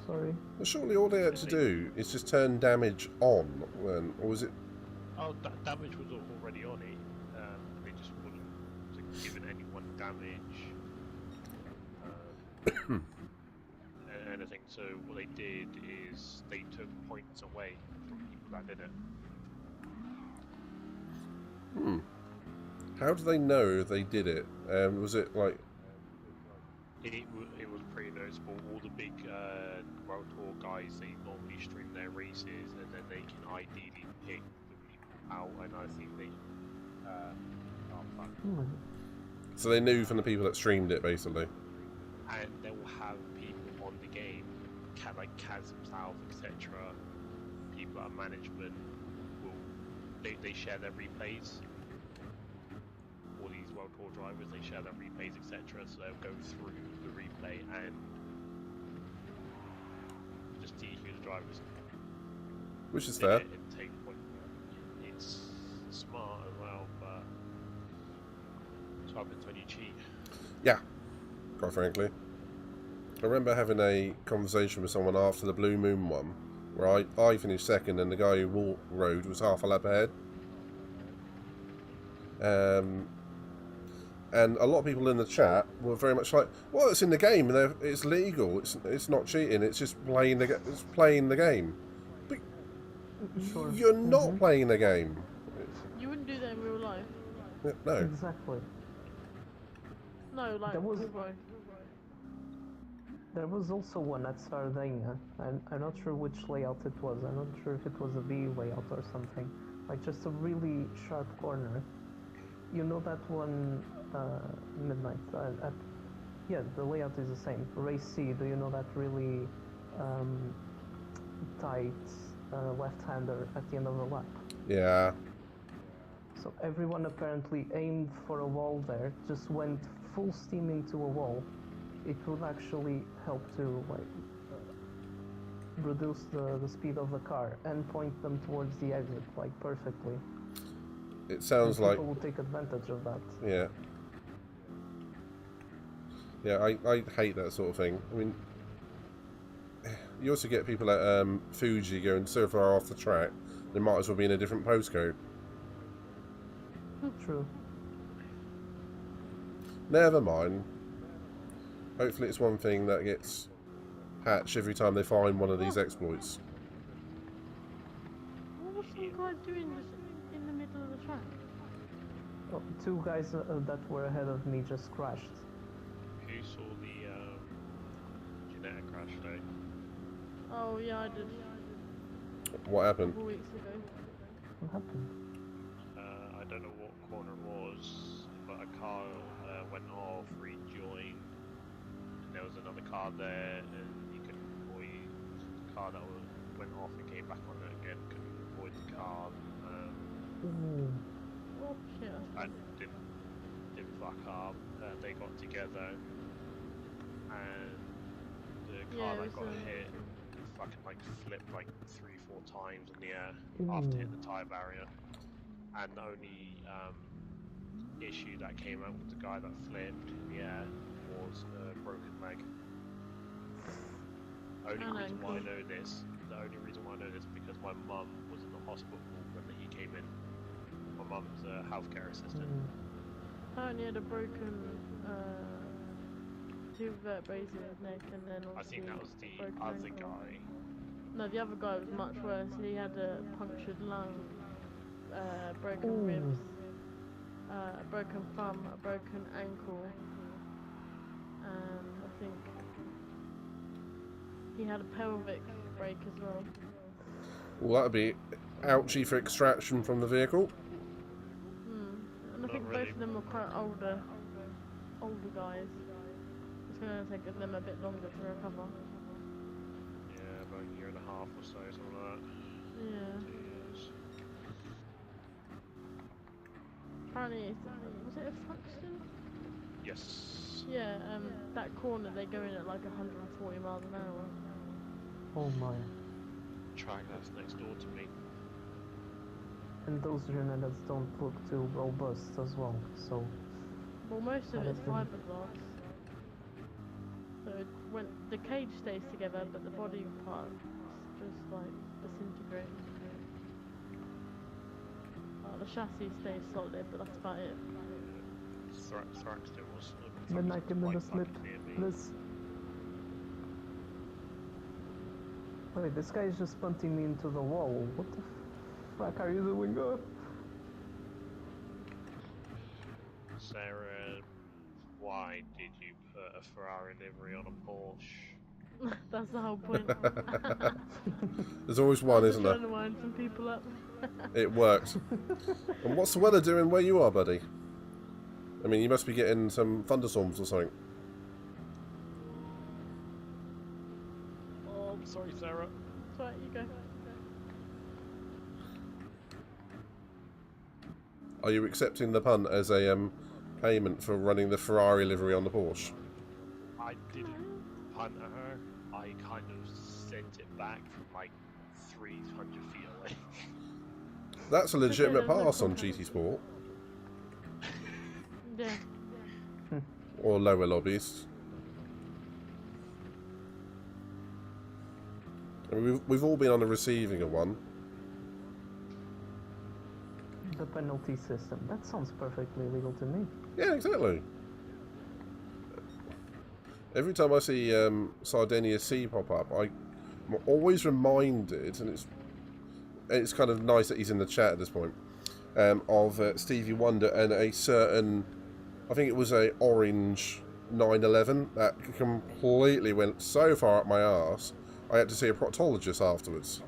S6: sorry.
S2: But surely all they had to do is just turn damage on, or was it?
S9: Oh, that damage was already on it. They just wasn't giving anyone damage. Anything. So what they did is they took points away from people that did it.
S2: Hmm. How do they know they did it? Was it like?
S9: It was pretty noticeable. All the big World Tour guys, they normally stream their races, and then they can ideally pick the people out. And I think they,
S2: So they knew from the people that streamed it, basically.
S9: and they will have people on the game, like Kaz himself, etc. People at management will they share their replays. All these World Tour drivers, they share their replays, etc. So they'll go through the replay and just DQ the drivers.
S2: Which is fair.
S9: It's smart as well, but it's what happens when you cheat.
S2: Yeah, quite frankly. I remember having a conversation with someone after the Blue Moon one, where I finished second and the guy who walked road was half a lap ahead. And a lot of people in the chat were very much like, "Well, it's in the game, and it's legal. It's not cheating. It's just playing the game." But
S6: Sure.
S2: you're not playing the game.
S8: You wouldn't do that in real life.
S2: No.
S6: Exactly.
S8: No, like,
S6: There was-
S8: bro.
S6: There was also one at Sardegna. I'm not sure which layout it was. I'm not sure if it was a B layout or something. Like just a really sharp corner. You know that one midnight? Yeah, the layout is the same. Race C, do you know that really tight left-hander at the end of the lap?
S2: Yeah.
S6: So everyone apparently aimed for a wall there, just went full steam into a wall. It would actually help to reduce the speed of the car and point them towards the exit perfectly.
S2: It sounds like
S6: people will take advantage of that.
S2: Yeah. Yeah, I hate that sort of thing. I mean, you also get people at Fuji going so far off the track, they might as well be in a different postcode.
S6: True.
S2: Never mind. Hopefully it's one thing that gets patched every time they find one of these exploits.
S8: What was some guy doing just in the middle of the track?
S6: Oh, two guys that were ahead of me just crashed.
S9: Who saw the genetic crash today?
S8: Oh yeah, I did.
S2: What
S8: A
S2: happened?
S8: couple weeks ago.
S6: What happened?
S9: I don't know what corner it was, but a car went off, rejoined, and there was another car there, and he couldn't avoid the car that went off and came back on it again. Couldn't avoid the car.
S6: Ooh.
S8: Oh shit.
S9: And didn't fuck up. They got together, and the car
S8: Yeah,
S9: that
S8: it
S9: got
S8: was,
S9: hit fucking like flipped like 3-4 times in the air
S6: Ooh.
S9: after hitting the tyre barrier. And the only issue that came out with the guy that flipped in the air was a broken leg. The only reason why I know this is because my mum was in the hospital when he came in. My mum's a healthcare assistant.
S8: Apparently he had a broken two vertebrae in his neck, and then
S9: I
S8: obviously
S9: think that was the
S8: broken
S9: other
S8: ankle.
S9: guy.
S8: No, the other guy was much worse. He had a punctured lung, broken ribs, a broken thumb, a broken ankle, and I think he had a pelvic break as well.
S2: Well, that'd be ouchie for extraction from the vehicle.
S8: And I think both of them were quite older guys. It's going to take them a bit longer to recover.
S9: Yeah, about a year and a half or so, something like that.
S8: Yeah.
S9: 2 years.
S8: Apparently, was it a Frankston?
S9: Yes.
S8: Yeah, that corner they go in at like 140 miles an hour.
S6: Oh my.
S9: Track that's next door to me.
S6: And those grenades don't look too robust as well, so...
S8: Well, most of it's fiberglass. So when the cage stays together, but the body parts just like disintegrate. The chassis stays solid, but that's about it.
S9: Thraxton was.
S6: Then I give me the slip, please. Wait, this guy is just punting me into the wall. What the fuck are you doing?
S9: Sarah, why did you put a Ferrari livery on a Porsche?
S8: That's the whole point.
S2: There's always one, isn't there?
S8: Trying to wind some people up.
S2: It works. And what's the weather doing where you are, buddy? I mean, you must be getting some thunderstorms or something.
S9: Oh, I'm sorry, Sarah.
S8: That's right, you go.
S2: Are you accepting the punt as a payment for running the Ferrari livery on the Porsche?
S9: I didn't punt at her. I kind of sent it back from like 300 feet away.
S2: That's a legitimate pass on GT Sport.
S8: Yeah.
S2: Or lower lobbies. I mean, we've all been on the receiving of one.
S6: The penalty system. That sounds perfectly legal to me.
S2: Yeah, exactly. Every time I see Sardegna C pop up, I'm always reminded, and it's kind of nice that he's in the chat at this point, of Stevie Wonder and a certain, I think it was a orange 911 that completely went so far up my arse, I had to see a proctologist afterwards.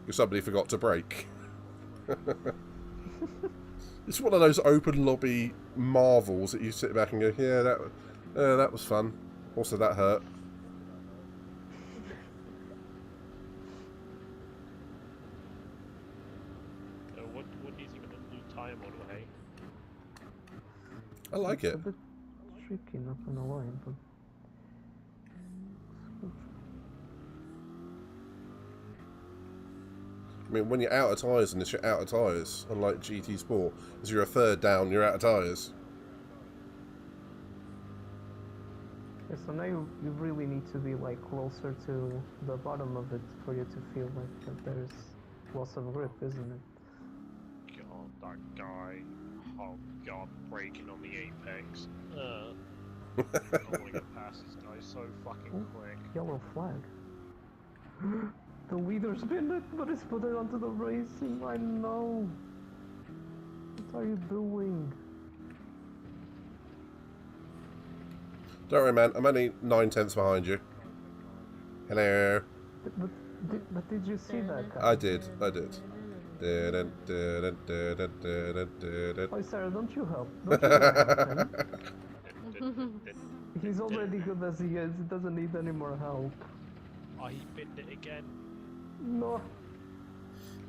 S2: Because somebody forgot to brake. It's one of those open lobby marvels that you sit back and go, yeah, that was fun. Also, that hurt.
S9: What do you think of the new tyre model, hey?
S2: I like it.
S6: It's a bit tricky, not gonna lie, but...
S2: I mean, when you're out of tyres in this, you're out of tyres. Unlike GT Sport, as you're a third down, you're out of tyres.
S6: Yeah, so now you really need to be like closer to the bottom of it for you to feel like that there's loss of grip, isn't it?
S9: God, that guy. Oh God, braking on the apex. I want to get past this guy so fucking quick.
S6: Yellow flag. The leader spin it, but it's put it onto the racing. I know. What are you doing?
S2: Don't worry, man. I'm only 9/10 behind you. Hello.
S6: But did you see that? Guy?
S2: I did.
S6: Oh, Sarah, don't you help? Don't you help him? He's already good as he is. He doesn't need any more help.
S9: Oh, he binned it again.
S6: No.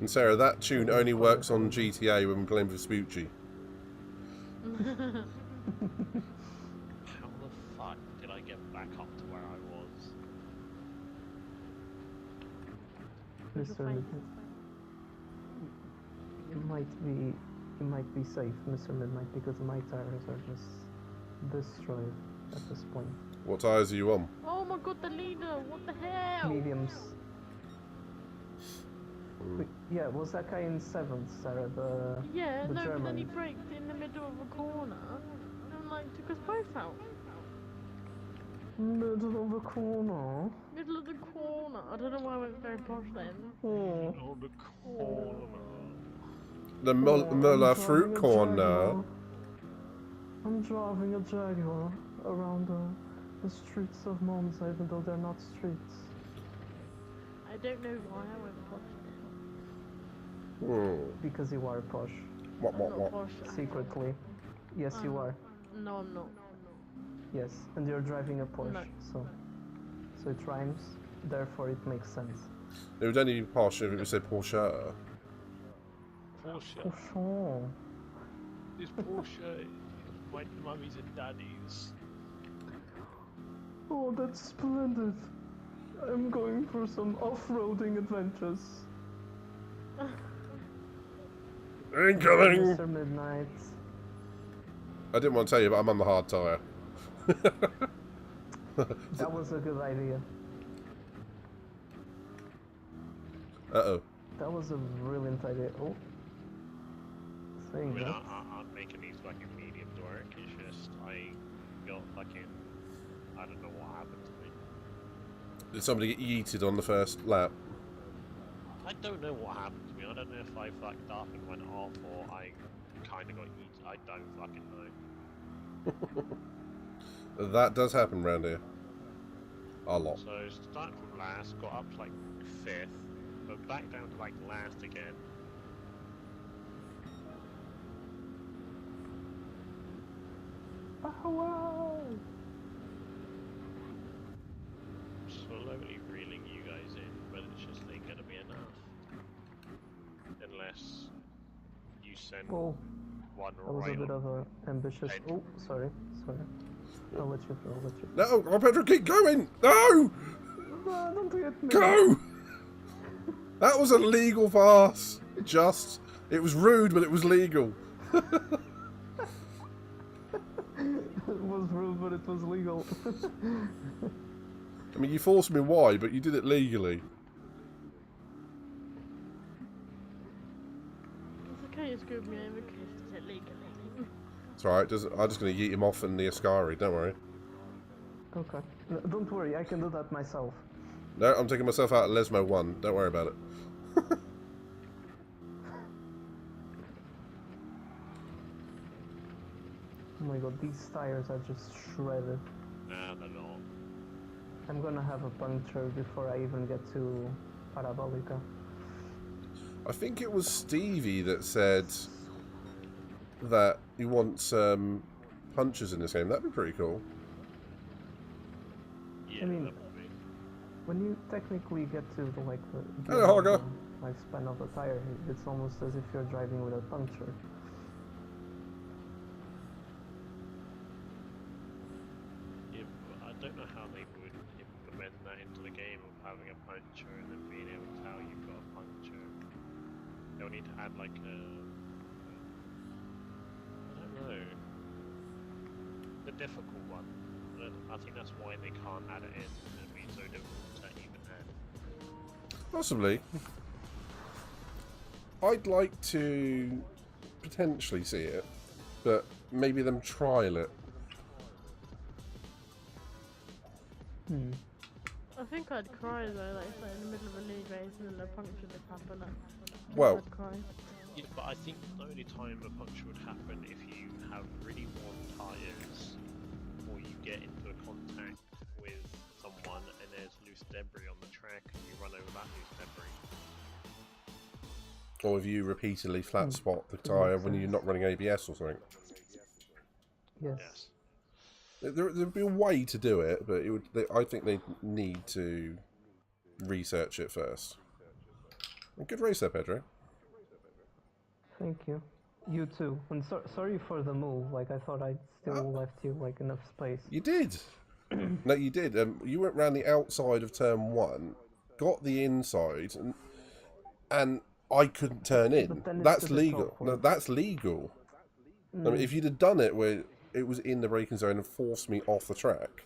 S2: And Sarah, that tune only works on GTA when we're playing with Spoochie.
S9: How the fuck did I get back up to where I was?
S6: Mr. You might be safe, Mr. Midnight, because my tires are just destroyed at this point.
S2: What tyres are you on?
S8: Oh my god, the leader! What the hell?
S6: Mediums. Wait, yeah, was that guy in 7th, Sarah?
S8: Yeah,
S6: the
S8: no, but then he
S6: German.
S8: braked in the middle of a corner and like took us both out.
S6: Middle of the corner.
S8: Middle of the corner. I don't know why I went very posh then.
S6: Oh.
S9: On the corner.
S2: The Muller fruit corner.
S6: I'm driving a Jaguar around the streets of Monza, even though they're not streets.
S8: I don't know why I went posh then.
S6: Because you are posh.
S2: What?
S8: I'm not posh.
S6: Secretly. Yes, you are.
S8: No, I'm not.
S6: Yes, and you're driving a Porsche,
S8: No.
S6: so it rhymes, therefore it makes sense.
S2: It would only be Porsche if it said Porsche.
S9: Porsche.
S6: Porsche.
S9: This Porsche is my mummy's and daddy's.
S6: Oh, that's splendid. I'm going for some off-roading adventures.
S2: Incoming!
S6: Mr. Midnight.
S2: I didn't want to tell you, but I'm on the hard tyre.
S6: That was a good idea.
S2: Uh-oh.
S6: That was a brilliant idea. Oh.
S9: I
S6: Saying
S9: mean,
S6: that.
S9: I'm making these fucking mediums work. It's just I got fucking. I don't know what happened to me.
S2: Did somebody get yeeted on the first lap?
S9: I don't know what happened to me. I don't know if I fucked up and went off or I kind of got yeeted. I don't fucking know.
S2: That does happen round here. A lot.
S9: So started from last, got up to like 5th, but back down to like last again.
S6: Wow.
S9: Slowly reeling you guys in, but it's just ain't gonna be enough. Unless you send
S6: Oh,
S9: one
S6: that was a
S9: right
S6: bit
S9: on.
S6: of a ambitious.
S9: Head.
S6: Oh, sorry. I'll let you.
S2: No, oh, Pedro, keep going! No!
S6: No, don't hit me.
S2: Go! That was a legal pass. It was rude, but it was legal.
S6: It was rude, but it was legal.
S2: I mean, you forced me why, but you did it legally.
S8: It's okay, you screwed me over because it's illegal.
S2: It's alright, I'm just going to yeet him off in the Ascari, don't worry.
S6: Okay. No, don't worry, I can do that myself.
S2: No, I'm taking myself out at Lesmo 1, don't worry about it.
S6: Oh my god, these tires are just shredded.
S9: Nah, they're not.
S6: I'm gonna have a puncture before I even get to Parabolica.
S2: I think it was Stevie that said that he wants punches in this game. That'd be pretty cool.
S9: Yeah,
S6: I mean,
S9: that would be.
S6: when you technically get to the
S2: Hello, Holger.
S6: lifespan of the tire, it's almost as if you're driving with a puncture.
S9: Yeah, but I don't know how they would implement that into the game of having a puncture and then being able to tell you've got a puncture. They'll need to add like a. I don't know. The difficult one. I think that's why they can't add it in. It'd be so difficult to even add.
S2: Possibly. I'd like to potentially see it, but maybe them trial it.
S8: I think I'd cry though, like if like in the middle of a league race and then a puncture would happen.
S2: Well,
S8: I'd cry.
S9: Yeah, but I think the only time a puncture would happen if you have really worn tyres, or you get into a contact with someone and there's loose debris on the track and you run over that loose debris.
S2: or if you repeatedly flat spot the tyre when you're not running ABS or something.
S8: Yes.
S2: There'd be a way to do it, but I think they need to research it first. Good race there, Pedro.
S6: Thank you. You too. And sorry for the move. Like I thought I'd still left you like enough space.
S2: You did. No, you did. You went round the outside of turn 1, got the inside, and I couldn't turn in. That's legal. No, that's legal. I mean, if you'd have done it where it was in the braking zone and forced me off the track,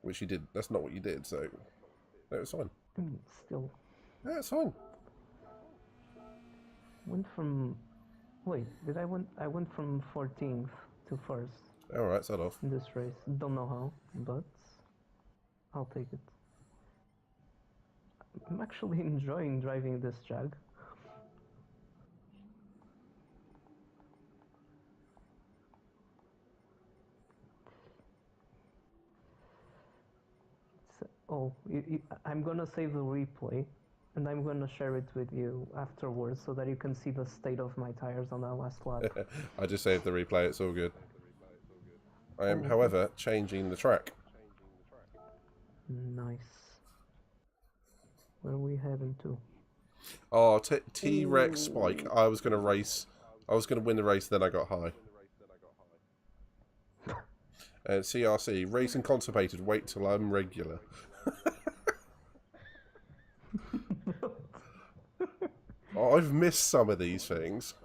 S2: which you did, that's not what you did, so no, it's fine.
S6: Still.
S2: Yeah, it's fine.
S6: Went from... Wait, I went from 14th to 1st.
S2: Alright, start off.
S6: In this race. Don't know how, but I'll take it. I'm actually enjoying driving this Jag. I'm gonna save the replay and I'm gonna share it with you afterwards so that you can see the state of my tires on that last lap.
S2: I just saved the replay, it's all good. I am, however, changing the track.
S6: Nice. Where are we heading to?
S2: Oh, T-Rex Spike. I was going to win the race, then I got high. And CRC, racing constipated, wait till I'm regular. Oh, I've missed some of these things.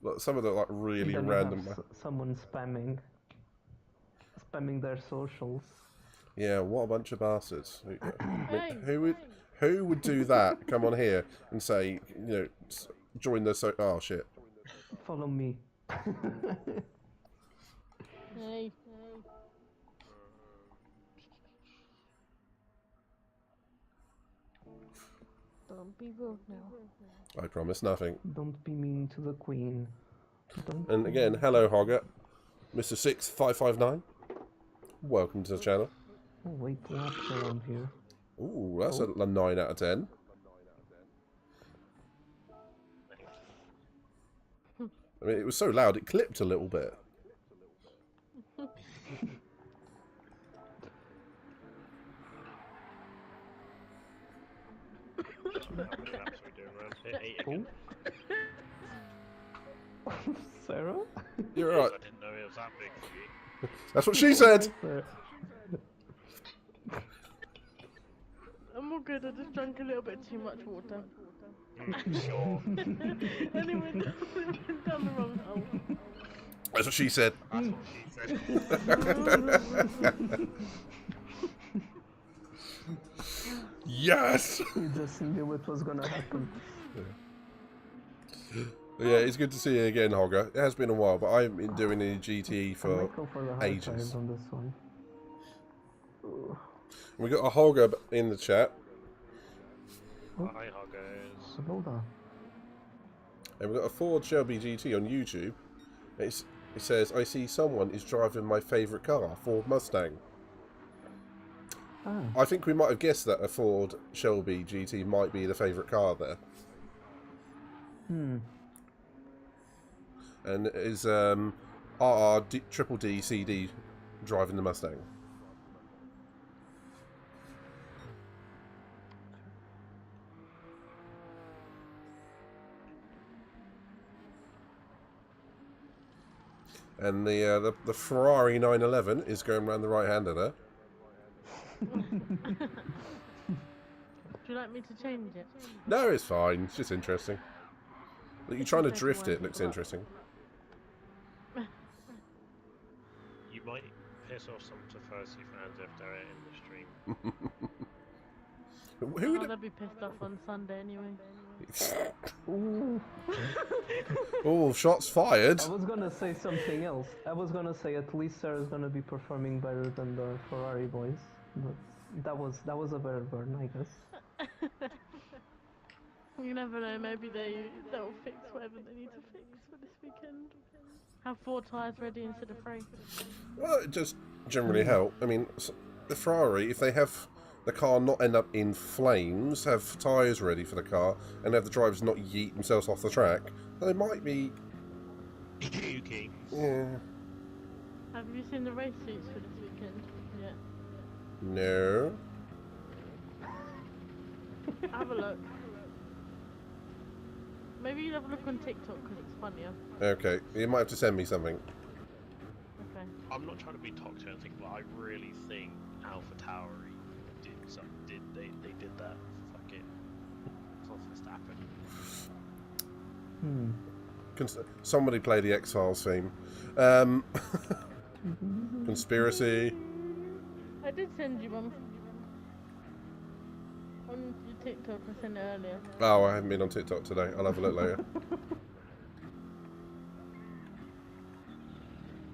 S2: Look, some of the like really random.
S6: Someone spamming their socials.
S2: Yeah, what a bunch of bastards. Who would do that? Come on here and say, you know, join the oh shit.
S6: Follow me.
S8: Hey. Don't be rude now.
S2: I promise nothing.
S6: Don't be mean to the queen.
S2: And again, hello Hogger, Mr. 6559. Welcome to the channel.
S6: Oh, wait, laps around here.
S2: Ooh, that's a 9 out of 10. I mean, it was so loud it clipped a little bit.
S6: Sarah?
S2: You're right.
S9: I didn't know it was that big.
S2: That's what she said.
S8: I'm all good, I just drank a little bit too much water.
S9: Sure.
S8: And it went down the wrong hole.
S2: That's what she said.
S9: That's what she said.
S2: Yes!
S6: You just knew it was gonna happen.
S2: Yeah, it's good to see you again, Hogger. It has been a while, but I haven't been doing any GTE for ages.
S6: On this one.
S2: We got a Hogger in the chat.
S9: Hi, Hoggers.
S6: Hold on.
S2: And we've got a Ford Shelby GT on YouTube. It says, I see someone is driving my favourite car, Ford Mustang.
S6: Ah.
S2: I think we might have guessed that a Ford Shelby GT might be the favourite car there. And it is Triple D CD driving the Mustang. And the Ferrari 911 is going around the right-hander there.
S8: Would you like me to change it?
S2: No, it's fine. It's just interesting. You're trying to drift it. Looks interesting.
S9: You might piss off some Tofursi fans if they're in the stream.
S2: Who would
S8: they'll be pissed off on Sunday anyway.
S2: Oh, shots fired.
S6: I was gonna say something else. I was gonna say at least Sarah's gonna be performing better than the Ferrari boys. But that was a better burn, I guess.
S8: You never know, maybe they'll fix whatever they need to fix for this weekend. Have 4 tyres ready instead of 3.
S2: Well, it just generally help. I mean, the Ferrari, if they have the car not end up in flames, have tyres ready for the car, and have the drivers not yeet themselves off the track, then it might be...
S9: Okay.
S2: Yeah.
S8: Have you seen the race suits for this weekend? Yeah.
S2: No.
S8: Have a look. Maybe you have a look on TikTok because it's funnier.
S2: Okay, you might have to send me something.
S8: Okay.
S9: I'm not trying to be toxic or anything, but I really think Alpha Tauri they did that. Fuck it. It's not Verstappen.
S2: Somebody play the X-Files theme. Conspiracy.
S8: I did send you one. On your TikTok, I sent it earlier.
S2: Oh, I haven't been on TikTok today. I'll have a look later.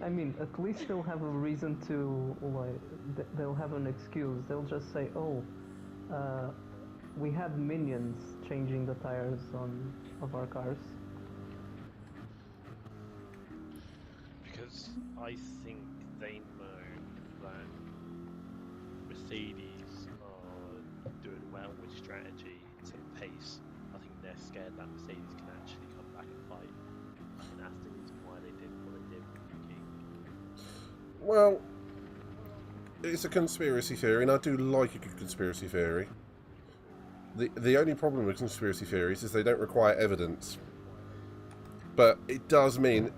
S6: I mean, at least they'll have a reason to, like, they'll have an excuse. They'll just say, oh, we had minions changing the tires of our cars.
S9: Because I think they know that Mercedes are doing well with strategy instead of pace. I think they're scared that Mercedes can actually come back and fight. And that's the reason why they did what they did with Yuki.
S2: Well, it's a conspiracy theory, and I do like a good conspiracy theory. The only problem with conspiracy theories is they don't require evidence. But it does mean,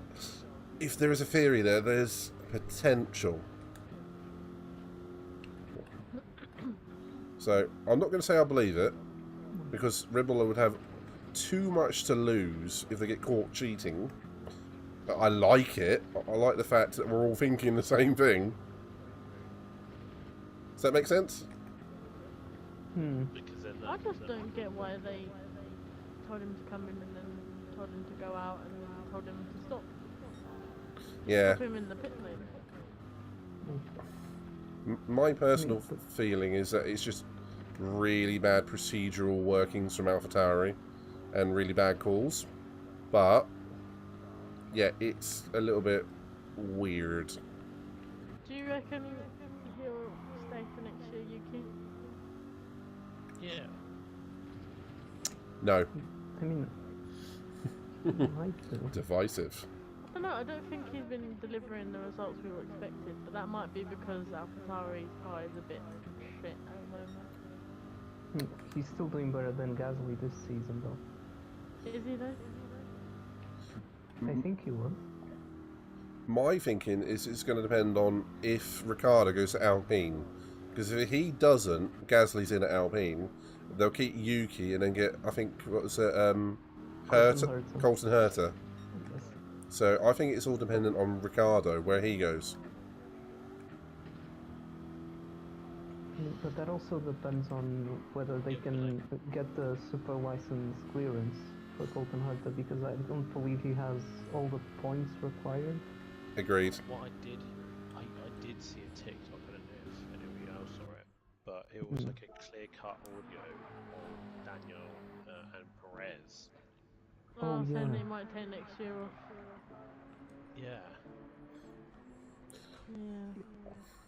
S2: if there is a theory there, there's potential. So, I'm not going to say I believe it, because Red Bull would have too much to lose if they get caught cheating. But I like it. I like the fact that we're all thinking the same thing. Does that make sense?
S9: Because then
S8: I just don't get why they told him to come in and then told him to go out and then told him to stop.
S2: Yeah.
S8: Stop him in the pit lane.
S2: My personal feeling is that it's just really bad procedural workings from AlphaTauri and really bad calls. But, yeah, it's a little bit weird.
S8: Do you reckon he'll stay for next year, Yuki?
S9: yeah.
S2: No.
S6: I mean, might do.
S2: Divisive.
S8: I don't know, I don't think he's been delivering the results we were expected, but that might be because AlphaTauri's car is a bit shit at the moment.
S6: He's still doing better than Gasly this season, though.
S8: Is he though?
S6: I think he will.
S2: My thinking is it's going to depend on if Ricciardo goes to Alpine. Because if he doesn't, Gasly's in at Alpine, they'll keep Yuki and then get, I think, what was it, Colton Herta.
S6: Yes.
S2: So I think it's all dependent on Ricciardo, where he goes.
S6: But that also depends on whether they can get the super license clearance for Colton Herta, because I don't believe he has all the points required.
S2: Agreed.
S9: What I did see a TikTok, I don't know if anybody else saw it, but it was like a clear-cut audio on Daniel and Perez.
S8: Oh,
S6: yeah.
S8: saying they might take next year off.
S9: Yeah.
S8: Yeah.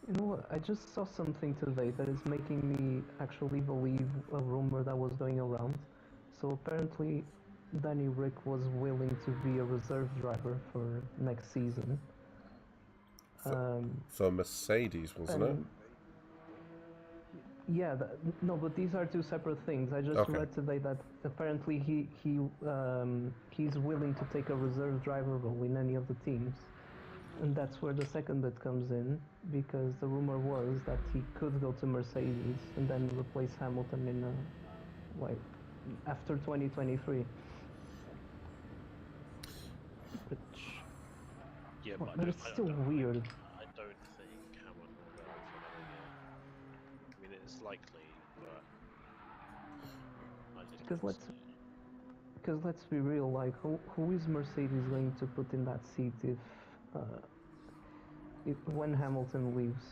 S6: You know what, I just saw something today that is making me actually believe a rumor that was going around. So apparently Danny Rick was willing to be a reserve driver for next season.
S2: For Mercedes, wasn't it?
S6: Yeah, no, but these are two separate things. I just read today that apparently he's willing to take a reserve driver role in any of the teams. And that's where the second bit comes in, because the rumor was that he could go to Mercedes and then replace Hamilton in after 2023. Which,
S9: Yeah,
S6: well,
S9: but
S6: it's still weird.
S9: I don't think Hamilton will go for another year. I mean, it's likely, but I just
S6: Because let's be real, like who is Mercedes going to put in that seat if when Hamilton leaves?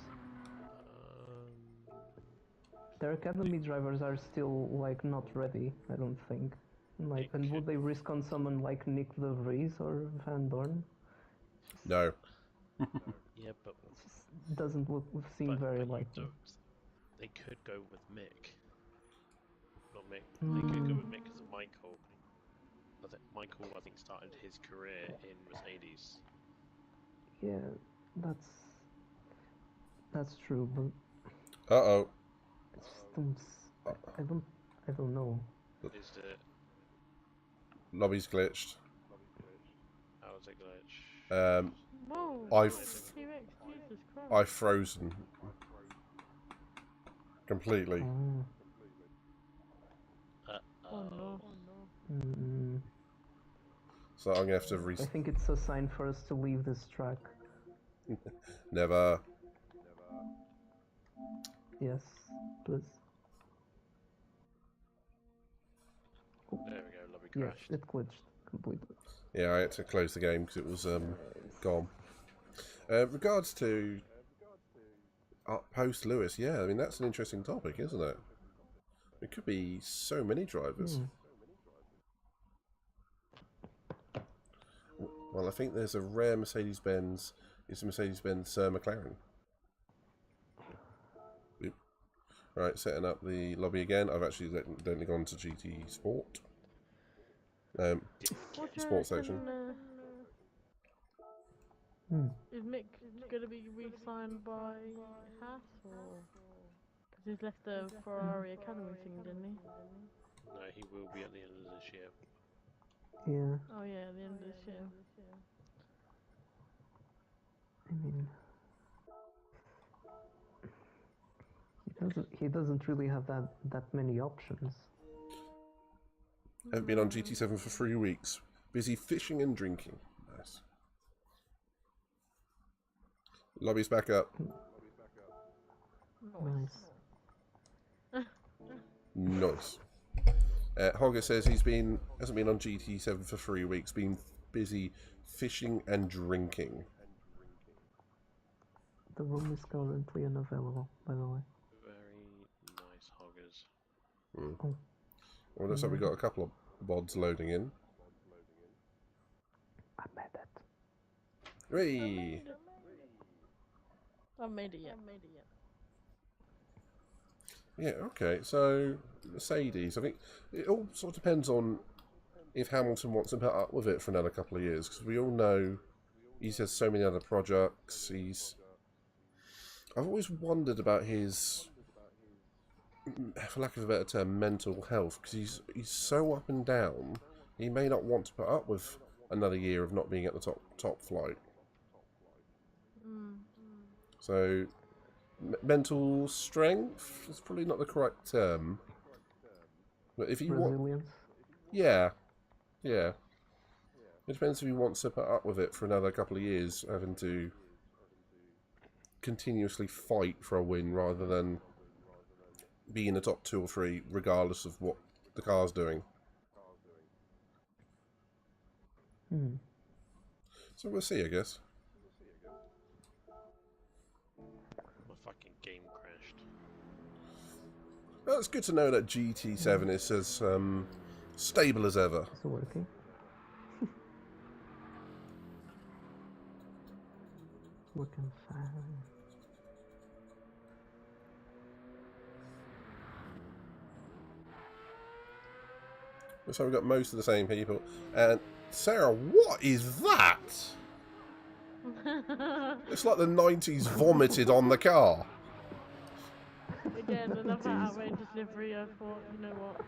S6: their academy drivers are still like not ready, I don't think. Like, and would they risk on someone like Nick De Vries or Van Dorn?
S2: No.
S9: Yeah, but
S6: Doesn't seem very
S9: you
S6: likely.
S9: don't. They could go with Mick. Not Mick. They could go with Mick because of Michael. Michael, I think, started his career in Mercedes.
S6: Yeah, that's true, but
S2: Uh-oh.
S6: I don't know.
S9: Is it?
S2: Lobby's glitched.
S9: How's it glitch?
S8: Whoa!
S2: I've
S8: T-Rex, Jesus Christ.
S2: I've frozen completely.
S8: Oh no.
S2: So I'm gonna have to
S6: I think it's a sign for us to leave this track.
S2: Never.
S6: Yes, please.
S9: There we go. Lobby
S6: Yeah,
S9: crashed.
S6: it glitched completely.
S2: Yeah, I had to close the game because it was gone. Regards to post Lewis, yeah, I mean that's an interesting topic, isn't it? It could be so many drivers. Well, I think there's a rare Mercedes-Benz. It's a Mercedes-Benz McLaren. Oop. Right, setting up the lobby again. I've actually accidentally gone to GT Sport. Sports section.
S8: Is Mick gonna be re-signed by Haas or? Because he's left the Ferrari Academy thing, didn't he?
S9: No, he will be at the end of this year.
S6: Yeah,
S8: Oh yeah, at the end of this year.
S6: I mean, he doesn't really have that many options.
S2: I've been on GT7 for 3 weeks. Busy fishing and drinking. Nice. Lobby's back up.
S6: Nice.
S2: Nice. Hogger says hasn't been on GT7 for 3 weeks. Been busy fishing and drinking.
S6: The room is currently unavailable, by the way.
S9: Very nice hoggers.
S6: Oh.
S2: Well, looks like we got a couple of bods loading in.
S6: I made it.
S2: Hey!
S8: I made it yet.
S2: Yeah, okay. So, Mercedes, I think it all sort of depends on if Hamilton wants to put up with it for another couple of years, because we all know he has so many other projects. I've always wondered about his, for lack of a better term, mental health, because he's so up and down. He may not want to put up with another year of not being at the top flight. So, mental strength is probably not the correct term. But if he
S6: Resilience.
S2: yeah. It depends if he wants to put up with it for another couple of years, having to continuously fight for a win rather than be in the top 2 or 3 regardless of what the car's doing. So we'll see, I guess.
S9: My fucking game crashed.
S2: Well, it's good to know that GT7 is as stable as ever.
S6: Is it working? Working fine.
S2: So we've got most of the same people. And Sarah, what is that? It's like the 90s vomited on the car.
S8: Again, another outrageous livery. I thought, you know what?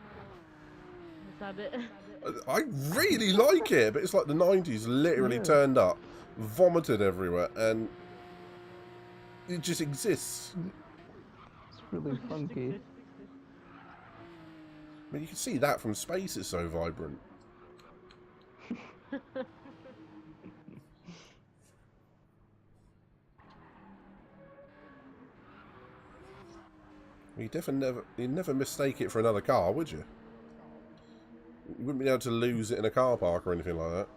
S8: Let's add it.
S2: I really like it, but it's like the 90s literally turned up, vomited everywhere, and it just exists.
S6: It's really funky.
S2: I mean, you can see that from space, it's so vibrant. You'd never mistake it for another car, would you? You wouldn't be able to lose it in a car park or anything like that.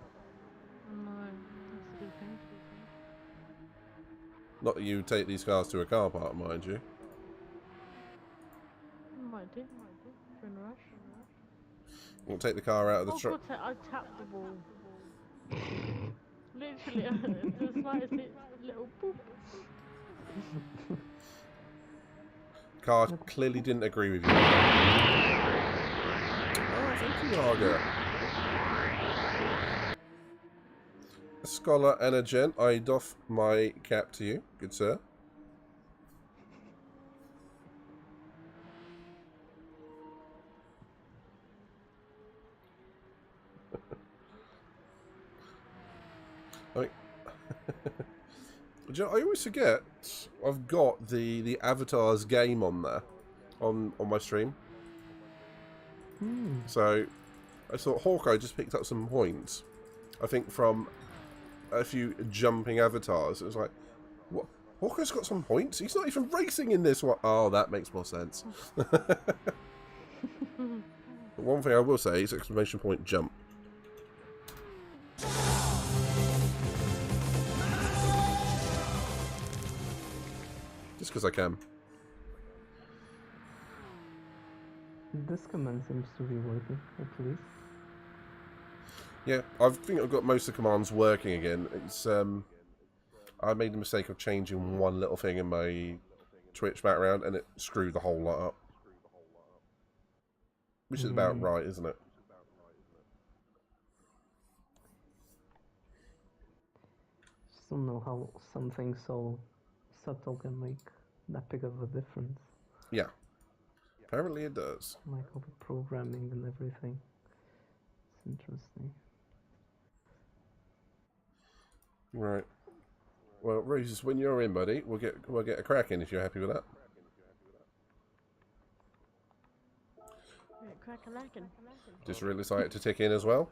S8: No, that's a good thing.
S2: Not that you would take these cars to a car park, mind you.
S8: do. If you're in a rush.
S2: We'll take the car out of the
S8: Oh
S2: truck.
S8: god, I tapped the wall. Literally, the slightest little boop.
S2: Car clearly didn't agree with you. Oh, thank you, Arga. A scholar and a gent, I doff my cap to you, good sir. I always forget I've got the Avatars game on there, on my stream. So I thought Hawkeye just picked up some points, I think from a few jumping avatars. It was like, what? Hawkeye's got some points? He's not even racing in this one. Oh, that makes more sense. But one thing I will say is exclamation point jump. Just because I can.
S6: This command seems to be working, at least.
S2: Yeah, I think I've got most of the commands working again. It's I made the mistake of changing one little thing in my Twitch background, and it screwed the whole lot up. Which is about right, isn't it?
S6: Just don't know how something so subtle can make that big of a difference.
S2: Yeah. Apparently it does.
S6: Like all the programming and everything. It's interesting.
S2: Right. Well, Roses, when you're in, buddy, we'll get a crack in if you're happy with that.
S8: Crack-a-lackin'.
S2: Just really excited to tick in as well.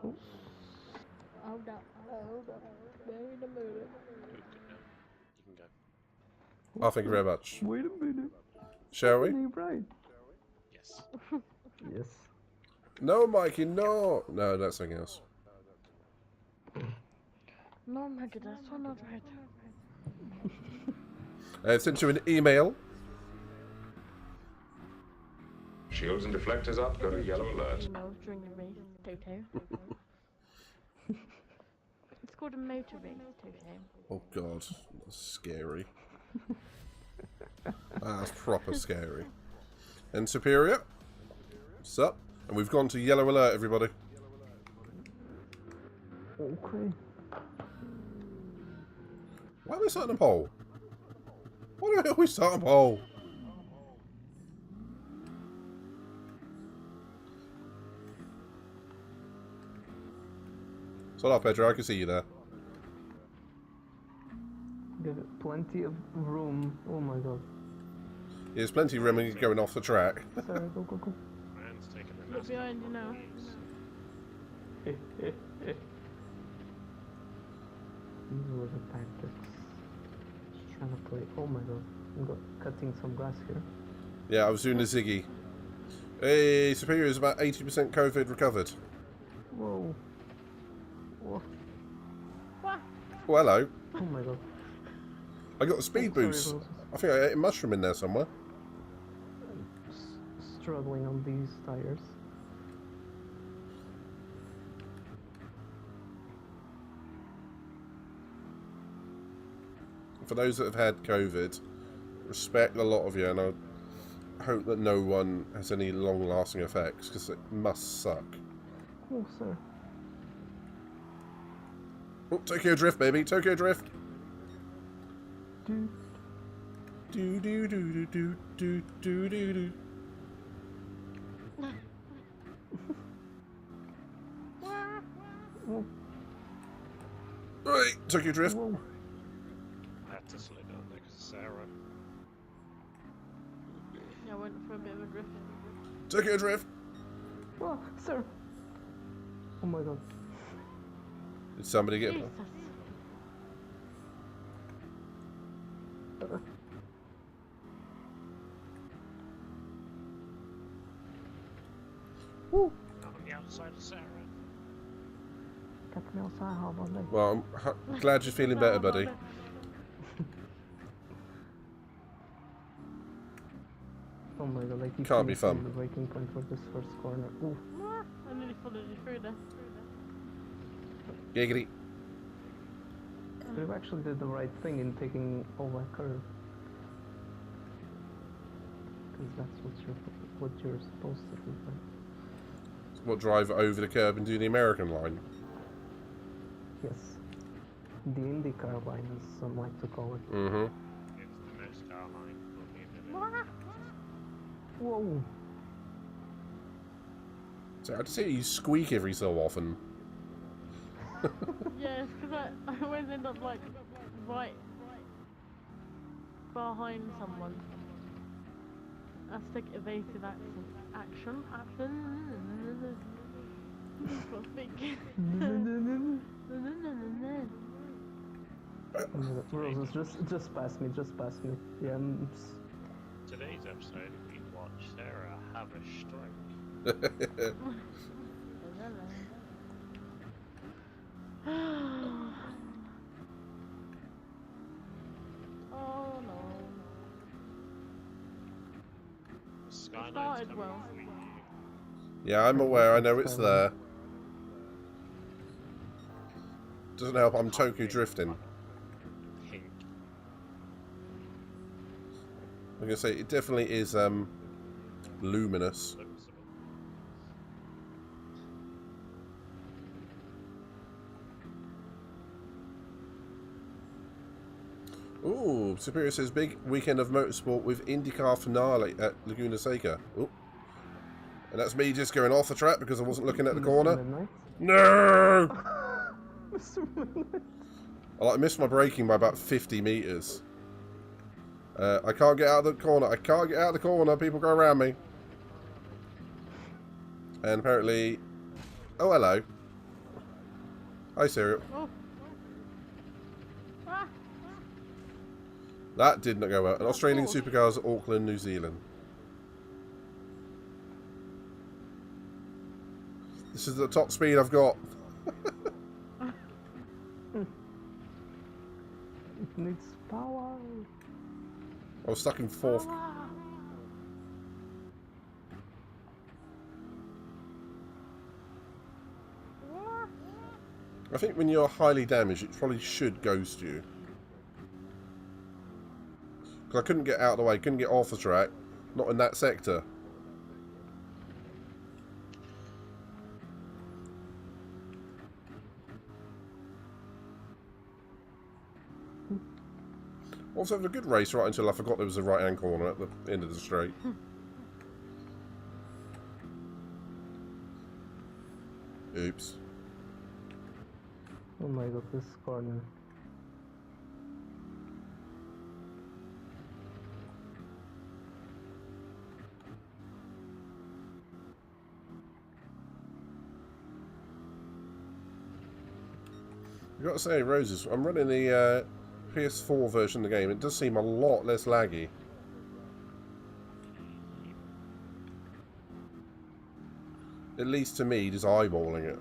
S9: Hold on.
S8: Hold up. Wait a minute.
S9: Good now. You can go.
S2: Oh, thank you very much.
S6: Wait a minute.
S2: Shall we?
S6: Right.
S9: Yes.
S6: Yes.
S2: No, Mikey, no! No, that's something else.
S8: No, Maggie, that's not right.
S2: I sent you an email.
S7: Shields and deflectors up, go to yellow alert.
S8: Email during the race, Toto. It's called a motor race, Toto.
S2: Oh god, that's scary. That's proper scary. And Superior, what's up? And we've gone to yellow alert, everybody.
S6: Okay.
S2: Why are we starting a poll? Why do we always start a poll? Shut up, Pedro, I can see you there.
S6: Give it plenty of room. Oh my god.
S2: There's plenty of room when you're going off the track.
S6: Sorry, go.
S9: Man's taking the
S8: Look behind you now.
S6: These were the tactics. Just trying to play. Oh my god. I'm cutting some grass here.
S2: Yeah, I was doing the Ziggy. Hey, Superior is about 80% COVID recovered.
S6: Whoa. Whoa.
S8: What?
S2: Oh, hello.
S6: Oh my god.
S2: I got a speed
S6: Sorry,
S2: boost.
S6: Roses.
S2: I think I ate a mushroom in there somewhere.
S6: Struggling on these tires.
S2: For those that have had COVID, respect a lot of you, and I hope that no one has any long-lasting effects, because it must suck.
S6: Oh, sir.
S2: Oh, Tokyo Drift, baby, Tokyo Drift.
S6: Dude.
S2: Do do do do do do do do do.
S6: Whoa.
S2: Right, Tokyo Drift.
S6: Whoa.
S9: I had to slow down there because of Sarah.
S8: Yeah, I went for a bit of a drift.
S2: Tokyo Drift.
S6: Oh, sir. Oh my god.
S2: Did somebody get?
S8: Jesus.
S2: Woo.
S9: Not on the outside of Sarah.
S6: Got me outside, how about that?
S2: Well, I'm glad you're feeling better, buddy.
S6: my god, I keep
S2: Can't be
S6: missing
S2: fun.
S6: the breaking point for this first corner. Ooh.
S8: I nearly followed you through there.
S2: Giggity.
S6: You actually did the right thing in taking over a curve. Because that's what you're supposed to do. Right?
S2: What, drive over the curb and do the American line?
S6: Yes. The IndyCar line, as some like to call it.
S2: Mm-hmm.
S9: It's the NASCAR line. Not the internet.
S6: Whoa!
S2: So I just hear you squeak every so often.
S8: Yeah, it's because I always end up like right behind someone. Let's take evasive action. Got to speak.
S6: Roses, just pass me, just pass me. Yeah,
S9: Today's episode, we watch Sarah have a stroke.
S8: Oh no.
S9: Skyline's
S8: started
S9: coming
S8: well.
S9: for you.
S2: Yeah, I'm aware. I know it's there. Doesn't help. I'm Tokyo drifting.
S9: Pink.
S2: I'm gonna say it definitely is luminous. Ooh, Superior says big weekend of motorsport with IndyCar finale at Laguna Seca. Ooh. And that's me just going off the track because I wasn't looking at the corner. No! I missed my braking by about 50 meters. I can't get out of the corner. I can't get out of the corner. People go around me. And apparently... Oh, hello. Hi, Serial.
S8: Oh. Ah.
S2: That did not go well. An Australian
S8: Oh.
S2: supercars at Auckland, New Zealand. This is the top speed I've got.
S6: it needs power.
S2: I was stuck in fourth. I think when you're highly damaged, it probably should ghost you. Because I couldn't get out of the way, couldn't get off the track. Not in that sector. I was having a good race right until I forgot there was a right-hand corner at the end of the straight. Oops.
S6: Oh my god, this corner.
S2: I've got to say, Roses, I'm running the PS4 version of the game. It does seem a lot less laggy. At least to me, just eyeballing it.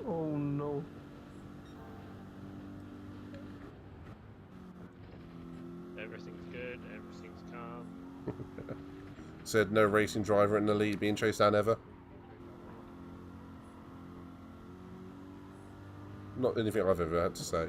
S6: Oh no.
S9: Everything's good, everything's calm.
S2: Said no racing driver in the lead being chased down ever. Not anything I've ever had to say.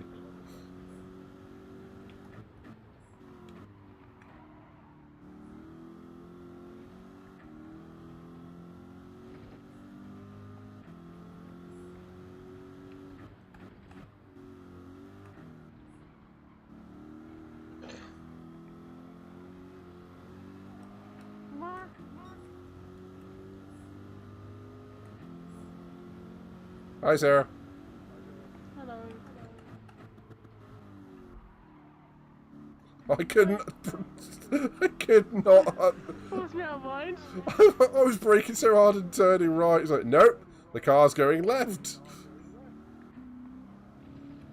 S2: Hi, Sarah.
S8: Hello.
S2: I couldn't I could not.
S8: Forced me out of mind.
S2: I was braking so hard and turning right. It's like, nope, the car's going left.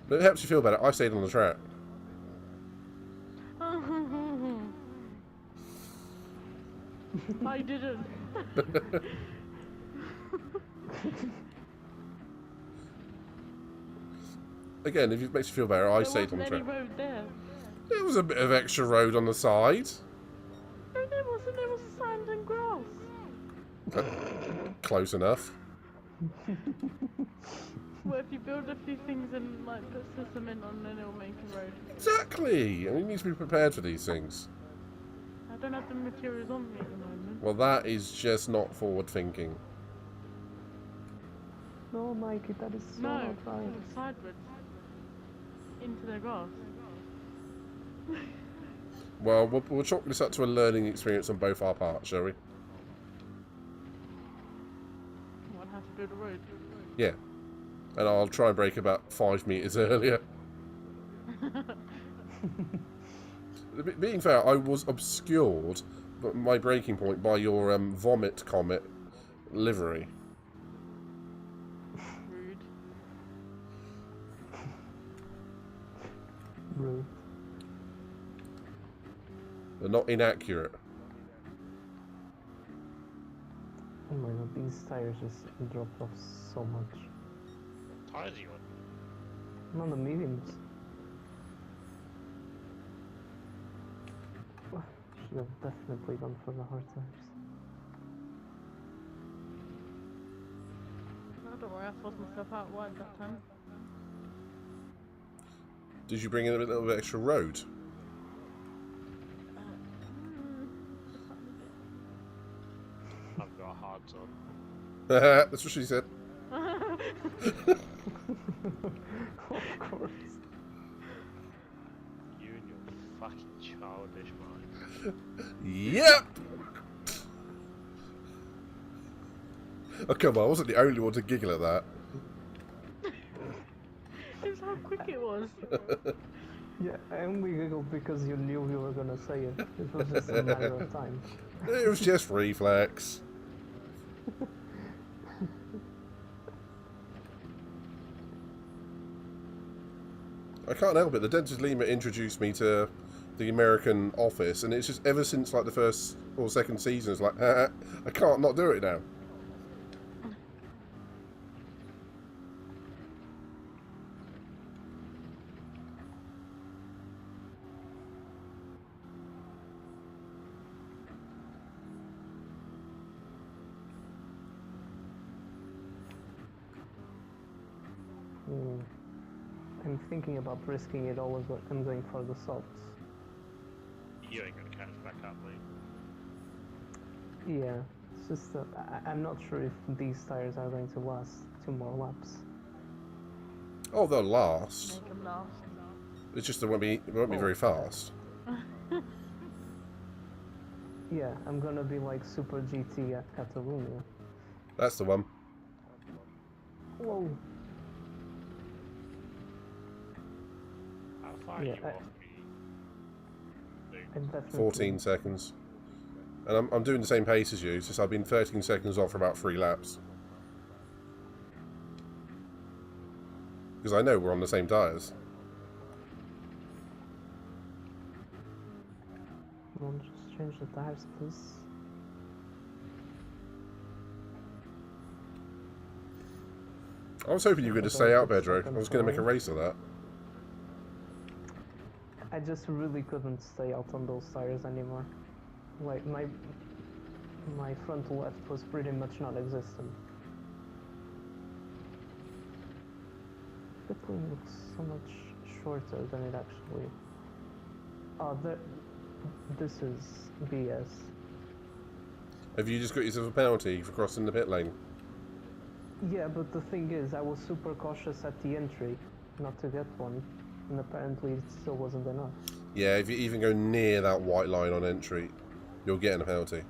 S2: But it helps you feel better. I stayed on the track.
S8: I didn't.
S2: Again, if it makes you feel better, I stayed on the
S8: There
S2: track.
S8: wasn't any road there.
S2: There was a bit of extra road on the side.
S8: No, there wasn't. There was sand and grass.
S2: Close enough.
S8: Well, if you build a few things and like put some cement on, then it'll make a road.
S2: Exactly. And you need to be prepared for these things.
S8: I don't have the materials on me at the moment.
S2: Well, that is just not forward thinking.
S6: No, Mikey, that is so
S8: No,
S6: not right.
S8: sideways into the grass.
S2: Well, we'll chalk this up to a learning experience on both our parts, shall we?
S8: What, how to build a road?
S2: Yeah. And I'll try and break about 5 meters earlier. Being fair, I was obscured but my breaking point by your vomit comet livery.
S8: Rude.
S6: Rude.
S2: They're not inaccurate.
S6: Oh my god, these tires just dropped off so much.
S9: Tires you on?
S6: Not the mediums. Should have definitely gone for the hard tires.
S8: No, don't worry, I forced myself out wide that time.
S2: Did you bring in a little bit extra road?
S9: I've got hards on.
S2: That's what she said.
S6: Of course.
S9: You and your fucking childish mind.
S2: Yep! Oh, come on, I wasn't the only one to giggle at that.
S8: It's how quick it was.
S6: Yeah, I only giggled because you knew you were gonna say it. It was just a matter of time.
S2: It was just reflex. I can't help it. The Dentist Lima introduced me to the American Office, and it's just ever since like the first or second season, it's like, I can't not do it now.
S6: I'm thinking about risking it all as well. I'm going for the salts.
S9: You ain't gonna catch back up, mate.
S6: Yeah, it's just that I'm not sure if these tires are going to last 2 more laps.
S2: Oh, they'll last.
S8: Make them last.
S2: It's just it won't be very fast.
S6: Yeah, I'm gonna be like Super GT at Catalonia.
S2: That's the one.
S6: Whoa.
S9: How far are
S6: Yeah,
S9: you off me?
S6: I'm definitely
S2: 14 seconds. And I'm doing the same pace as you, it's just I've been 13 seconds off for about 3 laps. Because I know we're on the same tyres.
S6: Well, just change the tires, please.
S2: I was hoping you were going to stay out, Pedro. I was going to make a race of that.
S6: I just really couldn't stay out on those tires anymore. Like my frontal left was pretty much non-existent. The plane looks so much shorter than it actually. Oh, this is BS.
S2: Have you just got yourself a penalty for crossing the pit lane?
S6: Yeah, but the thing is, I was super cautious at the entry, not to get one, and apparently it still wasn't enough.
S2: Yeah, if you even go near that white line on entry, you're getting a penalty.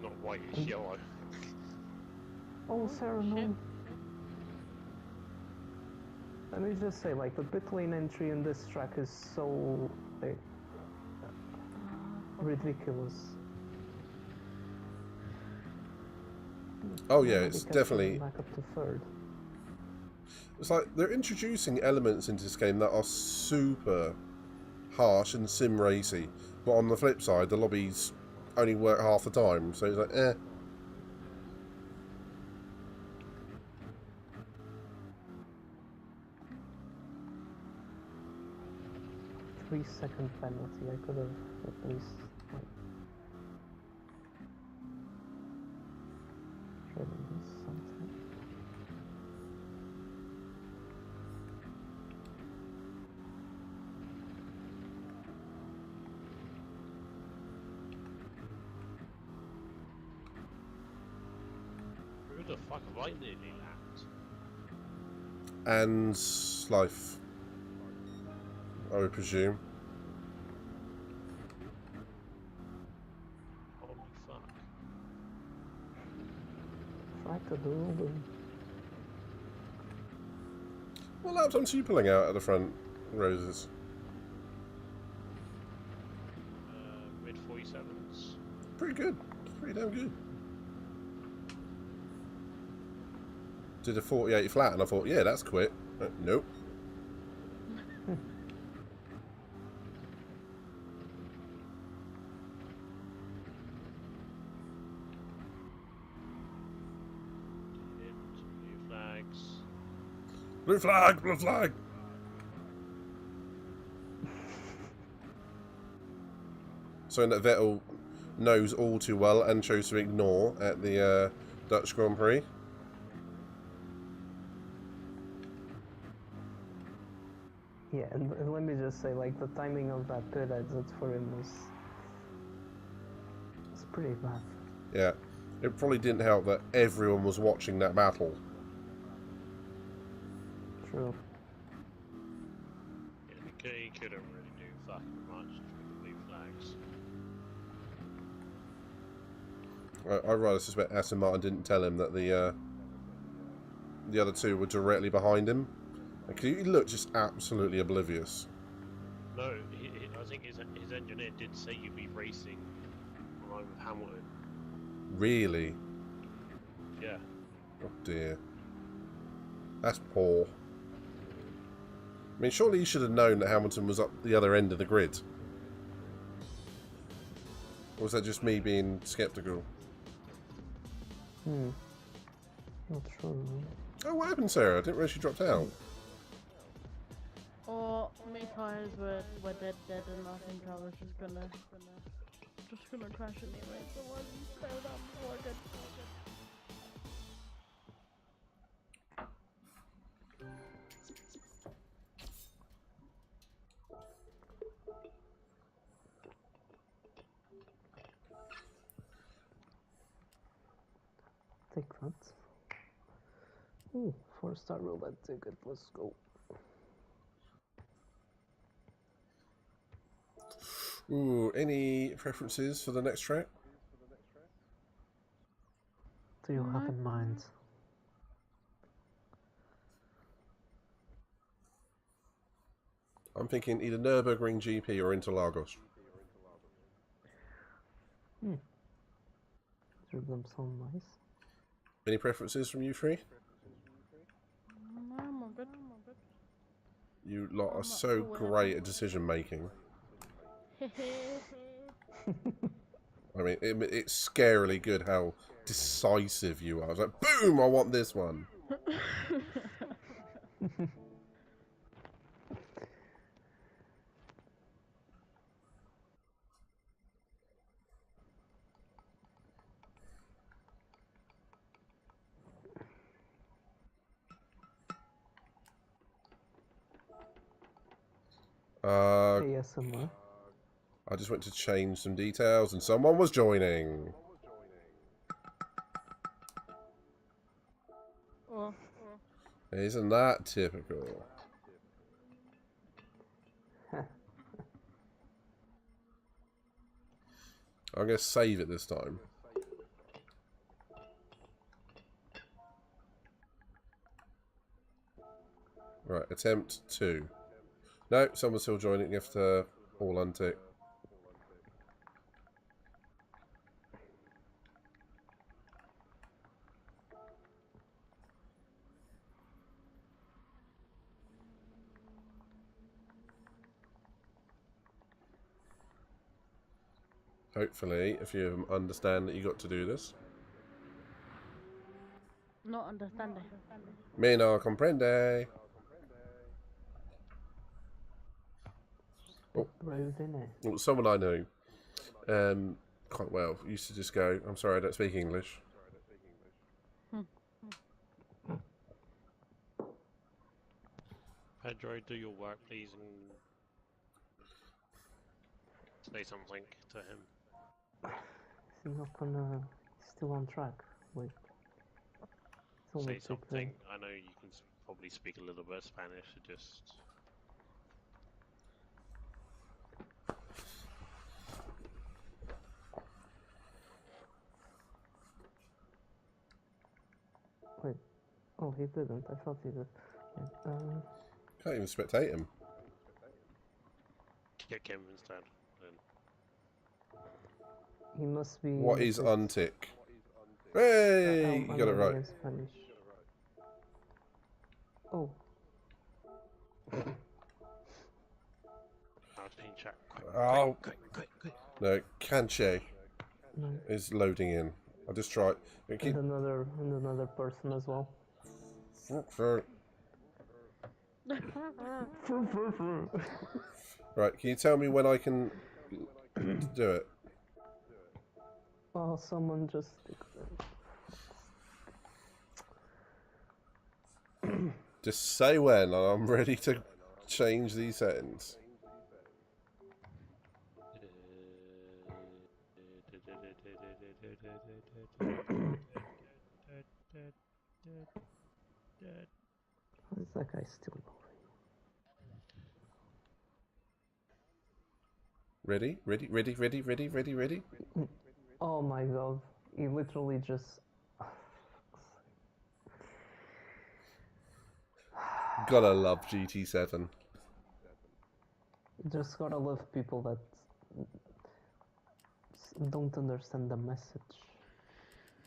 S9: Not white, it's yellow.
S6: Oh, Sarah, no. Let me just say, like, the pit lane entry in this track is so... Like, ridiculous.
S2: Oh yeah,
S6: Nobody
S2: it's
S6: kept
S2: definitely...
S6: going back up to third.
S2: It's like they're introducing elements into this game that are super harsh and sim racy, but on the flip side, the lobbies only work half the time, so it's like, eh.
S6: 3-second penalty. I could have at least like driven this something.
S9: Who the fuck have I nearly lapped?
S2: And life, I would presume.
S9: Holy fuck.
S6: Try to do all the...
S2: What laps are you pulling out at the front, Roses?
S9: Mid 47s.
S2: Pretty good. Pretty damn good. Did a 48 flat and I thought, yeah, that's quick. Nope.
S9: Blue flags.
S2: Blue flag! Blue flag! Something that Vettel knows all too well and chose to ignore at the Dutch Grand Prix.
S6: Yeah, and let me just say, like, the timing of that pit exit for him was pretty bad.
S2: Yeah, it probably didn't help that everyone was watching that battle.
S6: True.
S9: Yeah, he couldn't really do fucking much with the blue flags.
S2: I'd rather suspect Aston Martin didn't tell him that the other two were directly behind him. Because he looked just absolutely oblivious.
S9: No, I think his engineer did say you'd be racing along with Hamilton.
S2: Really?
S9: Yeah.
S2: Oh dear. That's poor. I mean, surely he should have known that Hamilton was up the other end of the grid. Or was that just me being sceptical?
S6: Not sure.
S2: Oh, what happened, Sarah? I didn't realize she dropped out.
S8: Or my tires were dead and I think I was just gonna crash anyway, so I failed out before I did.
S6: Take that. Ooh, 4-star roulette ticket, let's go.
S2: Ooh, any preferences for the next track?
S6: Do you have in mind?
S2: I'm thinking either Nürburgring GP or Interlagos.
S6: Three of them sound nice.
S2: Any preferences from you three?
S8: No, I'm all good.
S2: You lot are so great at decision making. I mean, it's scarily good how decisive you are. I was like, boom, I want this one.
S6: ASMR.
S2: I just went to change some details and someone was joining. Isn't that typical? I'm going to save it this time. Right, attempt 2. No, someone's still joining. You have to all untick. Hopefully, if you understand that you got to do this.
S8: Not understanding.
S2: Me no comprende. Oh,
S6: Road, innit?
S2: well, someone I know, quite well, used to just go, I'm sorry, I don't speak English.
S9: Pedro, do your work, please, and say something to him.
S6: Is he not gonna... Still on track? Wait. It's only
S9: Say something. I know you can probably speak a little bit of Spanish, so just...
S6: Wait. Oh, he didn't. I thought he did. Yeah,
S2: Can't even spectate him.
S9: Kick him instead. Then.
S6: he must be...
S2: What is
S6: it's-
S2: untick? Hey,
S6: I'm
S2: you got it
S6: learning
S2: right.
S6: in Spanish. Oh.
S9: I'll change chat.
S2: Oh,
S9: Quick.
S2: no, Canche
S6: No.
S2: is loading in. I'll just try.
S6: And another person as well.
S2: Right, can you tell me when I can do it?
S6: Oh, someone just...
S2: Just say when, and I'm ready to change these settings.
S6: Is that guy still
S2: Ready? Ready?
S6: Oh my god. He literally just...
S2: Gotta love GT7.
S6: Just gotta love people that don't understand the message.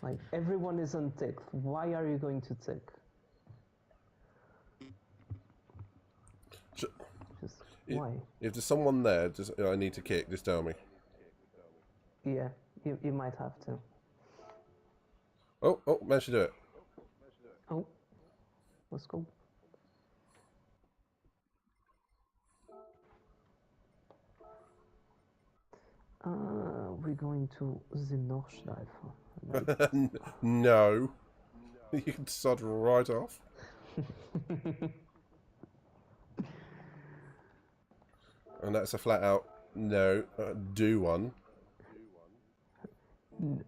S6: Like, everyone is on tick. Why are you going to tick? Just why?
S2: If there's someone there, just I need to kick. Just tell me.
S6: Yeah, you might have to.
S2: Oh, managed to do it.
S6: Oh, let's go. We're going to the Nordschleife.
S2: No. You can sod right off. And that's a flat out no. Do one.
S6: No.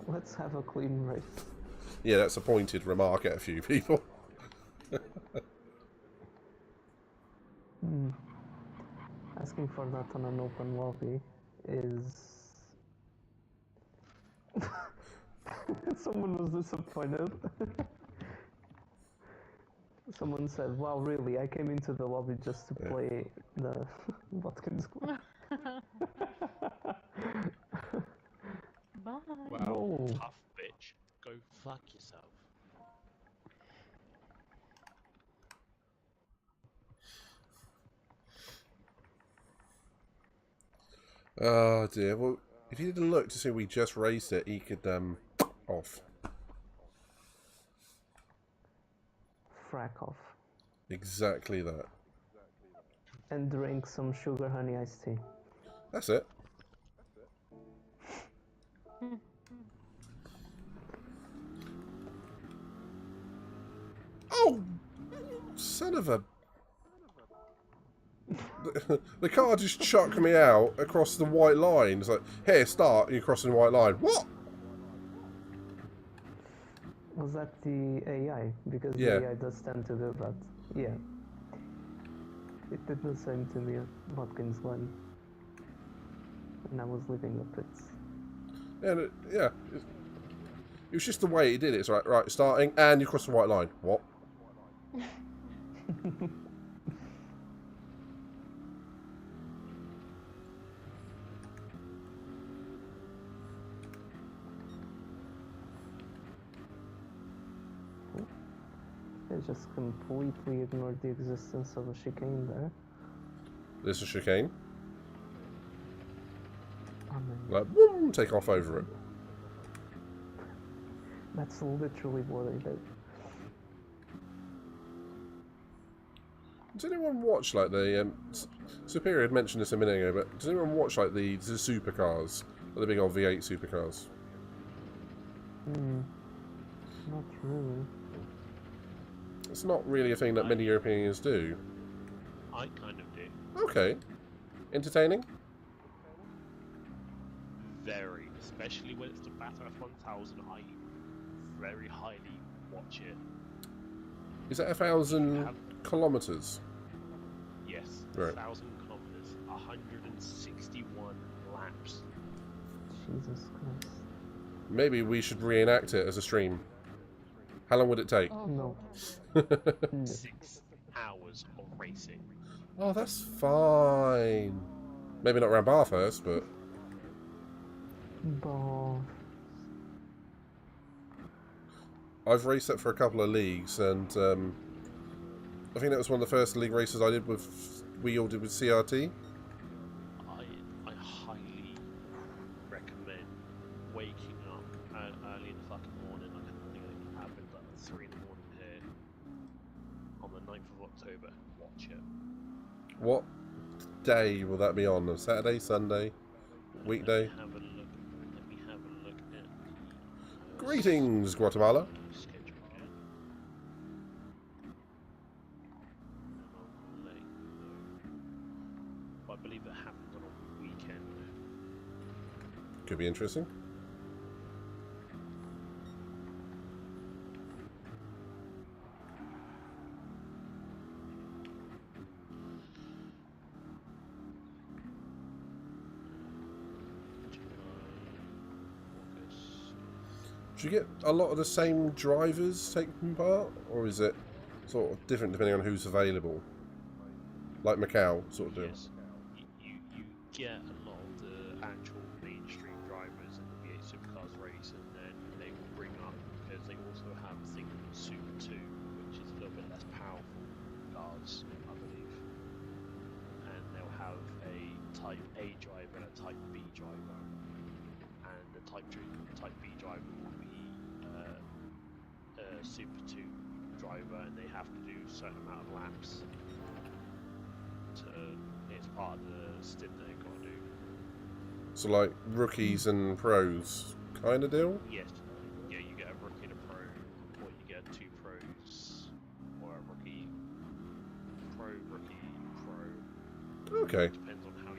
S6: Let's have a clean race.
S2: Yeah, that's a pointed remark at a few people.
S6: Asking for that on an open lobby is... Someone was disappointed. Someone said, wow, really, I came into the lobby just to play the Watkins Club.
S8: Bye.
S9: Wow,
S6: Oh.
S9: tough bitch. Go fuck yourself.
S2: Oh dear. Well, if you didn't look to see we just raced it, he could off.
S6: Frack off.
S2: Exactly that.
S6: And drink some sugar honey iced tea.
S2: That's it. Oh, son of a... The car just chucked me out across the white line. It's like, here, start, and you're crossing the white line. What?
S6: Was that the AI? Because
S2: Yeah.
S6: the AI does tend to do that. Yeah. It did the same to me at Watkins Glen. And I was leaving the pits.
S2: And yeah. It was just the way he did it. It's right, starting, and you cross the white line. What?
S6: just completely ignored the existence of a chicane there.
S2: This is chicane.
S6: I mean,
S2: Like, boom, take off over it.
S6: that's literally what I did.
S2: Does anyone watch like the Superior had mentioned this a minute ago, but does anyone watch like the supercars, like the big old V8 supercars?
S6: Not really.
S2: It's not really a thing that many Europeans do.
S9: I kind of do.
S2: Okay, entertaining.
S9: Very, especially when it's the Battle F1000. I very highly watch it.
S2: Is that 1,000 kilometers?
S9: Yes,
S2: Right.
S9: 1,000 kilometers, 161 laps.
S6: Jesus Christ.
S2: Maybe we should reenact it as a stream. How long would it take?
S6: No.
S9: 6 hours of racing.
S2: Oh, that's fine. Maybe not around Bathurst, but
S6: Bah.
S2: I've raced it for a couple of leagues, and I think that was one of the first league races I did with. We all did with CRT.
S9: I highly recommend waking up early in the fucking morning. Like I think it happened at 3 in the morning here on the 9th of October. Watch it.
S2: What day will that be on? A Saturday, Sunday, weekday?
S9: Let me have a look. Let me have a look at the
S2: Greetings, Guatemala.
S9: schedule here. And I'll let you know. But I believe it happens on a weekend.
S2: Could be interesting. Do you get a lot of the same drivers taking part, or is it sort of different depending on who's available? Like Macau, sort of deal.
S9: Yes. You get a lot of the actual mainstream drivers in the V8 Supercars race, and then they will bring up, because they also have a thing called Super 2, which is a little bit less powerful cars, I believe. And they'll have a Type A driver and a Type B driver. And the Type B driver will be a Super 2 driver, and they have to do a certain amount of laps. It's part of the stint that they've got to do.
S2: So like rookies and pros kind of deal?
S9: Yes. Yeah, you get a rookie and a pro, or you get 2 pros, or a rookie, pro.
S2: Okay.
S9: Depends on how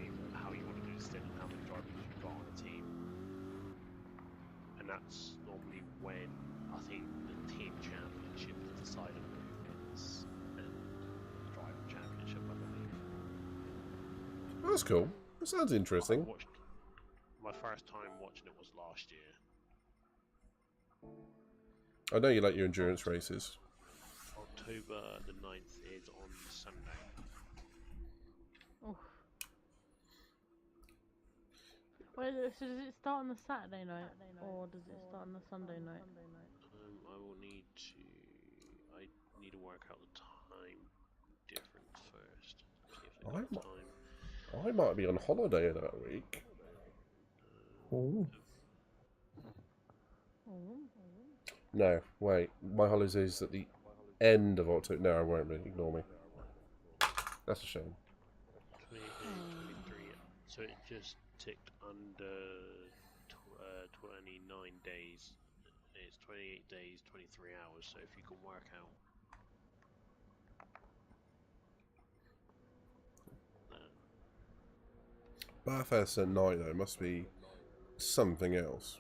S9: you want to do the stint and how many drivers you've got on a team. And that's normally when I think the team championship is decided who wins, and the driver championship, I believe.
S2: That's cool. That sounds interesting.
S9: My first time watching it was last year.
S2: I know you like your endurance races.
S9: October the 9th is on Sunday.
S8: Oh. Wait, so does it start on the Saturday night, or does it start on the Sunday night?
S9: I will need to work out the time difference first. See if I got time.
S2: I might be on holiday that week.
S6: Oh.
S2: No, wait. My holiday's at the end of October. No, I won't be. Ignore me. That's a shame.
S9: 23. So it just ticked under 29 days. It's 28 days, 23 hours. So if you can work out
S2: Bathurst at night though must be something else.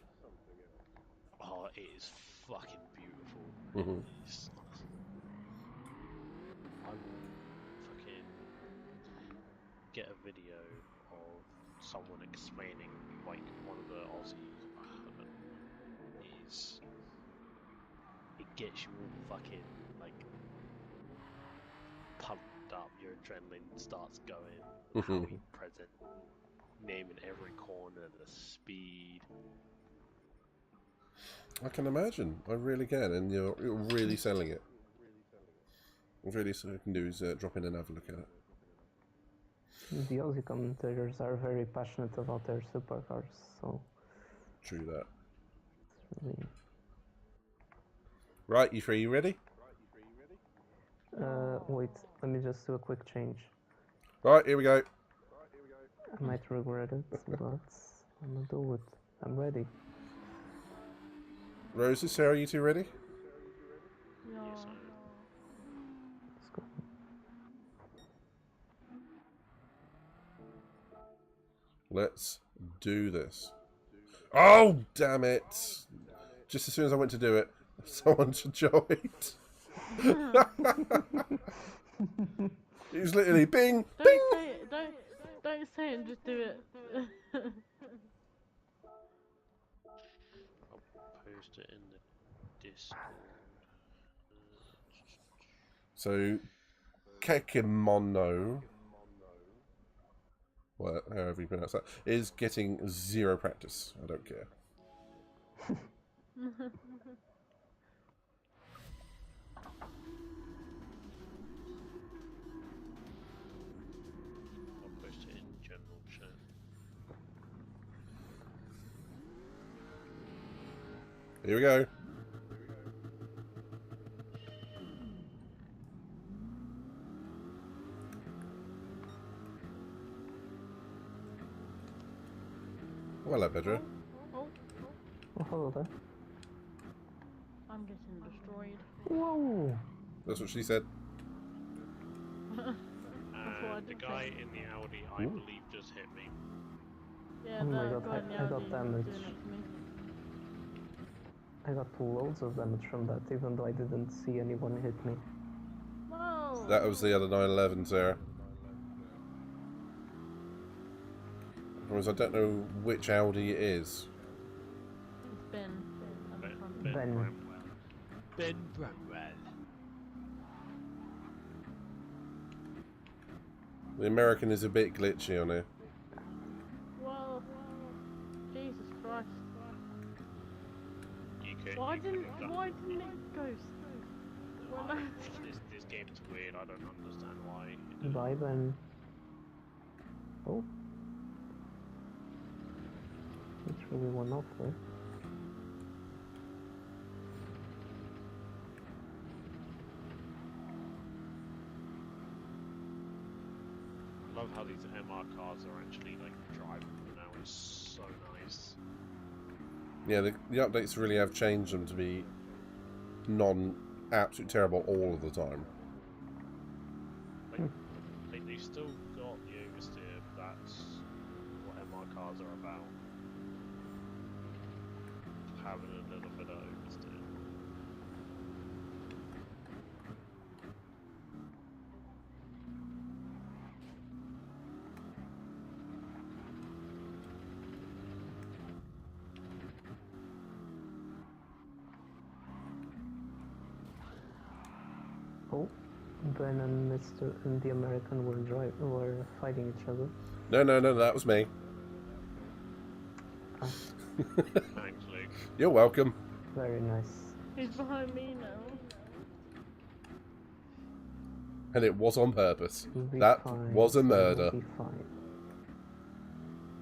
S9: oh, it is fucking beautiful. I will fucking get a video of someone explaining, like one of the Aussies, it gets you all fucking like pumped up. Your adrenaline starts going. How you present, naming every corner, the speed.
S2: I can imagine. I really can, and you're really selling it. Really, so I can do is drop in and have a look at it.
S6: The Aussie commentators are very passionate about their supercars, so
S2: True that.
S6: it's really...
S2: Right, you three, you ready?
S6: Wait, let me just do a quick change.
S2: Right, here we go.
S6: I might regret it, but I'm gonna do it. I'm ready.
S2: Rosie, Sarah, you two ready?
S8: Yeah.
S6: Let's go.
S2: Let's do this. Oh, damn it! Just as soon as I went to do it, someone joined. It was literally bing,
S8: Don't
S2: bing!
S8: say it. Don't say it and just do it.
S9: I'll post it in the Discord.
S2: So, Kekimono, well, however you pronounce that, is getting 0 practice. I don't care.
S9: I'll post it in general chat.
S2: Here we go. Well, hello, Pedro.
S8: Oh,
S6: Oh, hello there.
S8: I'm getting destroyed.
S6: Whoa!
S2: That's what she said.
S8: That's what I
S9: The
S8: did
S9: guy
S8: think.
S9: in the Audi, I believe, just hit me.
S8: Yeah,
S6: Oh my
S8: the
S6: god,
S8: guy in the
S6: I got
S8: Audi was
S6: damage.
S8: doing it to me.
S6: I got loads of damage from that, even though I didn't see anyone hit me.
S8: Whoa!
S2: That was the other 911, Sarah. Whereas I don't know which Audi it is.
S8: It's Ben. At the front.
S6: Ben.
S9: Ben Bramwell.
S2: The American is a bit glitchy on here.
S8: Whoa! Jesus Christ!
S9: UK.
S8: Why didn't it go? When I...
S9: This game's weird. I don't understand why.
S6: Bye, Ben. Oh. It's really one off there.
S9: I love how these MR cars are actually like drivable now. It's so nice.
S2: Yeah, the updates really have changed them to be non-absolute terrible all of the time.
S9: Like they still got the oversteer, but that's what MR cars are about. Having a little bit of oversteer.
S6: Oh, Ben and Mr. and the American were fighting each other.
S2: No, that was me.
S6: Ah,
S9: Thanks, Luke.
S2: You're welcome.
S6: very nice.
S8: He's behind me now.
S2: And it was on purpose.
S6: We'll be
S2: That
S6: fine.
S2: was a
S6: We'll
S2: murder.
S6: be fine.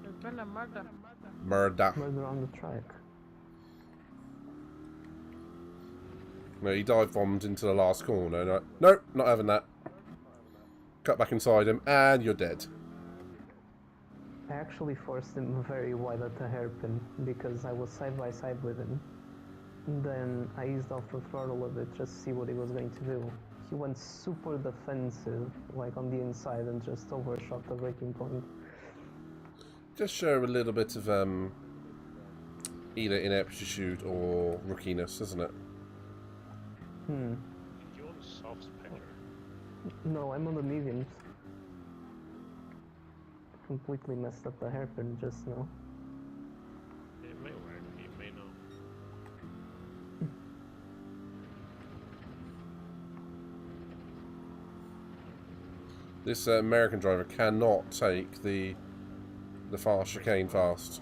S8: There's been a murder.
S2: Murder.
S6: Murder on the track.
S2: No, he dive bombed into the last corner. No, nope, not having that. Cut back inside him, and you're dead.
S6: I actually forced him very wide at the hairpin because I was side by side with him. Then I eased off the throttle a bit just to see what he was going to do. He went super defensive, like on the inside, and just overshot the braking point.
S2: Just show a little bit of either ineptitude or rookiness, isn't it?
S9: You're on softs, Pedro.
S6: No, I'm on the mediums. Completely messed up the hairpin just now.
S9: It may work, it may not.
S2: This American driver cannot take the fast chicane fast.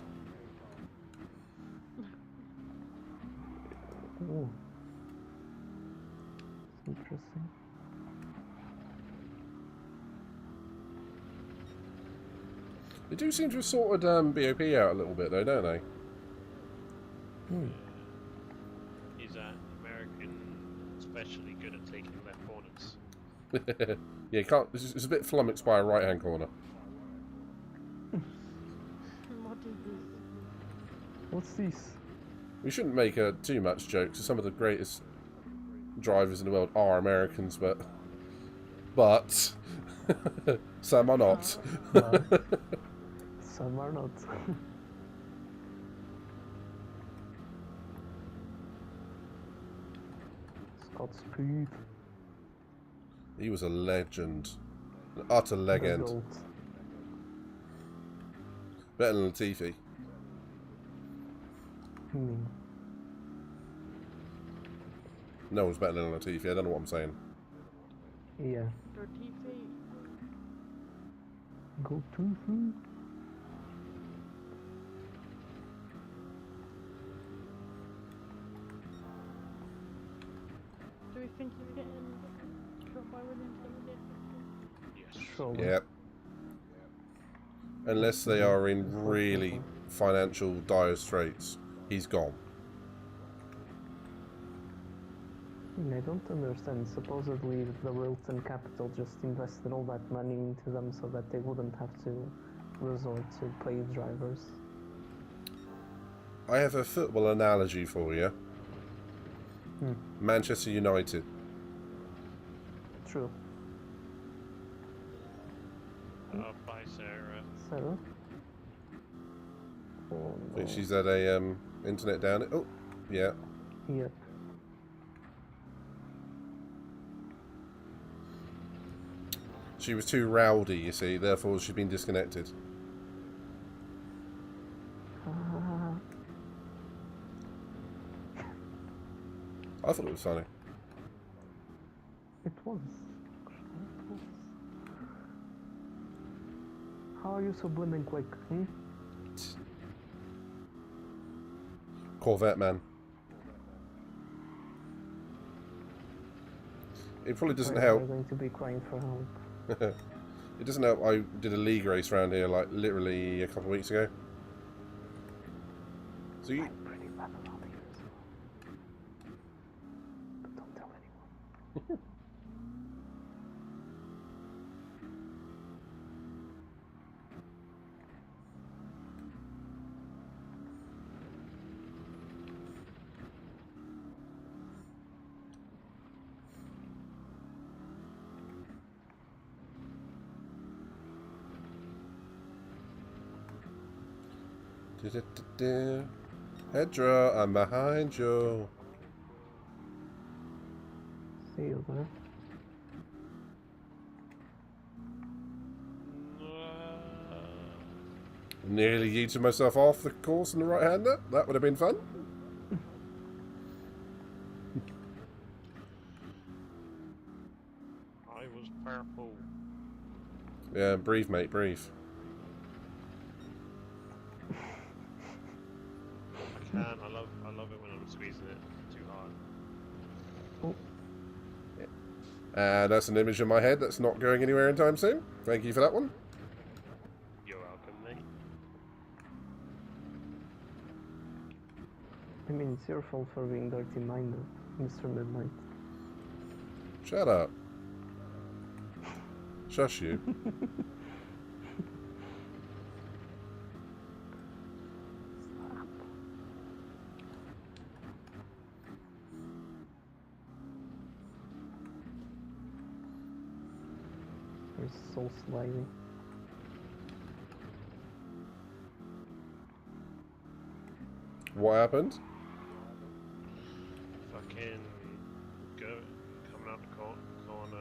S6: Ooh. Interesting.
S2: They do seem to have sorted BOP out a little bit, though, don't they?
S9: Is American especially good at taking left corners?
S2: Yeah, you can't. It's a bit flummoxed by a right-hand corner.
S8: What is this?
S6: What's this?
S2: We shouldn't make too much jokes. Some of the greatest drivers in the world are Americans, but some are not.
S6: Some are not. Scott Speed.
S2: He was a legend, an utter legend.
S6: The GOAT.
S2: Better than Latifi. No one's better than Latifi. I don't know what I'm saying.
S6: Yeah.
S8: Your TV.
S6: Go to food.
S8: Do we think he's getting killed by Williams again?
S9: Yes.
S6: Sure.
S2: Yep. Unless they are in really financial dire straits, he's gone.
S6: I don't understand. Supposedly the Wilton Capital just invested all that money into them so that they wouldn't have to resort to paid drivers.
S2: I have a football analogy for you. Manchester United.
S6: True.
S9: Bye, Sarah.
S6: Sarah? Oh,
S2: I think
S6: no.
S2: she's had a internet down. Oh, yeah.
S6: Yep.
S2: She was too rowdy, you see. Therefore, she's been disconnected. I thought it was funny.
S6: It was. How are you so blooming quick?
S2: Corvette man. It probably doesn't
S6: We're
S2: help.
S6: going to be crying for help.
S2: It doesn't help. I did a league race around here, like literally a couple of weeks ago. So you,
S6: Pretty bad around here as well. But don't tell anyone.
S2: Hedra, I'm behind you.
S6: See you there.
S2: Nearly yeeted myself off the course in the right-hander. That would have been fun.
S9: I was purple.
S2: Yeah, breathe, mate, breathe.
S9: I love it when I'm squeezing it too hard.
S2: That's an image in my head that's not going anywhere anytime soon. Thank you for that one.
S9: You're welcome, mate.
S6: I mean, it's your fault for being dirty-minded, Mr. Midnight.
S2: Shut up. Shush you.
S6: You're so slimy.
S2: What happened?
S9: Fucking coming out the corner of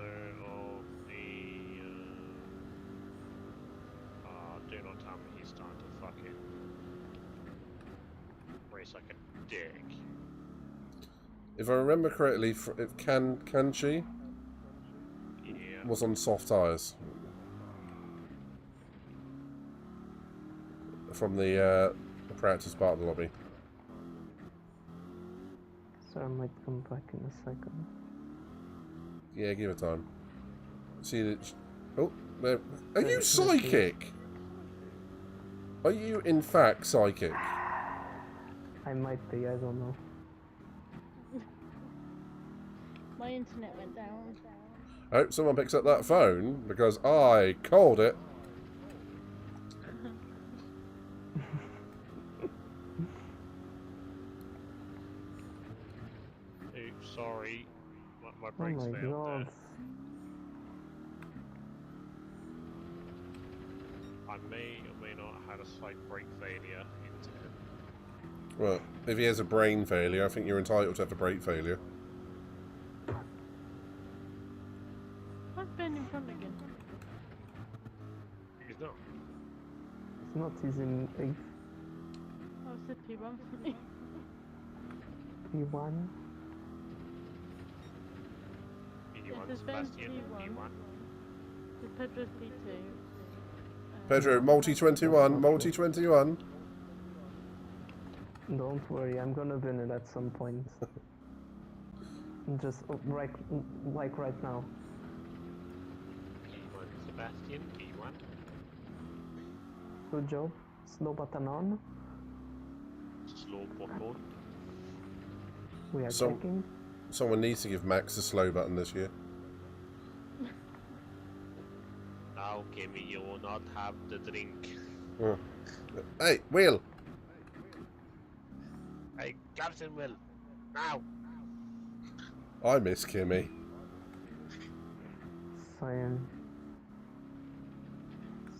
S9: the. Do not tell me he's starting to fucking race like a dick.
S2: If I remember correctly, Kanchi
S9: Yeah.
S2: was on soft tyres. From the practice part of the lobby.
S6: So I might come back in a second.
S2: Yeah, give it time. See that. Oh, there. Are you psychic? Are you in fact psychic?
S6: I might be, I don't know.
S8: My internet went down.
S2: I hope someone picks up that phone, because I called it.
S9: Oops, sorry. My
S6: Oh
S9: brakes
S6: my
S9: failed
S6: god.
S9: there. I may or may not have had a slight brake failure into him.
S2: Well, if he has a brain failure, I think you're entitled to have a brake failure.
S8: I've been in front again.
S9: He's not.
S6: It's not, he's in
S8: I said P1 for me.
S6: P1.
S9: P1,
S8: There's
S9: Sebastian,
S8: P1.
S9: P1.
S8: The Pedro's P2.
S2: Pedro, multi-21, multi-21.
S6: Don't worry, I'm gonna win it at some point. Just like right now.
S9: P1, Sebastian, P1.
S6: Good job. Slow button on.
S9: Slow button.
S6: We are
S2: Some-
S6: checking.
S2: Someone needs to give Max a slow button this year.
S9: Now, Kimmy, you will not have the drink.
S2: Oh. Hey, Will!
S9: Hey, Captain Will. Now!
S2: I miss Kimmy.
S6: Cyan.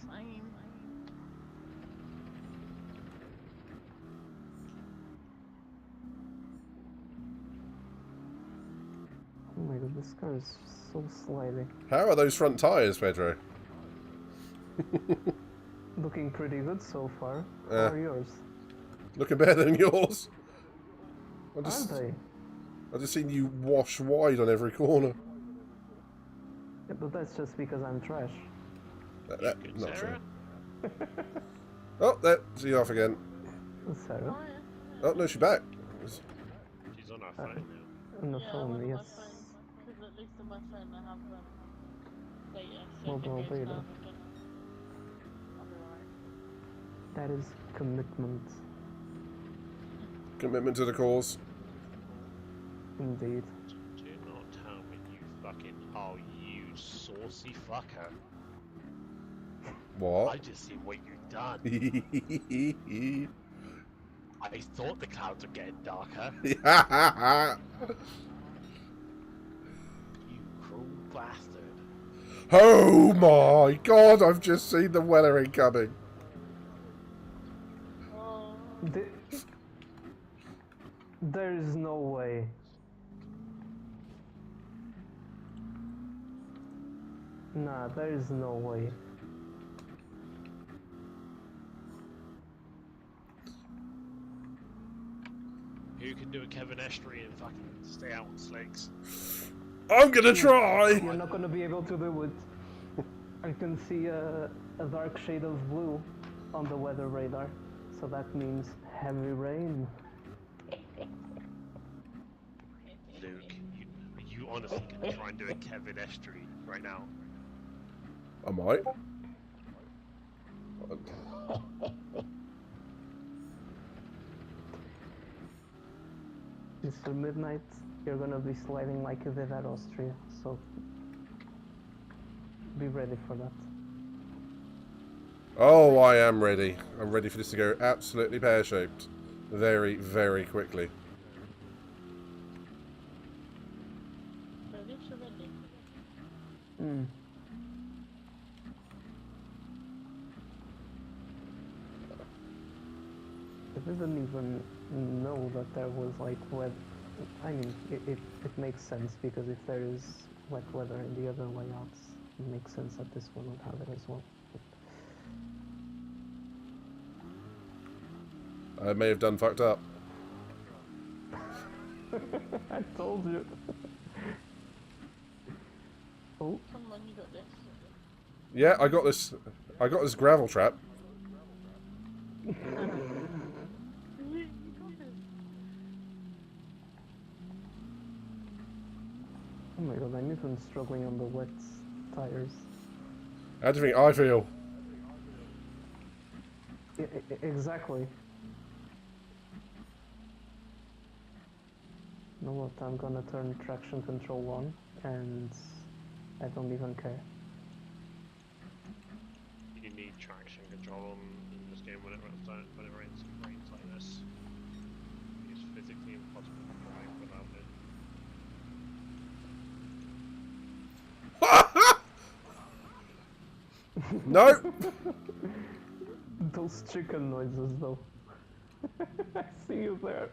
S8: Same.
S6: Oh my god, this car is so sliding.
S2: How are those front tyres, Pedro?
S6: Looking pretty good so far. How are yours?
S2: Looking better than yours.
S6: Are they?
S2: I just seen you wash wide on every corner.
S6: Yeah, but that's just because I'm trash.
S9: Good,
S2: Not
S9: Sarah?
S2: true. Oh, there. She's off again.
S6: Sarah?
S2: Oh, no, she's back.
S9: She's on her phone now.
S6: On the
S8: Yeah, I
S6: phone,
S8: went on
S6: yes.
S8: my phone. Because at least on my phone I have data. So
S6: Mobile
S8: if it goes
S6: data.
S8: down again, I'll be alright.
S6: That is commitment.
S2: Commitment to the cause.
S6: Indeed.
S9: Do not tell me you fucking... Oh, you saucy fucker. I
S2: What?
S9: just see what you've done. I thought the clouds were getting darker. You cruel bastard.
S2: Oh my god, I've just seen the weather incoming.
S8: Oh,
S6: There is no way. Nah, there is no way.
S9: Who can do a Kevin Estuary and fucking stay out on slicks?
S2: I'm gonna try!
S6: You're not gonna be able to do it. I can see a dark shade of blue on the weather radar. So that means heavy rain.
S9: Luke, you honestly can try and do a Kevin Estuary right now.
S2: I might.
S6: Mr. Midnight, you're gonna be sliding like you did at Austria, so be ready for that.
S2: Oh, I am ready. I'm ready for this to go absolutely pear-shaped. Very, very quickly.
S8: ready, so ready.
S6: Hmm. I didn't even know that there was like wet. I mean, it makes sense because if there is wet weather in the other layouts, it makes sense that this one would have it as well.
S2: I may have done fucked up.
S6: I told you. Oh,
S8: Come on, you got this.
S2: Yeah, I got this. I got this gravel trap.
S8: You got this.
S6: oh my god, I'm even struggling on the wet tires.
S2: How do you think I feel?
S6: Exactly. You know what? I'm gonna turn traction control on, and I don't even care.
S9: You need traction control on in this game when it rains like this. It's physically impossible to drive without it.
S2: No!
S6: Those chicken noises, though. I see you there.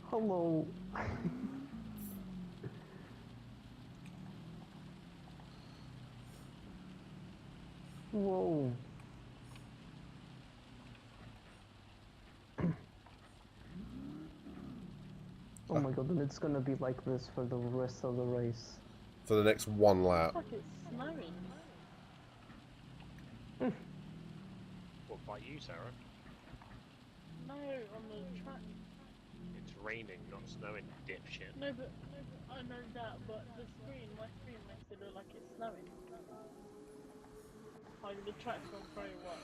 S6: Hello. Whoa. Oh my god, and it's gonna be like this for the rest of the race.
S2: For the next one lap.
S8: It's like it's snowing.
S9: What, by you, Sarah?
S8: No, on the track.
S9: It's raining, not snowing, dipshit.
S8: No, but I know that, but the screen, my screen makes it look like it's snowing. Like the track's gone very wet.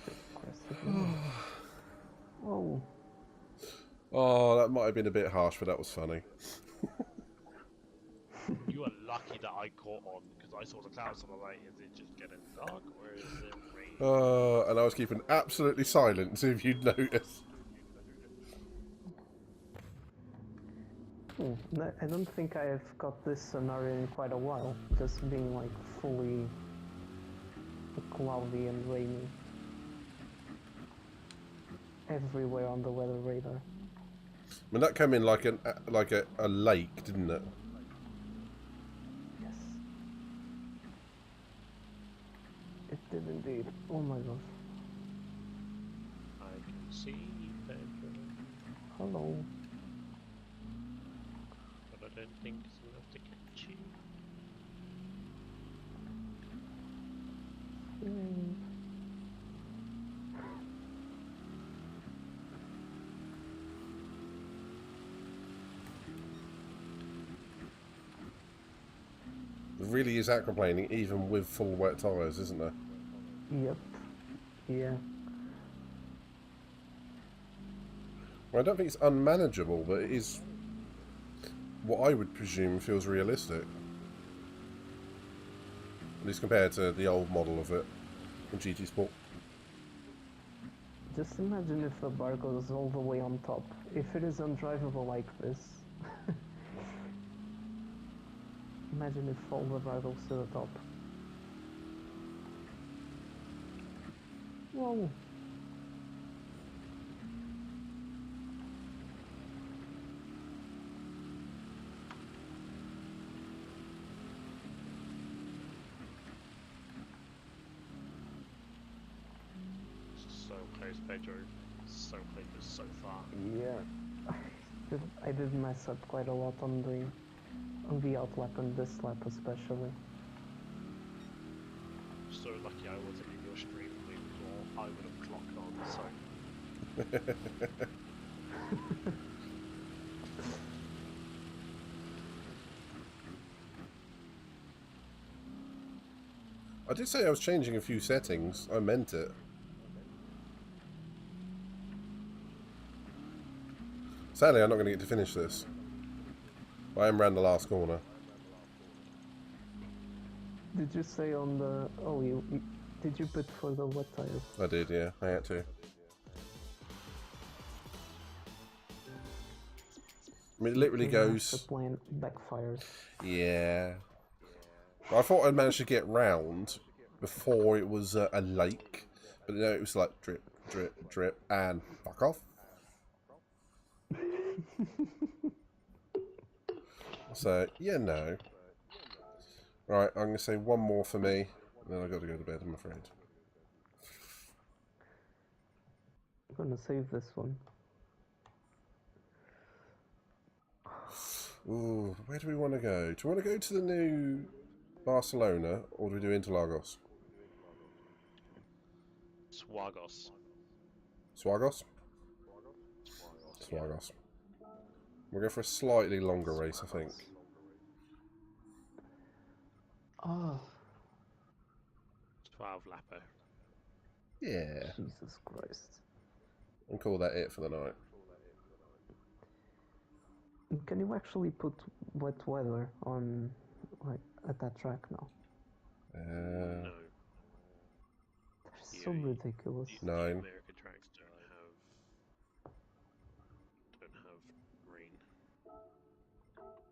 S6: Whoa.
S2: Oh, that might have been a bit harsh, but that was funny.
S9: You are lucky that I caught on, because I saw the clouds on the light. Is it just getting dark, or is it raining?
S2: And I was keeping absolutely silent, see if you'd notice.
S6: No, I don't think I've got this scenario in quite a while, just being like fully cloudy and rainy everywhere on the weather radar.
S2: I mean, that came in like a lake, didn't it?
S6: Yes. It did indeed. Oh my gosh.
S9: I can see Pedro,
S6: Hello.
S9: but I don't think it's enough to catch you.
S2: It really is aquaplaning, even with full wet tyres, isn't there?
S6: Yep. Yeah.
S2: Well, I don't think it's unmanageable, but it is what I would presume feels realistic. At least compared to the old model of it in GT Sport.
S6: Just imagine if the bar goes all the way on top. If it is undrivable like this. Imagine if all the bar goes to the top. Whoa.
S9: So close, Pedro. So close, but so far.
S6: Yeah. I did mess up quite a lot on the outlap and this lap especially.
S9: So lucky I wasn't in your stream, or I would have clocked on. So
S2: I did say I was changing a few settings. I meant it. Sadly, I'm not going to get to finish this. I am round the last corner.
S6: Did you say on the... Oh, did you put for the wet tires?
S2: I did, yeah. I had to. I mean, it literally goes...
S6: The plan backfires.
S2: Yeah. I thought I'd managed to get round before it was a lake. But no, it was like drip, drip, drip, and fuck off. So, yeah, no. Right, I'm going to say one more for me, and then I've got to go to bed, I'm afraid.
S6: I'm gonna save this one.
S2: Ooh, where do we want to go? Do we want to go to the new Barcelona, or do we do Interlagos?
S9: Swagos.
S2: Swagos? Swagos. We'll go for a slightly longer race, I think.
S9: 12 lapper.
S2: Yeah.
S6: Jesus Christ.
S2: And call that it for the night.
S6: Can you actually put wet weather on, like, at that track now?
S9: No.
S6: That's so ridiculous.
S9: The
S2: 9.
S9: American tracks don't have rain.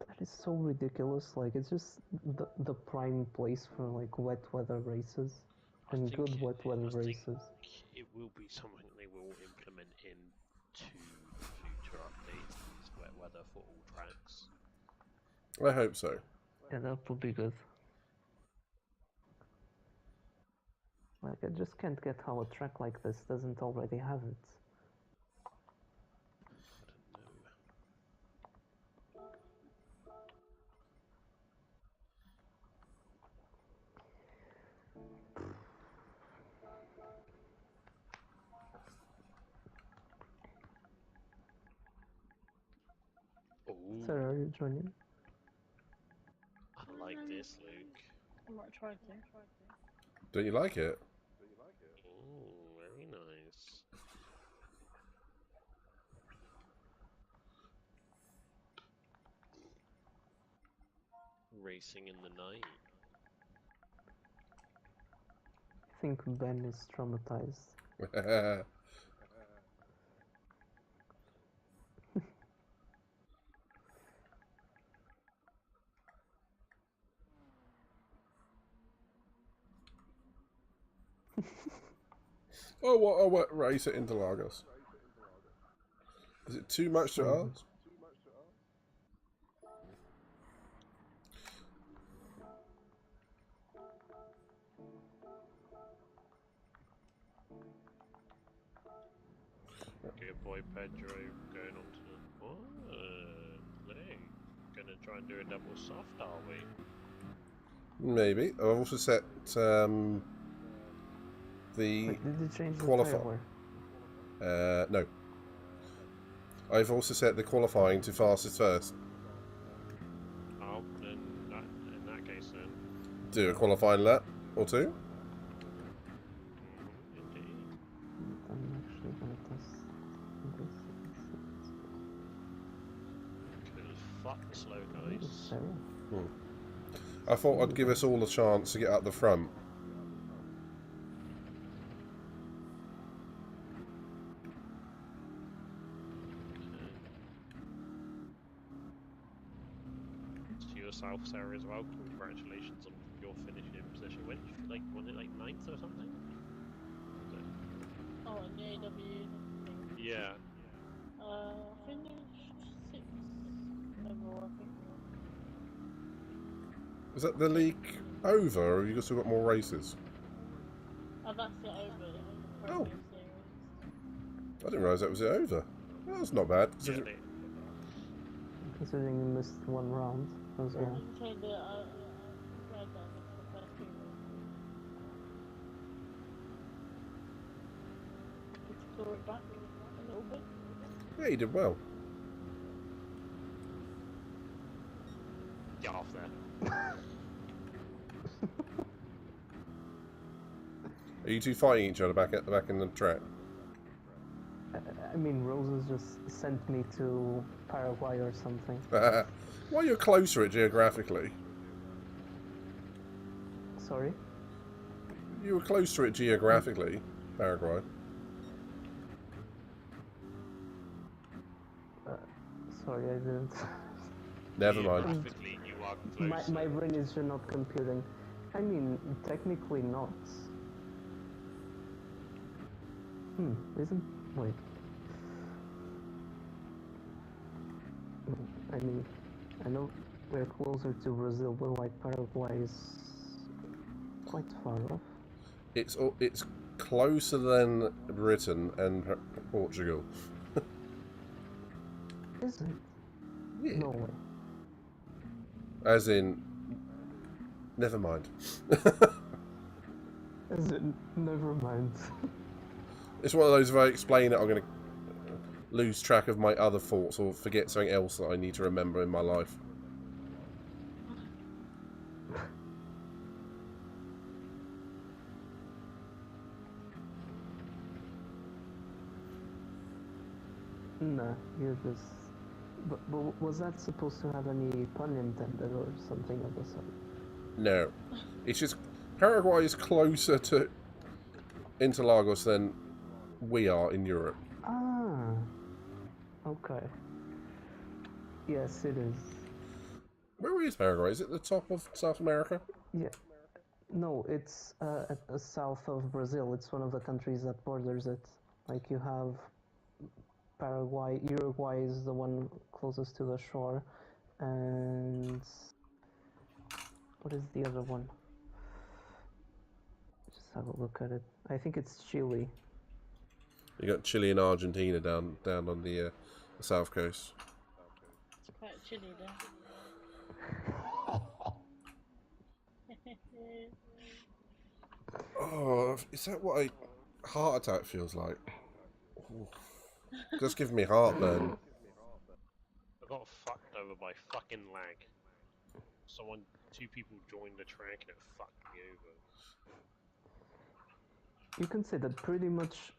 S6: That is so ridiculous. Like, it's just the prime place for like wet weather races and good wet weather races.
S9: It will be something they will implement into future updates. Is wet weather for all tracks.
S2: I hope so.
S6: Yeah, that would be good. Like, I just can't get how a track like this doesn't already have it.
S9: Ooh,
S6: Sir, are you joining?
S9: I like this, Luke.
S8: I might try to.
S2: Don't you like it?
S9: Ooh, very nice. Racing in the night.
S6: I think Ben is traumatized.
S2: Oh, what a wet race at Interlagos. Is it too much to ask?
S9: Good boy Pedro going on to the... Oh, Luke. Gonna try and do a double soft, are we?
S2: Maybe. I've also set the
S6: Wait, did you change the
S2: qualifying. No. I've also set the qualifying to fastest first.
S9: Oh, in that case then.
S2: Do a qualifying lap or two.
S9: Indeed.
S6: I'm actually gonna test this.
S9: Cool as fuck slow, guys.
S6: Sarah?
S2: I thought I'd give us all a chance to get up the front.
S9: To yourself, Sarah, as well. Congratulations on your finishing position. When did you was it like 9th or something?
S8: Oh, and the AW thing.
S9: Yeah.
S8: Finished 6th overall, I think.
S2: Is that the league over, or have you still got more races?
S8: Oh, that's it over. The
S2: Oh.
S8: Pro Series.
S2: I didn't realise that was it over. Well, that's not bad.
S9: Yeah,
S6: Considering you missed one round as well.
S8: So the glad that I missed the first 2 races. Did you claw it back a little bit?
S2: Yeah, you did well.
S9: Get off there.
S2: Are you two fighting each other back in the track?
S6: I mean, Roses just sent me to Paraguay or something.
S2: Well, you're closer geographically.
S6: Sorry?
S2: You were close to it geographically, Paraguay.
S6: Sorry, I didn't.
S2: Never mind.
S9: Geographically, you are close.
S6: My brain is just not computing. I mean, technically not. Isn't... Wait. I mean, I know we're closer to Brazil, but like Paraguay is quite far off.
S2: It's closer than Britain and Portugal.
S6: Is it?
S2: Yeah.
S6: No way.
S2: As in, never mind.
S6: As in, never mind.
S2: It's one of those, if I explain it, I'm going to lose track of my other thoughts or forget something else that I need to remember in my life.
S6: No, you're just. But was that supposed to have any pun intended or something of the sort?
S2: No. It's just Paraguay is closer to Interlagos than we are in Europe.
S6: Ah. Okay. Yes, it is.
S2: Where is Paraguay? Is it the top of South America?
S6: Yeah. No, it's at the south of Brazil. It's one of the countries that borders it. Like you have Paraguay, Uruguay is the one closest to the shore, and what is the other one? Just have a look at it. I think it's Chile.
S2: You got Chile and Argentina down on the south coast.
S8: It's quite chilly there.
S2: Oh, is that what a heart attack feels like? Ooh. Just giving me heartburn.
S9: I got fucked over by fucking lag. Two people joined the track and it fucked me over.
S6: You can say that pretty much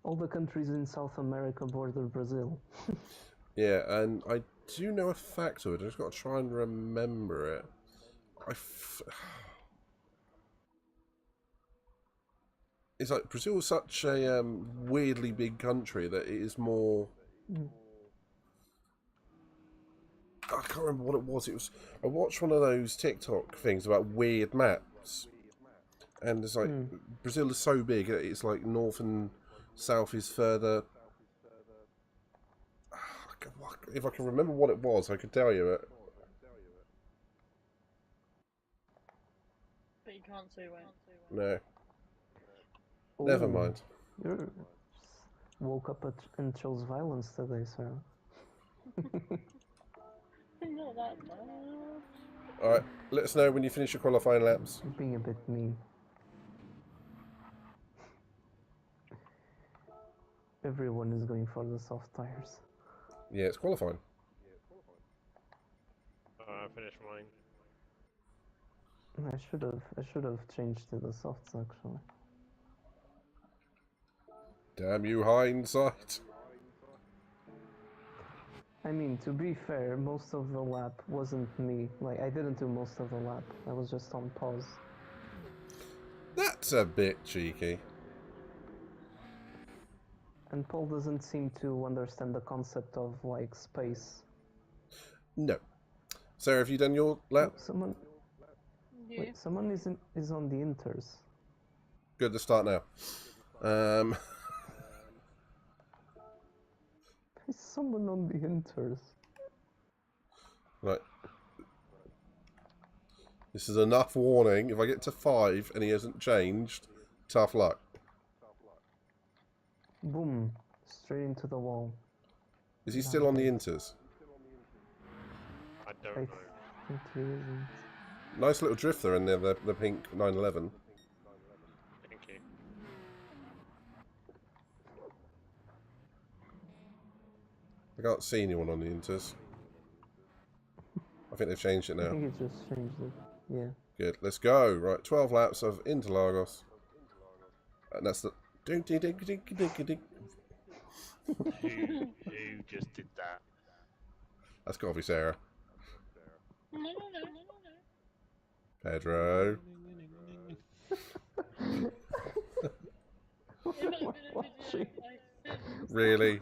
S6: all the countries in South America border Brazil.
S2: Yeah, and I do know a fact of it. I just got to try and remember it. It's like Brazil is such a weirdly big country that it is more. I can't remember what it was. I watched one of those TikTok things about weird maps, and it's like Brazil is so big. It's like north and south is further. If I can remember what it was, I could tell you it.
S8: But you can't say when.
S2: No. Never
S6: Ooh,
S2: mind.
S6: You woke up and chose violence today, sir.
S8: Not that bad.
S2: Alright, let us know when you finish your qualifying laps.
S6: You're being a bit mean. Everyone is going for the soft tires.
S2: Yeah, it's qualifying.
S9: I finished mine.
S6: I should have changed to the softs actually.
S2: Damn you, hindsight.
S6: I mean, to be fair, most of the lap wasn't me. Like, I didn't do most of the lap. I was just on pause.
S2: That's a bit cheeky.
S6: And Paul doesn't seem to understand the concept of, like, space.
S2: No. Sarah, have you done your lap?
S6: Someone...
S8: Yeah.
S6: Wait, someone is on the inters.
S2: Good to start now.
S6: Is someone on the inters?
S2: Right. This is enough warning. If I get to 5 and he hasn't changed, tough luck.
S6: Boom. Straight into the wall.
S2: Is he still on the inters?
S9: I don't
S6: I
S9: know.
S6: think he isn't.
S2: Nice little drift there in there, the pink 911.
S9: Thank you.
S2: I can't see anyone on the inters. I think they've changed it
S6: I
S2: now.
S6: think it just changed it. Yeah.
S2: Good, let's go. Right, 12 laps of Interlagos. And that's the... Ding, ding, ding, ding, ding, ding.
S9: Who just did that?
S2: That's got to be Sarah.
S8: No.
S2: Pedro. Really?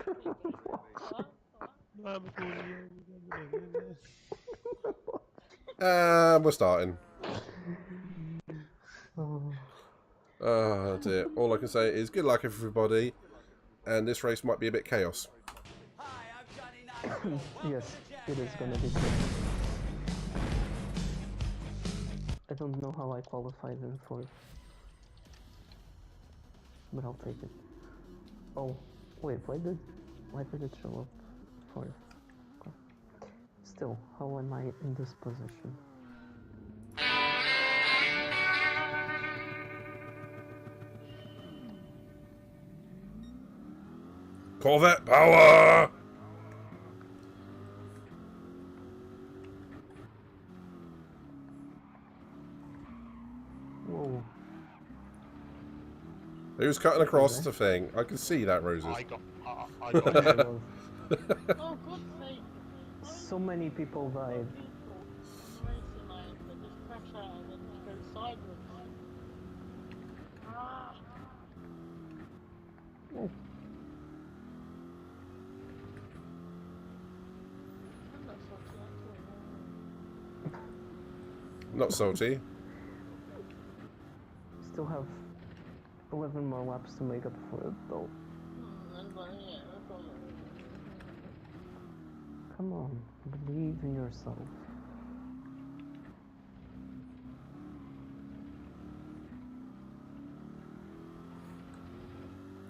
S2: We're starting. Oh dear. All I can say is good luck everybody. And this race might be a bit chaos.
S6: Yes, it is gonna be good. I don't know how I qualified in fourth, but I'll take it. Oh, wait, why did it show up fourth? Okay. Still, how am I in this position?
S2: Corvette power!
S6: Whoa.
S2: Who's cutting across the thing? I can see that, Roses.
S9: I I got
S6: Oh my
S9: him.
S6: god.
S8: Oh, God's sake.
S6: So many people died.
S8: People on the racing line that just crash out and then just go sideways. Ah!
S6: Oh,
S8: I'm not salty at all.
S2: Not salty.
S6: still have 11 more laps to make up for it though.
S8: Yeah, no problem.
S6: Come on, believe in yourself.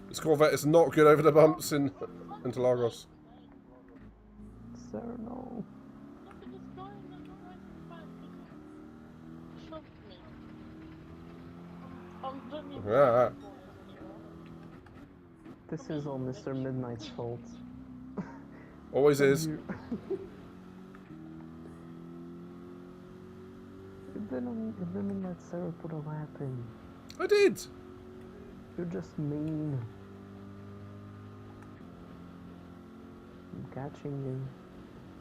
S2: This Corvette is not good over the bumps in Interlagos.
S6: Sir, no.
S8: Look at this guy in the right back. He shoved me. Don't even
S2: Ah.
S6: This is all Mr. Midnight's fault.
S2: Always is.
S6: You didn't let Sarah put a lap in.
S2: I did.
S6: You're just mean. I'm catching you.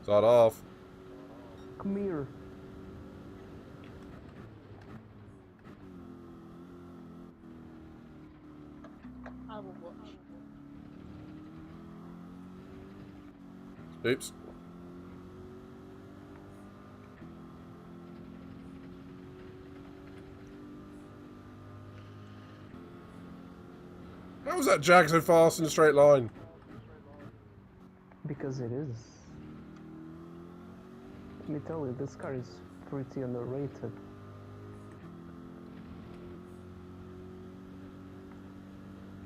S2: Start off.
S6: Come here.
S8: I will watch.
S2: Oops. How was that Jag so fast in a straight line?
S6: Because it is. Let me tell you, this car is pretty underrated.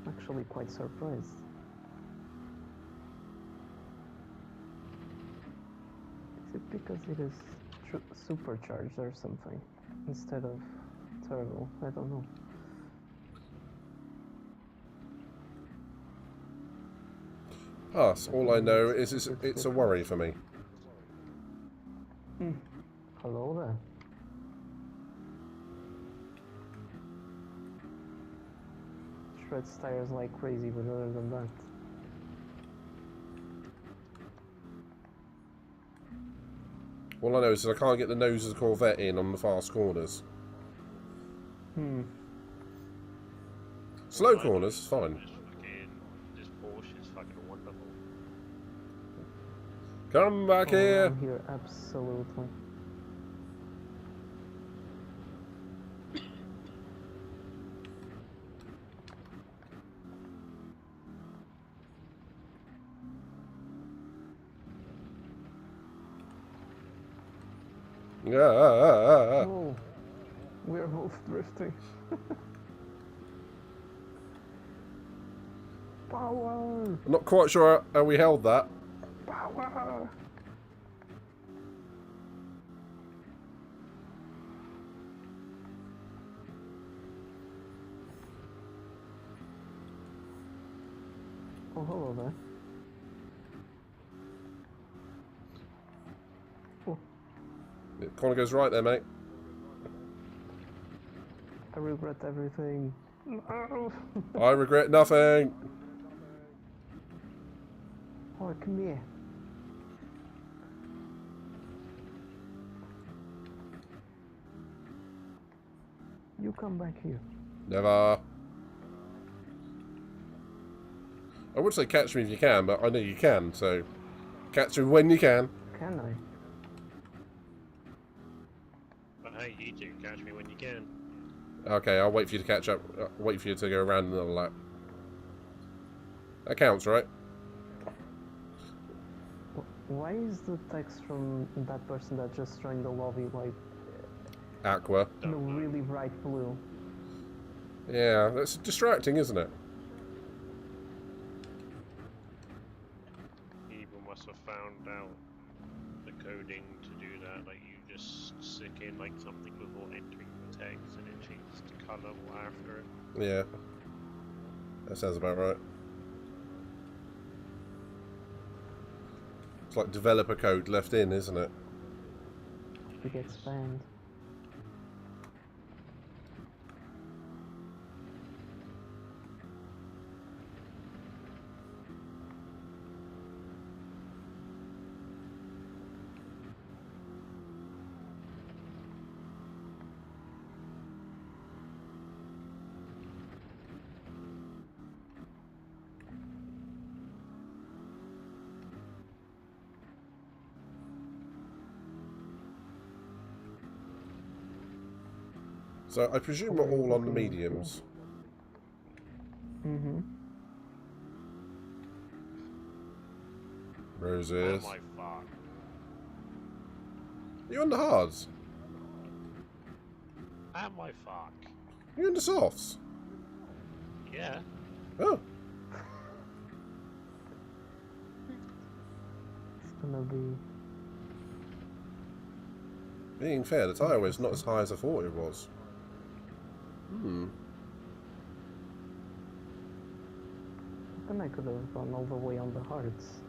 S6: Actually quite surprised. Is it because it is supercharged or something instead of turbo? I don't know.
S2: Pass. All I know is it's a worry for me.
S6: Hello there. Shreds tires like crazy, but other than that.
S2: All I know is I can't get the nose of the Corvette in on the fast corners. Slow corners is fine.
S9: This Porsche is fucking wonderful.
S2: Come back
S6: Oh,
S2: here.
S6: I'm here, absolutely. Oh, we're both drifting. Power!
S2: I'm not quite sure how we held that.
S6: Power! Oh, hello there. Oh,
S2: The corner goes right there, mate.
S6: I regret everything. No!
S2: I regret nothing.
S6: Oh, come here. You come back here.
S2: Never. I would say catch me if you can, but I know you can, so catch me when you can.
S6: Can I?
S9: But hey, you do catch me when you can.
S2: Okay, I'll wait for you to catch up. Wait for you to go around another lap. That counts, right?
S6: Why is the text from that person that just joined the lobby like
S2: Aqua.
S6: in a really bright blue?
S2: Yeah, that's distracting, isn't it?
S9: People must have found out the coding to do that. Like you just stick in like something before entering the text, and it changes the color after it.
S2: Yeah. That sounds about right. It's like developer code left in, isn't it?
S6: It gets banned.
S2: So I presume we're all on the mediums.
S6: Mm-hmm.
S2: Roses.
S9: Oh my fuck.
S2: Are you on the hards?
S9: Oh my fuck.
S2: Are you on the softs?
S9: Yeah.
S2: Oh.
S6: It's gonna be...
S2: Being fair, the tyre weight's not as high as I thought it was.
S6: Then I could have gone all the way on the hards.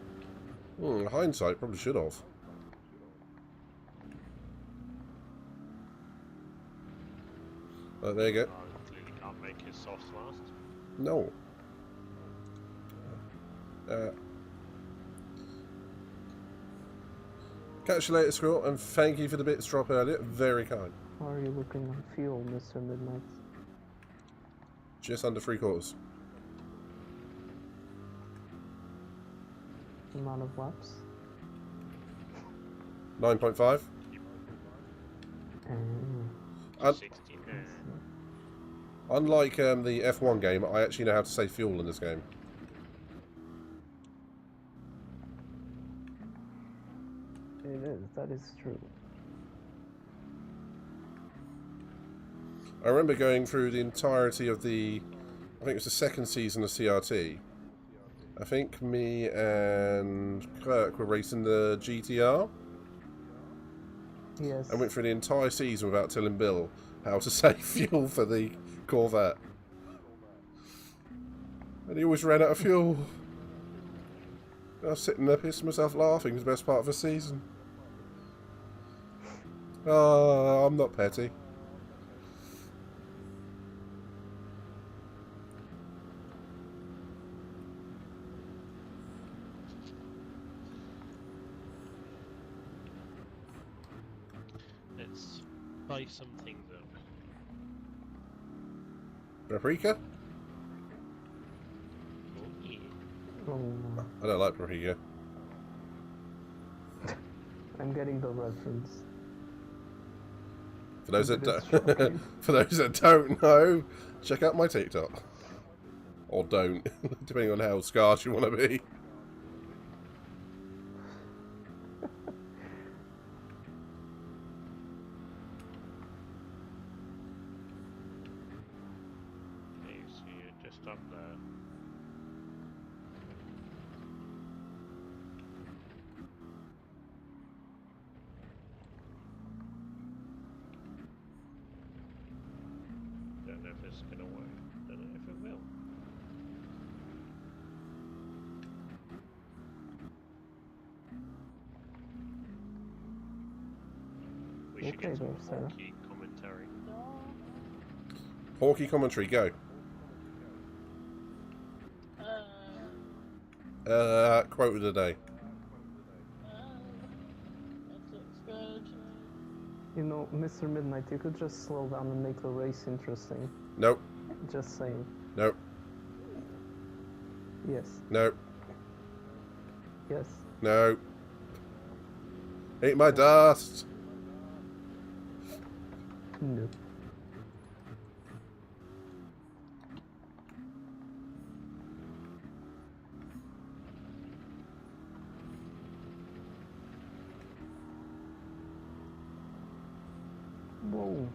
S2: Hindsight, probably should have. Oh, there you go.
S9: Clearly can't make his softs last.
S2: No. Catch you later, Squirrel, and thank you for the bits drop earlier. Very kind.
S6: How are you looking on fuel, Mr. Midnight?
S2: Just under 3/4.
S6: Amount of laps?
S2: 9.5. Un
S9: 69.
S2: Unlike the F1 game, I actually know how to save fuel in this game.
S6: It is, that is true.
S2: I remember going through the entirety of the, I think it was the second season of CRT. I think me and Kirk were racing the GTR.
S6: Yes.
S2: I went through the entire season without telling Bill how to save fuel for the Corvette. And he always ran out of fuel. I was sitting there pissing myself laughing. It was the best part of the season. Oh, I'm not petty.
S9: Let's spice some things up.
S2: Paprika?
S9: Oh yeah.
S6: Oh,
S2: I don't like paprika.
S6: I'm getting the reference.
S2: For those that
S6: It is
S2: don't,
S6: shocking.
S2: for those that don't know, check out my TikTok, or don't, depending on how scarce you want to be.
S9: Okay, so you're just up there. Don't know if it's gonna work. Don't know if it will. We should
S6: Okay
S9: get some
S6: there, Sarah.
S9: wonky commentary.
S2: Hawky commentary, go. Quote of the day.
S8: That looks good.
S6: You know, Mr. Midnight, you could just slow down and make the race interesting.
S2: Nope,
S6: Just saying.
S2: nope,
S6: Yes.
S2: nope,
S6: Yes.
S2: nope. Eat my dust.
S6: No. Whoa.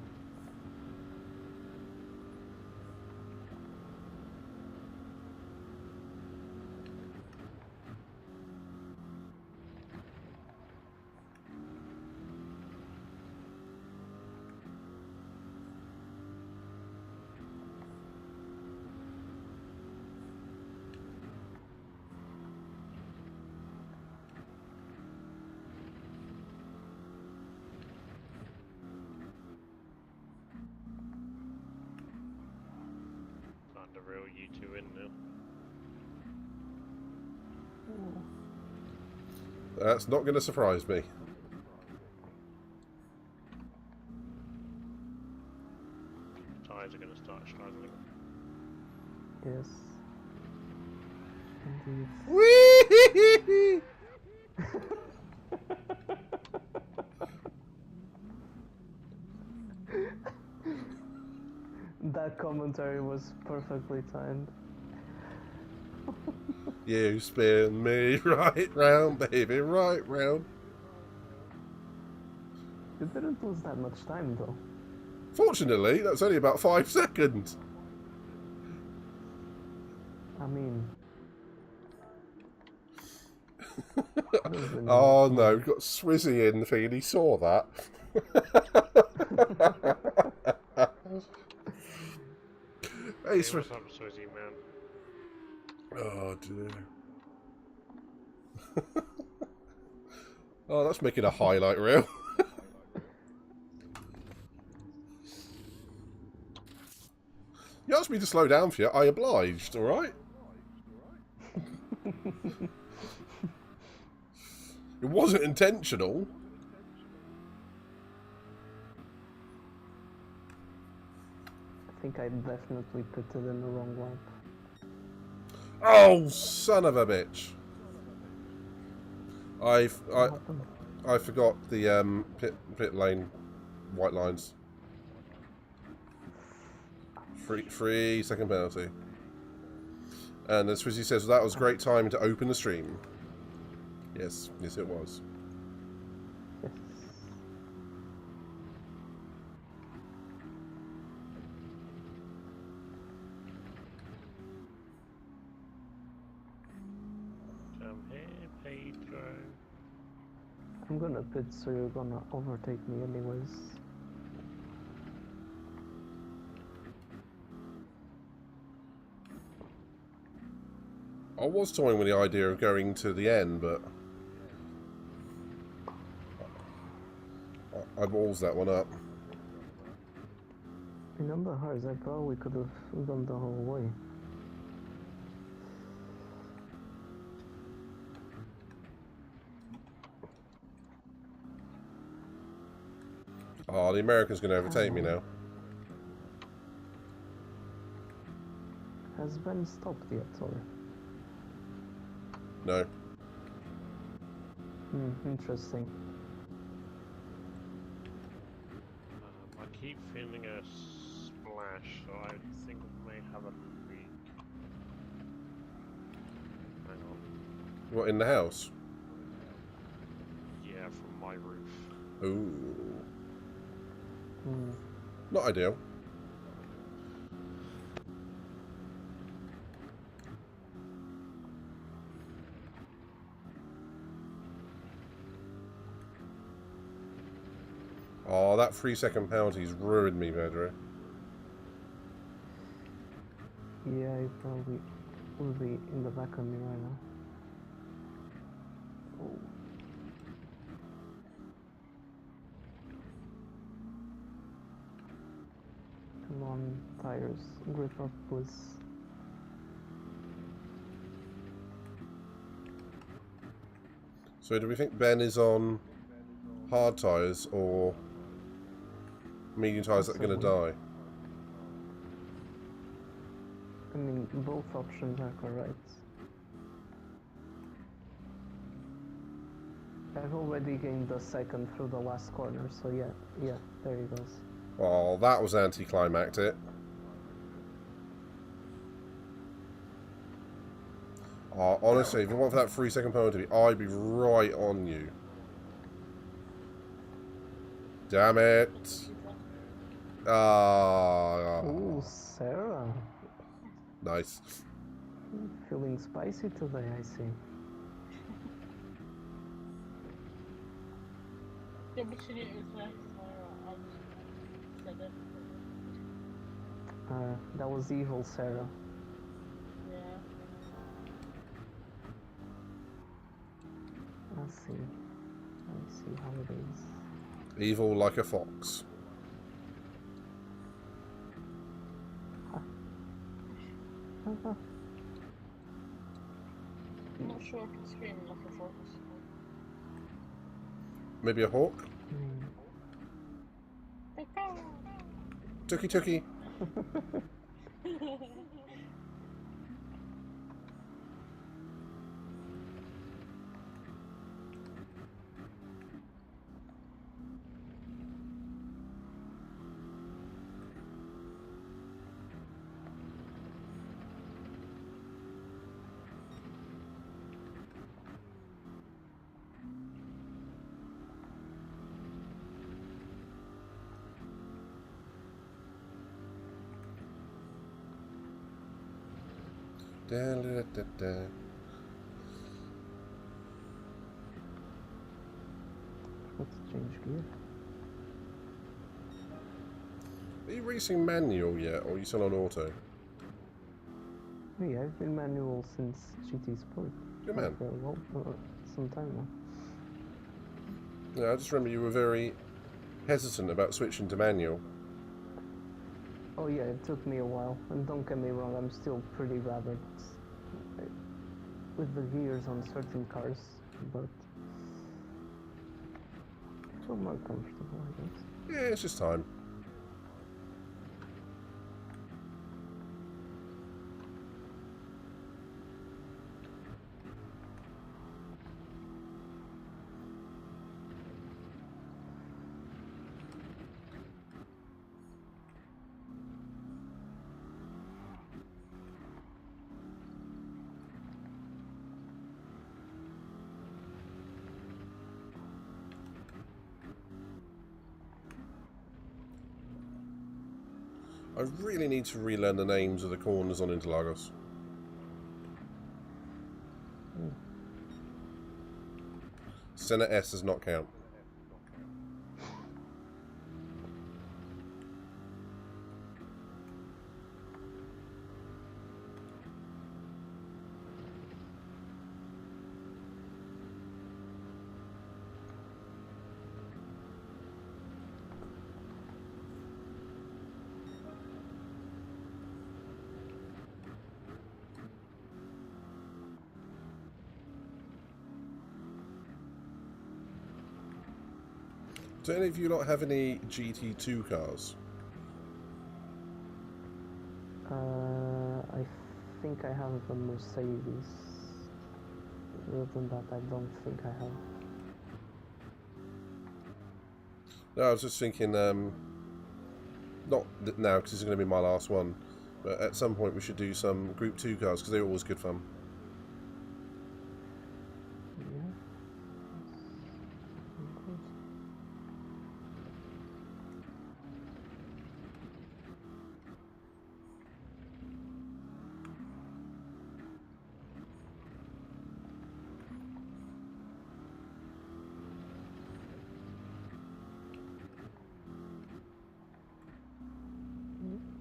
S9: Find a real you two in now.
S2: That's not going to surprise me.
S9: Tires are gonna start struggling.
S6: Yes. Indeed.
S2: Whee!
S6: That commentary was perfectly timed.
S2: You spin me right round, baby, right round.
S6: You didn't lose that much time though.
S2: Fortunately, that's only about 5 seconds.
S6: I mean...
S2: Oh no, we've got Swizzy in the thing and he saw that. Hey,
S9: Hey, what's up, Swizzy, man?
S2: Oh dear. Oh, that's making a highlight reel. You asked me to slow down for you. I obliged, alright? It wasn't intentional.
S6: I think I definitely put it in the wrong lap.
S2: Oh, son of a bitch. I forgot the pit lane white lines. 3 second penalty. And as Swizzy says, that was great timing to open the stream. Yes, yes it was.
S6: Yes.
S9: Come here, Pedro.
S6: I'm gonna pit so you're gonna overtake me anyways.
S2: I was toying with the idea of going to the end, but I balls that one up.
S6: In number hers, I probably could have gone the whole way.
S2: Oh, the American's going to overtake me now.
S6: Has Ben stopped yet, or?
S2: No.
S6: Interesting.
S9: I keep feeling a splash, so I think we may have a leak. Hang on.
S2: What, in the house?
S9: Yeah, from my roof.
S2: Ooh. Not ideal. Oh, that 3 second penalty's ruined me, Pedro.
S6: Yeah, he probably will be in the back of me right now. Oh. Come on, tires, grip up, please.
S2: So do we think Ben is on hard tyres or medium tyres that are going to die?
S6: I mean, both options are correct. I've already gained a second through the last corner, so yeah, there he goes.
S2: Oh, that was anticlimactic. Oh, honestly, if it weren't for that 3 second penalty, I'd be right on you. Damn it. Ah.
S6: Ooh, Sarah.
S2: Nice.
S6: Feeling spicy today, I see.
S8: The opportunity was left, so I just said it.
S6: That was evil, Sarah.
S8: Yeah.
S6: Let's see how it is.
S2: Evil like a fox.
S8: I'm not sure I can scream like a fox.
S2: Maybe a hawk? Tookie tookie. Da, da, da, da.
S6: Let's change gear.
S2: Are you racing manual yet, or are you still on auto?
S6: Yeah, I've been manual since GT Sport.
S2: Good man.
S6: Well, some time now.
S2: Yeah, I just remember you were very hesitant about switching to manual.
S6: Oh yeah, it took me a while, and don't get me wrong, I'm still pretty bad with the gears on certain cars, but I feel more comfortable, I guess.
S2: Yeah, it's just time. I really need to relearn the names of the corners on Interlagos. Senna S does not count. Do any of you lot have any GT2 cars?
S6: I think I have a Mercedes. Other than that, I don't think I have.
S2: No, I was just thinking, not now because this is going to be my last one, but at some point we should do some Group 2 cars because they're always good fun.
S6: Yeah.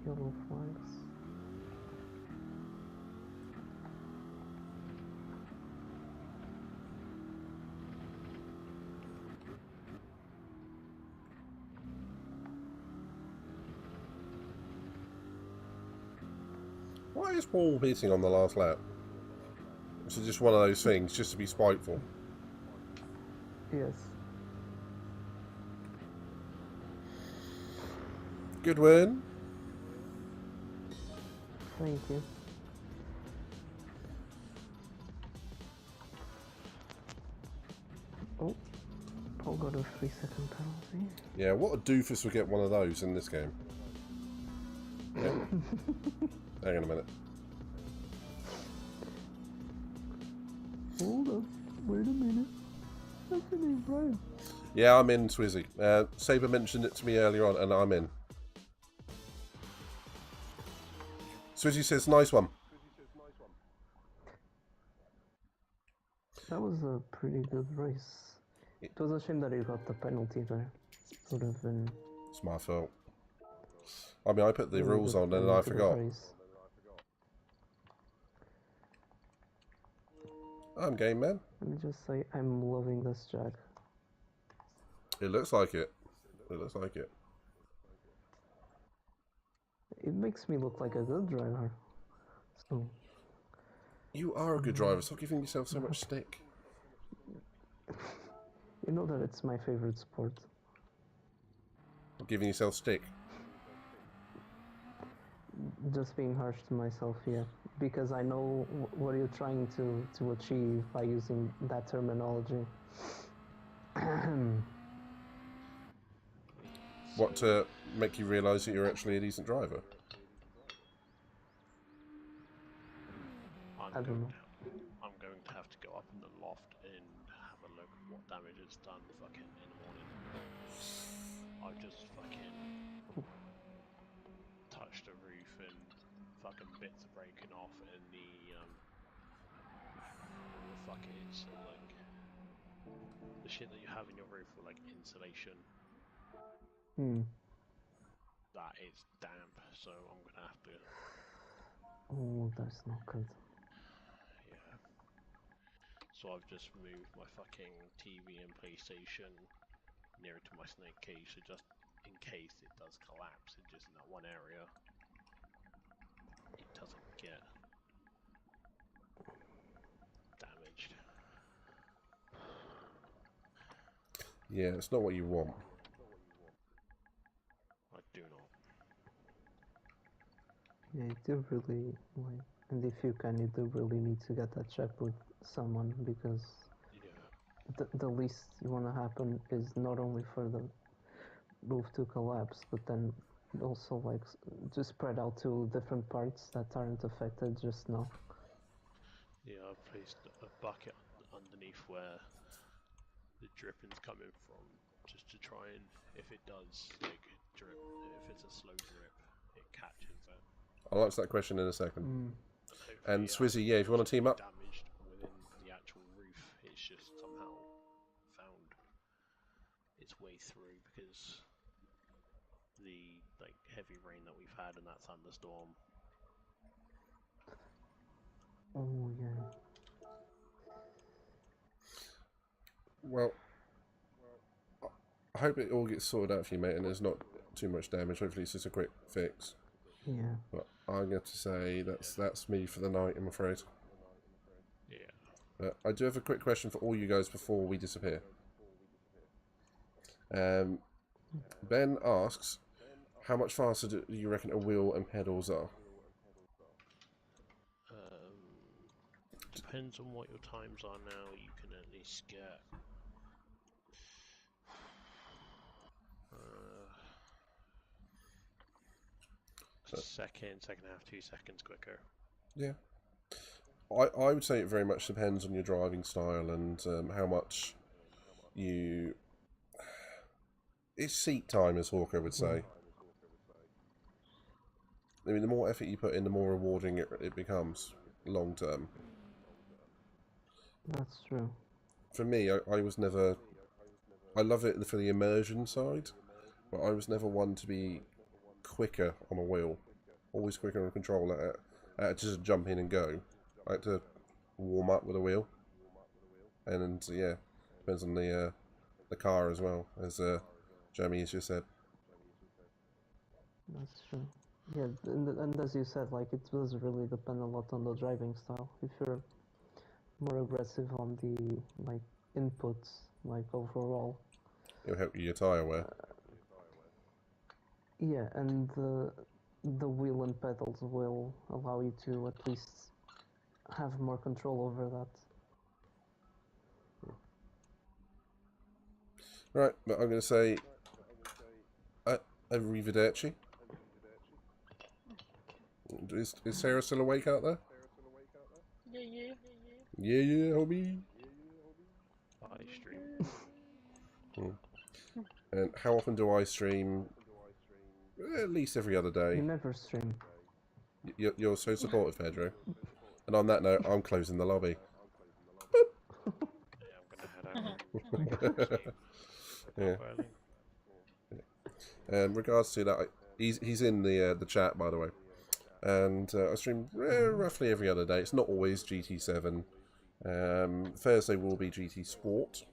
S6: Yellow flags.
S2: Why is Paul hitting on the last lap? Is it just one of those things, just to be spiteful?
S6: Yes.
S2: Good win.
S6: Thank you. Oh, Paul got a 3-second penalty.
S2: Yeah, what a doofus would get one of those in this game. Yeah. Hang on a minute.
S6: Hold up. Wait a minute. That's the name, Brian.
S2: Yeah, I'm in, Swizzy. Saber mentioned it to me earlier on, and I'm in. Swizzy says, nice one.
S6: That was a pretty good race. It was a shame that he got the penalty there. Would have been...
S2: It's my fault. I mean, I put the
S6: really
S2: rules
S6: good
S2: on and
S6: end
S2: I
S6: to the
S2: forgot.
S6: race.
S2: I'm game, man.
S6: Let me just say, I'm loving this Jag.
S2: It looks like it. It looks like it.
S6: It makes me look like a good driver. So...
S2: You are a good driver. Stop giving yourself so much stick.
S6: You know that it's my favorite sport.
S2: Giving yourself stick.
S6: Just being harsh to myself, yeah. Because I know what you're trying to achieve by using that terminology.
S2: What, to make you realise that you're actually a decent driver?
S6: I don't know.
S9: I'm going to have to go up in the loft and have a look at what damage it's done fucking in the morning. I've just fucking touched the roof and fucking bits are breaking off, and the fuck it is, like the shit that you have in your roof for like insulation, that is damp. So I'm gonna have to.
S6: Oh, that's not good.
S9: Yeah. So I've just moved my fucking TV and PlayStation nearer to my snake cage, so just in case it does collapse, it just in that one area, it doesn't get damaged.
S2: Yeah, it's not what you want.
S9: I do not.
S6: Yeah, you do really, like, and if you can, you do really need to get that checked with someone, because
S9: Yeah.
S6: the least you want to happen is not only for the roof to collapse, but then also like to spread out to different parts that aren't affected just now.
S9: Yeah, I've placed a bucket underneath where the dripping's coming from, just to try and, if it does, like, drip, if it's a slow drip, it catches it.
S2: I'll answer that question in a second. And
S9: Hopefully,
S2: Swizzy, yeah, if you want to team up.
S9: Damaged within the actual roof, it's just somehow found its way through because the like heavy rain that we've had and that thunderstorm.
S6: Oh yeah.
S2: Well, I hope it all gets sorted out for you, mate, and there's not too much damage. Hopefully it's just a quick fix.
S6: Yeah.
S2: But I'm going to say that's me for the night, I'm afraid.
S9: Yeah.
S2: I do have a quick question for all you guys before we disappear. Ben asks, how much faster do you reckon a wheel and pedals are?
S9: Depends on what your times are now. You can at least get second half 2 seconds quicker.
S2: Yeah. I would say it very much depends on your driving style and how much you... It's seat time, as Hawker would say. I mean, the more effort you put in, the more rewarding it becomes, long term.
S6: That's true.
S2: For me, I was never... I love it for the immersion side, but I was never one to be quicker on a wheel. Always quicker on a controller. I had to just jump in and go. I had to warm up with a wheel. And yeah, depends on the car as well, as Jeremy has just said.
S6: That's true. Yeah, and as you said, like, it does really depend a lot on the driving style. If you're more aggressive on the, like, inputs, like, overall.
S2: It'll help you your tyre wear.
S6: Yeah, and the wheel and pedals will allow you to at least have more control over that.
S2: Right, but I'm going to say arrivederci. Is Sarah still awake out there?
S8: Yeah.
S2: Yeah, homie.
S9: I stream.
S2: And how often do I stream? At least every other day.
S6: You never stream.
S2: You're so supportive, Pedro. And on that note, I'm closing the lobby.
S9: Yeah, I'm gonna head out.
S2: Yeah. Regards to that, he's in the chat, by the way. And I stream roughly every other day. It's not always GT7. Thursday will be GT Sport.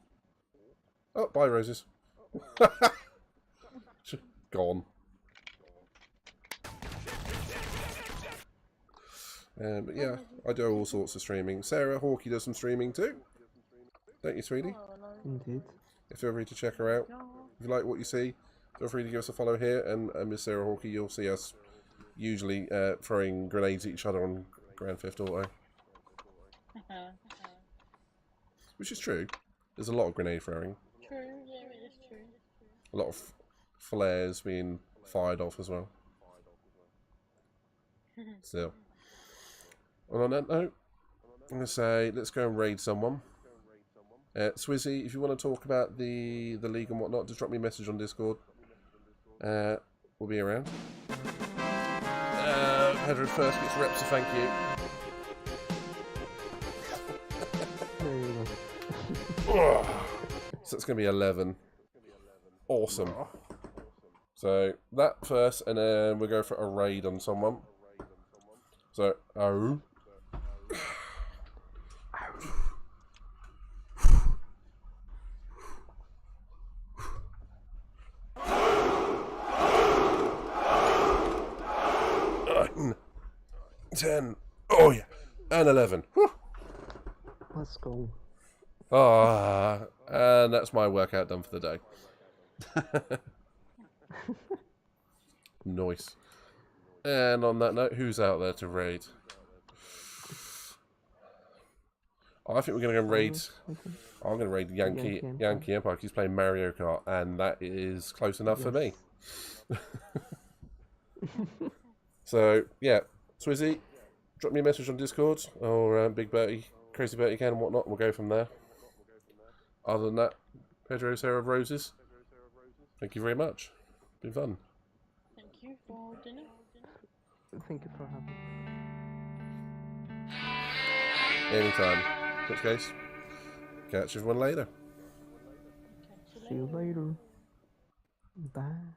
S2: Oh, bye, Roses. Gone. But yeah, I do all sorts of streaming. Sarah Hawkey does some streaming too. Don't you, sweetie?
S6: Indeed.
S2: Feel free to check her out. If you like what you see, feel free to give us a follow here. And Miss Sarah Hawkey, you'll see us usually throwing grenades at each other on Grand Theft Auto. Which is true. There's a lot of grenade throwing.
S8: True, yeah, it is true.
S2: A lot of flares being fired off as well. Still. And on that note, I'm going to say, let's go and raid someone. Swizzy, if you want to talk about the league and whatnot, just drop me a message on Discord. We'll be around. Pedro first gets reps, so thank you.
S6: There you go.
S2: So it's going to be 11. Awesome. So that first, and then we'll go for a raid on someone. So, oh. Nine, 10, oh yeah, and 11. Whew.
S6: Let's go.
S2: Ah, and that's my workout done for the day. Nice. And on that note, who's out there to raid? I think we're going to go raid. I'm going to raid Yankee Empire. He's playing Mario Kart, and that is close enough for me. So yeah, Swizzy, drop me a message on Discord or Big Bertie, Crazy Bertie can and whatnot. And we'll go from there. Other than that, Pedro Sarah of Roses. Thank you very much. Been fun.
S8: Thank you for dinner.
S6: Thank you for having me.
S2: Anytime. In which case, catch everyone later.
S6: See you later. Bye.